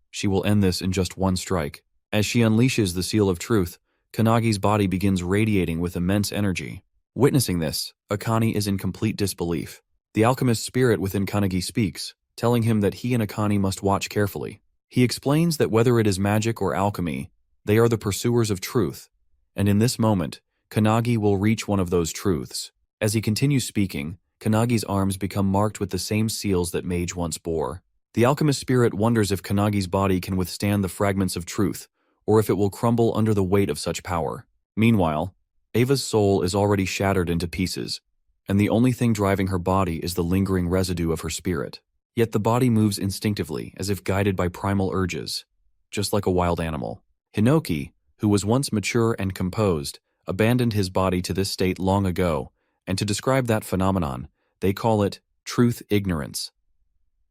she will end this in just one strike. As she unleashes the seal of truth, Kannagi's body begins radiating with immense energy. Witnessing this, Akane is in complete disbelief. The alchemist's spirit within Kannagi speaks, telling him that he and Akane must watch carefully. He explains that whether it is magic or alchemy, they are the pursuers of truth, and in this moment, Kannagi will reach one of those truths. As he continues speaking, Kannagi's arms become marked with the same seals that Mage once bore. The alchemist spirit wonders if Kannagi's body can withstand the fragments of truth, or if it will crumble under the weight of such power. Meanwhile, Eva's soul is already shattered into pieces, and the only thing driving her body is the lingering residue of her spirit. Yet the body moves instinctively, as if guided by primal urges, just like a wild animal. Hinoki, who was once mature and composed, abandoned his body to this state long ago, and to describe that phenomenon, they call it truth ignorance.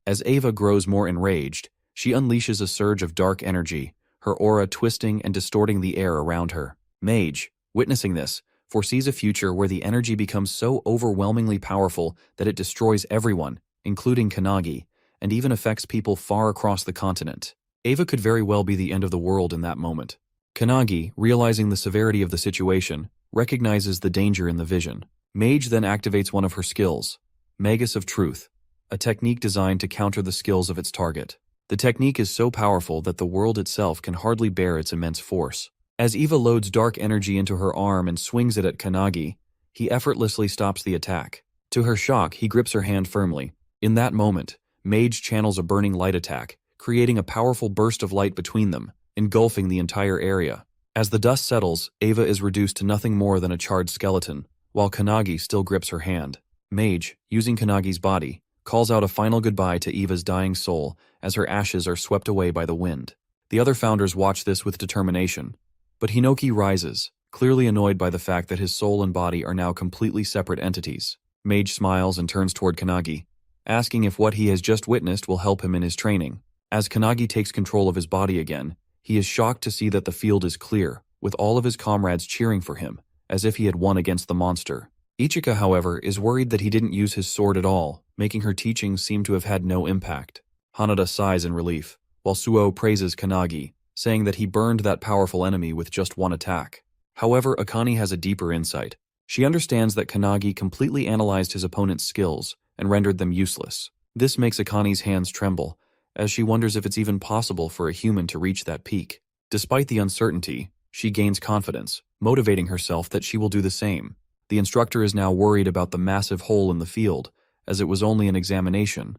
As Eva grows more enraged, she unleashes a surge of dark energy, her aura twisting and distorting the air around her. Mage, witnessing this, foresees a future where the energy becomes so overwhelmingly powerful that it destroys everyone, including Kannagi, and even affects people far across the continent. Eva could very well be the end of the world in that moment. Kannagi, realizing the severity of the situation, recognizes the danger in the vision. Mage then activates one of her skills, Magus of Truth, a technique designed to counter the skills of its target. The technique is so powerful that the world itself can hardly bear its immense force. As Eva loads dark energy into her arm and swings it at Kannagi, he effortlessly stops the attack. To her shock, he grips her hand firmly. In that moment, Mage channels a burning light attack, creating a powerful burst of light between them, engulfing the entire area. As the dust settles, Eva is reduced to nothing more than a charred skeleton, while Kannagi still grips her hand. Mage, using Kanagi's body, calls out a final goodbye to Eva's dying soul as her ashes are swept away by the wind. The other founders watch this with determination, but Hinoki rises, clearly annoyed by the fact that his soul and body are now completely separate entities. Mage smiles and turns toward Kannagi, asking if what he has just witnessed will help him in his training. As Kannagi takes control of his body again, he is shocked to see that the field is clear, with all of his comrades cheering for him, as if he had won against the monster. Ichika, however, is worried that he didn't use his sword at all, making her teachings seem to have had no impact. Hanada sighs in relief, while Suo praises Kannagi, saying that he burned that powerful enemy with just one attack. However, Akane has a deeper insight. She understands that Kannagi completely analyzed his opponent's skills and rendered them useless. This makes Akane's hands tremble, as she wonders if it's even possible for a human to reach that peak. Despite the uncertainty, she gains confidence, motivating herself that she will do the same. The instructor is now worried about the massive hole in the field, as it was only an examination.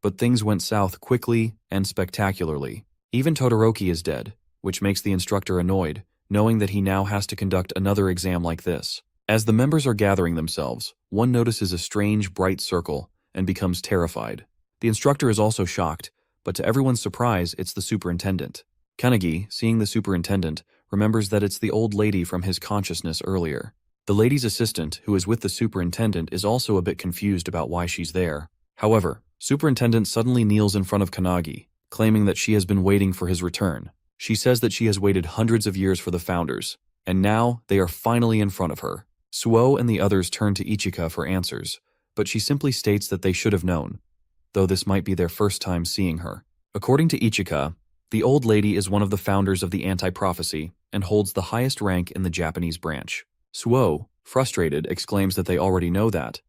But things went south quickly and spectacularly. Even Todoroki is dead, which makes the instructor annoyed, knowing that he now has to conduct another exam like this. As the members are gathering themselves, one notices a strange, bright circle and becomes terrified. The instructor is also shocked, but to everyone's surprise, it's the superintendent. Kannagi, seeing the superintendent, remembers that it's the old lady from his consciousness earlier. The lady's assistant, who is with the superintendent, is also a bit confused about why she's there. However, superintendent suddenly kneels in front of Kannagi, claiming that she has been waiting for his return. She says that she has waited hundreds of years for the founders, and now they are finally in front of her. Suo and the others turn to Ichika for answers, but she simply states that they should have known, though this might be their first time seeing her. According to Ichika, the old lady is one of the founders of the anti-prophecy and holds the highest rank in the Japanese branch. Suo, frustrated, exclaims that they already know that.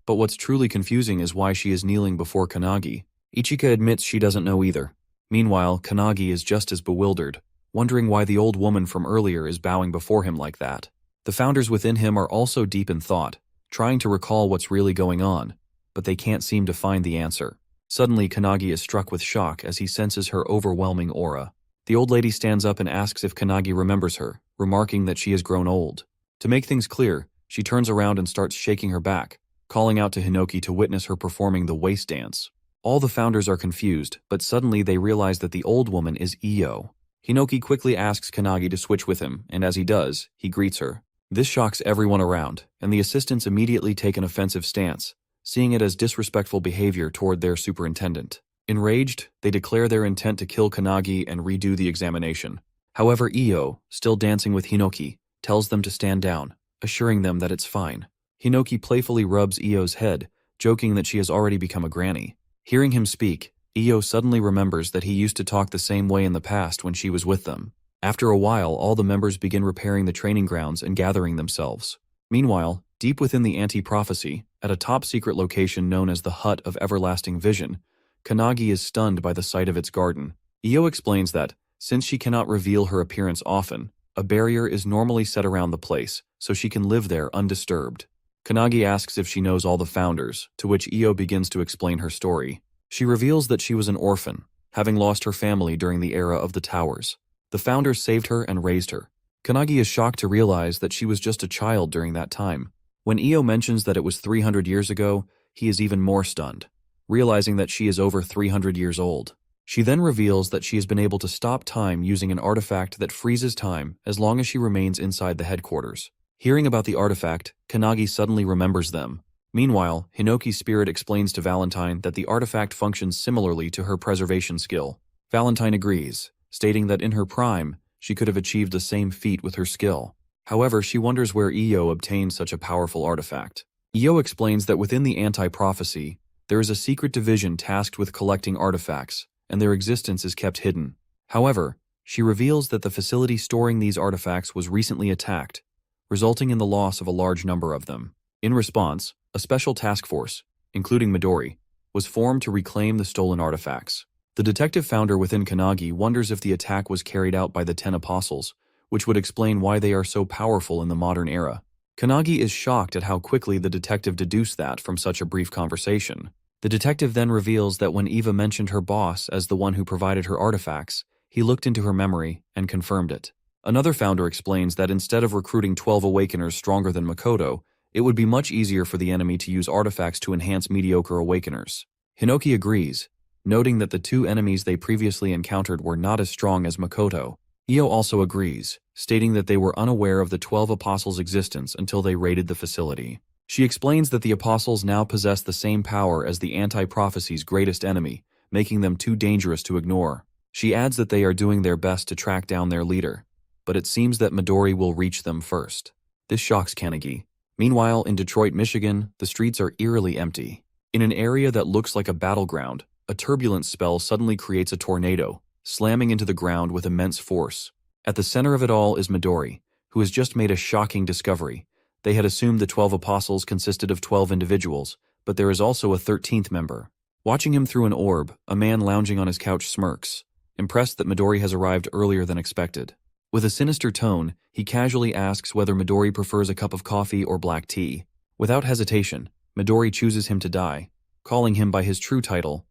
But what's truly confusing is why she is kneeling before Kannagi. Ichika admits she doesn't know either. Meanwhile, Kannagi is just as bewildered, wondering why the old woman from earlier is bowing before him like that. The founders within him are also deep in thought, trying to recall what's really going on, but they can't seem to find the answer. Suddenly, Kannagi is struck with shock as he senses her overwhelming aura. The old lady stands up and asks if Kannagi remembers her, remarking that she has grown old. To make things clear, she turns around and starts shaking her back, calling out to Hinoki to witness her performing the waist dance. All the founders are confused, but suddenly they realize that the old woman is Io. Hinoki quickly asks Kannagi to switch with him, and as he does, he greets her. This shocks everyone around, and the assistants immediately take an offensive stance, seeing it as disrespectful behavior toward their superintendent. Enraged, they declare their intent to kill Kannagi and redo the examination. However, Io, still dancing with Hinoki, tells them to stand down, assuring them that it's fine. Hinoki playfully rubs Io's head, joking that she has already become a granny. Hearing him speak, Io suddenly remembers that he used to talk the same way in the past when she was with them. After a while, all the members begin repairing the training grounds and gathering themselves. Meanwhile, deep within the anti-prophecy, at a top-secret location known as the Hut of Everlasting Vision, Kannagi is stunned by the sight of its garden. Io explains that, since she cannot reveal her appearance often, a barrier is normally set around the place, so she can live there undisturbed. Kannagi asks if she knows all the founders, to which Io begins to explain her story. She reveals that she was an orphan, having lost her family during the era of the towers. The founders saved her and raised her. Kannagi is shocked to realize that she was just a child during that time. When Io mentions that it was 300 years ago, he is even more stunned, realizing that she is over 300 years old. She then reveals that she has been able to stop time using an artifact that freezes time as long as she remains inside the headquarters. Hearing about the artifact, Kannagi suddenly remembers them. Meanwhile, Hinoki's spirit explains to Valentine that the artifact functions similarly to her preservation skill. Valentine agrees, stating that in her prime, she could have achieved the same feat with her skill. However, she wonders where Io obtained such a powerful artifact. Io explains that within the anti-prophecy, there is a secret division tasked with collecting artifacts, and their existence is kept hidden. However, she reveals that the facility storing these artifacts was recently attacked, resulting in the loss of a large number of them. In response, a special task force, including Midori, was formed to reclaim the stolen artifacts. The detective founder within Kannagi wonders if the attack was carried out by the 10 apostles, which would explain why they are so powerful in the modern era. Kannagi is shocked at how quickly the detective deduced that from such a brief conversation. The detective then reveals that when Eva mentioned her boss as the one who provided her artifacts, he looked into her memory and confirmed it. Another founder explains that instead of recruiting 12 awakeners stronger than Makoto, it would be much easier for the enemy to use artifacts to enhance mediocre awakeners. Hinoki agrees, noting that the two enemies they previously encountered were not as strong as Makoto. Io also agrees, stating that they were unaware of the 12 apostles' existence until they raided the facility. She explains that the apostles now possess the same power as the anti-prophecy's greatest enemy, making them too dangerous to ignore. She adds that they are doing their best to track down their leader, but it seems that Midori will reach them first. This shocks Kannagi. Meanwhile, in Detroit, Michigan, the streets are eerily empty. In an area that looks like a battleground, a turbulence spell suddenly creates a tornado, slamming into the ground with immense force. At the center of it all is Midori, who has just made a shocking discovery. They had assumed the 12 apostles consisted of 12 individuals, but there is also a 13th member. Watching him through an orb, a man lounging on his couch smirks, impressed that Midori has arrived earlier than expected. With a sinister tone, he casually asks whether Midori prefers a cup of coffee or black tea. Without hesitation, Midori chooses him to die, calling him by his true title,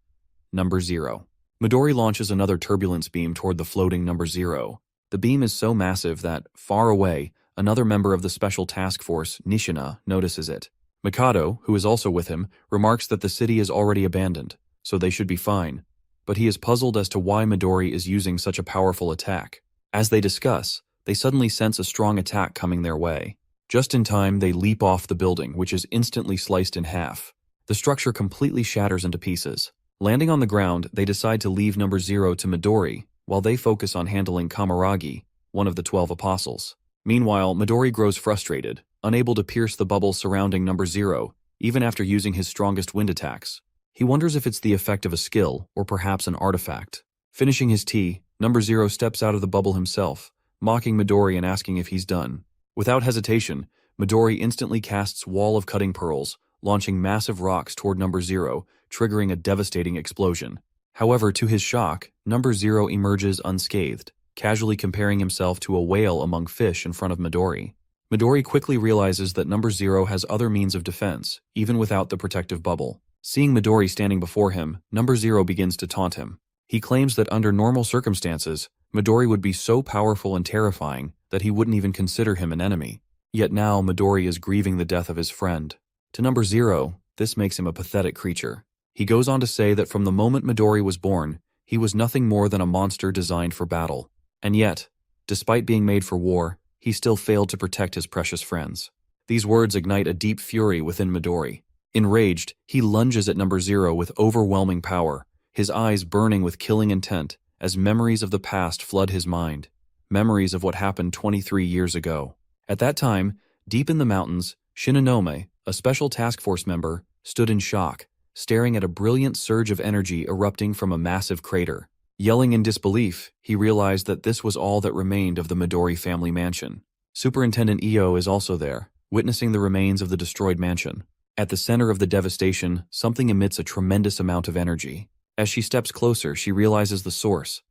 Number 0. Midori launches another turbulence beam toward the floating Number 0. The beam is so massive that, far away, another member of the special task force, Nishina, notices it. Mikado, who is also with him, remarks that the city is already abandoned, so they should be fine, but he is puzzled as to why Midori is using such a powerful attack. As they discuss, they suddenly sense a strong attack coming their way. Just in time, they leap off the building, which is instantly sliced in half. The structure completely shatters into pieces. Landing on the ground, they decide to leave Number 0 to Midori, while they focus on handling Kamaragi, one of the 12 apostles. Meanwhile, Midori grows frustrated, unable to pierce the bubble surrounding Number 0, even after using his strongest wind attacks. He wonders if it's the effect of a skill, or perhaps an artifact. Finishing his tea, Number 0 steps out of the bubble himself, mocking Midori and asking if he's done. Without hesitation, Midori instantly casts Wall of Cutting Pearls, launching massive rocks toward Number 0, triggering a devastating explosion. However, to his shock, Number 0 emerges unscathed, casually comparing himself to a whale among fish in front of Midori. Midori quickly realizes that Number 0 has other means of defense, even without the protective bubble. Seeing Midori standing before him, Number 0 begins to taunt him. He claims that under normal circumstances, Midori would be so powerful and terrifying that he wouldn't even consider him an enemy. Yet now Midori is grieving the death of his friend. To Number 0, this makes him a pathetic creature. He goes on to say that from the moment Midori was born, he was nothing more than a monster designed for battle. And yet, despite being made for war, he still failed to protect his precious friends. These words ignite a deep fury within Midori. Enraged, he lunges at Number 0 with overwhelming power, his eyes burning with killing intent as memories of the past flood his mind, memories of what happened 23 years ago. At that time, deep in the mountains, Shinonome, a special task force member, stood in shock, staring at a brilliant surge of energy erupting from a massive crater. Yelling in disbelief, he realized that this was all that remained of the Midori family mansion. Superintendent Io is also there, witnessing the remains of the destroyed mansion. At the center of the devastation, something emits a tremendous amount of energy. As she steps closer, she realizes the source.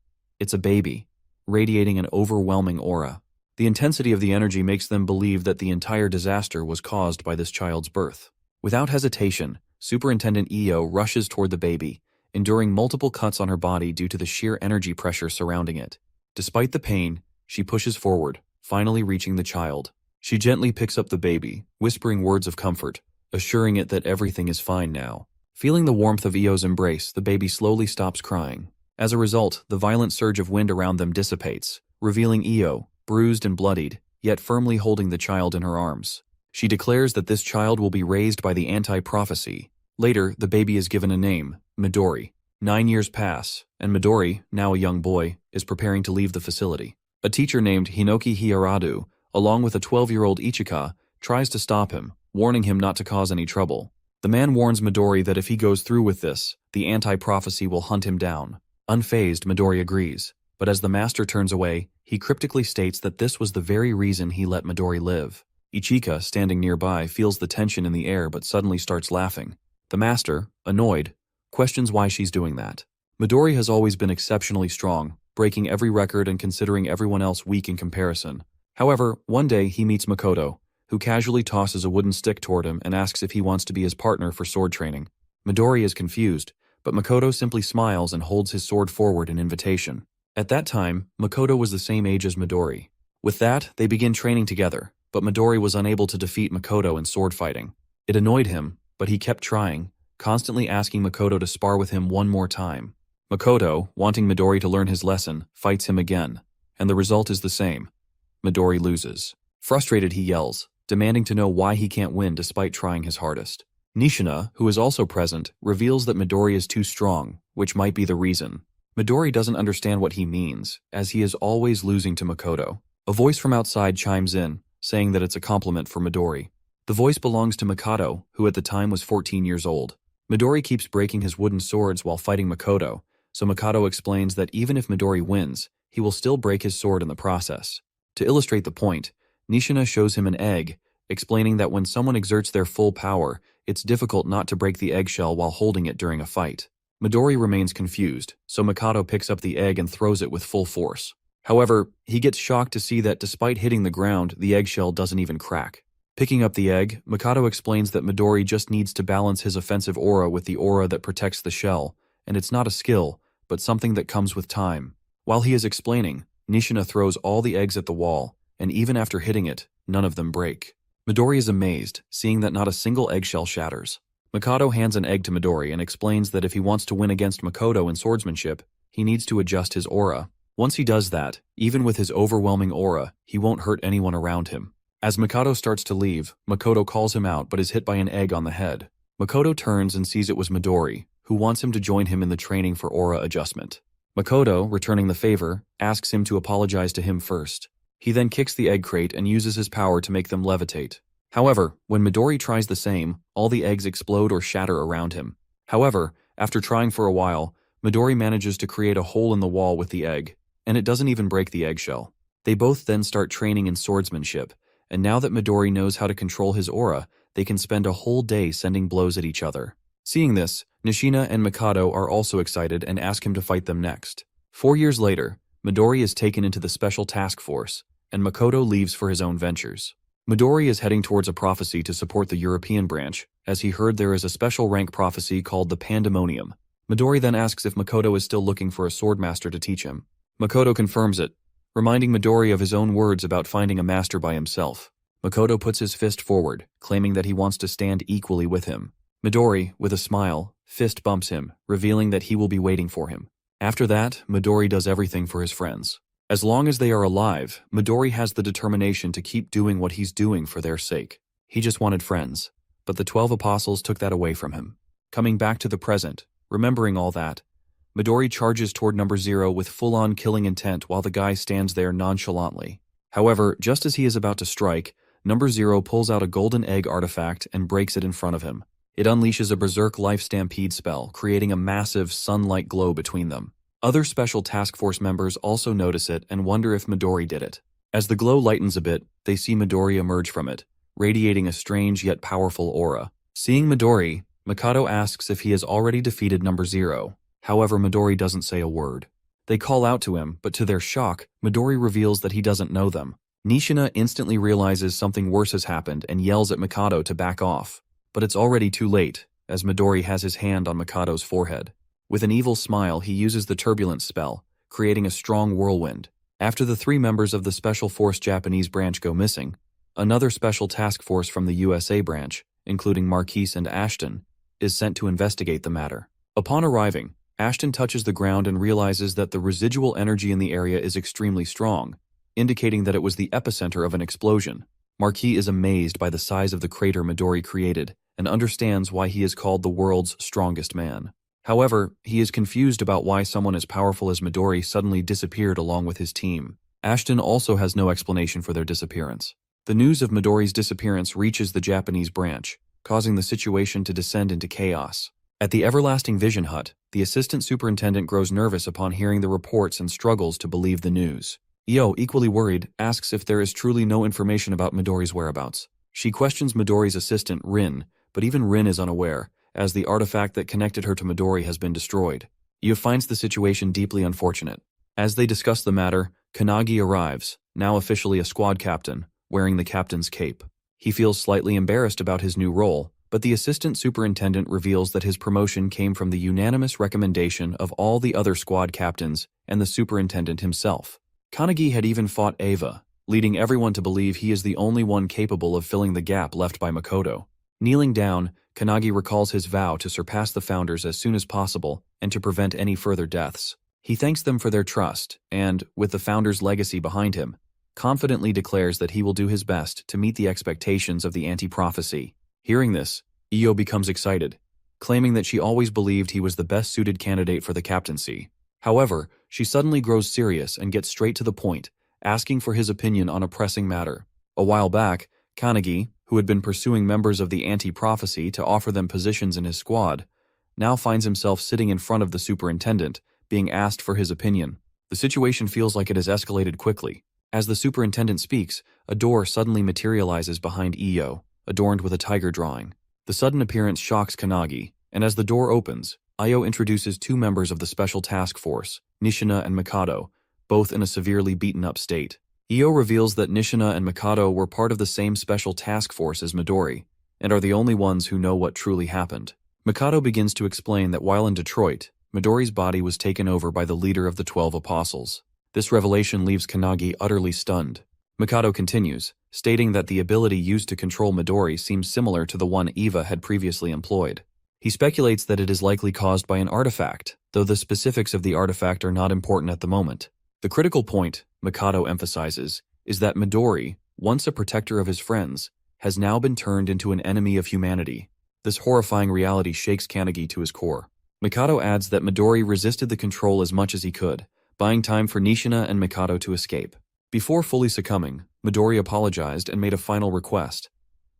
It's a baby, radiating an overwhelming aura. The intensity of the energy makes them believe that the entire disaster was caused by this child's birth. Without hesitation, Superintendent Io rushes toward the baby, enduring multiple cuts on her body due to the sheer energy pressure surrounding it. Despite the pain, she pushes forward, finally reaching the child. She gently picks up the baby, whispering words of comfort, assuring it that everything is fine now. Feeling the warmth of Io's embrace, the baby slowly stops crying. As a result, the violent surge of wind around them dissipates, revealing Io, bruised and bloodied, yet firmly holding the child in her arms. She declares that this child will be raised by the anti-prophecy. Later, the baby is given a name, Midori. 9 years pass, and Midori, now a young boy, is preparing to leave the facility. A teacher named Hinoki Hiaradu, along with a 12-year-old Ichika, tries to stop him, warning him not to cause any trouble. The man warns Midori that if he goes through with this, the anti-prophecy will hunt him down. Unfazed, Midori agrees, but as the master turns away, he cryptically states that this was the very reason he let Midori live. Ichika, standing nearby, feels the tension in the air but suddenly starts laughing. The master, annoyed, questions why she's doing that. Midori has always been exceptionally strong, breaking every record and considering everyone else weak in comparison. However, one day he meets Makoto, who casually tosses a wooden stick toward him and asks if he wants to be his partner for sword training. Midori is confused, but Makoto simply smiles and holds his sword forward in invitation. At that time, Makoto was the same age as Midori. With that, they begin training together, but Midori was unable to defeat Makoto in sword fighting. It annoyed him, but he kept trying, constantly asking Makoto to spar with him one more time. Makoto, wanting Midori to learn his lesson, fights him again, and the result is the same. Midori loses. Frustrated, he yells, demanding to know why he can't win despite trying his hardest. Nishina, who is also present, reveals that Midori is too strong, which might be the reason. Midori doesn't understand what he means, as he is always losing to Makoto. A voice from outside chimes in, saying that it's a compliment for Midori. The voice belongs to Makoto, who at the time was 14 years old. Midori keeps breaking his wooden swords while fighting Makoto, so Makoto explains that even if Midori wins, he will still break his sword in the process. To illustrate the point, Nishina shows him an egg, explaining that when someone exerts their full power, it's difficult not to break the eggshell while holding it during a fight. Midori remains confused, so Makoto picks up the egg and throws it with full force. However, he gets shocked to see that despite hitting the ground, the eggshell doesn't even crack. Picking up the egg, Makoto explains that Midori just needs to balance his offensive aura with the aura that protects the shell, and it's not a skill, but something that comes with time. While he is explaining, Nishina throws all the eggs at the wall, and even after hitting it, none of them break. Midori is amazed, seeing that not a single eggshell shatters. Makoto hands an egg to Midori and explains that if he wants to win against Makoto in swordsmanship, he needs to adjust his aura. Once he does that, even with his overwhelming aura, he won't hurt anyone around him. As Makoto starts to leave, Makoto calls him out but is hit by an egg on the head. Makoto turns and sees it was Midori, who wants him to join him in the training for aura adjustment. Makoto, returning the favor, asks him to apologize to him first. He then kicks the egg crate and uses his power to make them levitate. However, when Midori tries the same, all the eggs explode or shatter around him. However, after trying for a while, Midori manages to create a hole in the wall with the egg, and it doesn't even break the eggshell. They both then start training in swordsmanship, and now that Midori knows how to control his aura, they can spend a whole day sending blows at each other. Seeing this, Nishina and Makoto are also excited and ask him to fight them next. 4 years later, Midori is taken into the special task force, and Makoto leaves for his own ventures. Midori is heading towards a prophecy to support the European branch, as he heard there is a special rank prophecy called the Pandemonium. Midori then asks if Makoto is still looking for a swordmaster to teach him. Makoto confirms it, reminding Midori of his own words about finding a master by himself. Makoto puts his fist forward, claiming that he wants to stand equally with him. Midori, with a smile, fist bumps him, revealing that he will be waiting for him. After that, Midori does everything for his friends. As long as they are alive, Midori has the determination to keep doing what he's doing for their sake. He just wanted friends, but the 12 apostles took that away from him. Coming back to the present, remembering all that, Midori charges toward number 0 with full-on killing intent while the guy stands there nonchalantly. However, just as he is about to strike, number 0 pulls out a golden egg artifact and breaks it in front of him. It unleashes a berserk life stampede spell, creating a massive sun-like glow between them. Other special task force members also notice it and wonder if Midori did it. As the glow lightens a bit, they see Midori emerge from it, radiating a strange yet powerful aura. Seeing Midori, Makoto asks if he has already defeated number 0. However, Midori doesn't say a word. They call out to him, but to their shock, Midori reveals that he doesn't know them. Nishina instantly realizes something worse has happened and yells at Makoto to back off. But it's already too late, as Midori has his hand on Makoto's forehead. With an evil smile, he uses the turbulence spell, creating a strong whirlwind. After the 3 members of the Special Force Japanese branch go missing, another special task force from the USA branch, including Marquise and Ashton, is sent to investigate the matter. Upon arriving, Ashton touches the ground and realizes that the residual energy in the area is extremely strong, indicating that it was the epicenter of an explosion. Marquis is amazed by the size of the crater Midori created and understands why he is called the world's strongest man. However, he is confused about why someone as powerful as Midori suddenly disappeared along with his team. Ashton also has no explanation for their disappearance. The news of Midori's disappearance reaches the Japanese branch, causing the situation to descend into chaos. At the Everlasting Vision Hut, the assistant superintendent grows nervous upon hearing the reports and struggles to believe the news. Io, equally worried, asks if there is truly no information about Midori's whereabouts. She questions Midori's assistant, Rin, but even Rin is unaware, as the artifact that connected her to Midori has been destroyed. Iyo finds the situation deeply unfortunate. As they discuss the matter, Kanagi arrives, now officially a squad captain, wearing the captain's cape. He feels slightly embarrassed about his new role, but the assistant superintendent reveals that his promotion came from the unanimous recommendation of all the other squad captains and the superintendent himself. Kanagi had even fought Eva, leading everyone to believe he is the only one capable of filling the gap left by Makoto. Kneeling down, Kanagi recalls his vow to surpass the founders as soon as possible and to prevent any further deaths. He thanks them for their trust and, with the founders' legacy behind him, confidently declares that he will do his best to meet the expectations of the anti-prophecy. Hearing this, Iyo becomes excited, claiming that she always believed he was the best-suited candidate for the captaincy. However, she suddenly grows serious and gets straight to the point, asking for his opinion on a pressing matter. A while back, Kanagi, who had been pursuing members of the anti-prophecy to offer them positions in his squad, now finds himself sitting in front of the superintendent, being asked for his opinion. The situation feels like it has escalated quickly. As the superintendent speaks, a door suddenly materializes behind Iyo, adorned with a tiger drawing. The sudden appearance shocks Kanagi, and as the door opens, Iyo introduces two members of the special task force, Nishina and Mikado, both in a severely beaten-up state. Iyo reveals that Nishina and Mikado were part of the same special task force as Midori, and are the only ones who know what truly happened. Mikado begins to explain that while in Detroit, Midori's body was taken over by the leader of the 12 Apostles. This revelation leaves Kanagi utterly stunned. Mikado continues, stating that the ability used to control Midori seems similar to the one Eva had previously employed. He speculates that it is likely caused by an artifact, though the specifics of the artifact are not important at the moment. The critical point, Mikado emphasizes, is that Midori, once a protector of his friends, has now been turned into an enemy of humanity. This horrifying reality shakes Kanagi to his core. Mikado adds that Midori resisted the control as much as he could, buying time for Nishina and Mikado to escape. Before fully succumbing, Midori apologized and made a final request.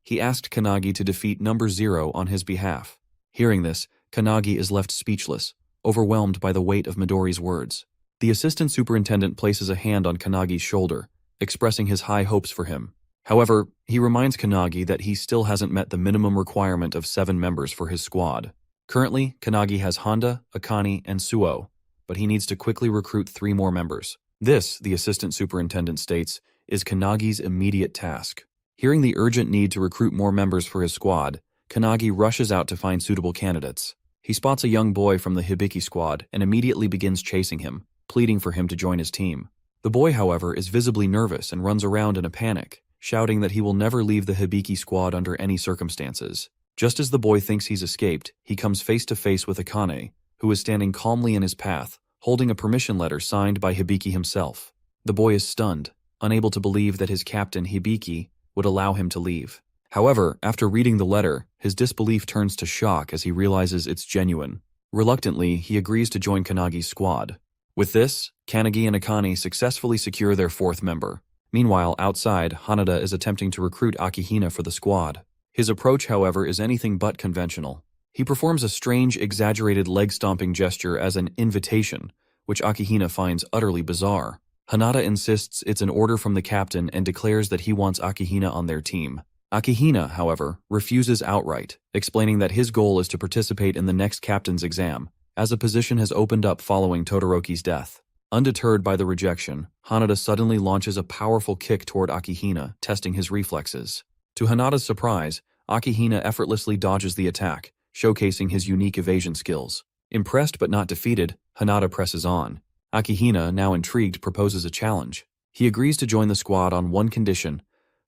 He asked Kanagi to defeat Number 0 on his behalf. Hearing this, Kanagi is left speechless, overwhelmed by the weight of Midori's words. The assistant superintendent places a hand on Kanagi's shoulder, expressing his high hopes for him. However, he reminds Kanagi that he still hasn't met the minimum requirement of 7 members for his squad. Currently, Kanagi has Honda, Akane, and Suo, but he needs to quickly recruit 3 more members. This, the assistant superintendent states, is Kanagi's immediate task. Hearing the urgent need to recruit more members for his squad, Kanagi rushes out to find suitable candidates. He spots a young boy from the Hibiki squad and immediately begins chasing him, pleading for him to join his team. The boy, however, is visibly nervous and runs around in a panic, shouting that he will never leave the Hibiki squad under any circumstances. Just as the boy thinks he's escaped, he comes face to face with Akane, who is standing calmly in his path, holding a permission letter signed by Hibiki himself. The boy is stunned, unable to believe that his captain, Hibiki, would allow him to leave. However, after reading the letter, his disbelief turns to shock as he realizes it's genuine. Reluctantly, he agrees to join Kanagi's squad. With this, Kanagi and Akane successfully secure their 4th member. Meanwhile, outside, Hanada is attempting to recruit Akihina for the squad. His approach, however, is anything but conventional. He performs a strange, exaggerated leg-stomping gesture as an invitation, which Akihina finds utterly bizarre. Hanada insists it's an order from the captain and declares that he wants Akihina on their team. Akihina, however, refuses outright, explaining that his goal is to participate in the next captain's exam, as a position has opened up following Todoroki's death. Undeterred by the rejection, Hanada suddenly launches a powerful kick toward Akihina, testing his reflexes. To Hanada's surprise, Akihina effortlessly dodges the attack, showcasing his unique evasion skills. Impressed but not defeated, Hanada presses on. Akihina, now intrigued, proposes a challenge. He agrees to join the squad on one condition: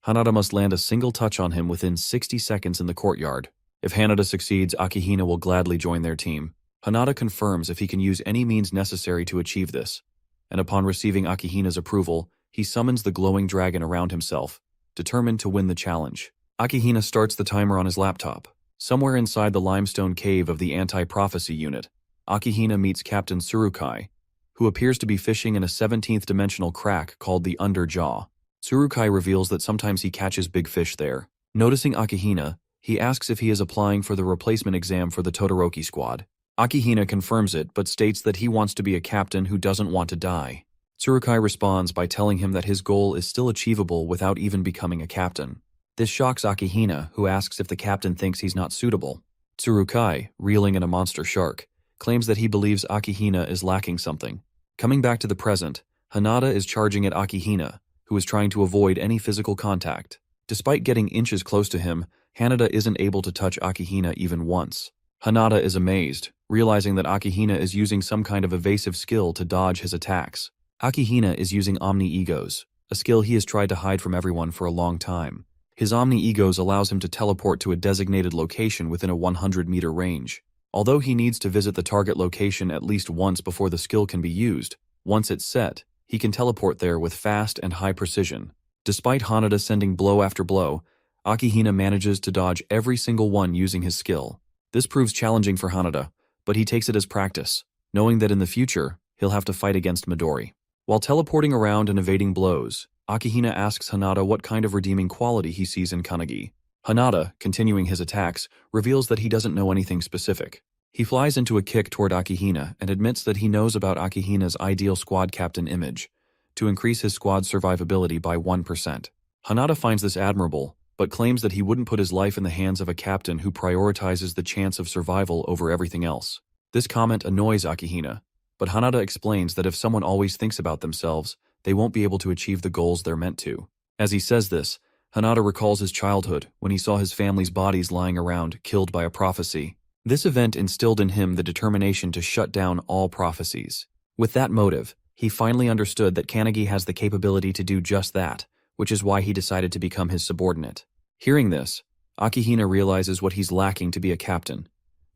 Hanada must land a single touch on him within 60 seconds in the courtyard. If Hanada succeeds, Akihina will gladly join their team. Hanada confirms if he can use any means necessary to achieve this, and upon receiving Akihina's approval, he summons the glowing dragon around himself, determined to win the challenge. Akihina starts the timer on his laptop. Somewhere inside the limestone cave of the anti-prophecy unit, Akihina meets Captain Tsurukai, who appears to be fishing in a 17th dimensional crack called the Underjaw. Tsurukai reveals that sometimes he catches big fish there. Noticing Akihina, he asks if he is applying for the replacement exam for the Todoroki squad. Akihina confirms it, but states that he wants to be a captain who doesn't want to die. Tsurukai responds by telling him that his goal is still achievable without even becoming a captain. This shocks Akihina, who asks if the captain thinks he's not suitable. Tsurukai, reeling in a monster shark, claims that he believes Akihina is lacking something. Coming back to the present, Hanada is charging at Akihina, who is trying to avoid any physical contact. Despite getting inches close to him, Hanada isn't able to touch Akihina even once. Hanada is amazed, realizing that Akihina is using some kind of evasive skill to dodge his attacks. Akihina is using Omni-Egos, a skill he has tried to hide from everyone for a long time. His Omni-Egos allows him to teleport to a designated location within a 100-meter range. Although he needs to visit the target location at least once before the skill can be used, once it's set, he can teleport there with fast and high precision. Despite Hanada sending blow after blow, Akihina manages to dodge every single one using his skill. This proves challenging for Hanada, but he takes it as practice, knowing that in the future, he'll have to fight against Midori. While teleporting around and evading blows, Akihina asks Hanada what kind of redeeming quality he sees in Kanagi. Hanada, continuing his attacks, reveals that he doesn't know anything specific. He flies into a kick toward Akihina and admits that he knows about Akihina's ideal squad captain image, to increase his squad's survivability by 1%. Hanada finds this admirable, but claims that he wouldn't put his life in the hands of a captain who prioritizes the chance of survival over everything else. This comment annoys Akihina, but Hanada explains that if someone always thinks about themselves, they won't be able to achieve the goals they're meant to. As he says this, Hanada recalls his childhood when he saw his family's bodies lying around, killed by a prophecy. This event instilled in him the determination to shut down all prophecies. With that motive, he finally understood that Kanagi has the capability to do just that, which is why he decided to become his subordinate. Hearing this, Akihina realizes what he's lacking to be a captain,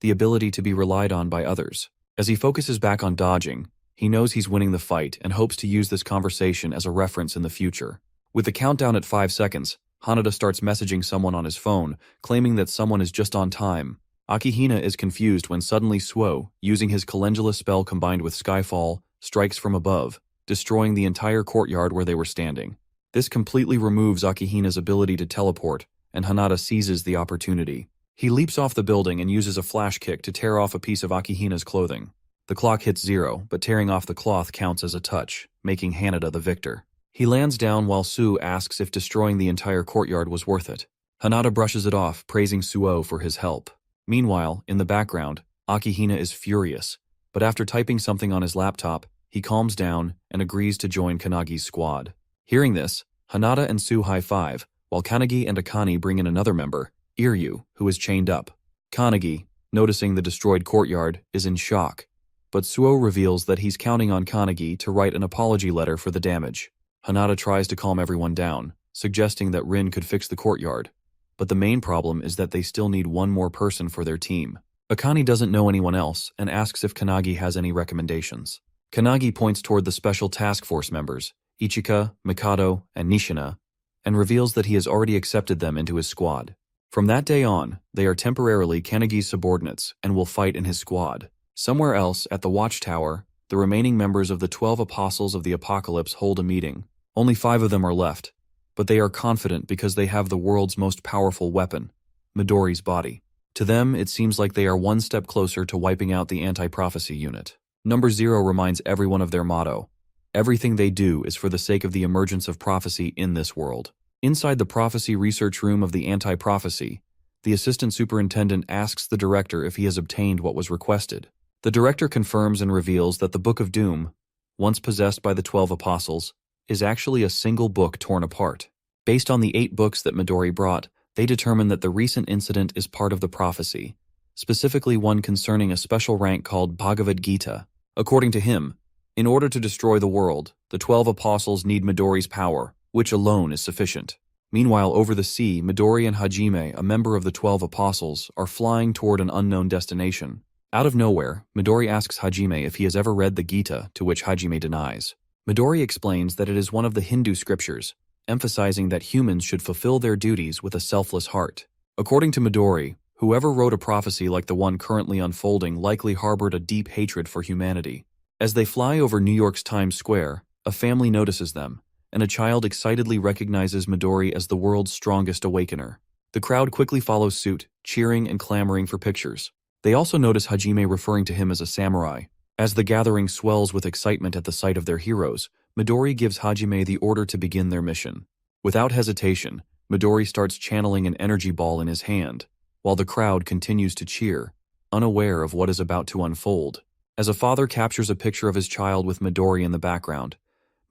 the ability to be relied on by others. As he focuses back on dodging, he knows he's winning the fight and hopes to use this conversation as a reference in the future. With the countdown at 5 seconds, Hanada starts messaging someone on his phone, claiming that someone is just on time. Akihina is confused when suddenly Suo, using his Calendula spell combined with Skyfall, strikes from above, destroying the entire courtyard where they were standing. This completely removes Akihina's ability to teleport, and Hanada seizes the opportunity. He leaps off the building and uses a flash kick to tear off a piece of Akihina's clothing. The clock hits 0, but tearing off the cloth counts as a touch, making Hanada the victor. He lands down while Su asks if destroying the entire courtyard was worth it. Hanada brushes it off, praising Suo for his help. Meanwhile, in the background, Akihina is furious, but after typing something on his laptop, he calms down and agrees to join Kanagi's squad. Hearing this, Hanada and Su high-five, while Kanagi and Akane bring in another member, Iryu, who is chained up. Kanagi, noticing the destroyed courtyard, is in shock, but Suo reveals that he's counting on Kanagi to write an apology letter for the damage. Hanada tries to calm everyone down, suggesting that Rin could fix the courtyard, but the main problem is that they still need one more person for their team. Akane doesn't know anyone else and asks if Kanagi has any recommendations. Kanagi points toward the special task force members, Ichika, Mikado, and Nishina, and reveals that he has already accepted them into his squad. From that day on, they are temporarily Kanagi's subordinates and will fight in his squad. Somewhere else, at the Watchtower, the remaining members of the 12 Apostles of the Apocalypse hold a meeting. Only 5 of them are left, but they are confident because they have the world's most powerful weapon, Midori's body. To them, it seems like they are one step closer to wiping out the anti-prophecy unit. Number 0 reminds everyone of their motto. Everything they do is for the sake of the emergence of prophecy in this world. Inside the prophecy research room of the anti-prophecy, the assistant superintendent asks the director if he has obtained what was requested. The director confirms and reveals that the Book of Doom, once possessed by the 12 Apostles, is actually a single book torn apart. Based on the 8 books that Midori brought, they determine that the recent incident is part of the prophecy, specifically one concerning a special rank called Bhagavad Gita. According to him, in order to destroy the world, the 12 Apostles need Midori's power, which alone is sufficient. Meanwhile, over the sea, Midori and Hajime, a member of the 12 Apostles, are flying toward an unknown destination. Out of nowhere, Midori asks Hajime if he has ever read the Gita, to which Hajime denies. Midori explains that it is one of the Hindu scriptures, emphasizing that humans should fulfill their duties with a selfless heart. According to Midori, whoever wrote a prophecy like the one currently unfolding likely harbored a deep hatred for humanity. As they fly over New York's Times Square, a family notices them, and a child excitedly recognizes Midori as the world's strongest awakener. The crowd quickly follows suit, cheering and clamoring for pictures. They also notice Hajime referring to him as a samurai. As the gathering swells with excitement at the sight of their heroes, Midori gives Hajime the order to begin their mission. Without hesitation, Midori starts channeling an energy ball in his hand. while the crowd continues to cheer, unaware of what is about to unfold. As a father captures a picture of his child with Midori in the background,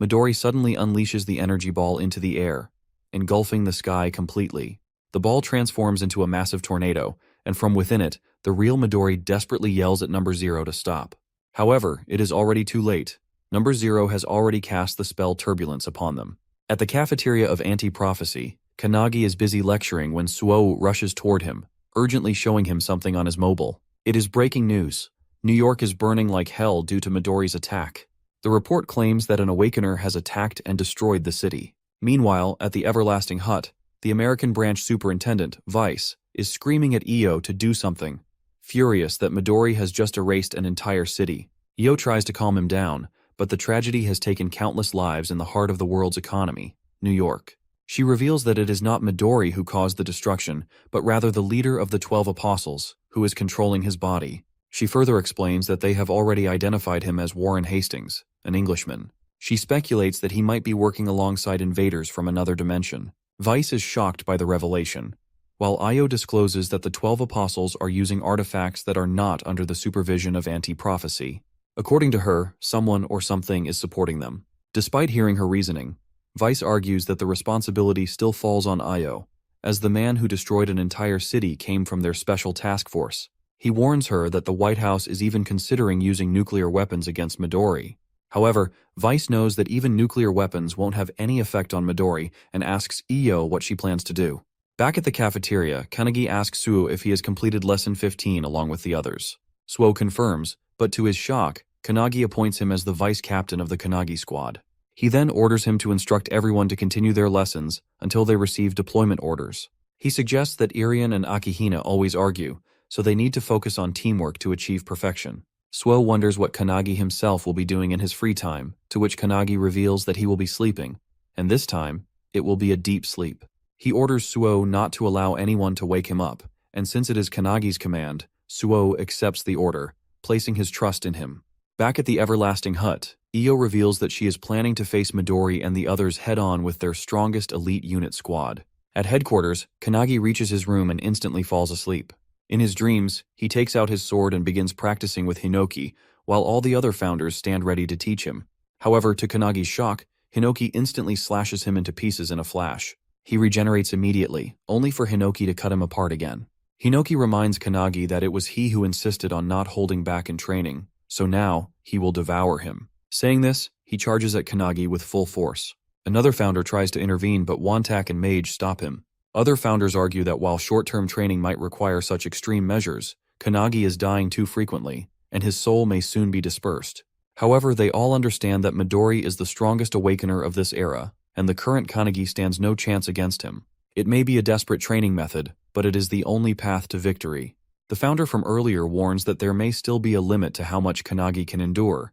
Midori suddenly unleashes the energy ball into the air, engulfing the sky completely. The ball transforms into a massive tornado, and from within it, the real Midori desperately yells at number 0 to stop. However, it is already too late. Number 0 has already cast the spell Turbulence upon them. At the cafeteria of Anti-Prophecy, Kanagi is busy lecturing when Suo rushes toward him, urgently showing him something on his mobile. It is breaking news. New York is burning like hell due to Midori's attack. The report claims that an Awakener has attacked and destroyed the city. Meanwhile, at the Everlasting Hut, the American branch superintendent, Vice, is screaming at Io to do something, furious that Midori has just erased an entire city. Io tries to calm him down, but the tragedy has taken countless lives in the heart of the world's economy, New York. She reveals that it is not Midori who caused the destruction, but rather the leader of the 12 Apostles, who is controlling his body. She further explains that they have already identified him as Warren Hastings, an Englishman. She speculates that he might be working alongside invaders from another dimension. Vice is shocked by the revelation, while Io discloses that the 12 Apostles are using artifacts that are not under the supervision of Anti-Prophecy. According to her, someone or something is supporting them. Despite hearing her reasoning, Vice argues that the responsibility still falls on Io, as the man who destroyed an entire city came from their special task force. He warns her that the White House is even considering using nuclear weapons against Midori. However, Vice knows that even nuclear weapons won't have any effect on Midori and asks Io what she plans to do. Back at the cafeteria, Kanagi asks Suo if he has completed Lesson 15 along with the others. Suo confirms, but to his shock, Kanagi appoints him as the vice captain of the Kanagi squad. He then orders him to instruct everyone to continue their lessons until they receive deployment orders. He suggests that Irian and Akihina always argue, so they need to focus on teamwork to achieve perfection. Suo wonders what Kanagi himself will be doing in his free time, to which Kanagi reveals that he will be sleeping, and this time, it will be a deep sleep. He orders Suo not to allow anyone to wake him up, and since it is Kanagi's command, Suo accepts the order, placing his trust in him. Back at the Everlasting Hut, Io reveals that she is planning to face Midori and the others head-on with their strongest elite unit squad. At headquarters, Kanagi reaches his room and instantly falls asleep. In his dreams, he takes out his sword and begins practicing with Hinoki, while all the other founders stand ready to teach him. However, to Kanagi's shock, Hinoki instantly slashes him into pieces in a flash. He regenerates immediately, only for Hinoki to cut him apart again. Hinoki reminds Kanagi that it was he who insisted on not holding back in training, so now he will devour him. Saying this, he charges at Kanagi with full force. Another founder tries to intervene, but Wantak and Mage stop him. Other founders argue that while short-term training might require such extreme measures, Kanagi is dying too frequently, and his soul may soon be dispersed. However, they all understand that Midori is the strongest awakener of this era, and the current Kanagi stands no chance against him. It may be a desperate training method, but it is the only path to victory. The founder from earlier warns that there may still be a limit to how much Kanagi can endure,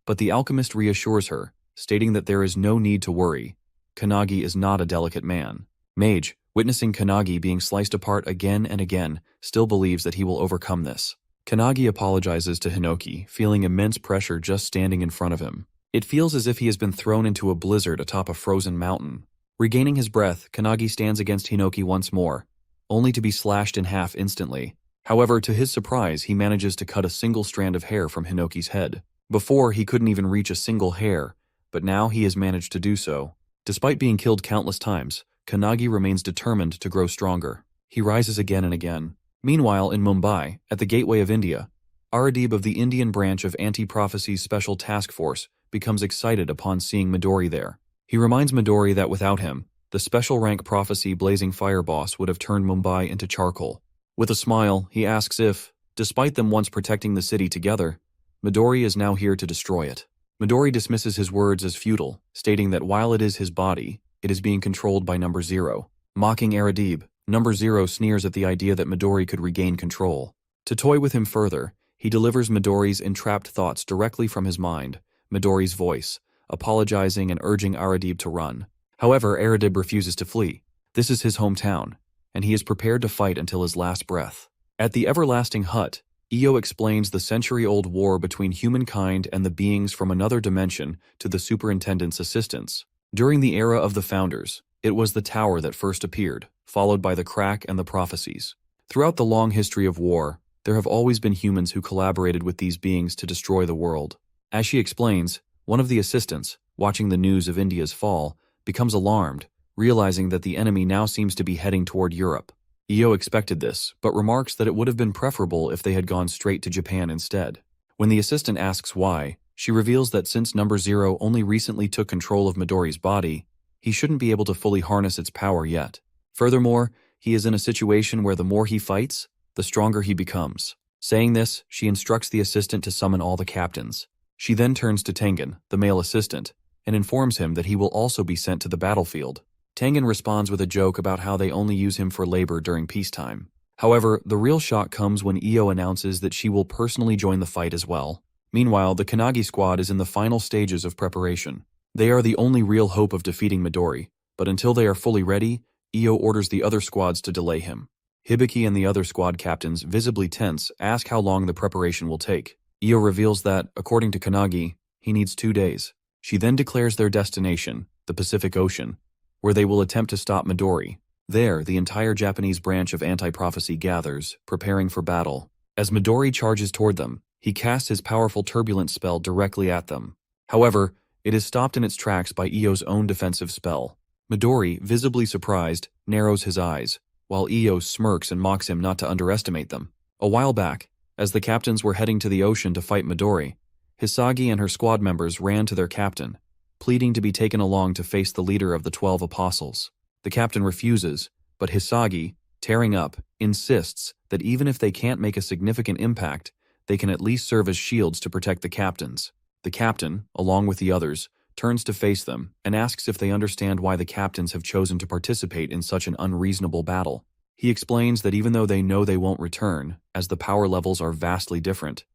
but the alchemist reassures her, stating that there is no need to worry. Kanagi is not a delicate man. Mage, witnessing Kanagi being sliced apart again and again, still believes that he will overcome this. Kanagi apologizes to Hinoki, feeling immense pressure just standing in front of him. It feels as if he has been thrown into a blizzard atop a frozen mountain. Regaining his breath, Kanagi stands against Hinoki once more, only to be slashed in half instantly. However, to his surprise, he manages to cut a single strand of hair from Hinoki's head. Before, he couldn't even reach a single hair, but now he has managed to do so. Despite being killed countless times, Kanagi remains determined to grow stronger. He rises again and again. Meanwhile, in Mumbai, at the gateway of India, Aradib of the Indian branch of Anti-Prophecy's Special Task Force becomes excited upon seeing Midori there. He reminds Midori that without him, the special rank Prophecy Blazing Fire boss would have turned Mumbai into charcoal. With a smile, he asks if, despite them once protecting the city together, Midori is now here to destroy it. Midori dismisses his words as futile, stating that while it is his body, it is being controlled by Number 0. Mocking Aradib, Number 0 sneers at the idea that Midori could regain control. To toy with him further, he delivers Midori's entrapped thoughts directly from his mind, Midori's voice, apologizing and urging Aradib to run. However, Aradib refuses to flee. This is his hometown, and he is prepared to fight until his last breath. At the Everlasting Hut, Io explains the century-old war between humankind and the beings from another dimension to the superintendent's assistants. During the era of the Founders, it was the Tower that first appeared, followed by the Crack and the Prophecies. Throughout the long history of war, there have always been humans who collaborated with these beings to destroy the world. As she explains, one of the assistants, watching the news of India's fall, becomes alarmed, realizing that the enemy now seems to be heading toward Europe. Io expected this, but remarks that it would have been preferable if they had gone straight to Japan instead. When the assistant asks why, she reveals that since Number Zero only recently took control of Midori's body, he shouldn't be able to fully harness its power yet. Furthermore, he is in a situation where the more he fights, the stronger he becomes. Saying this, she instructs the assistant to summon all the captains. She then turns to Tengen, the male assistant, and informs him that he will also be sent to the battlefield. Tengen responds with a joke about how they only use him for labor during peacetime. However, the real shock comes when Io announces that she will personally join the fight as well. Meanwhile, the Kanagi squad is in the final stages of preparation. They are the only real hope of defeating Midori, but until they are fully ready, Io orders the other squads to delay him. Hibiki and the other squad captains, visibly tense, ask how long the preparation will take. Io reveals that, according to Kanagi, he needs 2 days. She then declares their destination, the Pacific Ocean, where they will attempt to stop Midori. There, the entire Japanese branch of anti-prophecy gathers, preparing for battle. As Midori charges toward them, he casts his powerful turbulent spell directly at them. However, it is stopped in its tracks by Io's own defensive spell. Midori, visibly surprised, narrows his eyes, while Io smirks and mocks him not to underestimate them. A while back, as the captains were heading to the ocean to fight Midori, Hisagi and her squad members ran to their captain, pleading to be taken along to face the leader of the 12 apostles. The captain refuses, but Hisagi, tearing up, insists that even if they can't make a significant impact, they can at least serve as shields to protect the captains. The captain, along with the others, turns to face them and asks if they understand why the captains have chosen to participate in such an unreasonable battle. He explains that even though they know they won't return, as the power levels are vastly different,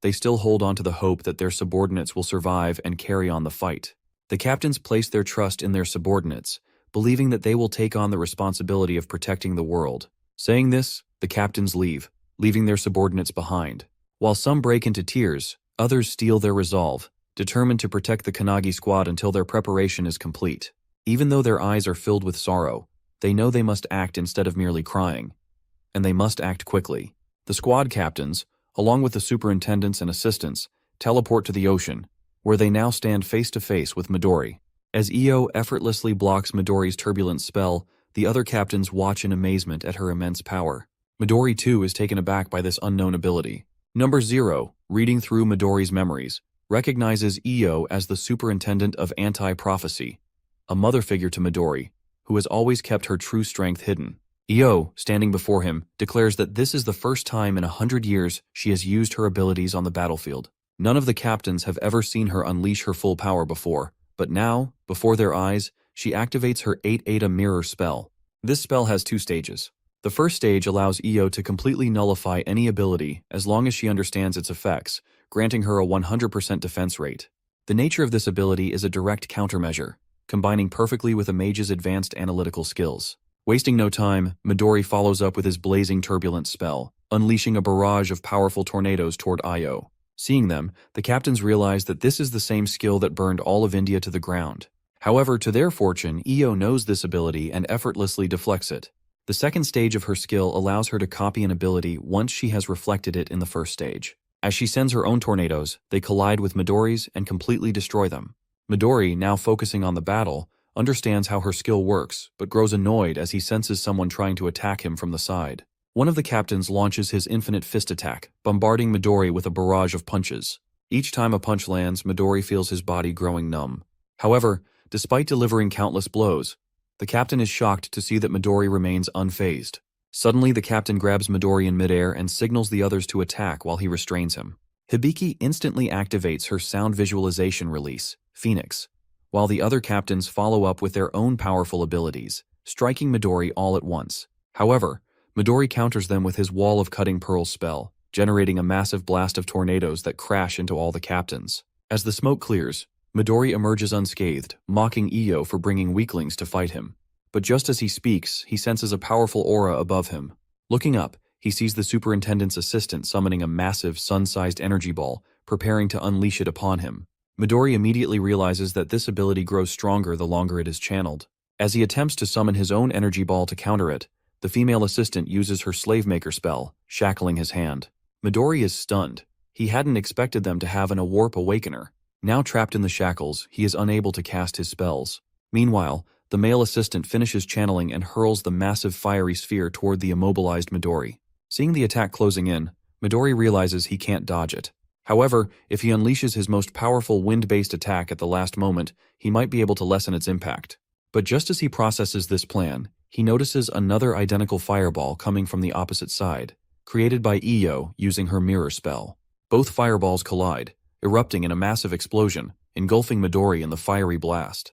they still hold on to the hope that their subordinates will survive and carry on the fight. The captains place their trust in their subordinates, believing that they will take on the responsibility of protecting the world. Saying this, the captains leave, leaving their subordinates behind. While some break into tears, others steel their resolve, determined to protect the Kanagi squad until their preparation is complete. Even though their eyes are filled with sorrow, they know they must act instead of merely crying. And they must act quickly. The squad captains, along with the superintendents and assistants, teleport to the ocean, where they now stand face to face with Midori. As Io effortlessly blocks Midori's turbulent spell, the other captains watch in amazement at her immense power. Midori too is taken aback by this unknown ability. Number Zero, reading through Midori's memories, recognizes Io as the superintendent of anti-prophecy, a mother figure to Midori, who has always kept her true strength hidden. Io, standing before him, declares that this is the first time in 100 years she has used her abilities on the battlefield. None of the captains have ever seen her unleash her full power before, but now, before their eyes, she activates her 8-Eta mirror spell. This spell has 2 stages. The first stage allows Io to completely nullify any ability as long as she understands its effects, granting her a 100% defense rate. The nature of this ability is a direct countermeasure, combining perfectly with a mage's advanced analytical skills. Wasting no time, Midori follows up with his blazing turbulent spell, unleashing a barrage of powerful tornadoes toward Io. Seeing them, the captains realize that this is the same skill that burned all of India to the ground. However, to their fortune, Io knows this ability and effortlessly deflects it. The second stage of her skill allows her to copy an ability once she has reflected it in the first stage. As she sends her own tornadoes, they collide with Midori's and completely destroy them. Midori, now focusing on the battle, understands how her skill works, but grows annoyed as he senses someone trying to attack him from the side. One of the captains launches his infinite fist attack, bombarding Midori with a barrage of punches. Each time a punch lands, Midori feels his body growing numb. However, despite delivering countless blows, the captain is shocked to see that Midori remains unfazed. Suddenly, the captain grabs Midori in midair and signals the others to attack while he restrains him. Hibiki instantly activates her sound visualization release, Phoenix, while the other captains follow up with their own powerful abilities, striking Midori all at once. However, Midori counters them with his Wall of Cutting Pearls spell, generating a massive blast of tornadoes that crash into all the captains. As the smoke clears, Midori emerges unscathed, mocking Io for bringing weaklings to fight him. But just as he speaks, he senses a powerful aura above him. Looking up, he sees the superintendent's assistant summoning a massive, sun-sized energy ball, preparing to unleash it upon him. Midori immediately realizes that this ability grows stronger the longer it is channeled. As he attempts to summon his own energy ball to counter it, The female assistant uses her slave maker spell, shackling his hand. Midori is stunned. He hadn't expected them to have a warp awakener. Now trapped in the shackles, he is unable to cast his spells. Meanwhile, the male assistant finishes channeling and hurls the massive fiery sphere toward the immobilized Midori. Seeing the attack closing in, Midori realizes he can't dodge it. However, if he unleashes his most powerful wind-based attack at the last moment, he might be able to lessen its impact. But just as he processes this plan, he notices another identical fireball coming from the opposite side, created by Iyo using her mirror spell. Both fireballs collide, erupting in a massive explosion, engulfing Midori in the fiery blast.